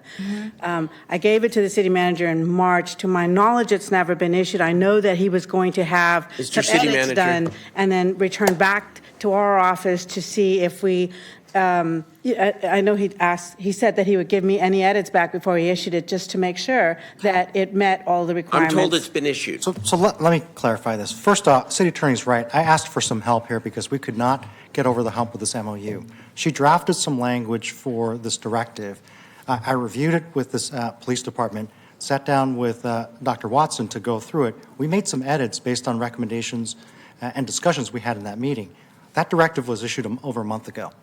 Q: I gave it to the city manager in March. To my knowledge, it's never been issued. I know that he was going to have some edits done and then return back to our office to see if we, I know he said that he would give me any edits back before he issued it just to make sure that it met all the requirements.
A: I'm told it's been issued.
O: So let me clarify this. First off, city attorney's right. I asked for some help here because we could not get over the hump with this MOU. She drafted some language for this directive. I reviewed it with this police department, sat down with Dr. Watson to go through it. We made some edits based on recommendations and discussions we had in that meeting. That directive was issued over a month ago.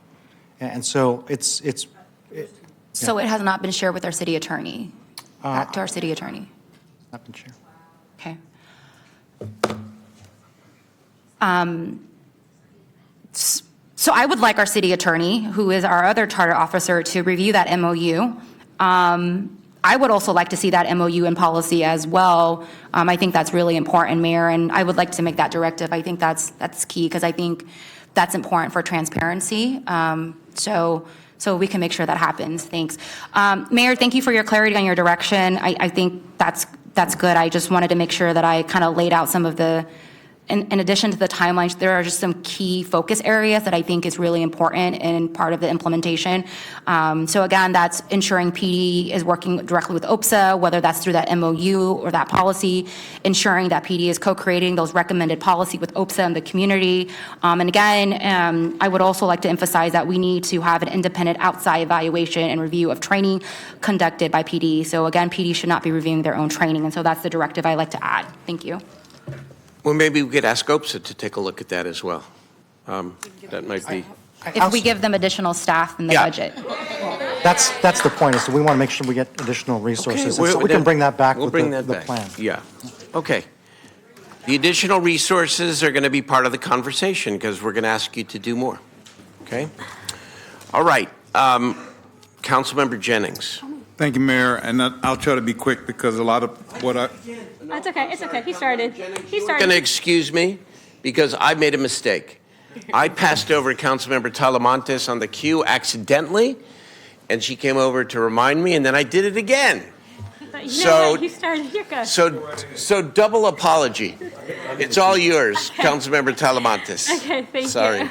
O: And so
M: So it has not been shared with our city attorney, back to our city attorney?
O: Not been shared.
M: Okay. So I would like our city attorney, who is our other charter officer, to review that MOU. I would also like to see that MOU in policy as well. I think that's really important, Mayor, and I would like to make that directive. I think that's key because I think that's important for transparency. So we can make sure that happens. Thanks. Mayor, thank you for your clarity on your direction. I think that's good. I just wanted to make sure that I kind of laid out some of the, in addition to the timelines, there are just some key focus areas that I think is really important and part of the implementation. So again, that's ensuring PD is working directly with OPSA, whether that's through that MOU or that policy, ensuring that PD is co-creating those recommended policy with OPSA and the community. And again, I would also like to emphasize that we need to have an independent outside evaluation and review of training conducted by PD. So again, PD should not be reviewing their own training. And so that's the directive I like to add. Thank you.
A: Well, maybe we could ask OPSA to take a look at that as well. That might be.
M: If we give them additional staff in the budget.
O: That's the point, is that we want to make sure we get additional resources. Okay, so we can bring that back with the plan.
A: Yeah. Okay. The additional resources are going to be part of the conversation because we're going to ask you to do more. Okay? All right. Councilmember Jennings.
H: Thank you, Mayor, and I'll try to be quick because a lot of what I...
B: That's okay. It's okay. He started. He
A: You're going to excuse me because I made a mistake. I passed over Councilmember Talamantes on the queue accidentally, and she came over to remind me, and then I did it again.
B: But you know
A: So-
B: what? You started. You're good.
A: So double apology. It's all yours, Councilmember Talamantes.
B: Okay, thank
A: Sorry.
B: you.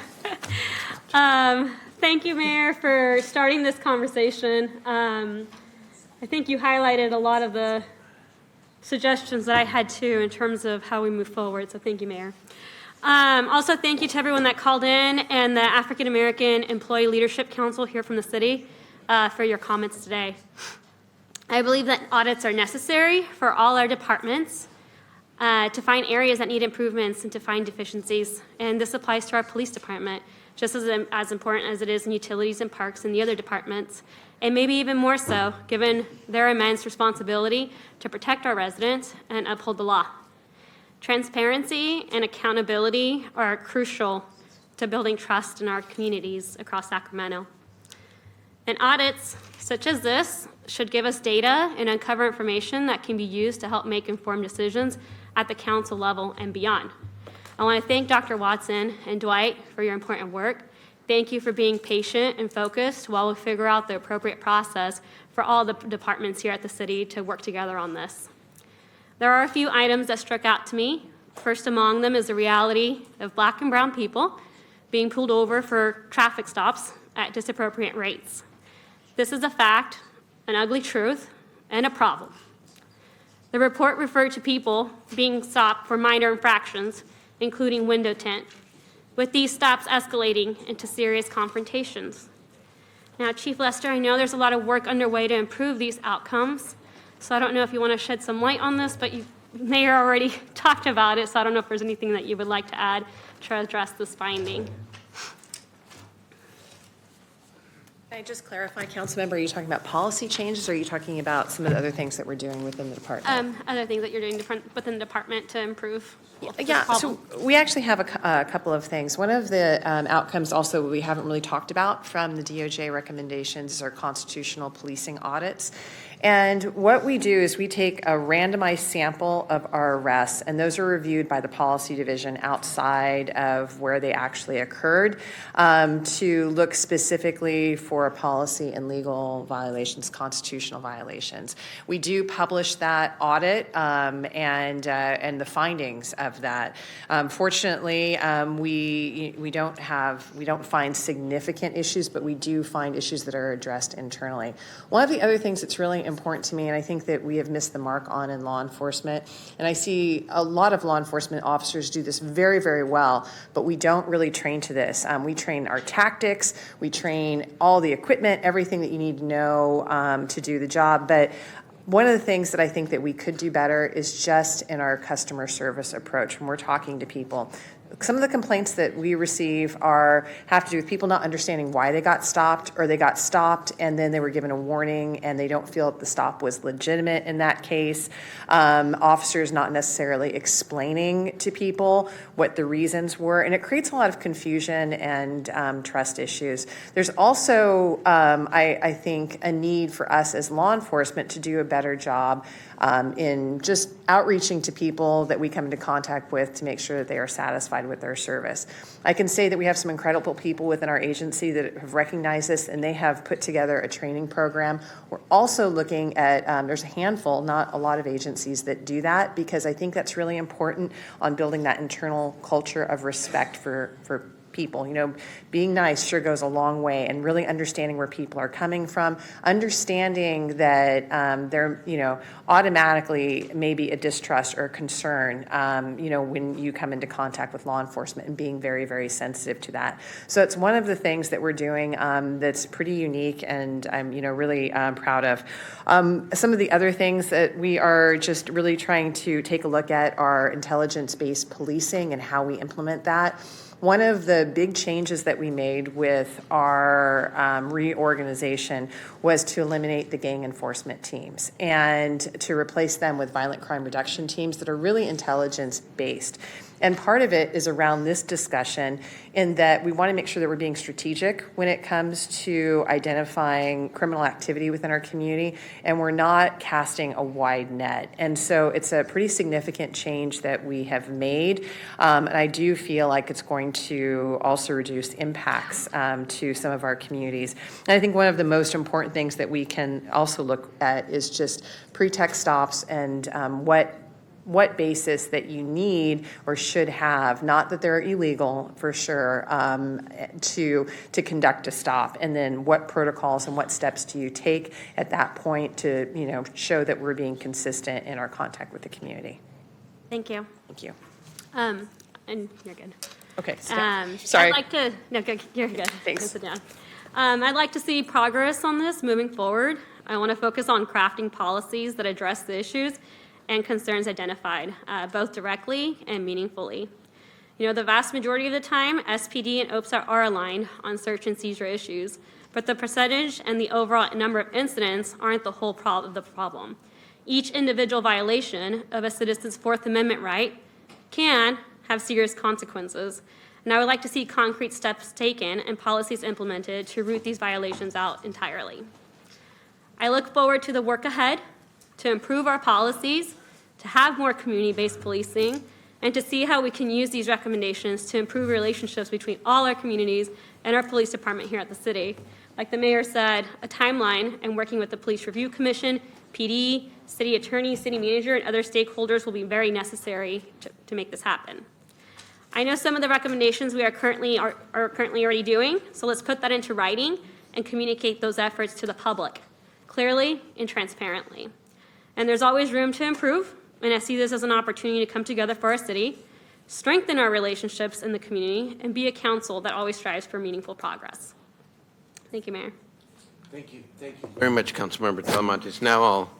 B: Thank you, Mayor, for starting this conversation. I think you highlighted a lot of the suggestions that I had too in terms of how we move forward, so thank you, Mayor. Also, thank you to everyone that called in and the African American Employee Leadership Council here from the city for your comments today. I believe that audits are necessary for all our departments to find areas that need improvements and to find deficiencies. And this applies to our police department, just as important as it is in utilities and parks and the other departments, and maybe even more so, given their immense responsibility to protect our residents and uphold the law. Transparency and accountability are crucial to building trust in our communities across Sacramento. And audits such as this should give us data and uncover information that can be used to help make informed decisions at the council level and beyond. I want to thank Dr. Watson and Dwight for your important work. Thank you for being patient and focused while we figure out the appropriate process for all the departments here at the city to work together on this. There are a few items that struck out to me. First among them is the reality of Black and brown people being pulled over for traffic stops at disappropriate rates. This is a fact, an ugly truth, and a problem. The report referred to people being stopped for minor infractions, including window tint, with these stops escalating into serious confrontations. Now, Chief Lester, I know there's a lot of work underway to improve these outcomes, so I don't know if you want to shed some light on this, but you Mayor already talked about it, so I don't know if there's anything that you would like to add to address this finding.
J: Can I just clarify, Councilmember, are you talking about policy changes, or are you talking about some of the other things that we're doing within the department?
B: Other things that you're doing within the department to improve this
J: Yeah,
B: problem.
J: so we actually have a couple of things. One of the outcomes also we haven't really talked about from the DOJ recommendations is our constitutional policing audits. And what we do is we take a randomized sample of our arrests, and those are reviewed by the policy division outside of where they actually occurred to look specifically for policy and legal violations, constitutional violations. We do publish that audit and the findings of that. Fortunately, we don't find significant issues, but we do find issues that are addressed internally. One of the other things that's really important to me, and I think that we have missed the mark on in law enforcement, and I see a lot of law enforcement officers do this very, very well, but we don't really train to this. We train our tactics, we train all the equipment, everything that you need to know to do the job, but one of the things that I think that we could do better is just in our customer service approach when we're talking to people. Some of the complaints that we receive have to do with people not understanding why they got stopped, or they got stopped and then they were given a warning and they don't feel that the stop was legitimate in that case. Officers not necessarily explaining to people what the reasons were, and it creates a lot of confusion and trust issues. There's also, I think, a need for us as law enforcement to do a better job in just outreaching to people that we come into contact with to make sure that they are satisfied with their service. I can say that we have some incredible people within our agency that have recognized this, and they have put together a training program. We're also looking at, there's a handful, not a lot of agencies that do that, because I think that's really important on building that internal culture of respect for people. You know, being nice sure goes a long way, and really understanding where people are coming from, understanding that there, automatically maybe a distrust or a concern, when you come into contact with law enforcement, and being very, very sensitive to that. So it's one of the things that we're doing that's pretty unique, and I'm, really proud of. Some of the other things that we are just really trying to take a look at are intelligence-based policing and how we implement that. One of the big changes that we made with our reorganization was to eliminate the gang enforcement teams and to replace them with violent crime reduction teams that are really intelligence-based. And part of it is around this discussion in that we want to make sure that we're being strategic when it comes to identifying criminal activity within our community, and we're not casting a wide net. And so it's a pretty significant change that we have made. And I do feel like it's going to also reduce impacts to some of our communities. And I think one of the most important things that we can also look at is just pretext stops and what basis that you need or should have, not that they're illegal for sure, to conduct a stop, and then what protocols and what steps do you take at that point to show that we're being consistent in our contact with the community.
R: Thank you.
J: Thank you.
R: And you're good.
J: Okay.
R: Sorry. I'd like to. No, good. You're good.
J: Thanks.
R: Sit down. I'd like to see progress on this moving forward. I want to focus on crafting policies that address the issues and concerns identified, both directly and meaningfully. The vast majority of the time, SPD and OPSA are aligned on search and seizure issues, but the percentage and the overall number of incidents aren't the whole of the problem. Each individual violation of a citizen's Fourth Amendment right can have serious consequences, and I would like to see concrete steps taken and policies implemented to root these violations out entirely. I look forward to the work ahead to improve our policies, to have more community-based policing, and to see how we can use these recommendations to improve relationships between all our communities and our police department here at the city. Like the mayor said, a timeline and working with the Police Review Commission, PD, city attorney, city manager, and other stakeholders will be very necessary to make this happen. I know some of the recommendations we are currently already doing, so let's put that into writing and communicate those efforts to the public clearly and transparently. And there's always room to improve, and I see this as an opportunity to come together for our city, strengthen our relationships in the community, and be a council that always strives for meaningful progress. Thank you, Mayor.
A: Thank you. Thank you very much, Councilmember Talamantes. Now I'll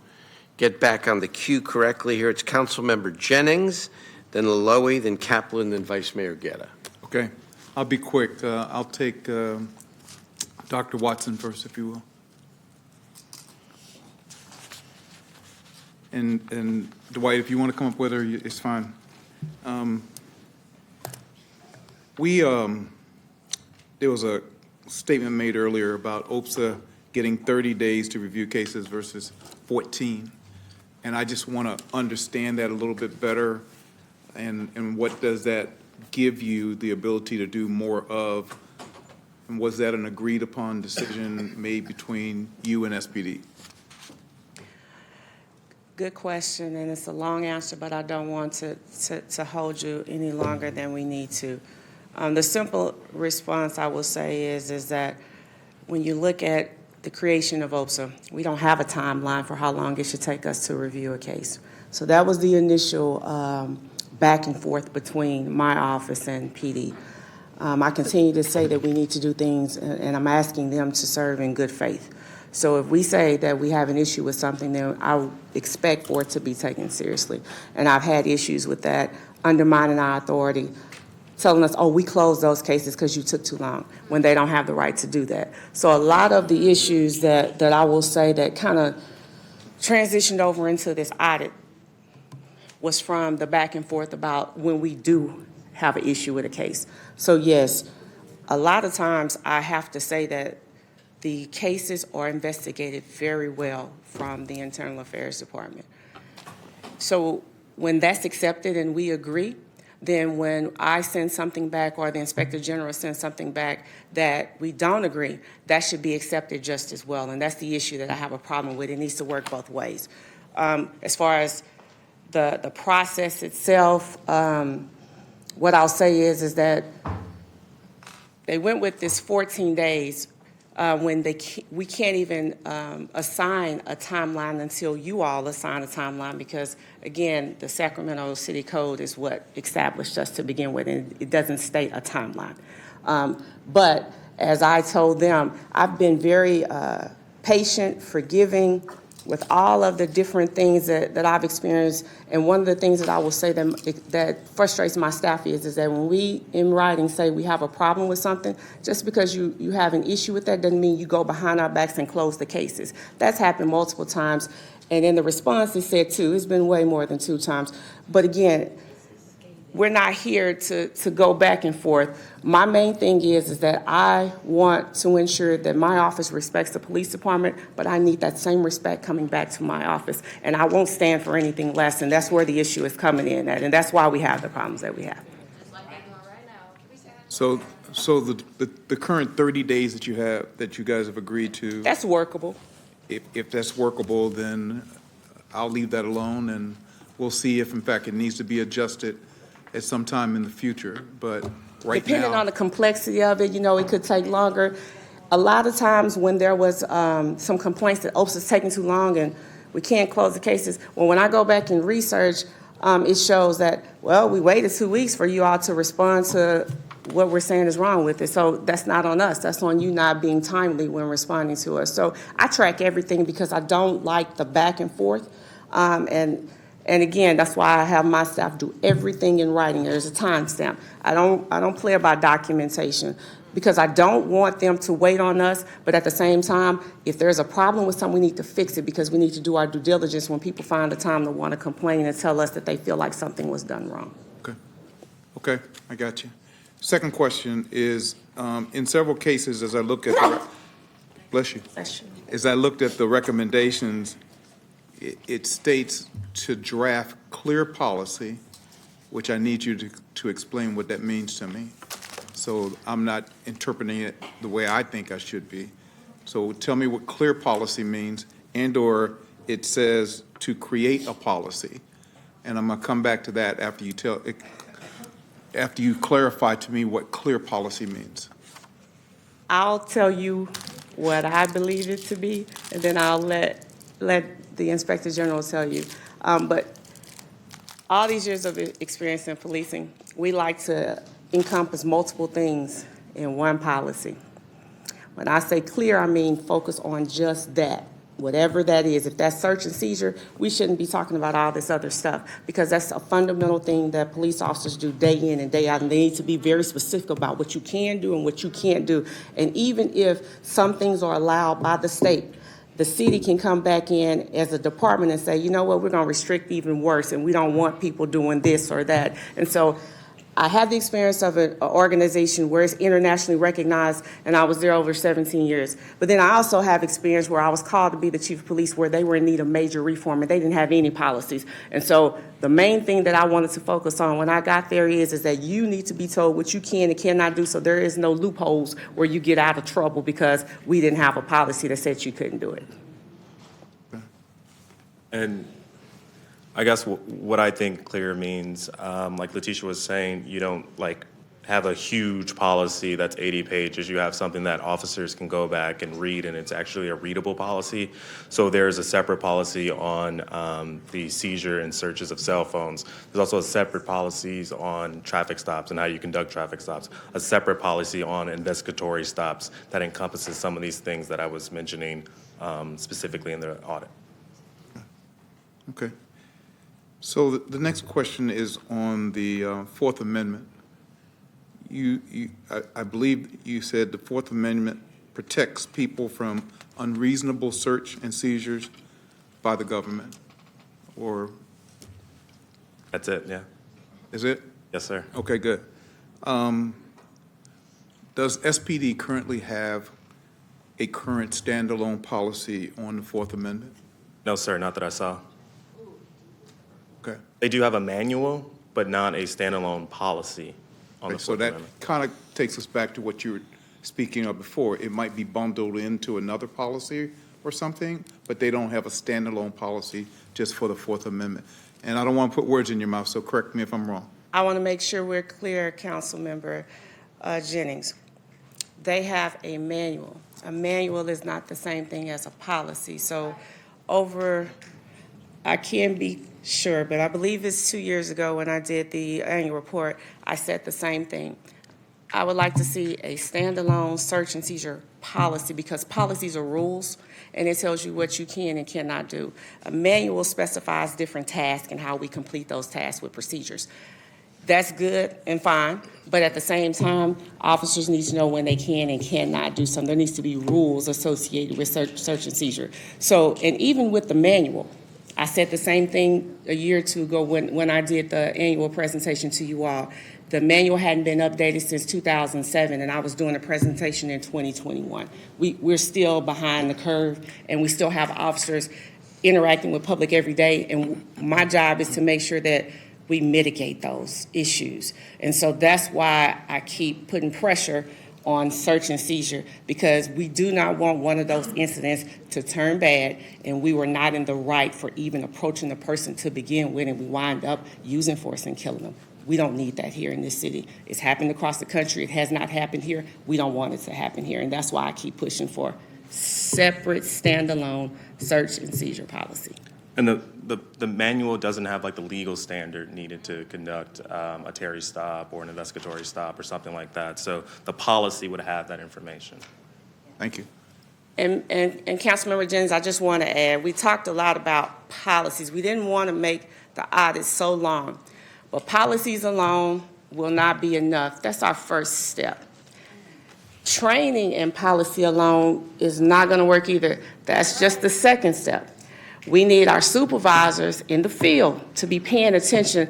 A: get back on the queue correctly here. It's Councilmember Jennings, then Laloe, then Kaplan, then Vice Mayor Guerra.
H: Okay, I'll be quick. I'll take Dr. Watson first, if you will. And Dwight, if you want to come up with her, it's fine. There was a statement made earlier about OPSA getting 30 days to review cases versus 14. And I just want to understand that a little bit better. And what does that give you the ability to do more of? And was that an agreed upon decision made between you and SPD?
V: Good question, and it's a long answer, but I don't want to hold you any longer than we need to. The simple response I will say is that when you look at the creation of OPSA, we don't have a timeline for how long it should take us to review a case. So that was the initial back and forth between my office and PD. I continue to say that we need to do things, and I'm asking them to serve in good faith. So if we say that we have an issue with something, then I expect for it to be taken seriously. And I've had issues with that, undermining our authority, telling us, oh, we closed those cases because you took too long, when they don't have the right to do that. So a lot of the issues that I will say that kind of transitioned over into this audit was from the back and forth about when we do have an issue with a case. So yes, a lot of times I have to say that the cases are investigated very well from the Internal Affairs Department. So when that's accepted and we agree, then when I send something back or the Inspector General sends something back that we don't agree, that should be accepted just as well. And that's the issue that I have a problem with. It needs to work both ways. As far as the process itself, what I'll say is that they went with this 14 days when we can't even assign a timeline until you all assign a timeline because, again, the Sacramento City Code is what established us to begin with, and it doesn't state a timeline. But as I told them, I've been very patient, forgiving with all of the different things that I've experienced. And one of the things that I will say that frustrates my staff is that when we, in writing, say we have a problem with something, just because you have an issue with that doesn't mean you go behind our backs and close the cases. That's happened multiple times. And in the response, it said 2. It's been way more than 2 times. But again, we're not here to go back and forth. My main thing is that I want to ensure that my office respects the police department, but I need that same respect coming back to my office. And I won't stand for anything less, and that's where the issue is coming in at, and that's why we have the problems that we have.
H: So the current 30 days that you have, that you guys have agreed to,
V: That's workable.
H: if that's workable, then I'll leave that alone, and we'll see if in fact it needs to be adjusted at some time in the future. But right
V: Depending
H: now,
V: on the complexity of it, it could take longer. A lot of times when there was some complaints that OPS is taking too long and we can't close the cases, well, when I go back and research, it shows that, well, we waited 2 weeks for you all to respond to what we're saying is wrong with it. So that's not on us. That's on you not being timely when responding to us. So I track everything because I don't like the back and forth. And again, that's why I have my staff do everything in writing. There's a timestamp. I don't play about documentation because I don't want them to wait on us. But at the same time, if there's a problem with something, we need to fix it because we need to do our due diligence when people find the time to want to complain and tell us that they feel like something was done wrong.
H: okay, I got you. Second question is, in several cases, as I look at the, bless you, as I looked at the recommendations, it states to draft clear policy, which I need you to explain what that means to me. So I'm not interpreting it the way I think I should be. So tell me what clear policy means, and/or it says to create a policy. And I'm gonna come back to that after you clarify to me what clear policy means.
V: I'll tell you what I believe it to be, and then I'll let the Inspector General tell you. But all these years of experience in policing, we like to encompass multiple things in one policy. When I say clear, I mean focus on just that, whatever that is. If that's search and seizure, we shouldn't be talking about all this other stuff because that's a fundamental thing that police officers do day in and day out, and they need to be very specific about what you can do and what you can't do. And even if some things are allowed by the state, the city can come back in as a department and say, you know what, we're going to restrict even worse, and we don't want people doing this or that. And so I have the experience of an organization where it's internationally recognized, and I was there over 17 years. But then I also have experience where I was called to be the chief of police where they were in need of major reform, and they didn't have any policies. And so the main thing that I wanted to focus on when I got there is that you need to be told what you can and cannot do, so there is no loopholes where you get out of trouble because we didn't have a policy that said you couldn't do it.
S: And I guess what I think clear means, like Letitia was saying, you don't have a huge policy that's 80 pages. You have something that officers can go back and read, and it's actually a readable policy. So there's a separate policy on the seizure and searches of cell phones. There's also a separate policies on traffic stops and how you conduct traffic stops. A separate policy on investigatory stops that encompasses some of these things that I was mentioning specifically in the audit.
H: Okay. So the next question is on the Fourth Amendment. I believe you said the Fourth Amendment protects people from unreasonable search and seizures by the government, or?
S: That's it, yeah.
H: Is it?
S: Yes, sir.
H: Okay, good. Does SPD currently have a current standalone policy on the Fourth Amendment?
S: No, sir, not that I saw.
H: Okay.
S: They do have a manual, but not a standalone policy on the
H: So
S: Fourth
H: that
S: Amendment.
H: kind of takes us back to what you were speaking of before. It might be bundled into another policy or something, but they don't have a standalone policy just for the Fourth Amendment. And I don't want to put words in your mouth, so correct me if I'm wrong.
V: I want to make sure we're clear, Councilmember Jennings. They have a manual. A manual is not the same thing as a policy. So I can be sure, but I believe it's 2 years ago when I did the annual report, I said the same thing. I would like to see a standalone search and seizure policy because policies are rules and it tells you what you can and cannot do. A manual specifies different tasks and how we complete those tasks with procedures. That's good and fine, but at the same time, officers need to know when they can and cannot do something. There needs to be rules associated with search and seizure. So, and even with the manual, I said the same thing a year or two ago when I did the annual presentation to you all. The manual hadn't been updated since 2007, and I was doing a presentation in 2021. We're still behind the curve, and we still have officers interacting with public every day, and my job is to make sure that we mitigate those issues. And so that's why I keep putting pressure on search and seizure, because we do not want one of those incidents to turn bad and we were not in the right for even approaching the person to begin with, and we wind up using force and killing them. We don't need that here in this city. It's happened across the country. It has not happened here. We don't want it to happen here, and that's why I keep pushing for separate, standalone search and seizure policy.
S: And the manual doesn't have like the legal standard needed to conduct a Terry stop or an investigatory stop or something like that. So the policy would have that information.
H: Thank you.
V: And Councilmember Jennings, I just want to add, we talked a lot about policies. We didn't want to make the audit so long, but policies alone will not be enough. That's our first step. Training and policy alone is not going to work either. That's just the second step. We need our supervisors in the field to be paying attention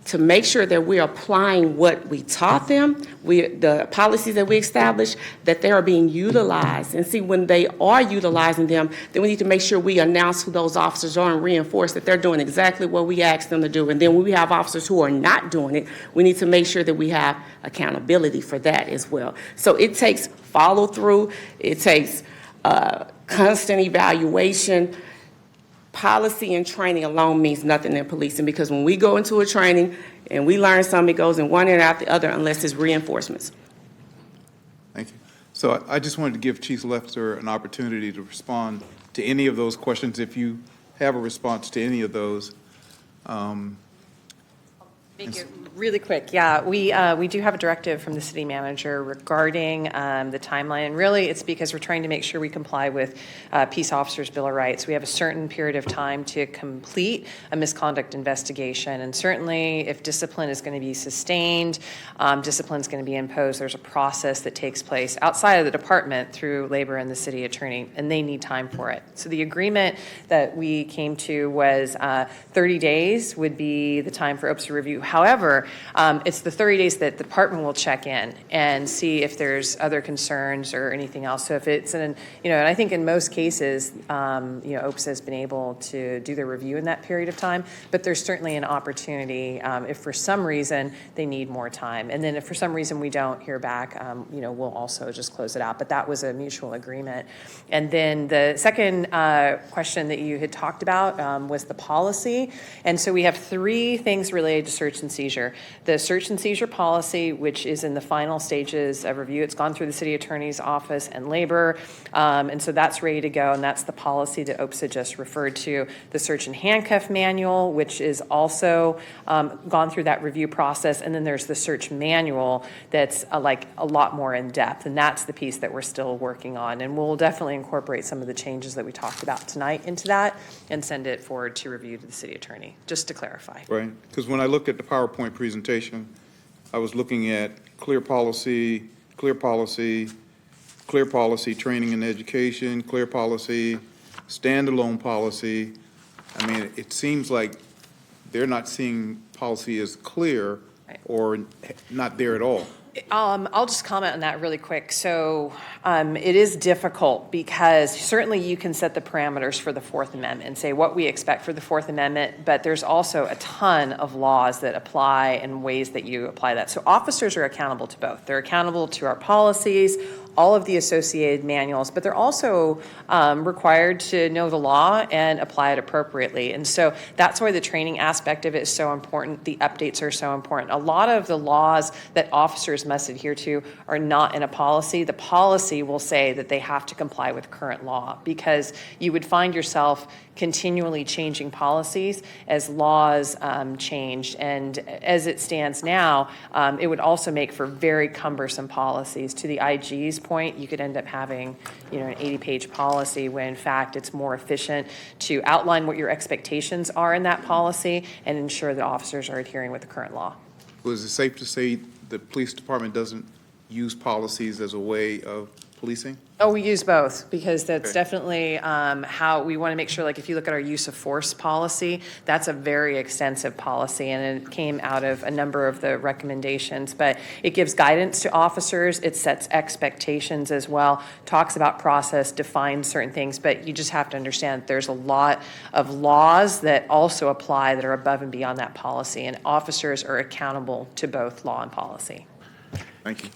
V: to make sure that we're applying what we taught them, the policies that we established, that they are being utilized. And see, when they are utilizing them, then we need to make sure we announce who those officers are and reinforce that they're doing exactly what we asked them to do. And then when we have officers who are not doing it, we need to make sure that we have accountability for that as well. So it takes follow through, it takes constant evaluation. Policy and training alone means nothing in policing, because when we go into a training and we learn something, it goes in one ear and out the other unless it's reinforcements.
H: Thank you. So I just wanted to give Chief Lester an opportunity to respond to any of those questions, if you have a response to any of those.
J: Make it really quick. Yeah, we do have a directive from the city manager regarding the timeline. And really, it's because we're trying to make sure we comply with Peace Officers' Bill of Rights. We have a certain period of time to complete a misconduct investigation. And certainly, if discipline is going to be sustained, discipline is going to be imposed, there's a process that takes place outside of the department through labor and the city attorney, and they need time for it. So the agreement that we came to was 30 days would be the time for OPSA review. However, it's the 30 days that the department will check in and see if there's other concerns or anything else. So if it's and I think in most cases, OPSA has been able to do their review in that period of time, but there's certainly an opportunity if for some reason they need more time. And then if for some reason we don't hear back, we'll also just close it out. But that was a mutual agreement. And then the second question that you had talked about was the policy. And so we have three things related to search and seizure. The search and seizure policy, which is in the final stages of review, it's gone through the city attorney's office and labor, and so that's ready to go, and that's the policy that OPSA just referred to. The search and handcuff manual, which is also gone through that review process, and then there's the search manual that's a lot more in depth, and that's the piece that we're still working on, and we'll definitely incorporate some of the changes that we talked about tonight into that and send it forward to review to the city attorney, just to clarify.
H: Right, because when I looked at the PowerPoint presentation, I was looking at clear policy, training and education, clear policy, standalone policy. I mean, it seems like they're not seeing policy as clear or not there at all.
J: I'll just comment on that really quick. So it is difficult because certainly you can set the parameters for the Fourth Amendment and say what we expect for the Fourth Amendment, but there's also a ton of laws that apply and ways that you apply that. So officers are accountable to both. They're accountable to our policies, all of the associated manuals, but they're also required to know the law and apply it appropriately. And so that's why the training aspect of it is so important. The updates are so important. A lot of the laws that officers must adhere to are not in a policy. The policy will say that they have to comply with current law, because you would find yourself continually changing policies as laws changed. And as it stands now, it would also make for very cumbersome policies. To the IG's point, you could end up having an 80-page policy when in fact it's more efficient to outline what your expectations are in that policy and ensure that officers are adhering with the current law.
H: Was it safe to say the police department doesn't use policies as a way of policing?
J: Oh, we use both because that's definitely how we want to make sure, like if you look at our use of force policy, that's a very extensive policy and it came out of a number of the recommendations, but it gives guidance to officers, it sets expectations as well, talks about process, defines certain things, but you just have to understand that there's a lot of laws that also apply that are above and beyond that policy, and officers are accountable to both law and policy.
H: Thank you.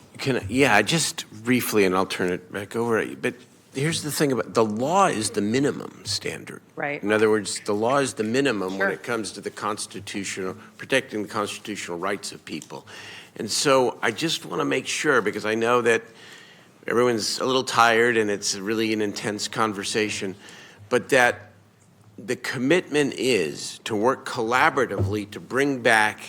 A: Yeah, just briefly, and I'll turn it back over. But here's the thing about the law is the minimum standard.
J: Right.
A: In other words, the law is the minimum
J: Sure.
A: when it comes to the protecting the constitutional rights of people. And so I just want to make sure, because I know that everyone's a little tired and it's really an intense conversation, but that the commitment is to work collaboratively to bring back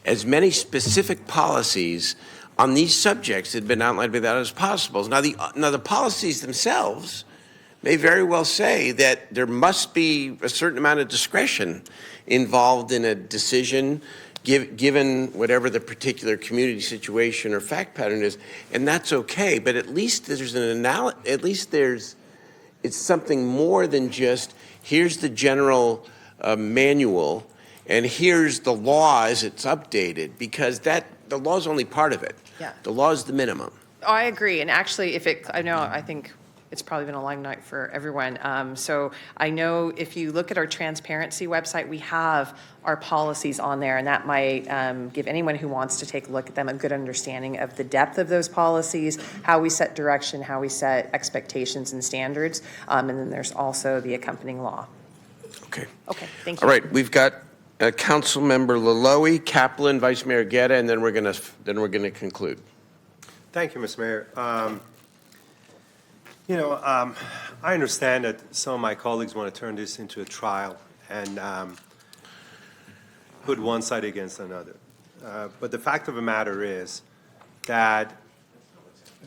A: as many specific policies on these subjects that have been outlined by that as possible. Now, the policies themselves may very well say that there must be a certain amount of discretion involved in a decision, given whatever the particular community situation or fact pattern is, and that's okay. But at least there's it's something more than just here's the general manual and here's the law as it's updated, because the law is only part of it.
J: Yeah.
A: The law is the minimum.
J: Oh, I agree. And actually, I think it's probably been a long night for everyone. So I know if you look at our transparency website, we have our policies on there, and that might give anyone who wants to take a look at them a good understanding of the depth of those policies, how we set direction, how we set expectations and standards. And then there's also the accompanying law.
A: Okay.
J: Okay, thank you.
A: All right, we've got Council Member Laloy, Kaplan, Vice Mayor Guerra, and then we're going to conclude.
C: Thank you, Mr. Mayor. I understand that some of my colleagues want to turn this into a trial and put one side against another. But the fact of the matter is that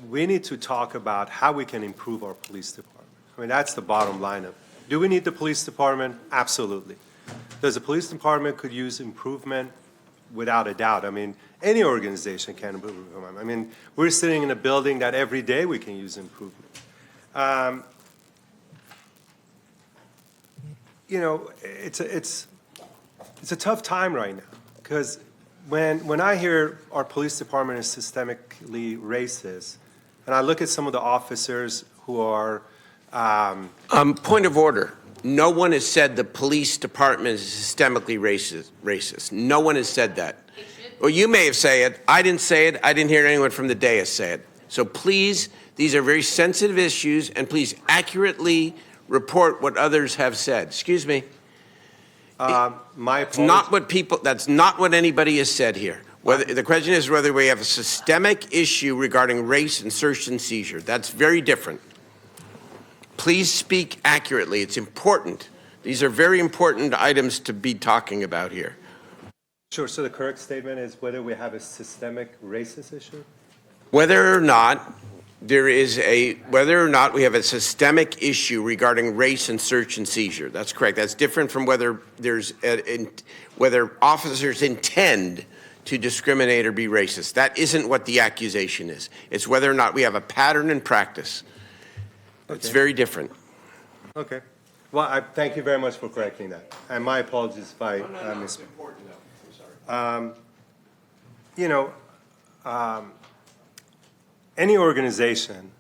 C: we need to talk about how we can improve our police department. I mean, that's the bottom line of it. Do we need the police department? Absolutely. Does the police department could use improvement? Without a doubt. I mean, any organization can improve. I mean, we're sitting in a building that every day we can use improvement. It's a tough time right now, because when I hear our police department is systemically racist, and I look at some of the officers who are
A: point of order. No one has said the police department is systemically racist. No one has said that. Well, you may have said it. I didn't say it. I didn't hear anyone from the dais say it. So please, these are very sensitive issues, and please accurately report what others have said. Excuse me.
C: My
A: apologies. That's not what anybody has said here. The question is whether we have a systemic issue regarding race and search and seizure. That's very different. Please speak accurately. It's important. These are very important items to be talking about here.
C: Sure. So the correct statement is whether we have a systemic racist issue?
A: Whether or not we have a systemic issue regarding race and search and seizure. That's correct. That's different from whether whether officers intend to discriminate or be racist. That isn't what the accusation is. It's whether or not we have a pattern in practice. It's very different.
C: Okay. Well, I thank you very much for correcting that. And my apologies if I missed. I'm sorry. Any organization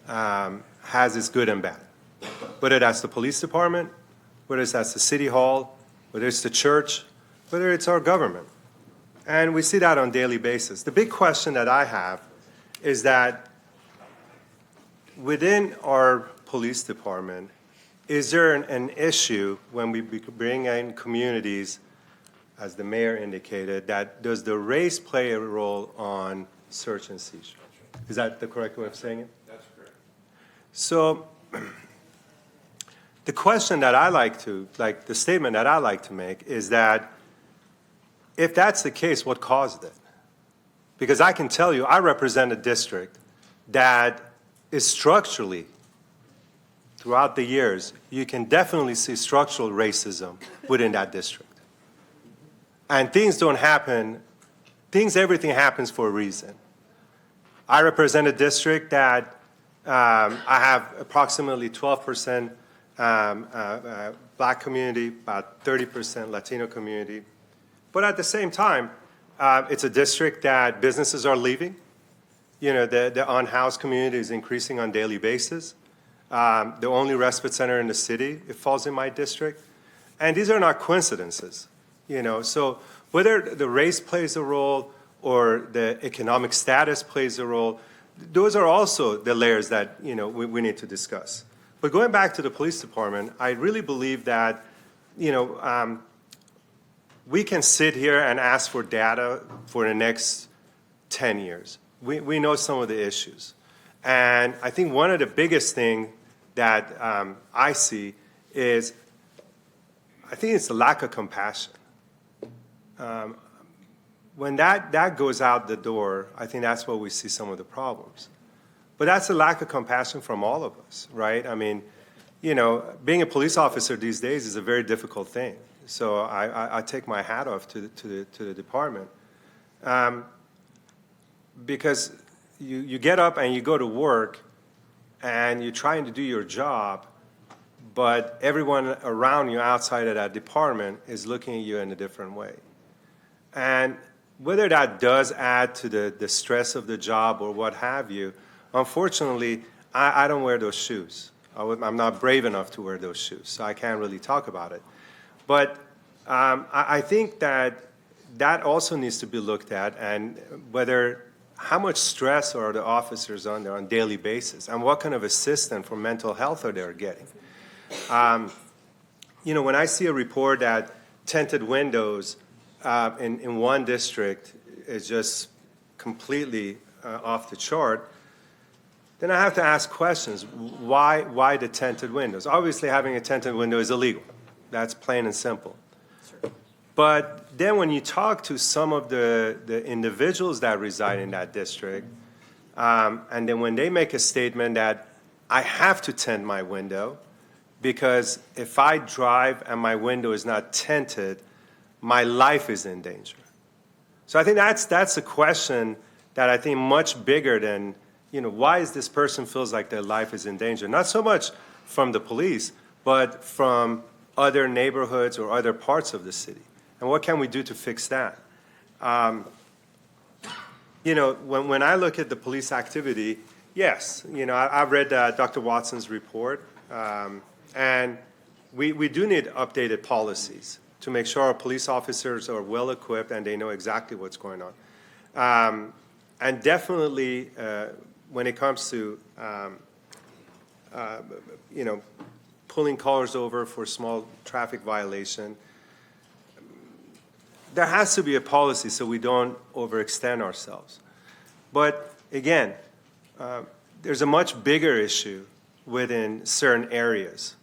C: has its good and bad, whether that's the police department, whether that's the city hall, whether it's the church, whether it's our government. And we see that on a daily basis. The big question that I have is that within our police department, is there an issue when we bring in communities, as the mayor indicated, that does the race play a role on search and seizure? Is that the correct way of saying it?
A: That's correct.
C: So the question that I the statement that I like to make is that if that's the case, what caused it? Because I can tell you, I represent a district that is structurally, throughout the years, you can definitely see structural racism within that district. And things don't happen, everything happens for a reason. I represent a district that I have approximately 12% Black community, about 30% Latino community. But at the same time, it's a district that businesses are leaving. You know, the unhoused community is increasing on a daily basis. The only respite center in the city, it falls in my district. And these are not coincidences, you know. So whether the race plays a role or the economic status plays a role, those are also the layers that, you know, we need to discuss. But going back to the police department, I really believe that, you know, we can sit here and ask for data for the next 10 years. We know some of the issues. And I think one of the biggest things that I see is, I think it's the lack of compassion. When that goes out the door, I think that's where we see some of the problems. But that's a lack of compassion from all of us, right? I mean, you know, being a police officer these days is a very difficult thing. So I take my hat off to the department. Because you get up and you go to work and you're trying to do your job, but everyone around you outside of that department is looking at you in a different way. And whether that does add to the stress of the job or what have you, unfortunately, I don't wear those shoes. I'm not brave enough to wear those shoes, so I can't really talk about it. But I think that also needs to be looked at, and how much stress are the officers under on a daily basis, and what kind of assistance for mental health are they getting? You know, when I see a report that tinted windows in one district is just completely off the chart, then I have to ask questions. Why the tinted windows? Obviously, having a tinted window is illegal. That's plain and simple. But then when you talk to some of the individuals that reside in that district, and then when they make a statement that I have to tint my window because if I drive and my window is not tinted, my life is in danger. So I think that's a question that I think much bigger than, you know, why is this person feels like their life is in danger? Not so much from the police, but from other neighborhoods or other parts of the city. And what can we do to fix that? You know, when I look at the police activity, yes, you know, I've read Dr. Watson's report, and we do need updated policies to make sure our police officers are well equipped and they know exactly what's going on. And definitely, when it comes to, you know, pulling cars over for small traffic violation, there has to be a policy so we don't overextend ourselves. But again, there's a much bigger issue within certain areas.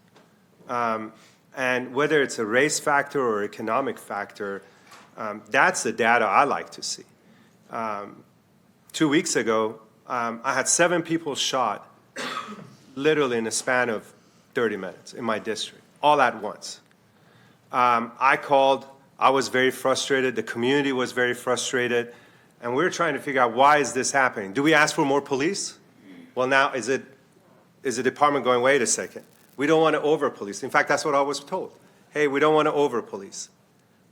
C: And whether it's a race factor or economic factor, that's the data I like to see. 2 weeks ago, I had 7 people shot literally in a span of 30 minutes in my district, all at once. I called. I was very frustrated. The community was very frustrated. And we were trying to figure out, why is this happening? Do we ask for more police? Well, now, is the department going, wait a second, we don't want to over-police? In fact, that's what I was told. Hey, we don't want to over-police.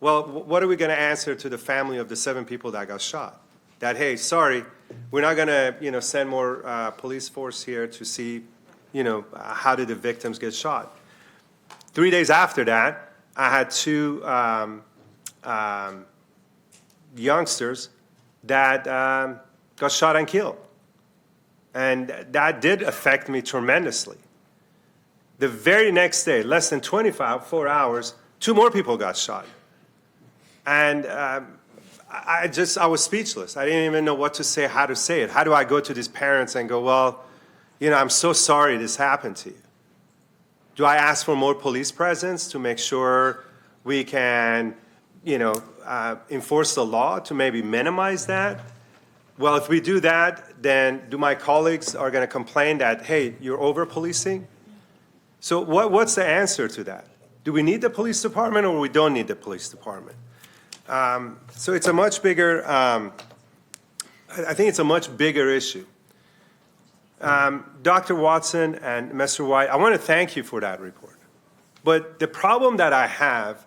C: Well, what are we going to answer to the family of the 7 people that got shot? That, hey, sorry, we're not going to, you know, send more police force here to see, you know, how did the victims get shot? 3 days after that, I had 2 youngsters that got shot and killed. And that did affect me tremendously. The very next day, less than 24 hours, 2 more people got shot. And I was speechless. I didn't even know what to say, how to say it. How do I go to these parents and go, well, you know, I'm so sorry this happened to you? Do I ask for more police presence to make sure we can, you know, enforce the law to maybe minimize that? Well, if we do that, then do my colleagues are going to complain that, hey, you're over-policing? So what's the answer to that? Do we need the police department or we don't need the police department? So it's a much bigger, I think it's a much bigger issue. Dr. Watson and Mr. White, I want to thank you for that report. But the problem that I have,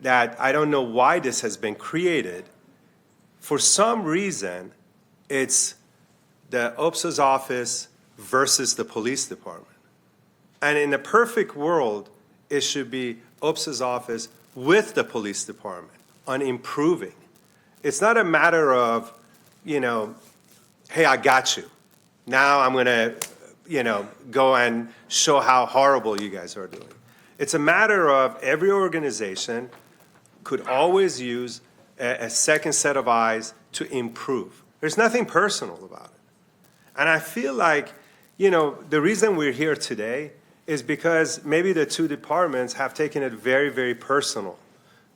C: that I don't know why this has been created, for some reason, it's the OPSA's office versus the police department. And in a perfect world, it should be OPSA's office with the police department on improving. It's not a matter of, hey, I got you. Now I'm going to, go and show how horrible you guys are doing. It's a matter of every organization could always use a second set of eyes to improve. There's nothing personal about it. And I feel like, the reason we're here today is because maybe the two departments have taken it very, very personal.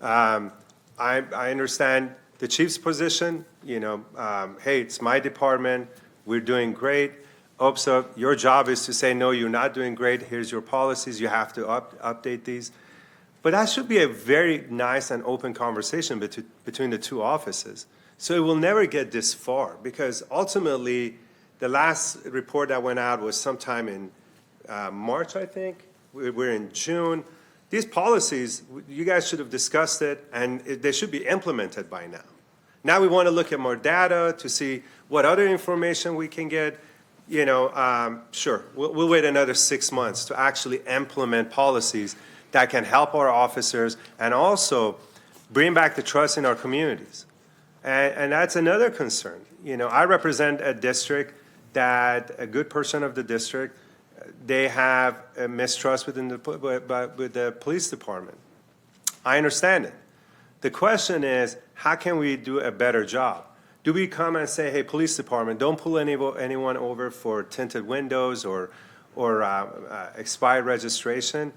C: I understand the chief's position, hey, it's my department, we're doing great. OPSA, your job is to say, no, you're not doing great, here's your policies, you have to update these. But that should be a very nice and open conversation between the two offices. So it will never get this far, because ultimately, the last report that went out was sometime in March, I think. We're in June. These policies, you guys should have discussed it, and they should be implemented by now. Now we want to look at more data to see what other information we can get. Sure, we'll wait another 6 months to actually implement policies that can help our officers and also bring back the trust in our communities. And that's another concern. I represent a district that a good portion of the district, they have a mistrust with the police department. I understand it. The question is, how can we do a better job? Do we come and say, hey, police department, don't pull anyone over for tinted windows or expired registration?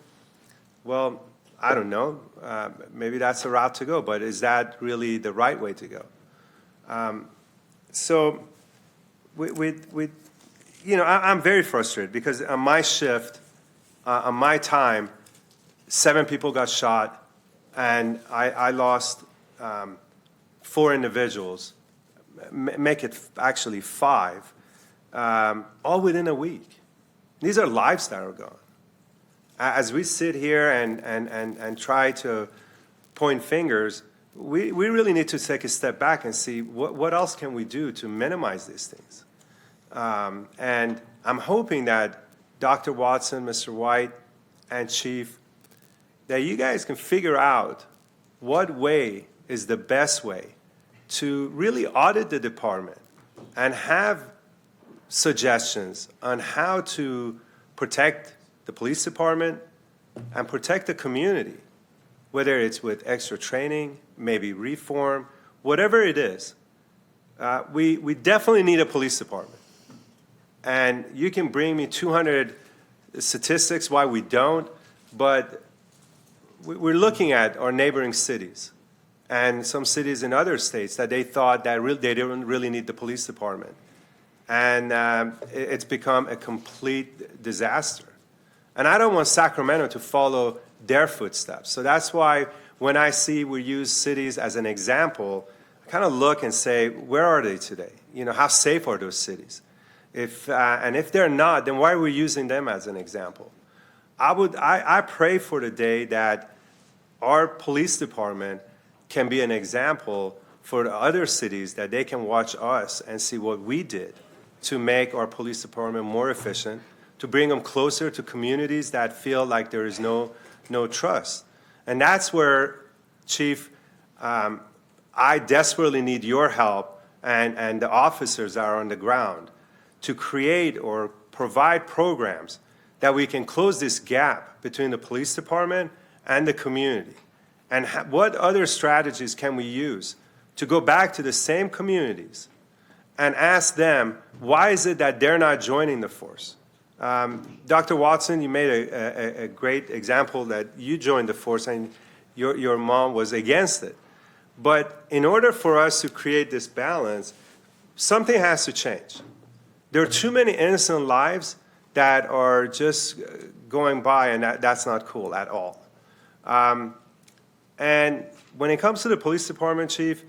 C: Well, I don't know. Maybe that's the route to go, but is that really the right way to go? I'm very frustrated because on my shift, on my time, 7 people got shot, and I lost 4 individuals, make it actually 5, all within a week. These are lives that are gone. As we sit here and try to point fingers, we really need to take a step back and see what else can we do to minimize these things. And I'm hoping that Dr. Watson, Mr. White, and Chief, that you guys can figure out what way is the best way to really audit the department and have suggestions on how to protect the police department and protect the community, whether it's with extra training, maybe reform, whatever it is. We definitely need a police department. And you can bring me 200 statistics why we don't, but we're looking at our neighboring cities and some cities in other states that they thought that they didn't really need the police department. And it's become a complete disaster. And I don't want Sacramento to follow their footsteps. So that's why when I see we use cities as an example, I kind of look and say, where are they today? How safe are those cities? And if they're not, then why are we using them as an example? I pray for the day that our police department can be an example for the other cities, that they can watch us and see what we did to make our police department more efficient, to bring them closer to communities that feel like there is no trust. And that's where, Chief, I desperately need your help and the officers that are on the ground to create or provide programs that we can close this gap between the police department and the community. And what other strategies can we use to go back to the same communities and ask them, why is it that they're not joining the force? Dr. Watson, you made a great example that you joined the force and your mom was against it. But in order for us to create this balance, something has to change. There are too many innocent lives that are just going by, and that's not cool at all. And when it comes to the police department, Chief,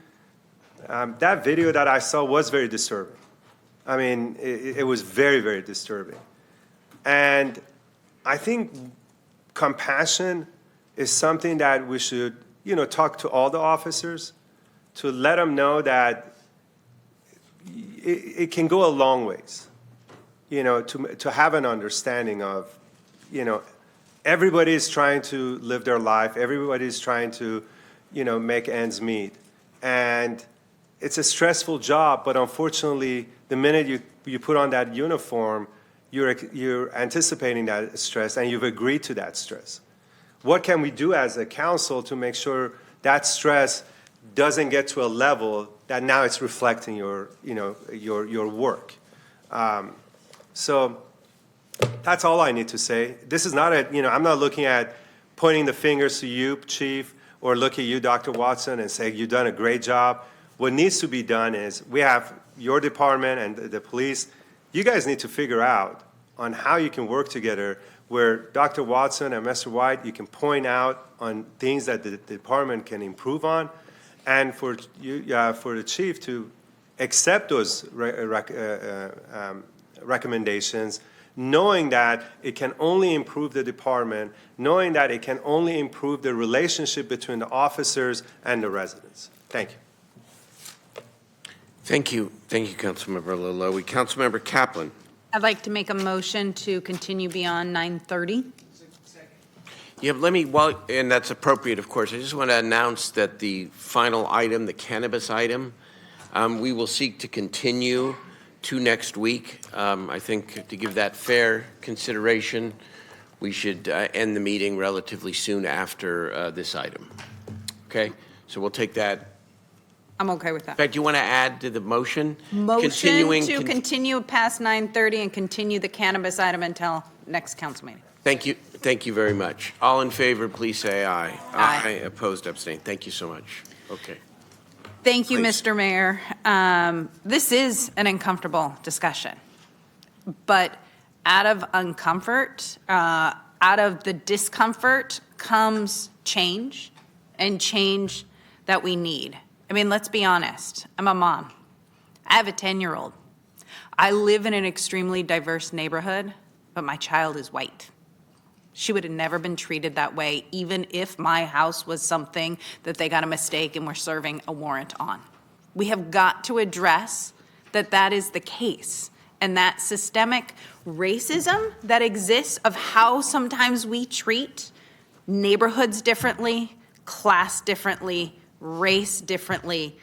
C: that video that I saw was very disturbing. I mean, it was very, very disturbing. And I think compassion is something that we should, talk to all the officers to let them know that it can go a long ways, to have an understanding of, everybody is trying to live their life. Everybody is trying to, make ends meet. And it's a stressful job, but unfortunately, the minute you put on that uniform, you're anticipating that stress and you've agreed to that stress. What can we do as a council to make sure that stress doesn't get to a level that now it's reflecting your work? So that's all I need to say. This is not I'm not looking at pointing the fingers to you, Chief, or look at you, Dr. Watson, and say you've done a great job. What needs to be done is we have your department and the police. You guys need to figure out on how you can work together where Dr. Watson and Mr. White, you can point out on things that the department can improve on, and for the chief to accept those recommendations, knowing that it can only improve the department, knowing that it can only improve the relationship between the officers and the residents. Thank you.
A: Thank you. Thank you, Councilmember Laloe. Councilmember Kaplan.
I: I'd like to make a motion to continue beyond 9:30.
A: Yeah, and that's appropriate, of course. I just want to announce that the final item, the cannabis item, we will seek to continue to next week. I think to give that fair consideration, we should end the meeting relatively soon after this item. Okay? So we'll take that.
I: I'm okay with
A: In
I: that.
A: fact, you want to add to the motion?
I: Motion to continue past 9:30 and continue the cannabis item until next council meeting.
A: Thank you. Thank you very much. All in favor, please say aye.
I: Aye.
A: Opposed, abstain. Thank you so much. Okay.
I: Thank you,
A: Please.
I: Mr. Mayor. This is an uncomfortable discussion, but out of uncomfort, out of the discomfort comes change, and change that we need. I mean, let's be honest. I'm a mom. I have a 10-year-old. I live in an extremely diverse neighborhood, but my child is white. She would have never been treated that way, even if my house was something that they got a mistake and were serving a warrant on. We have got to address that is the case, and that systemic racism that exists of how sometimes we treat neighborhoods differently, class differently, race differently.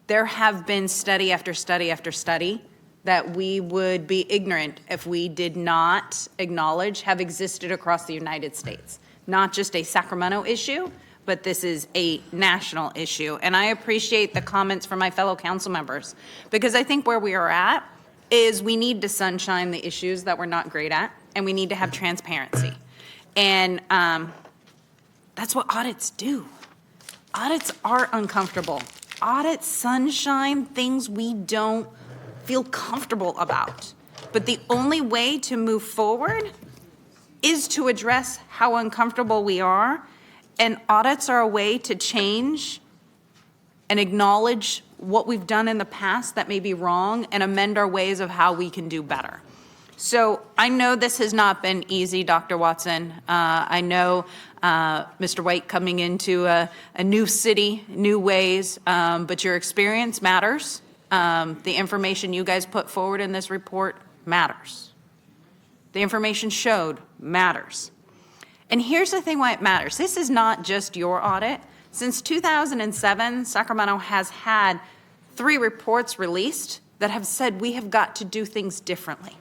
I: There have been study after study after study that we would be ignorant if we did not acknowledge have existed across the United States. Not just a Sacramento issue, but this is a national issue. And I appreciate the comments from my fellow council members, because I think where we are at is we need to sunshine the issues that we're not great at, and we need to have transparency. And that's what audits do. Audits are uncomfortable. Audits sunshine things we don't feel comfortable about. But the only way to move forward is to address how uncomfortable we are, and audits are a way to change and acknowledge what we've done in the past that may be wrong and amend our ways of how we can do better. So I know this has not been easy, Dr. Watson. I know Mr. White coming into a new city, new ways, but your experience matters. The information you guys put forward in this report matters. The information showed matters. And here's the thing why it matters. This is not just your audit. Since 2007, Sacramento has had 3 reports released that have said we have got to do things differently.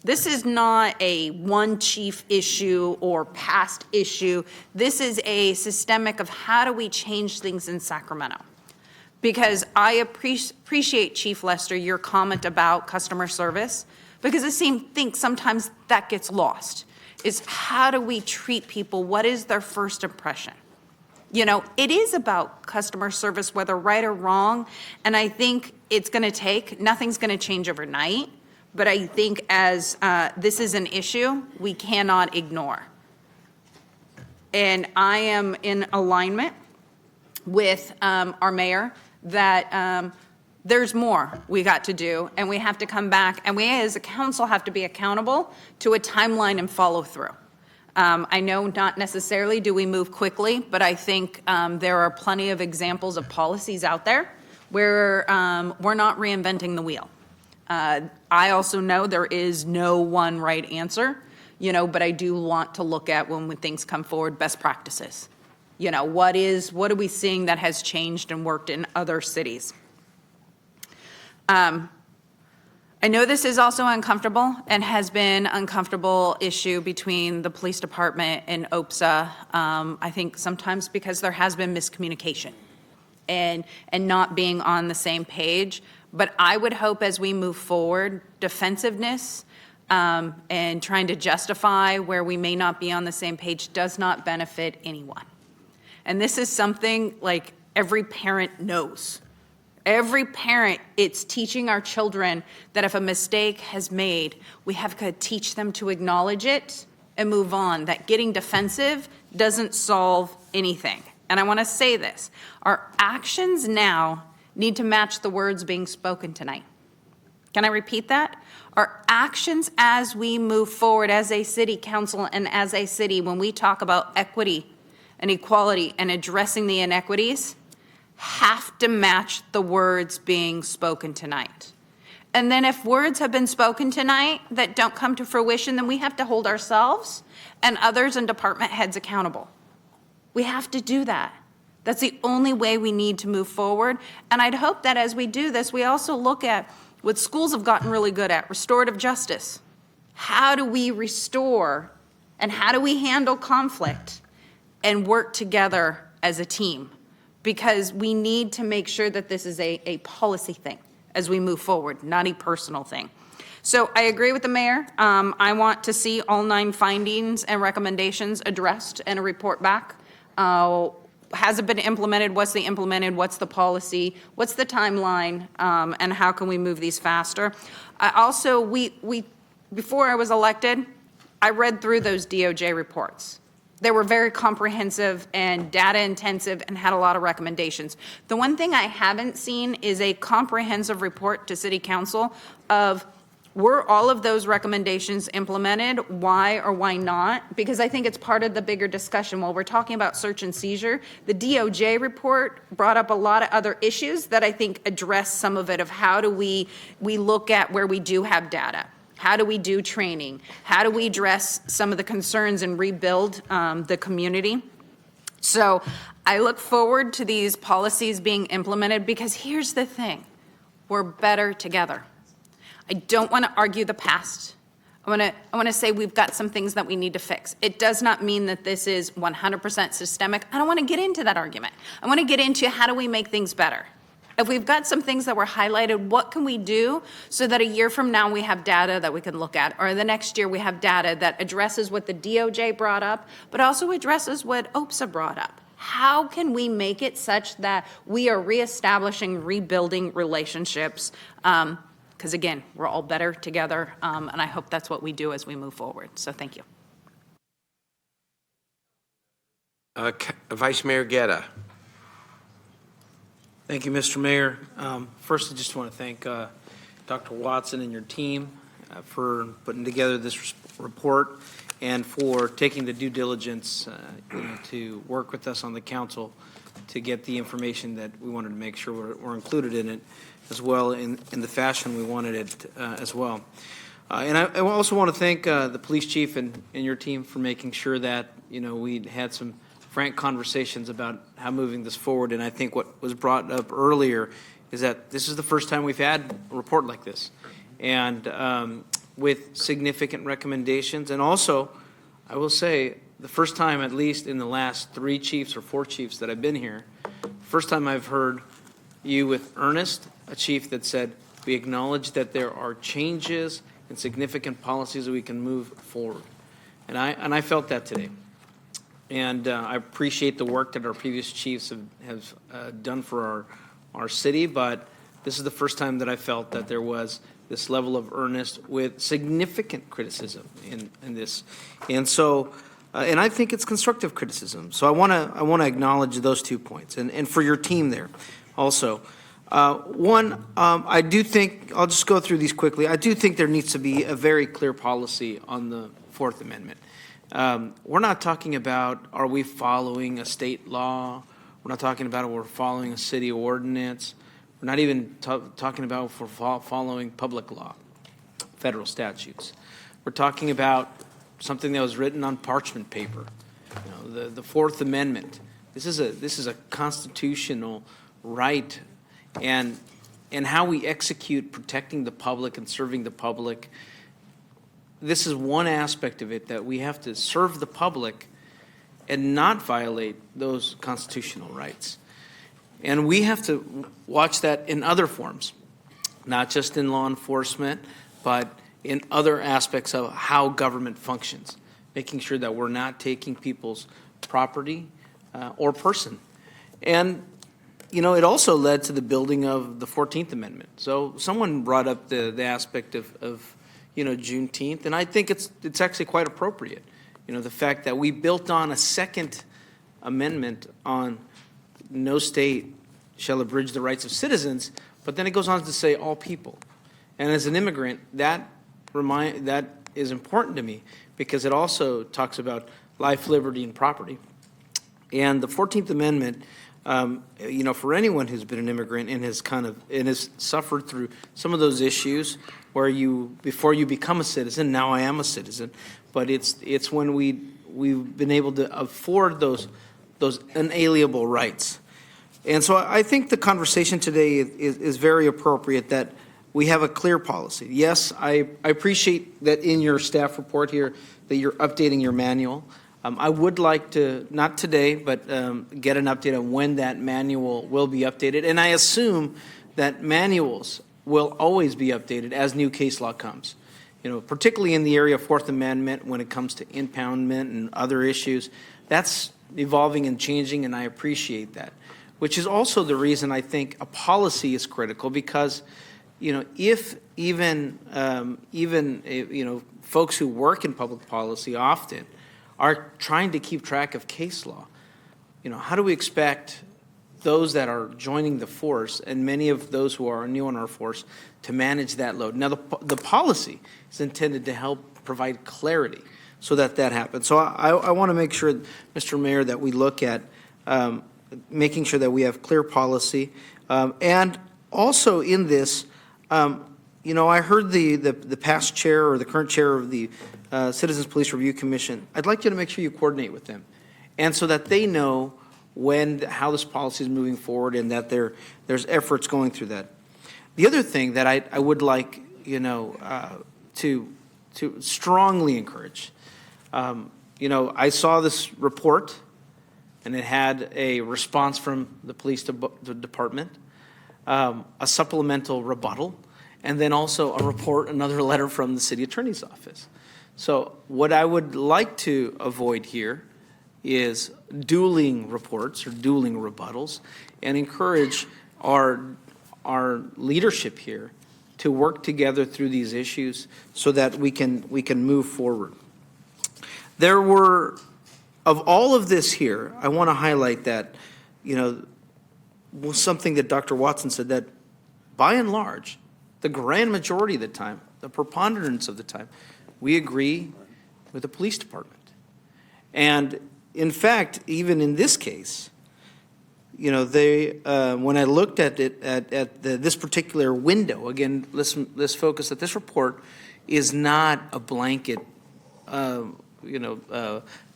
I: This is not a one chief issue or past issue. This is a systemic of how do we change things in Sacramento. Because I appreciate, Chief Lester, your comment about customer service, because I think sometimes that gets lost, is how do we treat people? What is their first impression? It is about customer service, whether right or wrong, and I think it's going to take, nothing's going to change overnight, but I think as this is an issue, we cannot ignore. And I am in alignment with our mayor that There's more we got to do, and we have to come back, and we as a council have to be accountable to a timeline and follow through. I know not necessarily do we move quickly, but I think there are plenty of examples of policies out there where we're not reinventing the wheel. I also know there is no one right answer, but I do want to look at when things come forward, best practices. What are we seeing that has changed and worked in other cities? I know this is also uncomfortable and has been uncomfortable issue between the police department and OPSA. I think sometimes because there has been miscommunication and not being on the same page. But I would hope as we move forward, defensiveness and trying to justify where we may not be on the same page does not benefit anyone. And this is something like every parent knows. Every parent, it's teaching our children that if a mistake has made, we have to teach them to acknowledge it and move on. That getting defensive doesn't solve anything. And I want to say this, our actions now need to match the words being spoken tonight. Can I repeat that? Our actions as we move forward as a city council and as a city, when we talk about equity and equality and addressing the inequities, have to match the words being spoken tonight. And then if words have been spoken tonight that don't come to fruition, then we have to hold ourselves and others and department heads accountable. We have to do that. That's the only way we need to move forward. And I'd hope that as we do this, we also look at what schools have gotten really good at, restorative justice. How do we restore and how do we handle conflict and work together as a team? Because we need to make sure that this is a policy thing as we move forward, not a personal thing. So I agree with the mayor. I want to see all 9 findings and recommendations addressed and a report back. Has it been implemented? What's the implemented? What's the policy? What's the timeline? And how can we move these faster? Also, before I was elected, I read through those DOJ reports. They were very comprehensive and data intensive and had a lot of recommendations. The one thing I haven't seen is a comprehensive report to City Council of were all of those recommendations implemented, why or why not? Because I think it's part of the bigger discussion. While we're talking about search and seizure, the DOJ report brought up a lot of other issues that I think address some of it of how do we look at where we do have data. How do we do training? How do we address some of the concerns and rebuild the community? So I look forward to these policies being implemented because here's the thing, we're better together. I don't want to argue the past. I want to say we've got some things that we need to fix. It does not mean that this is 100% systemic. I don't want to get into that argument. I want to get into how do we make things better. If we've got some things that were highlighted, what can we do so that a year from now we have data that we can look at, or the next year we have data that addresses what the DOJ brought up, but also addresses what OPSA brought up? How can we make it such that we are reestablishing, rebuilding relationships? Because again, we're all better together, and I hope that's what we do as we move forward. So thank you.
A: Vice Mayor Guerra.
T: Thank you, Mr. Mayor. First, I just want to thank Dr. Watson and your team for putting together this report and for taking the due diligence to work with us on the council to get the information that we wanted to make sure were included in it, as well in the fashion we wanted it as well. And I also want to thank the police chief and your team for making sure that we had some frank conversations about how moving this forward. And I think what was brought up earlier is that this is the first time we've had a report like this, and with significant recommendations. And also, I will say, the first time, at least in the last 3 chiefs or 4 chiefs that I've been here, first time I've heard you with earnest, a chief that said, we acknowledge that there are changes and significant policies that we can move forward. And I felt that today. And I appreciate the work that our previous chiefs have done for our city, but this is the first time that I felt that there was this level of earnest with significant criticism in this. And so, and I think it's constructive criticism. So I want to acknowledge those 2 points. And for your team there also, One, I do think, I'll just go through these quickly. I do think there needs to be a very clear policy on the Fourth Amendment. We're not talking about, are we following a state law? We're not talking about, we're following a city ordinance. We're not even talking about if we're following public law, federal statutes. We're talking about something that was written on parchment paper. You know, the Fourth Amendment. This is a constitutional right, and how we execute protecting the public and serving the public. This is one aspect of it, that we have to serve the public and not violate those constitutional rights. And we have to watch that in other forms, not just in law enforcement, but in other aspects of how government functions, making sure that we're not taking people's property or person. And, you know, it also led to the building of the 14th Amendment. So someone brought up the aspect of you know, Juneteenth, and I think it's actually quite appropriate. You know, the fact that we built on a Second Amendment on no state shall abridge the rights of citizens, but then it goes on to say all people. And as an immigrant, that is important to me, because it also talks about life, liberty, and property. And the 14th Amendment, you know, for anyone who's been an immigrant and has suffered through some of those issues where before you become a citizen, now I am a citizen, but it's when we've been able to afford those unalienable rights. And so I think the conversation today is very appropriate, that we have a clear policy. Yes, I appreciate that in your staff report here that you're updating your manual. I would like to, not today, but get an update on when that manual will be updated. And I assume that manuals will always be updated as new case law comes. You know, particularly in the area of Fourth Amendment when it comes to impoundment and other issues. That's evolving and changing, and I appreciate that. Which is also the reason I think a policy is critical, because, you know, if even you know, folks who work in public policy often are trying to keep track of case law, you know, how do we expect those that are joining the force, and many of those who are new on our force, to manage that load? Now, the policy is intended to help provide clarity so that happens. So I want to make sure, Mr. Mayor, that we look at making sure that we have clear policy. And also in this, you know, I heard the past chair or the current chair of the Citizens Police Review Commission. I'd like you to make sure you coordinate with them, and so that they know how this policy is moving forward, and that there's efforts going through that. The other thing that I would like, you know, to strongly encourage, you know, I saw this report, and it had a response from the police department, a supplemental rebuttal, and then also a report, another letter from the city attorney's office. So what I would like to avoid here is dueling reports or dueling rebuttals, and encourage our leadership here to work together through these issues so that we can move forward. There were, of all of this here, I want to highlight that, you know, was something that Dr. Watson said, that by and large, the grand majority of the time, the preponderance of the time, we agree with the police department. And in fact, even in this case, you know, when I looked at it at this particular window, again, let's focus that this report is not a blanket,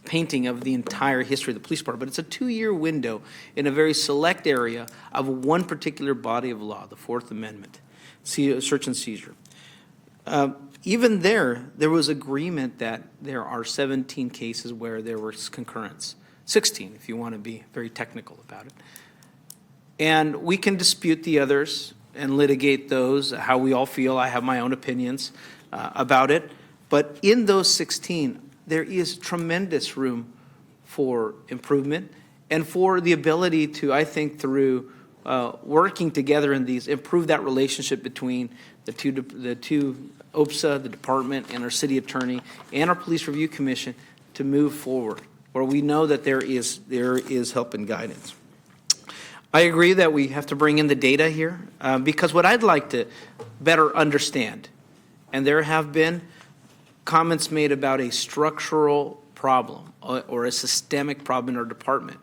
T: painting of the entire history of the police department, but it's a 2-year window in a very select area of one particular body of law, the Fourth Amendment, search and seizure. Even there was agreement that there are 17 cases where there was concurrence, 16 if you want to be very technical about it. And we can dispute the others and litigate those, how we all feel. I have my own opinions about it. But in those 16, there is tremendous room for improvement and for the ability to, I think, through working together in these, improve that relationship between the two OPSA, the department, and our city attorney, and our Police Review Commission to move forward, where we know that there is help and guidance. I agree that we have to bring in the data here, because what I'd like to better understand, and there have been comments made about a structural problem or a systemic problem in our department,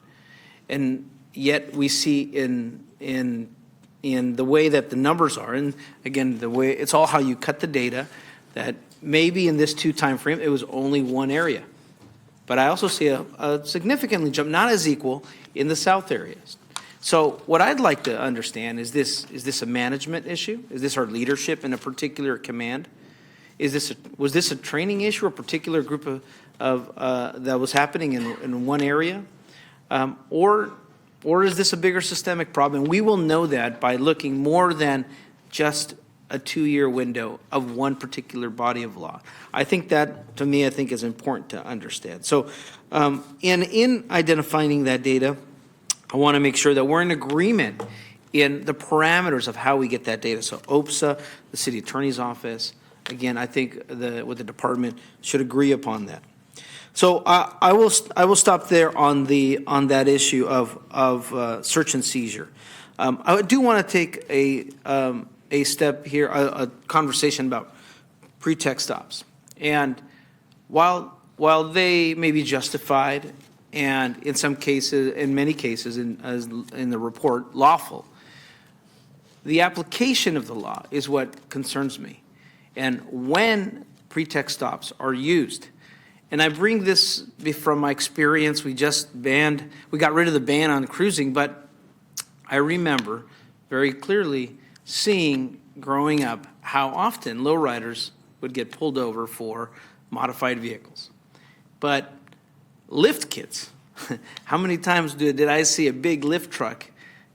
T: and yet we see in the way that the numbers are, and again, the way it's all how you cut the data, that maybe in this time frame it was only one area, but I also see a significantly jump, not as equal, in the south areas. So what I'd like to understand is this a management issue? Is this our leadership in a particular command? Was this a training issue, a particular group of that was happening in one area? Or is this a bigger systemic problem? We will know that by looking more than just a 2-year window of one particular body of law. I think that, to me, I think is important to understand. So in identifying that data, I want to make sure that we're in agreement in the parameters of how we get that data. So OPSA, the city attorney's office, again, I think with the department should agree upon that. So I will stop there on that issue of search and seizure. I do want to take a step here, a conversation about pretext stops. And while they may be justified, and in some cases, in many cases, in the report, lawful, the application of the law is what concerns me. And when pretext stops are used, and I bring this from my experience, we got rid of the ban on cruising, but I remember very clearly seeing growing up how often lowriders would get pulled over for modified vehicles. But lift kits, how many times did I see a big lift truck,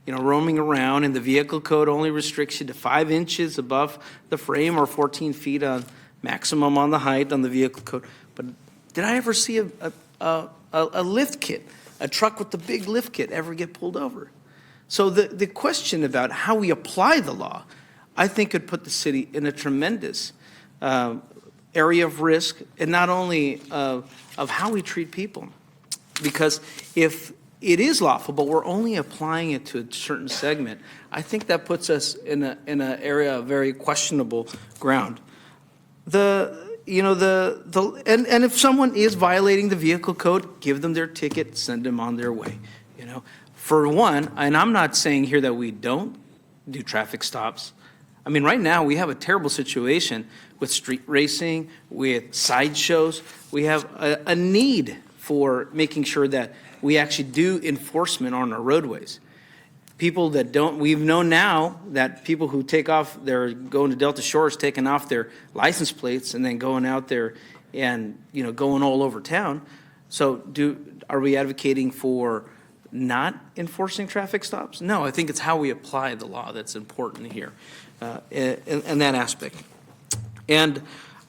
T: roaming around, and the vehicle code only restricts you to 5 inches above the frame or 14 feet on maximum on the height on the vehicle code. But did I ever see a lift kit, a truck with the big lift kit, ever get pulled over? So the question about how we apply the law, I think, could put the city in a tremendous area of risk, and not only of how we treat people. Because if it is lawful, but we're only applying it to a certain segment, I think that puts us in an area of very questionable ground. And if someone is violating the vehicle code, give them their ticket, send them on their way. For one, and I'm not saying here that we don't do traffic stops. I mean, right now we have a terrible situation with street racing, with sideshows. We have a need for making sure that we actually do enforcement on our roadways. People that don't, we've known now that people who take off, they're going to Delta Shores, taking off their license plates and then going out there and, going all over town. So are we advocating for not enforcing traffic stops? No, I think it's how we apply the law that's important here in that aspect. And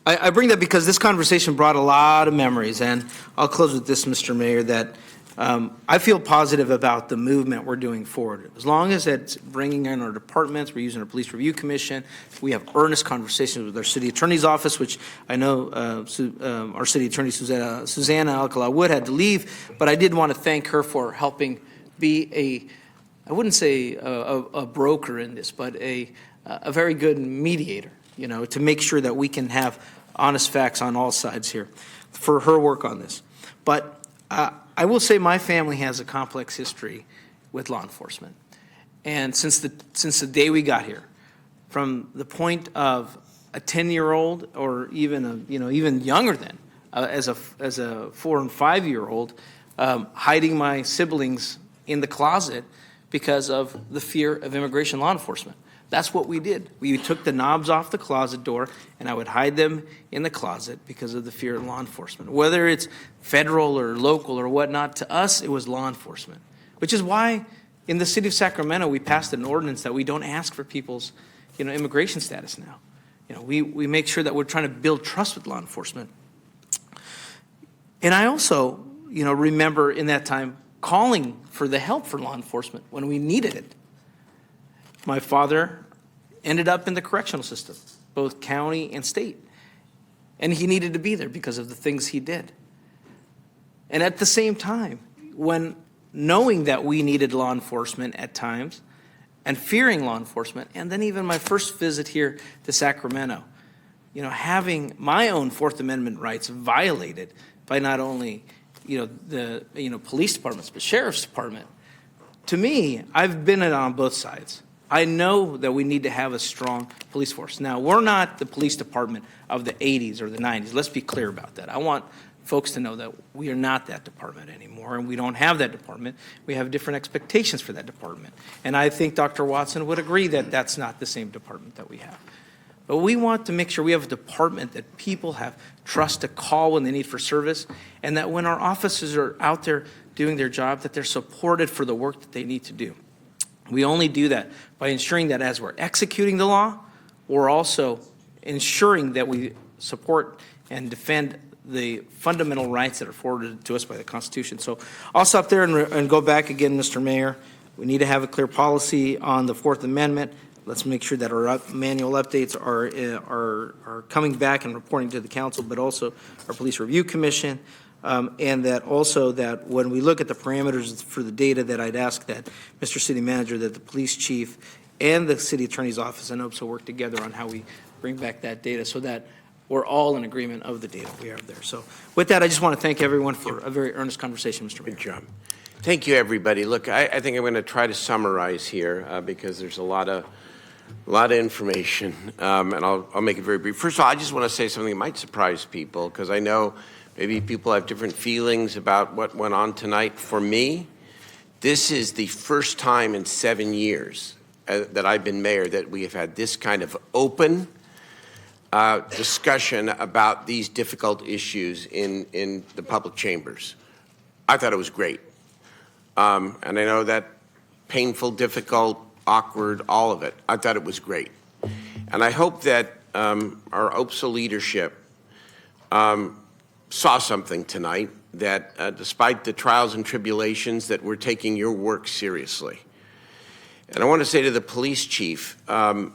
T: I bring that because this conversation brought a lot of memories, and I'll close with this, Mr. Mayor, that I feel positive about the movement we're doing forward. As long as it's bringing in our departments, we're using our Police Review Commission, we have earnest conversations with our City Attorney's Office, which I know our City Attorney, Susanna Alcala-Wood, had to leave, but I did want to thank her for helping be I wouldn't say a broker in this, but a very good mediator, to make sure that we can have honest facts on all sides here, for her work on this. But I will say my family has a complex history with law enforcement. And since the day we got here, from the point of a 10-year-old or even even younger than, as a 4 and 5-year-old, hiding my siblings in the closet because of the fear of immigration law enforcement. That's what we did. We took the knobs off the closet door, and I would hide them in the closet because of the fear of law enforcement. Whether it's federal or local or whatnot, to us, it was law enforcement, which is why in the city of Sacramento, we passed an ordinance that we don't ask for people's immigration status now. We make sure that we're trying to build trust with law enforcement. And I also, remember in that time calling for the help for law enforcement when we needed it. My father ended up in the correctional system, both county and state. And he needed to be there because of the things he did. And at the same time, when knowing that we needed law enforcement at times and fearing law enforcement. And then even my first visit here to Sacramento, having my own Fourth Amendment rights violated by not only, the, police departments, but sheriff's department. To me, I've been on both sides. I know that we need to have a strong police force. Now, we're not the police department of the 80s or the 90s. Let's be clear about that. I want folks to know that we are not that department anymore, and we don't have that department. We have different expectations for that department. And I think Dr. Watson would agree that that's not the same department that we have. But we want to make sure we have a department that people have trust to call when they need for service, and that when our officers are out there doing their job, that they're supported for the work that they need to do. We only do that by ensuring that as we're executing the law, we're also ensuring that we support and defend the fundamental rights that are afforded to us by the Constitution. So I'll stop there and go back again, Mr. Mayor. We need to have a clear policy on the Fourth Amendment. Let's make sure that our manual updates are coming back and reporting to the council, but also our Police Review Commission. And that also that when we look at the parameters for the data, that I'd ask that Mr. City Manager, that the police chief and the city attorney's office and OPSA work together on how we bring back that data so that we're all in agreement of the data we have there. So with that, I just want to thank everyone for a very earnest conversation, Mr. Mayor.
A: Good job. Thank you, everybody. Look, I think I'm going to try to summarize here because there's a lot of information, and I'll make it very brief. First of all, I just want to say something that might surprise people because I know maybe people have different feelings about what went on tonight. For me, this is the first time in 7 years that I've been mayor that we have had this kind of open discussion about these difficult issues in the public chambers. I thought it was great. And I know that painful, difficult, awkward, all of it. I thought it was great. And I hope that our OPSA leadership saw something tonight, that despite the trials and tribulations, that we're taking your work seriously. And I want to say to the police chief, and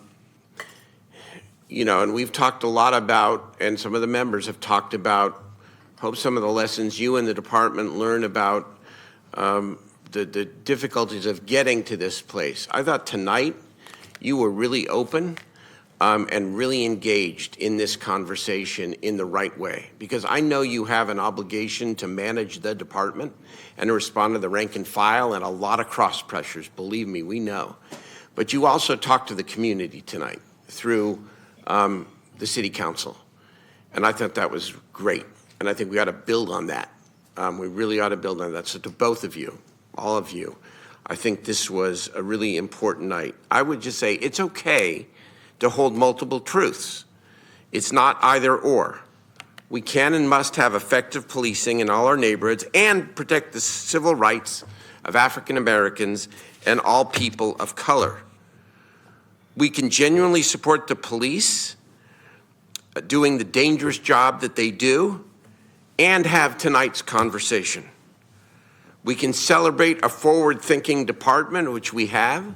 A: we've talked a lot about, and some of the members have talked about, hope some of the lessons you and the department learn about the difficulties of getting to this place. I thought tonight you were really open and really engaged in this conversation in the right way, because I know you have an obligation to manage the department and to respond to the rank and file and a lot of cross pressures, believe me, we know. But you also talked to the community tonight through the city council, and I thought that was great, and I think we ought to build on that. We really ought to build on that. So to both of you, all of you, I think this was a really important night. I would just say it's okay to hold multiple truths. It's not either or. We can and must have effective policing in all our neighborhoods and protect the civil rights of African Americans and all people of color. We can genuinely support the police doing the dangerous job that they do and have tonight's conversation. We can celebrate a forward-thinking department, which we have,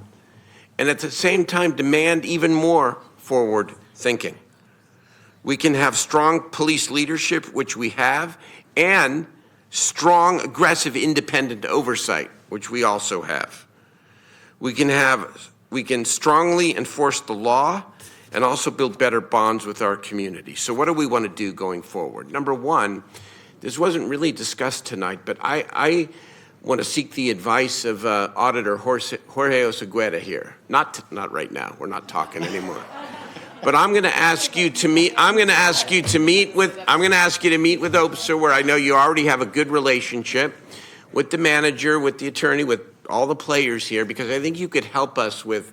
A: and at the same time demand even more forward thinking. We can have strong police leadership, which we have, and strong, aggressive, independent oversight, which we also have. We can strongly enforce the law and also build better bonds with our community. So what do we want to do going forward? Number one, this wasn't really discussed tonight, but I want to seek the advice of Auditor Jorge Oseguera here. Not right now. We're not talking anymore. But I'm going to ask you to meet. I'm going to ask you to meet with OPSA, where I know you already have a good relationship with the manager, with the attorney, with all the players here, because I think you could help us with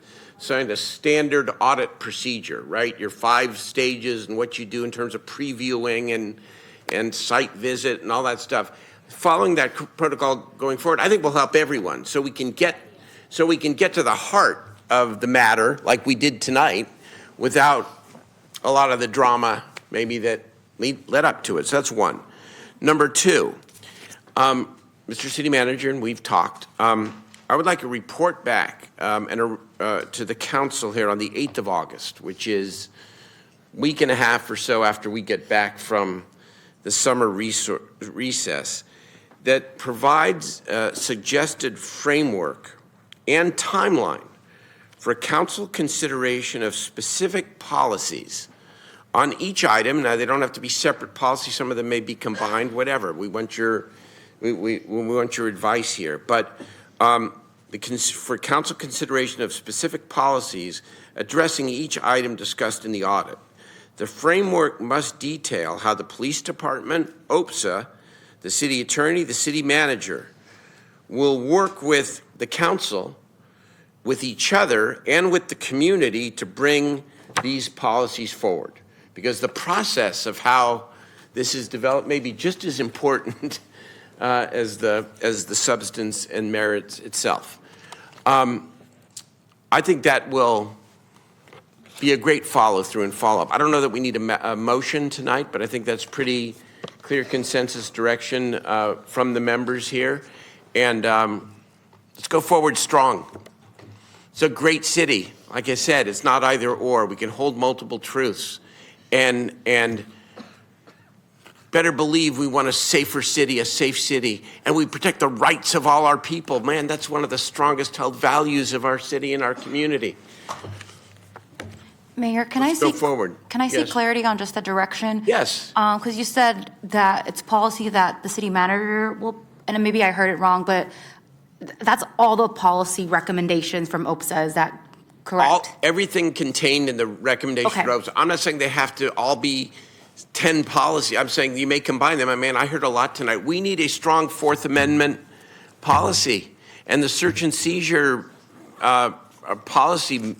A: a standard audit procedure, right? Your 5 stages and what you do in terms of previewing and site visit and all that stuff. Following that protocol going forward, I think will help everyone, so we can get to the heart of the matter like we did tonight, without a lot of the drama maybe that led up to it. So that's one. Number two, Mr. City Manager, and we've talked, I would like a report back to the council here on the 8th of August, which is a week and a half or so after we get back from the summer recess, that provides a suggested framework and timeline for council consideration of specific policies on each item. Now, they don't have to be separate policies. Some of them may be combined, whatever. We want your, we want your advice here. But for council consideration of specific policies addressing each item discussed in the audit. The framework must detail how the police department, OPSA, the city attorney, the city manager will work with the council, with each other, and with the community to bring these policies forward. Because the process of how this is developed may be just as important as the substance and merits itself. I think that will be a great follow-through and follow-up. I don't know that we need a motion tonight, but I think that's pretty clear consensus direction from the members here. And let's go forward strong. It's a great city. Like I said, it's not either or. We can hold multiple truths. And better believe we want a safer city, a safe city, and we protect the rights of all our people. Man, that's one of the strongest held values of our city and our community.
M: Mayor, can
A: Let's go forward.
M: Can I see
A: Yes.
M: clarity on just the direction?
A: Yes.
M: Because you said that it's policy that the city manager will, and maybe I heard it wrong, but that's all the policy recommendations from OPSA, is that correct?
A: Everything contained in the recommendation
M: Okay.
A: ropes. I'm not saying they have to all be 10 policy. I'm saying you may combine them. I mean, I heard a lot tonight. We need a strong Fourth Amendment policy, and the search and seizure policy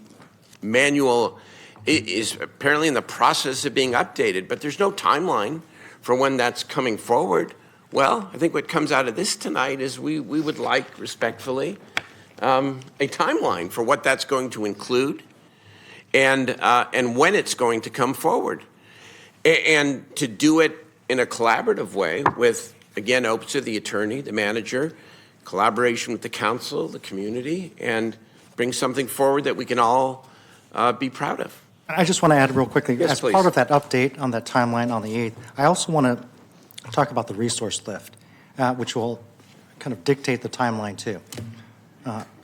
A: manual is apparently in the process of being updated, but there's no timeline for when that's coming forward. Well, I think what comes out of this tonight is we would like, respectfully, a timeline for what that's going to include and when it's going to come forward. And to do it in a collaborative way with, again, OPSA, the attorney, the manager, collaboration with the council, the community, and bring something forward that we can all be proud of.
O: I just want to add real quickly,
A: Yes,
O: as
A: please.
O: part of that update on that timeline on the 8th, I also want to talk about the resource lift, which will kind of dictate the timeline too.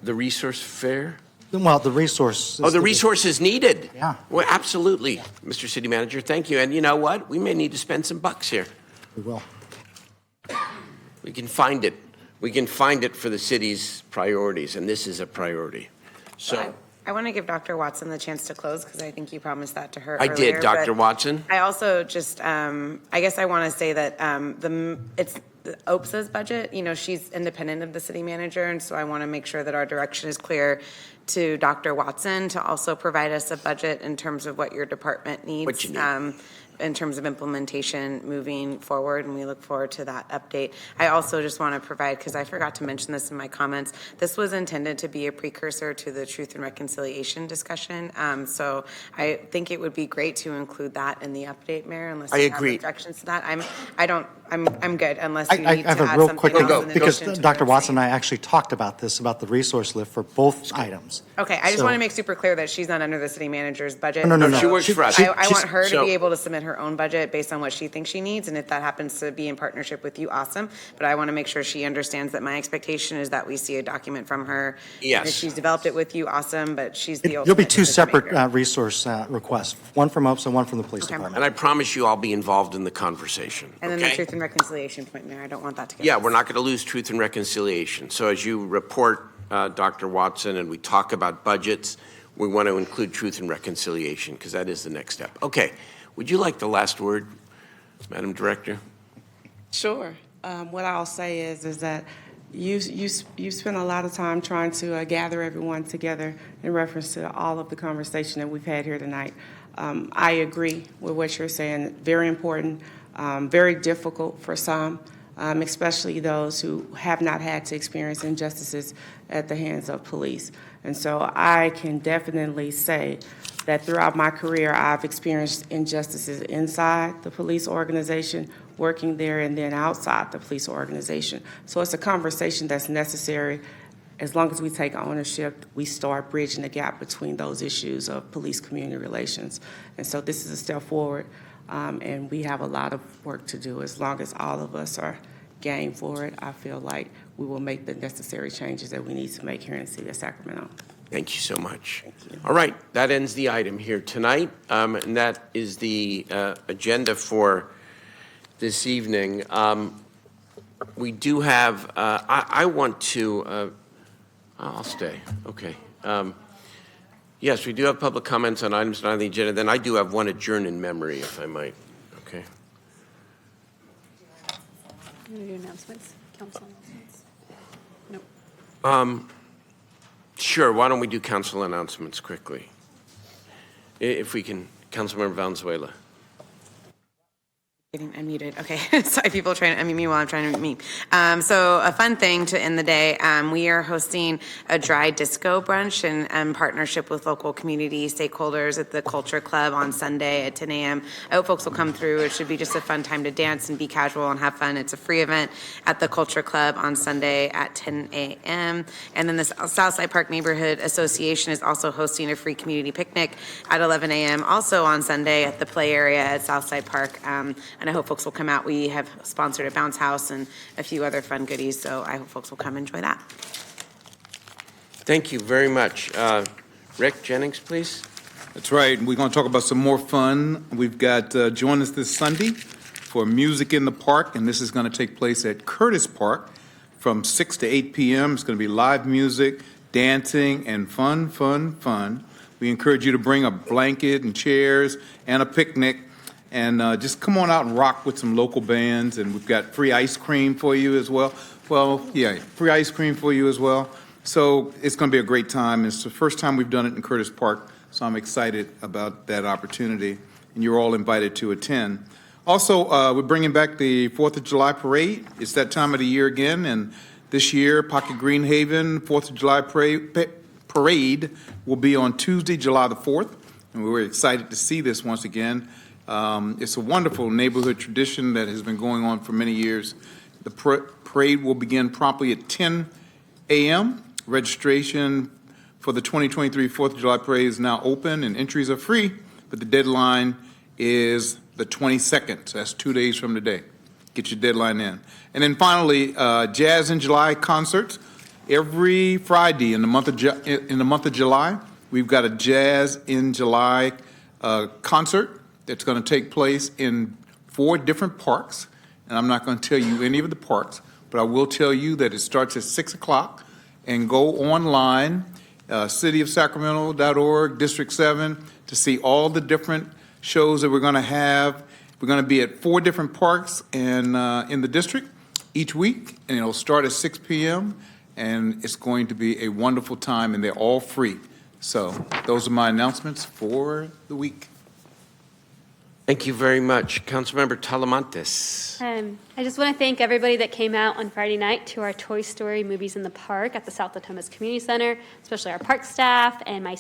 A: The resource fair?
O: Well, the resource.
A: Oh, the resources needed.
O: Yeah.
A: Well, absolutely, Mr. City Manager. Thank you. And you know what? We may need to spend some bucks here.
O: We will.
A: We can find it. We can find it for the city's priorities, and this is a priority. So
L: I want to give Dr. Watson the chance to close because I think you promised that to her
A: I
L: earlier,
A: did, Dr.
L: but
A: Watson.
L: I also just, I guess I want to say that it's the OPSA's budget. You know, she's independent of the city manager, and so I want to make sure that our direction is clear to Dr. Watson to also provide us a budget in terms of what your department needs.
A: What you need.
L: In terms of implementation moving forward, and we look forward to that update. I also just want to provide, because I forgot to mention this in my comments, this was intended to be a precursor to the Truth and Reconciliation discussion. So I think it would be great to include that in the update, Mayor, unless
A: I
L: you
A: agree.
L: have objections to that. I'm good unless you
O: I
L: need to
O: have a
L: add
O: real
L: something
O: quick,
L: else in
O: because
L: addition to
O: Dr.
L: what's
O: Watson and I actually talked about this, about the resource lift for both items.
L: Okay, I just
O: So-
L: want to make super clear that she's not under the city manager's budget.
O: No.
A: She works for us.
L: I want her to
A: So-
L: be able to submit her own budget based on what she thinks she needs, and if that happens to be in partnership with you, awesome. But I want to make sure she understands that my expectation is that we see a document from her.
A: Yes.
L: If she's developed it with you, awesome, but she's the ultimate.
O: There'll be two
L: decision
O: separate
L: maker.
O: resource requests, one from OPSA, one from the police
L: Okay.
O: department.
A: And I promise you I'll be involved in the conversation.
L: And then the
A: okay?
L: Truth and Reconciliation point, Mayor, I don't want that to get.
A: Yeah, we're not going to lose Truth and Reconciliation. So as you report, Dr. Watson, and we talk about budgets, we want to include Truth and Reconciliation because that is the next step. Okay, would you like the last word, Madam Director?
V: Sure. What I'll say is that you spent a lot of time trying to gather everyone together in reference to all of the conversation that we've had here tonight. I agree with what you're saying. Very important, very difficult for some, especially those who have not had to experience injustices at the hands of police. And so I can definitely say that throughout my career, I've experienced injustices inside the police organization, working there, and then outside the police organization. So it's a conversation that's necessary. As long as we take ownership, we start bridging the gap between those issues of police-community relations. And so this is a step forward, and we have a lot of work to do as long as all of us are game for it, I feel like we will make the necessary changes that we need to make here in the city of Sacramento.
A: Thank you so much. All right, that ends the item here tonight, and that is the agenda for this evening. We do have, I want to, I'll stay, okay. Yes, we do have public comments on items not on the agenda. Then I do have one adjourn in memory, if I might, okay.
B: You want to do announcements, council announcements? Nope.
A: Sure, why don't we do council announcements quickly? If we can, Councilmember Valenzuela.
L: Getting unmuted. Okay. Sorry, people are trying to unmute me while I'm trying to mute me. So a fun thing to end the day, we are hosting a dry disco brunch in partnership with local community stakeholders at the Culture Club on Sunday at 10 a.m. I hope folks will come through. It should be just a fun time to dance and be casual and have fun. It's a free event at the Culture Club on Sunday at 10 a.m. And then the Southside Park Neighborhood Association is also hosting a free community picnic at 11 a.m. also on Sunday at the play area at Southside Park. And I hope folks will come out. We have sponsored a bounce house and a few other fun goodies, so I hope folks will come enjoy that.
A: Thank you very much. Rick Jennings, please.
H: That's right. We're going to talk about some more fun. We've got join us this Sunday for Music in the Park, and this is going to take place at Curtis Park from 6 to 8 p.m. It's going to be live music, dancing, and fun, fun, fun. We encourage you to bring a blanket and chairs and a picnic. And just come on out and rock with some local bands. And we've got free ice cream for you as well. Well, yeah, free ice cream for you as well. So it's going to be a great time. It's the first time we've done it in Curtis Park, so I'm excited about that opportunity. And you're all invited to attend. Also, we're bringing back the 4th of July parade. It's that time of the year again. And this year, Pocket Greenhaven 4th of July parade will be on Tuesday, July the 4th. And we're excited to see this once again. It's a wonderful neighborhood tradition that has been going on for many years. The parade will begin promptly at 10 a.m. Registration for the 2023 4th of July parade is now open and entries are free, but the deadline is the 22nd. So that's 2 days from today. Get your deadline in. And then finally, Jazz in July concerts. Every Friday in the month of July, we've got a Jazz in July concert that's going to take place in 4 different parks. And I'm not going to tell you any of the parks, but I will tell you that it starts at 6 o'clock. And go online, cityofsacramento.org, District 7, to see all the different shows that we're going to have. We're going to be at 4 different parks and in the district each week, and it'll start at 6 p.m., and it's going to be a wonderful time, and they're all free. So those are my announcements for the week.
A: Thank you very much. Councilmember Talamantes.
R: I just want to thank everybody that came out on Friday night to our Toy Story Movies in the Park at the South Latomas Community Center, especially our park staff and my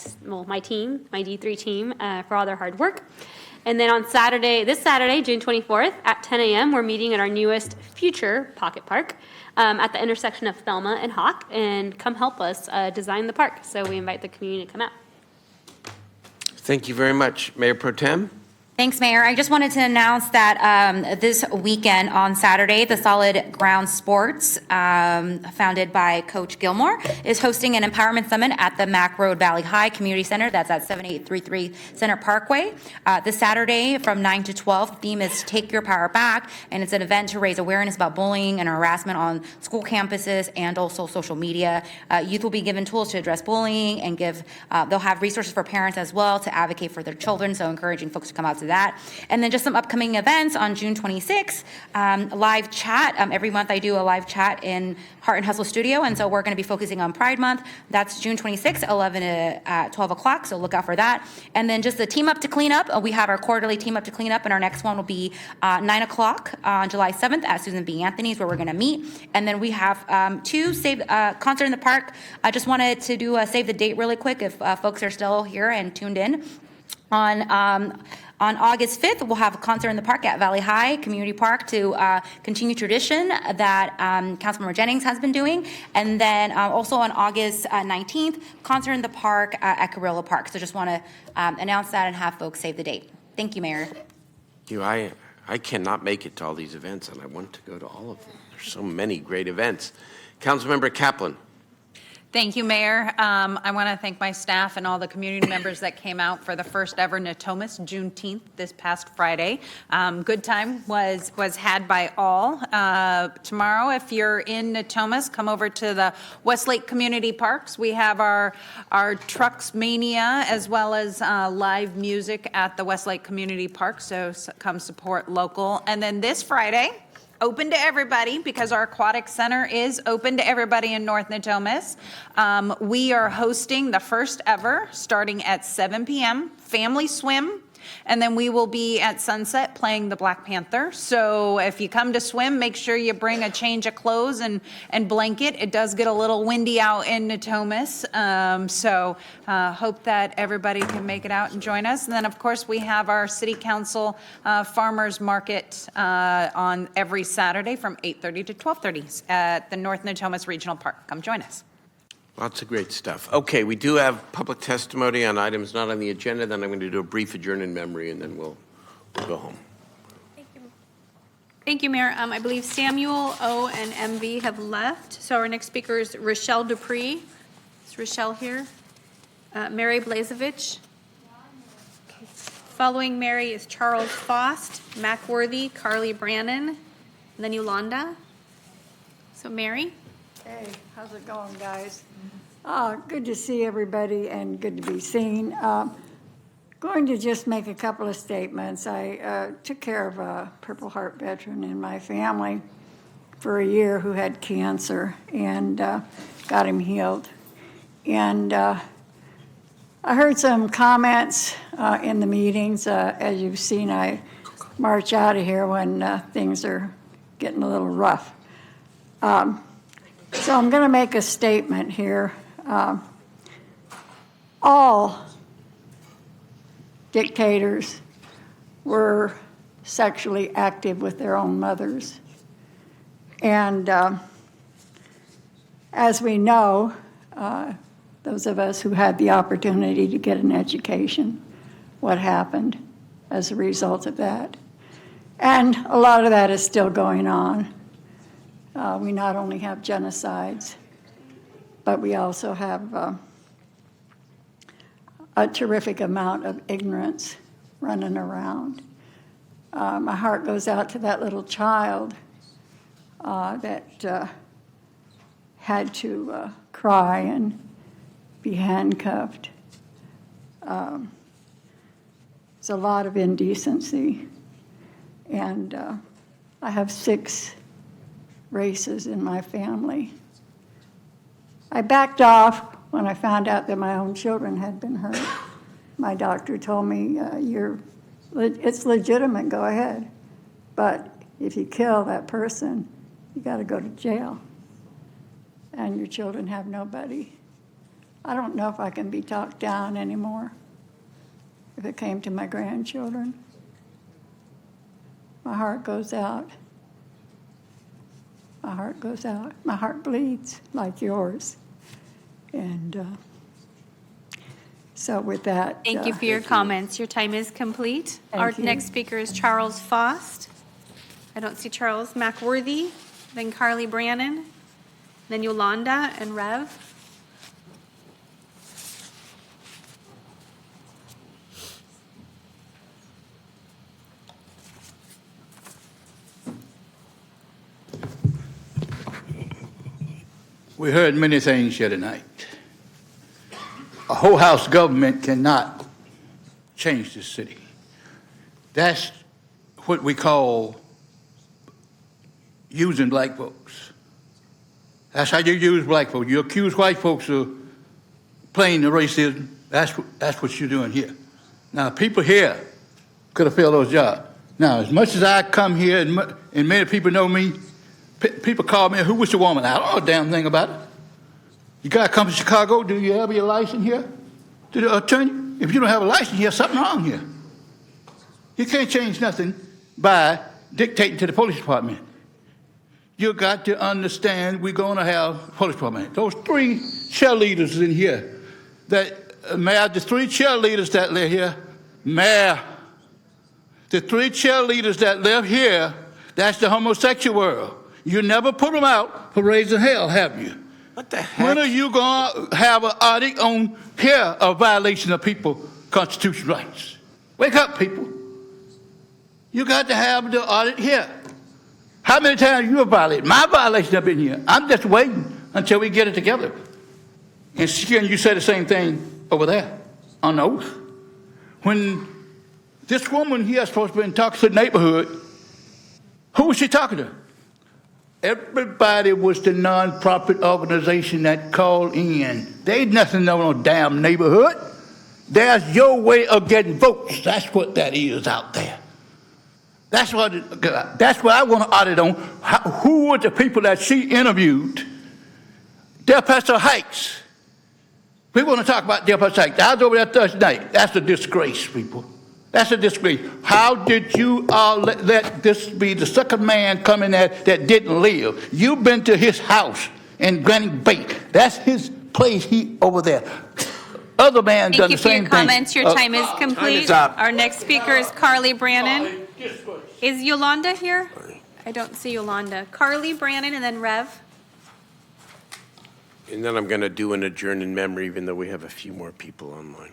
R: team, my D3 team, for all their hard work. And then on this Saturday, June 24th at 10 a.m., we're meeting at our newest future Pocket Park at the intersection of Thelma and Hawk, and come help us design the park. So we invite the community to come out.
A: Thank you very much. Mayor Pro Tem?
M: Thanks, Mayor. I just wanted to announce that this weekend on Saturday, the Solid Ground Sports, founded by Coach Gilmore, is hosting an empowerment summit at the Mack Road Valley High Community Center. That's at 7833 Center Parkway. This Saturday from 9 to 12, the theme is Take Your Power Back, and it's an event to raise awareness about bullying and harassment on school campuses and also social media. Youth will be given tools to address bullying and they'll have resources for parents as well to advocate for their children, so encouraging folks to come out to that. And then just some upcoming events on June 26th, live chat. Every month I do a live chat in Heart and Hustle Studio, and so we're going to be focusing on Pride Month. That's June 26th, 11 to 12 o'clock, so look out for that. And then just the Team Up to Clean Up. We have our quarterly Team Up to Clean Up, and our next one will be 9 o'clock on July 7th at Susan B. Anthony's, where we're going to meet. And then we have 2 concert in the park. I just wanted to do a save the date really quick if folks are still here and tuned in. On August 5th, we'll have a concert in the park at Valley High Community Park to continue tradition that Councilmember Jennings has been doing. And then also on August 19th, concert in the park at Carrillo Park. So just want to announce that and have folks save the date. Thank you, Mayor.
A: Thank you. I I cannot make it to all these events, and I want to go to all of them. There's so many great events. Councilmember Kaplan.
I: Thank you, Mayor. I want to thank my staff and all the community members that came out for the first ever Natomas Juneteenth this past Friday. Good time was had by all. Tomorrow, if you're in Natomas, come over to the Westlake Community Parks. We have our Trucks Mania as well as live music at the Westlake Community Park, so come support local. And then this Friday, open to everybody because our aquatic center is open to everybody in North Natomas. We are hosting the first ever, starting at 7 p.m., family swim. And then we will be at sunset playing the Black Panther. So if you come to swim, make sure you bring a change of clothes and blanket. It does get a little windy out in Natomas. So hope that everybody can make it out and join us. And then, of course, we have our City Council Farmers Market on every Saturday from 8:30 to 12:30 at the North Natomas Regional Park. Come join us.
A: Lots of great stuff. Okay, we do have public testimony on items not on the agenda. Then I'm going to do a brief adjourn in memory, and then we'll go home.
B: Thank you, Mayor. I believe Samuel, O, and MV have left. So our next speaker is Rochelle Dupree. Is Rochelle here? Mary Blazevich. Okay. Following Mary is Charles Faust, Mac Worthy, Carly Brannon, and then Yolanda. So Mary.
D: Hey, how's it going, guys? Good to see everybody and good to be seen. Going to just make a couple of statements. I took care of a Purple Heart veteran in my family for a year who had cancer and got him healed. And I heard some comments in the meetings. As you've seen, I march out of here when things are getting a little rough. So I'm going to make a statement here. All dictators were sexually active with their own mothers. And as we know, those of us who had the opportunity to get an education, what happened as a result of that. And a lot of that is still going on. We not only have genocides, but we also have a terrific amount of ignorance running around. My heart goes out to that little child that had to cry and be handcuffed. There's a lot of indecency. And I have 6 races in my family. I backed off when I found out that my own children had been hurt. My doctor told me, it's legitimate, go ahead. But if you kill that person, you got to go to jail. And your children have nobody. I don't know if I can be talked down anymore if it came to my grandchildren. My heart goes out. My heart goes out. My heart bleeds like yours. And so with that.
B: Thank you for your comments. Your time is complete. Our
D: you.
B: next speaker is Charles Faust. I don't see Charles. Macworthy, then Carly Brannon, then Yolanda and Rev.
U: We heard many things here tonight. A whole house government cannot change this city. That's what we call using black folks. That's how you use black folks. You accuse white folks of playing the racism. That's what you're doing here. Now, people here could have filled those jobs. Now, as much as I come here, and many people know me, people call me, who was the woman? I don't know a damn thing about it. You got to come to Chicago. Do you have your license here? To the attorney? If you don't have a license here, something wrong here. You can't change nothing by dictating to the police department. You got to understand we're going to have a police department. Those 3 cheerleaders in here, Mayor, the 3 cheerleaders that live here, Mayor, The 3 cheerleaders that live here, that's the homosexual world. You never put them out for raising hell, have you?
A: What the heck?
U: When are you going to have an audit on here a violation of people's constitutional rights? Wake up, people. You got to have the audit here. How many times you have violated? My violation have been here. I'm just waiting until we get it together. And you say the same thing over there on the oath. When this woman here is supposed to be talking to the neighborhood, who was she talking to? Everybody was the non-profit organization that called in. They ain't nothing no damn neighborhood. That's your way of getting votes. That's what that is out there. That's what I want to audit on. Who were the people that she interviewed? Del Paso Heights. We want to talk about Del Paso Heights. I was over there Thursday night. That's a disgrace, people. That's a disgrace. How did you all let this be the second man coming there that didn't live? You've been to his house in Granny Bay. That's his place. He over there. Other man done the same thing.
B: Thank you for your comments. Your time is complete.
A: Time is up.
B: Our next speaker is Carly Brannon. Is Yolanda here? I don't see Yolanda. Carly Brannon and then Rev.
A: And then I'm going to do an adjourn in memory, even though we have a few more people online.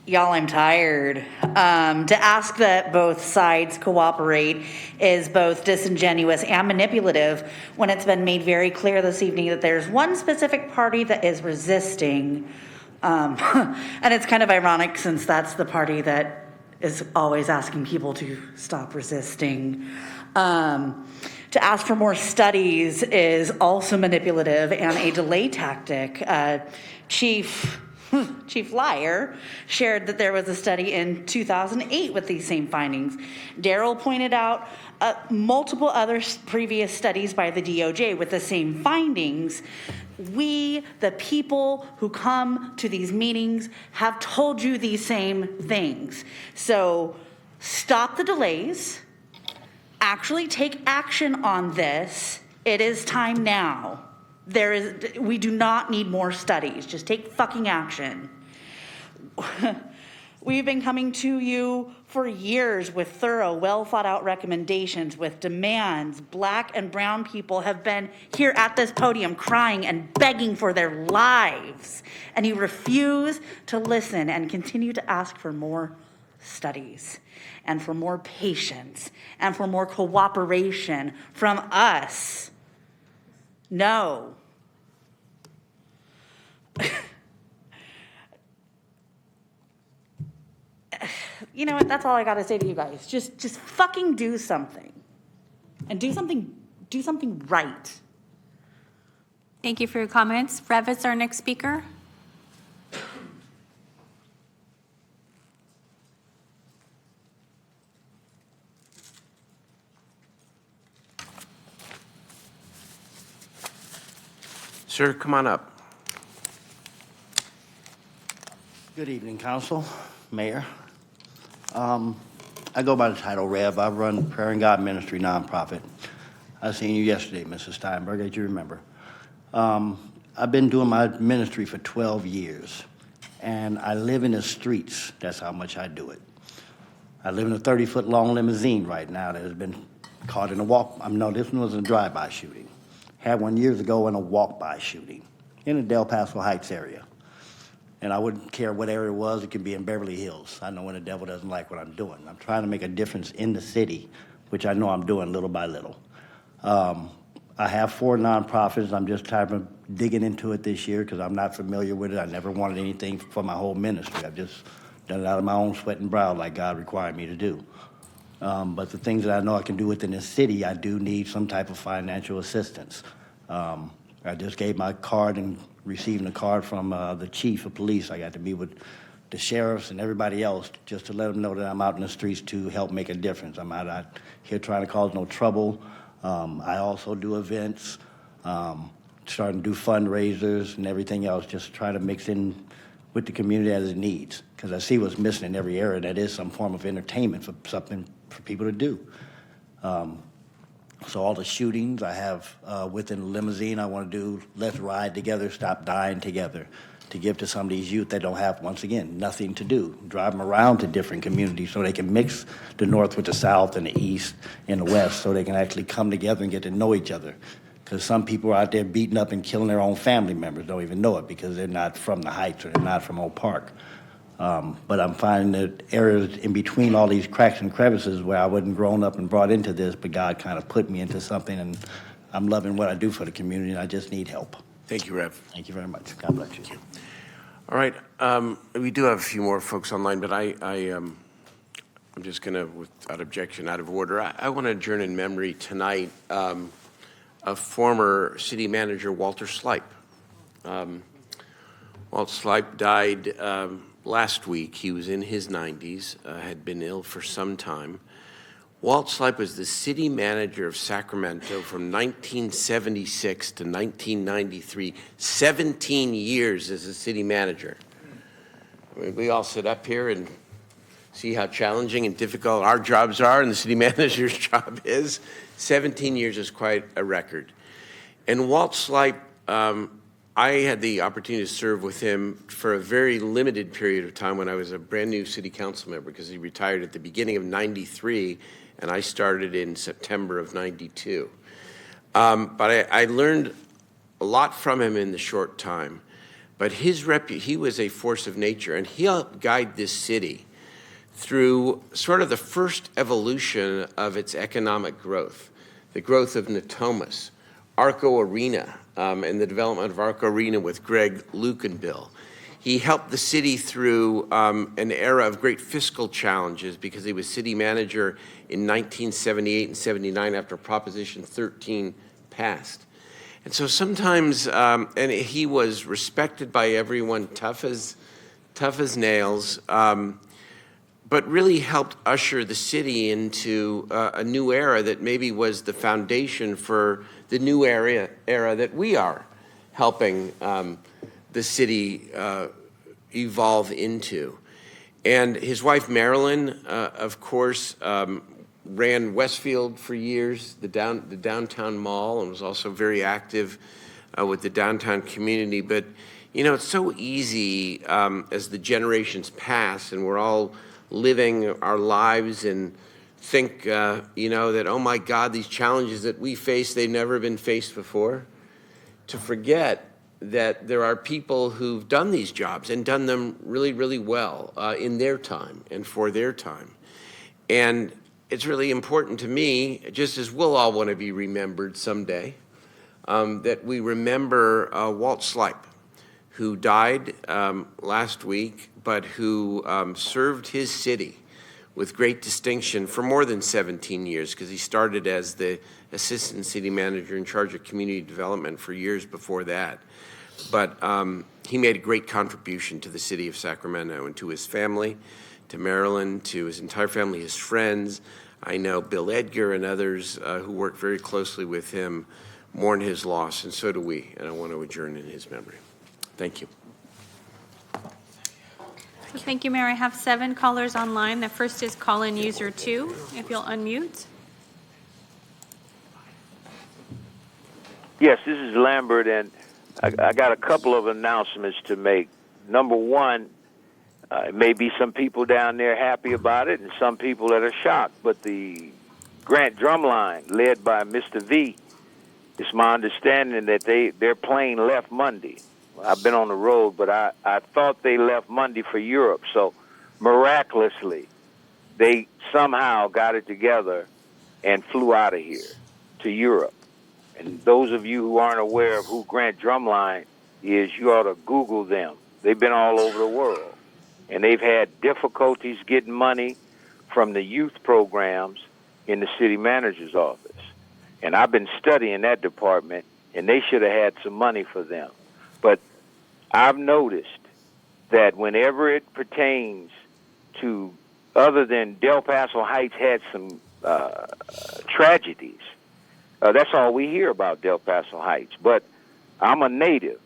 E: Y'all, I'm tired. To ask that both sides cooperate is both disingenuous and manipulative when it's been made very clear this evening that there's one specific party that is resisting. And it's kind of ironic since that's the party that is always asking people to stop resisting. To ask for more studies is also manipulative and a delay tactic. Chief Liar shared that there was a study in 2008 with these same findings. Daryl pointed out multiple other previous studies by the DOJ with the same findings. We, the people who come to these meetings, have told you these same things. So stop the delays. Actually take action on this. It is time now. We do not need more studies. Just take fucking action. We've been coming to you for years with thorough, well thought out recommendations, with demands. Black and brown people have been here at this podium crying and begging for their lives. And you refuse to listen and continue to ask for more studies and for more patience and for more cooperation from us. No. You know what? That's all I got to say to you guys. Just fucking do something. And do something right.
B: Thank you for your comments. Rev is our next speaker.
A: Sir, come on up.
F: Good evening, Council, Mayor. I go by the title Rev. I run Prayer and God Ministry nonprofit. I seen you yesterday, Mrs. Steinberg, as you remember. I've been doing my ministry for 12 years, and I live in the streets. That's how much I do it. I live in a 30-foot long limousine right now that has been caught in a this one was a drive-by shooting. Had one years ago in a walk-by shooting in the Del Paso Heights area. And I wouldn't care what area it was. It could be in Beverly Hills. I know when the devil doesn't like what I'm doing. I'm trying to make a difference in the city, which I know I'm doing little by little. I have 4 nonprofits. I'm just digging into it this year because I'm not familiar with it. I never wanted anything for my whole ministry. I've just done it out of my own sweat and brow like God required me to do. But the things that I know I can do within the city, I do need some type of financial assistance. I just gave my card and receiving a card from the chief of police. I got to be with the sheriffs and everybody else just to let them know that I'm out in the streets to help make a difference. I'm out here trying to cause no trouble. I also do events, starting to do fundraisers and everything else, just try to mix in with the community as it needs. Because I see what's missing in every area. That is some form of entertainment for something for people to do. So all the shootings I have within the limousine, I want to do Let's Ride Together, Stop Dying Together. to give to some of these youth that don't have, once again, nothing to do. Drive them around to different communities so they can mix the North with the South and the East and the West so they can actually come together and get to know each other. Because some people are out there beating up and killing their own family members, don't even know it because they're not from the Heights or they're not from Oak Park. But I'm finding that areas in between all these cracks and crevices where I wasn't grown up and brought into this, but God kind of put me into something, and I'm loving what I do for the community, and I just need help.
A: Thank you, Rev.
F: Thank you very much. God bless you.
A: Thank you. All right, we do have a few more folks online, but I'm just going to, without objection, out of order, I want to adjourn in memory tonight of former city manager Walter Slipe. Walt Slipe died last week. He was in his 90s, had been ill for some time. Walt Slipe was the city manager of Sacramento from 1976 to 1993, 17 years as a city manager. I mean, we all sit up here and see how challenging and difficult our jobs are and the city manager's job is. 17 years is quite a record. And Walt Slipe, I had the opportunity to serve with him for a very limited period of time when I was a brand new city council member because he retired at the beginning of 93 and I started in September of 92. But I learned a lot from him in the short time. But he was a force of nature, and he helped guide this city through sort of the first evolution of its economic growth, the growth of Natomas, Arco Arena, and the development of Arco Arena with Greg, Luke, and Bill. He helped the city through an era of great fiscal challenges because he was city manager in 1978 and 79 after Proposition 13 passed. And so sometimes, and he was respected by everyone, tough as nails, but really helped usher the city into a new era that maybe was the foundation for the new era that we are helping the city evolve into. And his wife, Marilyn, of course, ran Westfield for years, the downtown mall, and was also very active with the downtown community. But, you know, it's so easy as the generations pass and we're all living our lives and think, you know, that, oh my God, these challenges that we face, they've never been faced before, to forget that there are people who've done these jobs and done them really, really well in their time and for their time. And it's really important to me, just as we'll all want to be remembered someday, that we remember Walt Slipe, who died last week, but who served his city with great distinction for more than 17 years, because he started as the assistant city manager in charge of community development for years before that. But he made a great contribution to the city of Sacramento and to his family, to Marilyn, to his entire family, his friends. I know Bill Edgar and others who worked very closely with him mourn his loss, and so do we. And I want to adjourn in his memory. Thank you.
B: So thank you, Mayor. I have 7 callers online. The first is call-in user 2, if you'll unmute.
G: Yes, this is Lambert, and I got a couple of announcements to make. Number one, may be some people down there happy about it and some people that are shocked, but the Grant Drumline, led by Mr. V, it's my understanding that their plane left Monday. I've been on the road, but I thought they left Monday for Europe. So miraculously, they somehow got it together and flew out of here to Europe. And those of you who aren't aware of who Grant Drumline is, you ought to Google them. They've been all over the world. And they've had difficulties getting money from the youth programs in the city manager's office. And I've been studying that department, and they should have had some money for them. But I've noticed that whenever it pertains to, other than Del Paso Heights had some tragedies, that's all we hear about Del Paso Heights. But I'm a native,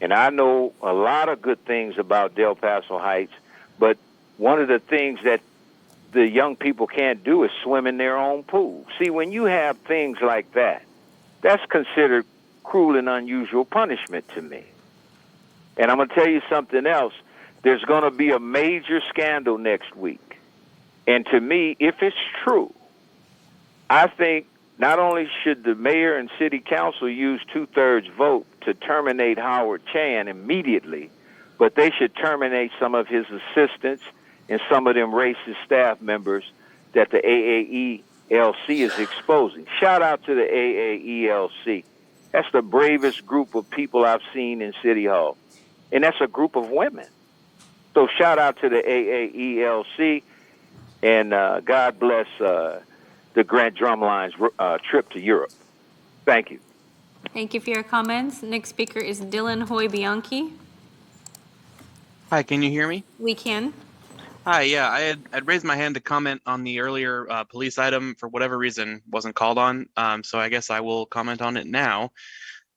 G: and I know a lot of good things about Del Paso Heights, but one of the things that the young people can't do is swim in their own pool. See, when you have things like that, that's considered cruel and unusual punishment to me. And I'm going to tell you something else. There's going to be a major scandal next week. And to me, if it's true, I think not only should the mayor and city council use 2/3 vote to terminate Howard Chan immediately, but they should terminate some of his assistants and some of them racist staff members that the AAELC is exposing. Shout out to the AAELC. That's the bravest group of people I've seen in City Hall. And that's a group of women. So shout out to the AAELC, and God bless the Grant Drumline's trip to Europe. Thank you.
B: Thank you for your comments. Next speaker is Dylan Hoy Bianchi.
K: Hi, can you hear me?
B: We can.
K: Hi, yeah, I'd raised my hand to comment on the earlier police item. For whatever reason, wasn't called on, so I guess I will comment on it now.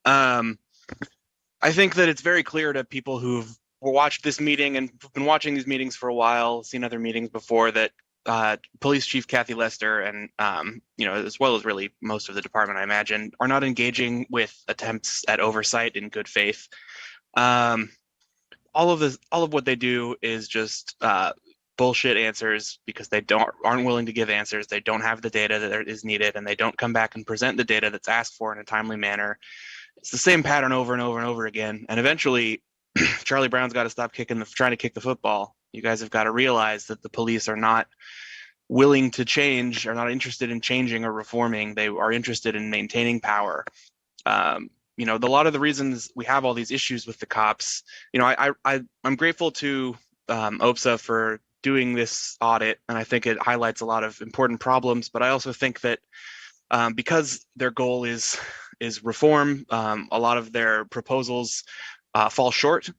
K: I think that it's very clear to people who've watched this meeting and been watching these meetings for a while, seen other meetings before, that Police Chief Kathy Lester and as well as really most of the department, I imagine, are not engaging with attempts at oversight in good faith. All of what they do is just bullshit answers because they aren't willing to give answers. They don't have the data that is needed, and they don't come back and present the data that's asked for in a timely manner. It's the same pattern over and over and over again. And eventually, Charlie Brown's got to stop trying to kick the football. You guys have got to realize that the police are not willing to change, are not interested in changing or reforming. They are interested in maintaining power. A lot of the reasons we have all these issues with the cops, I'm grateful to OPSA for doing this audit, and I think it highlights a lot of important problems. But I also think that because their goal is reform, a lot of their proposals fall short.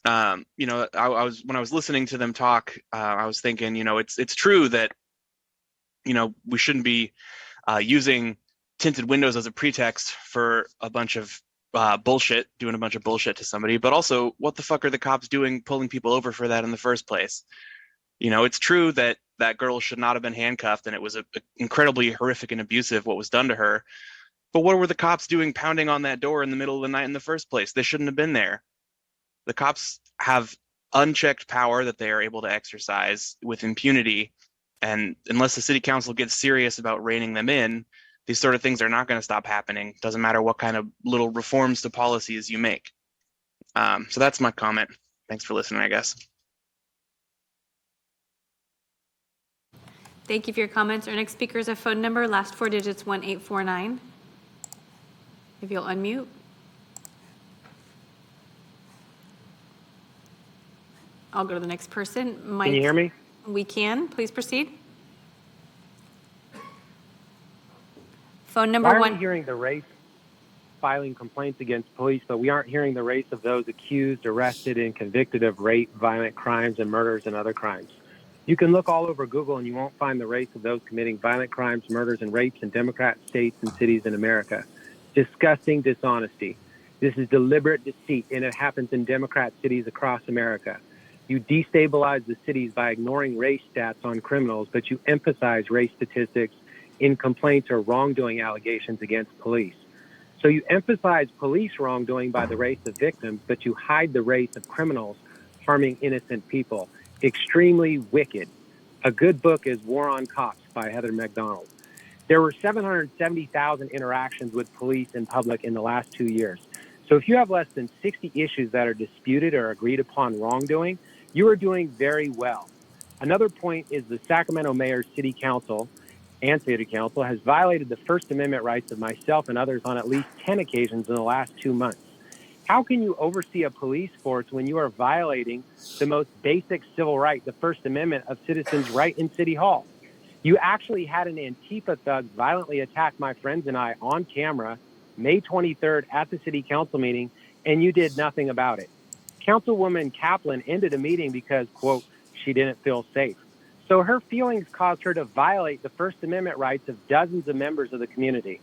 K: When I was listening to them talk, I was thinking, it's true that we shouldn't be using tinted windows as a pretext for a bunch of bullshit, doing a bunch of bullshit to somebody, but also, what the fuck are the cops doing pulling people over for that in the first place? It's true that that girl should not have been handcuffed, and it was incredibly horrific and abusive what was done to her. But what were the cops doing pounding on that door in the middle of the night in the first place? They shouldn't have been there. The cops have unchecked power that they are able to exercise with impunity, and unless the city council gets serious about reining them in, these sort of things are not going to stop happening. Doesn't matter what kind of little reforms to policies you make. So that's my comment. Thanks for listening, I guess.
B: Thank you for your comments. Our next speaker is a phone number, last four digits 1849. If you'll unmute. I'll go to the next person. Mike.
P: Can you hear me?
B: We can. Please proceed. Phone number
P: Why are
B: one.
P: we hearing the race filing complaints against police, but we aren't hearing the race of those accused, arrested, and convicted of rape, violent crimes, and murders and other crimes? You can look all over Google and you won't find the race of those committing violent crimes, murders, and rapes in Democrat states and cities in America. Disgusting dishonesty. This is deliberate deceit, and it happens in Democrat cities across America. You destabilize the cities by ignoring race stats on criminals, but you emphasize race statistics in complaints or wrongdoing allegations against police. So you emphasize police wrongdoing by the race of victims, but you hide the race of criminals harming innocent people. Extremely wicked. A good book is War on Cops by Heather McDonald. There were 770,000 interactions with police in public in the last 2 years. So if you have less than 60 issues that are disputed or agreed upon wrongdoing, you are doing very well. Another point is the Sacramento Mayor's City Council and City Council has violated the First Amendment rights of myself and others on at least 10 occasions in the last 2 months. How can you oversee a police force when you are violating the most basic civil right, the First Amendment of citizens' right in City Hall? You actually had an Antifa thug violently attack my friends and I on camera May 23rd at the City Council meeting, and you did nothing about it. Councilwoman Kaplan ended a meeting because, quote, she didn't feel safe. So her feelings caused her to violate the First Amendment rights of dozens of members of the community.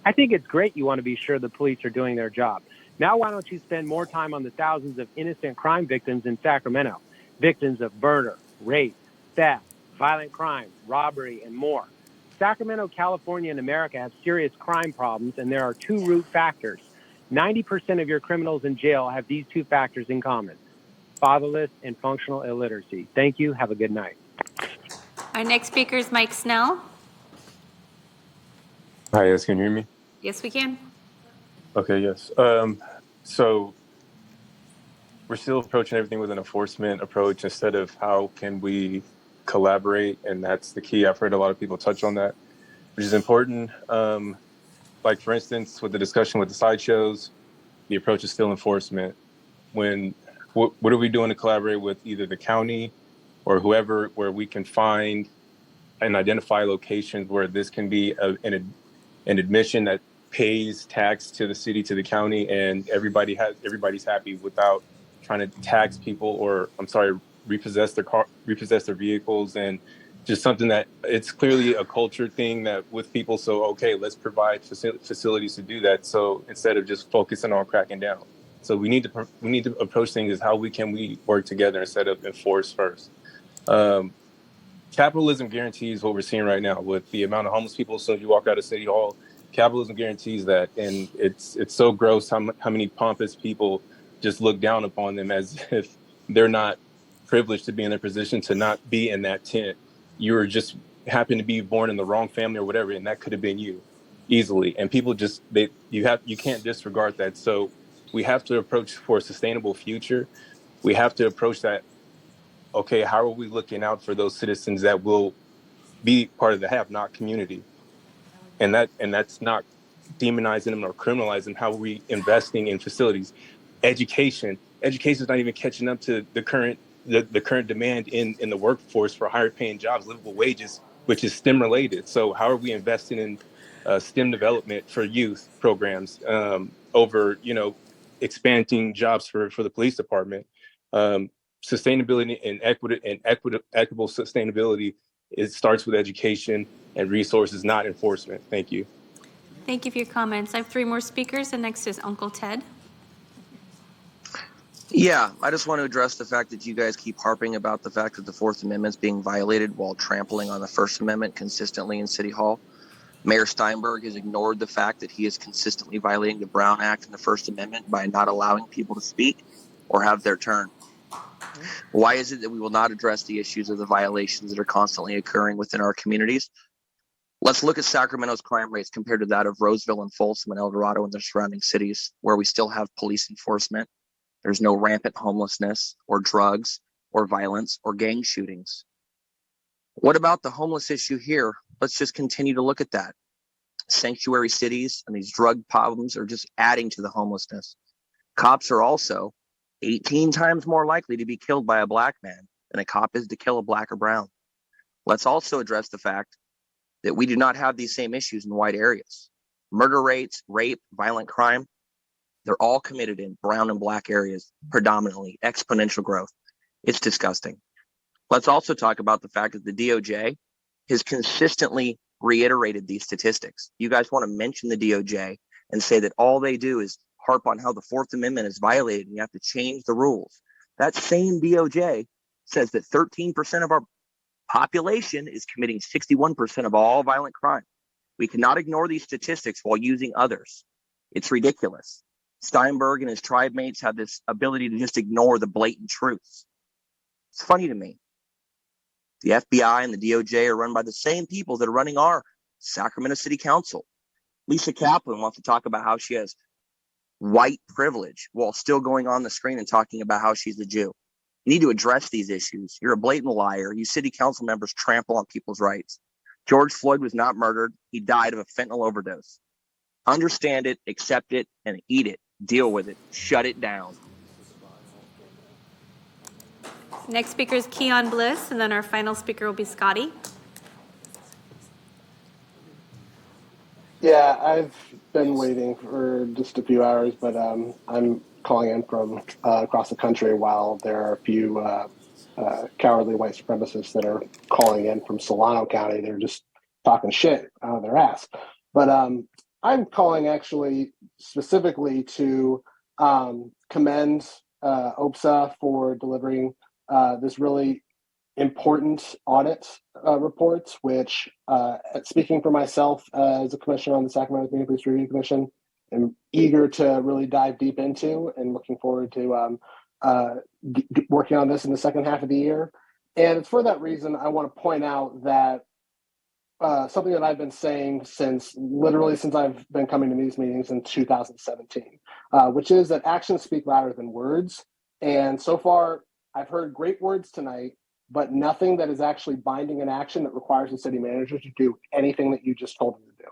P: I think it's great you want to be sure the police are doing their job. Now why don't you spend more time on the thousands of innocent crime victims in Sacramento, victims of murder, rape, theft, violent crime, robbery, and more. Sacramento, California, and America have serious crime problems, and there are two root factors. 90% of your criminals in jail have these two factors in common: fatherless and functional illiteracy. Thank you. Have a good night.
B: Our next speaker is Mike Snell.
N: Hi, yes, can you hear me?
B: Yes, we can.
N: Okay, yes. So we're still approaching everything with an enforcement approach instead of how can we collaborate, and that's the key. I've heard a lot of people touch on that, which is important. Like for instance, with the discussion with the sideshows, the approach is still enforcement. What are we doing to collaborate with either the county or whoever, where we can find and identify locations where this can be an admission that pays tax to the city, to the county, and everybody's happy without trying to tax people, or I'm sorry, repossess their vehicles, and just something that it's clearly a culture thing that with people. So okay, let's provide facilities to do that. So instead of just focusing on cracking down, so we need to approach things as how we work together instead of enforce first. Capitalism guarantees what we're seeing right now with the amount of homeless people. So if you walk out of City Hall, capitalism guarantees that, and it's so gross how many pompous people just look down upon them as if they're not privileged to be in their position to not be in that tent. You're just happen to be born in the wrong family or whatever, and that could have been you easily. And people just you can't disregard that. So we have to approach for a sustainable future. We have to approach that. Okay, how are we looking out for those citizens that will be part of the have-not community? And that's not demonizing them or criminalizing them. How are we investing in facilities? Education is not even catching up to the current demand in the workforce for higher paying jobs, livable wages, which is STEM related. So how are we investing in STEM development for youth programs over expanding jobs for the police department? Sustainability and equitable sustainability, it starts with education and resources, not enforcement. Thank you.
B: Thank you for your comments. I have three more speakers, and next is Uncle Ted.
Q: Yeah, I just want to address the fact that you guys keep harping about the fact that the Fourth Amendment is being violated while trampling on the First Amendment consistently in City Hall. Mayor Steinberg has ignored the fact that he is consistently violating the Brown Act and the First Amendment by not allowing people to speak or have their turn. Why is it that we will not address the issues of the violations that are constantly occurring within our communities? Let's look at Sacramento's crime rates compared to that of Roseville and Folsom and El Dorado and their surrounding cities, where we still have police enforcement. There's no rampant homelessness or drugs or violence or gang shootings. What about the homeless issue here? Let's just continue to look at that. Sanctuary cities and these drug problems are just adding to the homelessness. Cops are also 18 times more likely to be killed by a black man than a cop is to kill a black or brown. Let's also address the fact that we do not have these same issues in white areas. Murder rates, rape, violent crime, they're all committed in brown and black areas, predominantly exponential growth. It's disgusting. Let's also talk about the fact that the DOJ has consistently reiterated these statistics. You guys want to mention the DOJ and say that all they do is harp on how the Fourth Amendment is violated and you have to change the rules. That same DOJ says that 13% of our population is committing 61% of all violent crime. We cannot ignore these statistics while using others. It's ridiculous. Steinberg and his tribe mates have this ability to just ignore the blatant truths. It's funny to me. The FBI and the DOJ are run by the same people that are running our Sacramento City Council. Lisa Kaplan wants to talk about how she has white privilege while still going on the screen and talking about how she's a Jew. You need to address these issues. You're a blatant liar. You city council members trample on people's rights. George Floyd was not murdered. He died of a fentanyl overdose. Understand it, accept it, and eat it. Deal with it. Shut it down.
B: Next speaker is Keon Bliss, and then our final speaker will be Scotty.
W: Yeah, I've been waiting for just a few hours, but I'm calling in from across the country while there are a few cowardly white supremacists that are calling in from Solano County. They're just talking shit out of their ass. But I'm calling actually specifically to commend OPSA for delivering this really important audit reports, which, speaking for myself as a commissioner on the Sacramento Community Police Review Commission, am eager to really dive deep into, and looking forward to working on this in the second half of the year. And it's for that reason I want to point out that something that I've been saying since I've been coming to these meetings in 2017, which is that actions speak louder than words. And so far, I've heard great words tonight, but nothing that is actually binding an action that requires the city manager to do anything that you just told him to do.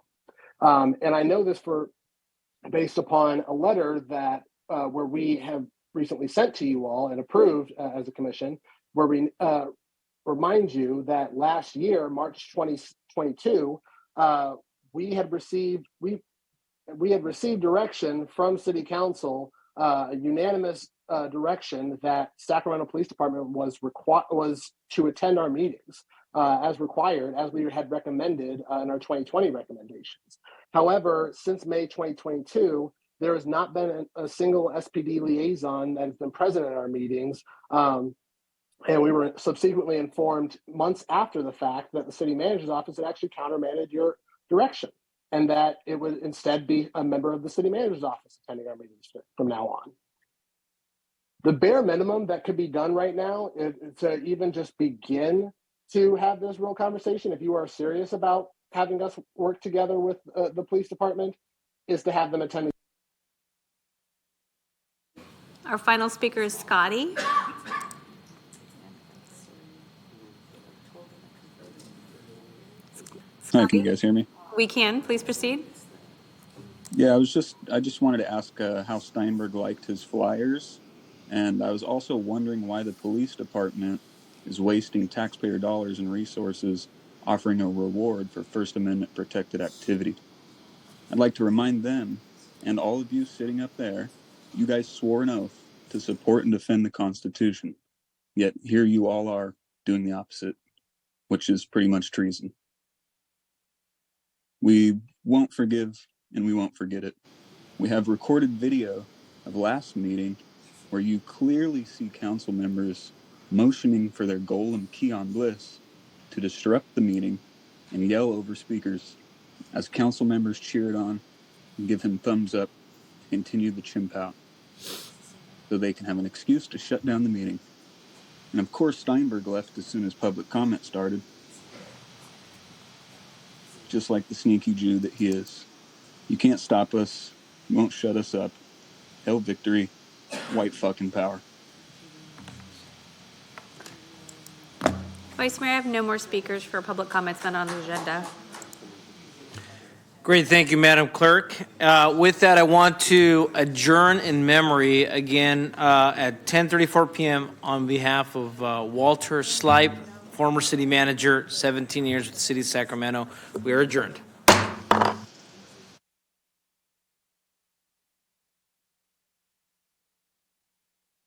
W: And I know this based upon a letter that where we have recently sent to you all and approved as a commission, where we remind you that last year, March 2022, we had received direction from City Council, a unanimous direction that Sacramento Police Department was to attend our meetings as required, as we had recommended in our 2020 recommendations. However, since May 2022, there has not been a single SPD liaison that has been present at our meetings. And we were subsequently informed months after the fact that the city manager's office had actually countermanded your direction, and that it would instead be a member of the city manager's office attending our meetings from now on. The bare minimum that could be done right now is to even just begin to have this real conversation, if you are serious about having us work together with the police department, is to have them attend.
B: Our final speaker is Scotty.
C: Hi, can you guys hear me?
B: We can. Please proceed.
C: Yeah, I just wanted to ask how Steinberg liked his flyers, and I was also wondering why the police department is wasting taxpayer dollars and resources offering a reward for First Amendment protected activity. I'd like to remind them, and all of you sitting up there, you guys swore an oath to support and defend the Constitution, yet here you all are doing the opposite, which is pretty much treason. We won't forgive, and we won't forget it. We have recorded video of last meeting where you clearly see council members motioning for their golem Keon Bliss to disrupt the meeting and yell over speakers as council members cheered on and give him thumbs up to continue the chimp out so they can have an excuse to shut down the meeting. And of course, Steinberg left as soon as public comment started, just like the sneaky Jew that he is. You can't stop us. You won't shut us up. Hail victory. White fucking power.
B: Vice Mayor, I have no more speakers for public comments on the agenda.
T: Great, thank you, Madam Clerk. With that, I want to adjourn in memory again at 10:34 p.m. on behalf of Walter Slipe, former city manager, 17 years with the city of Sacramento. We are adjourned.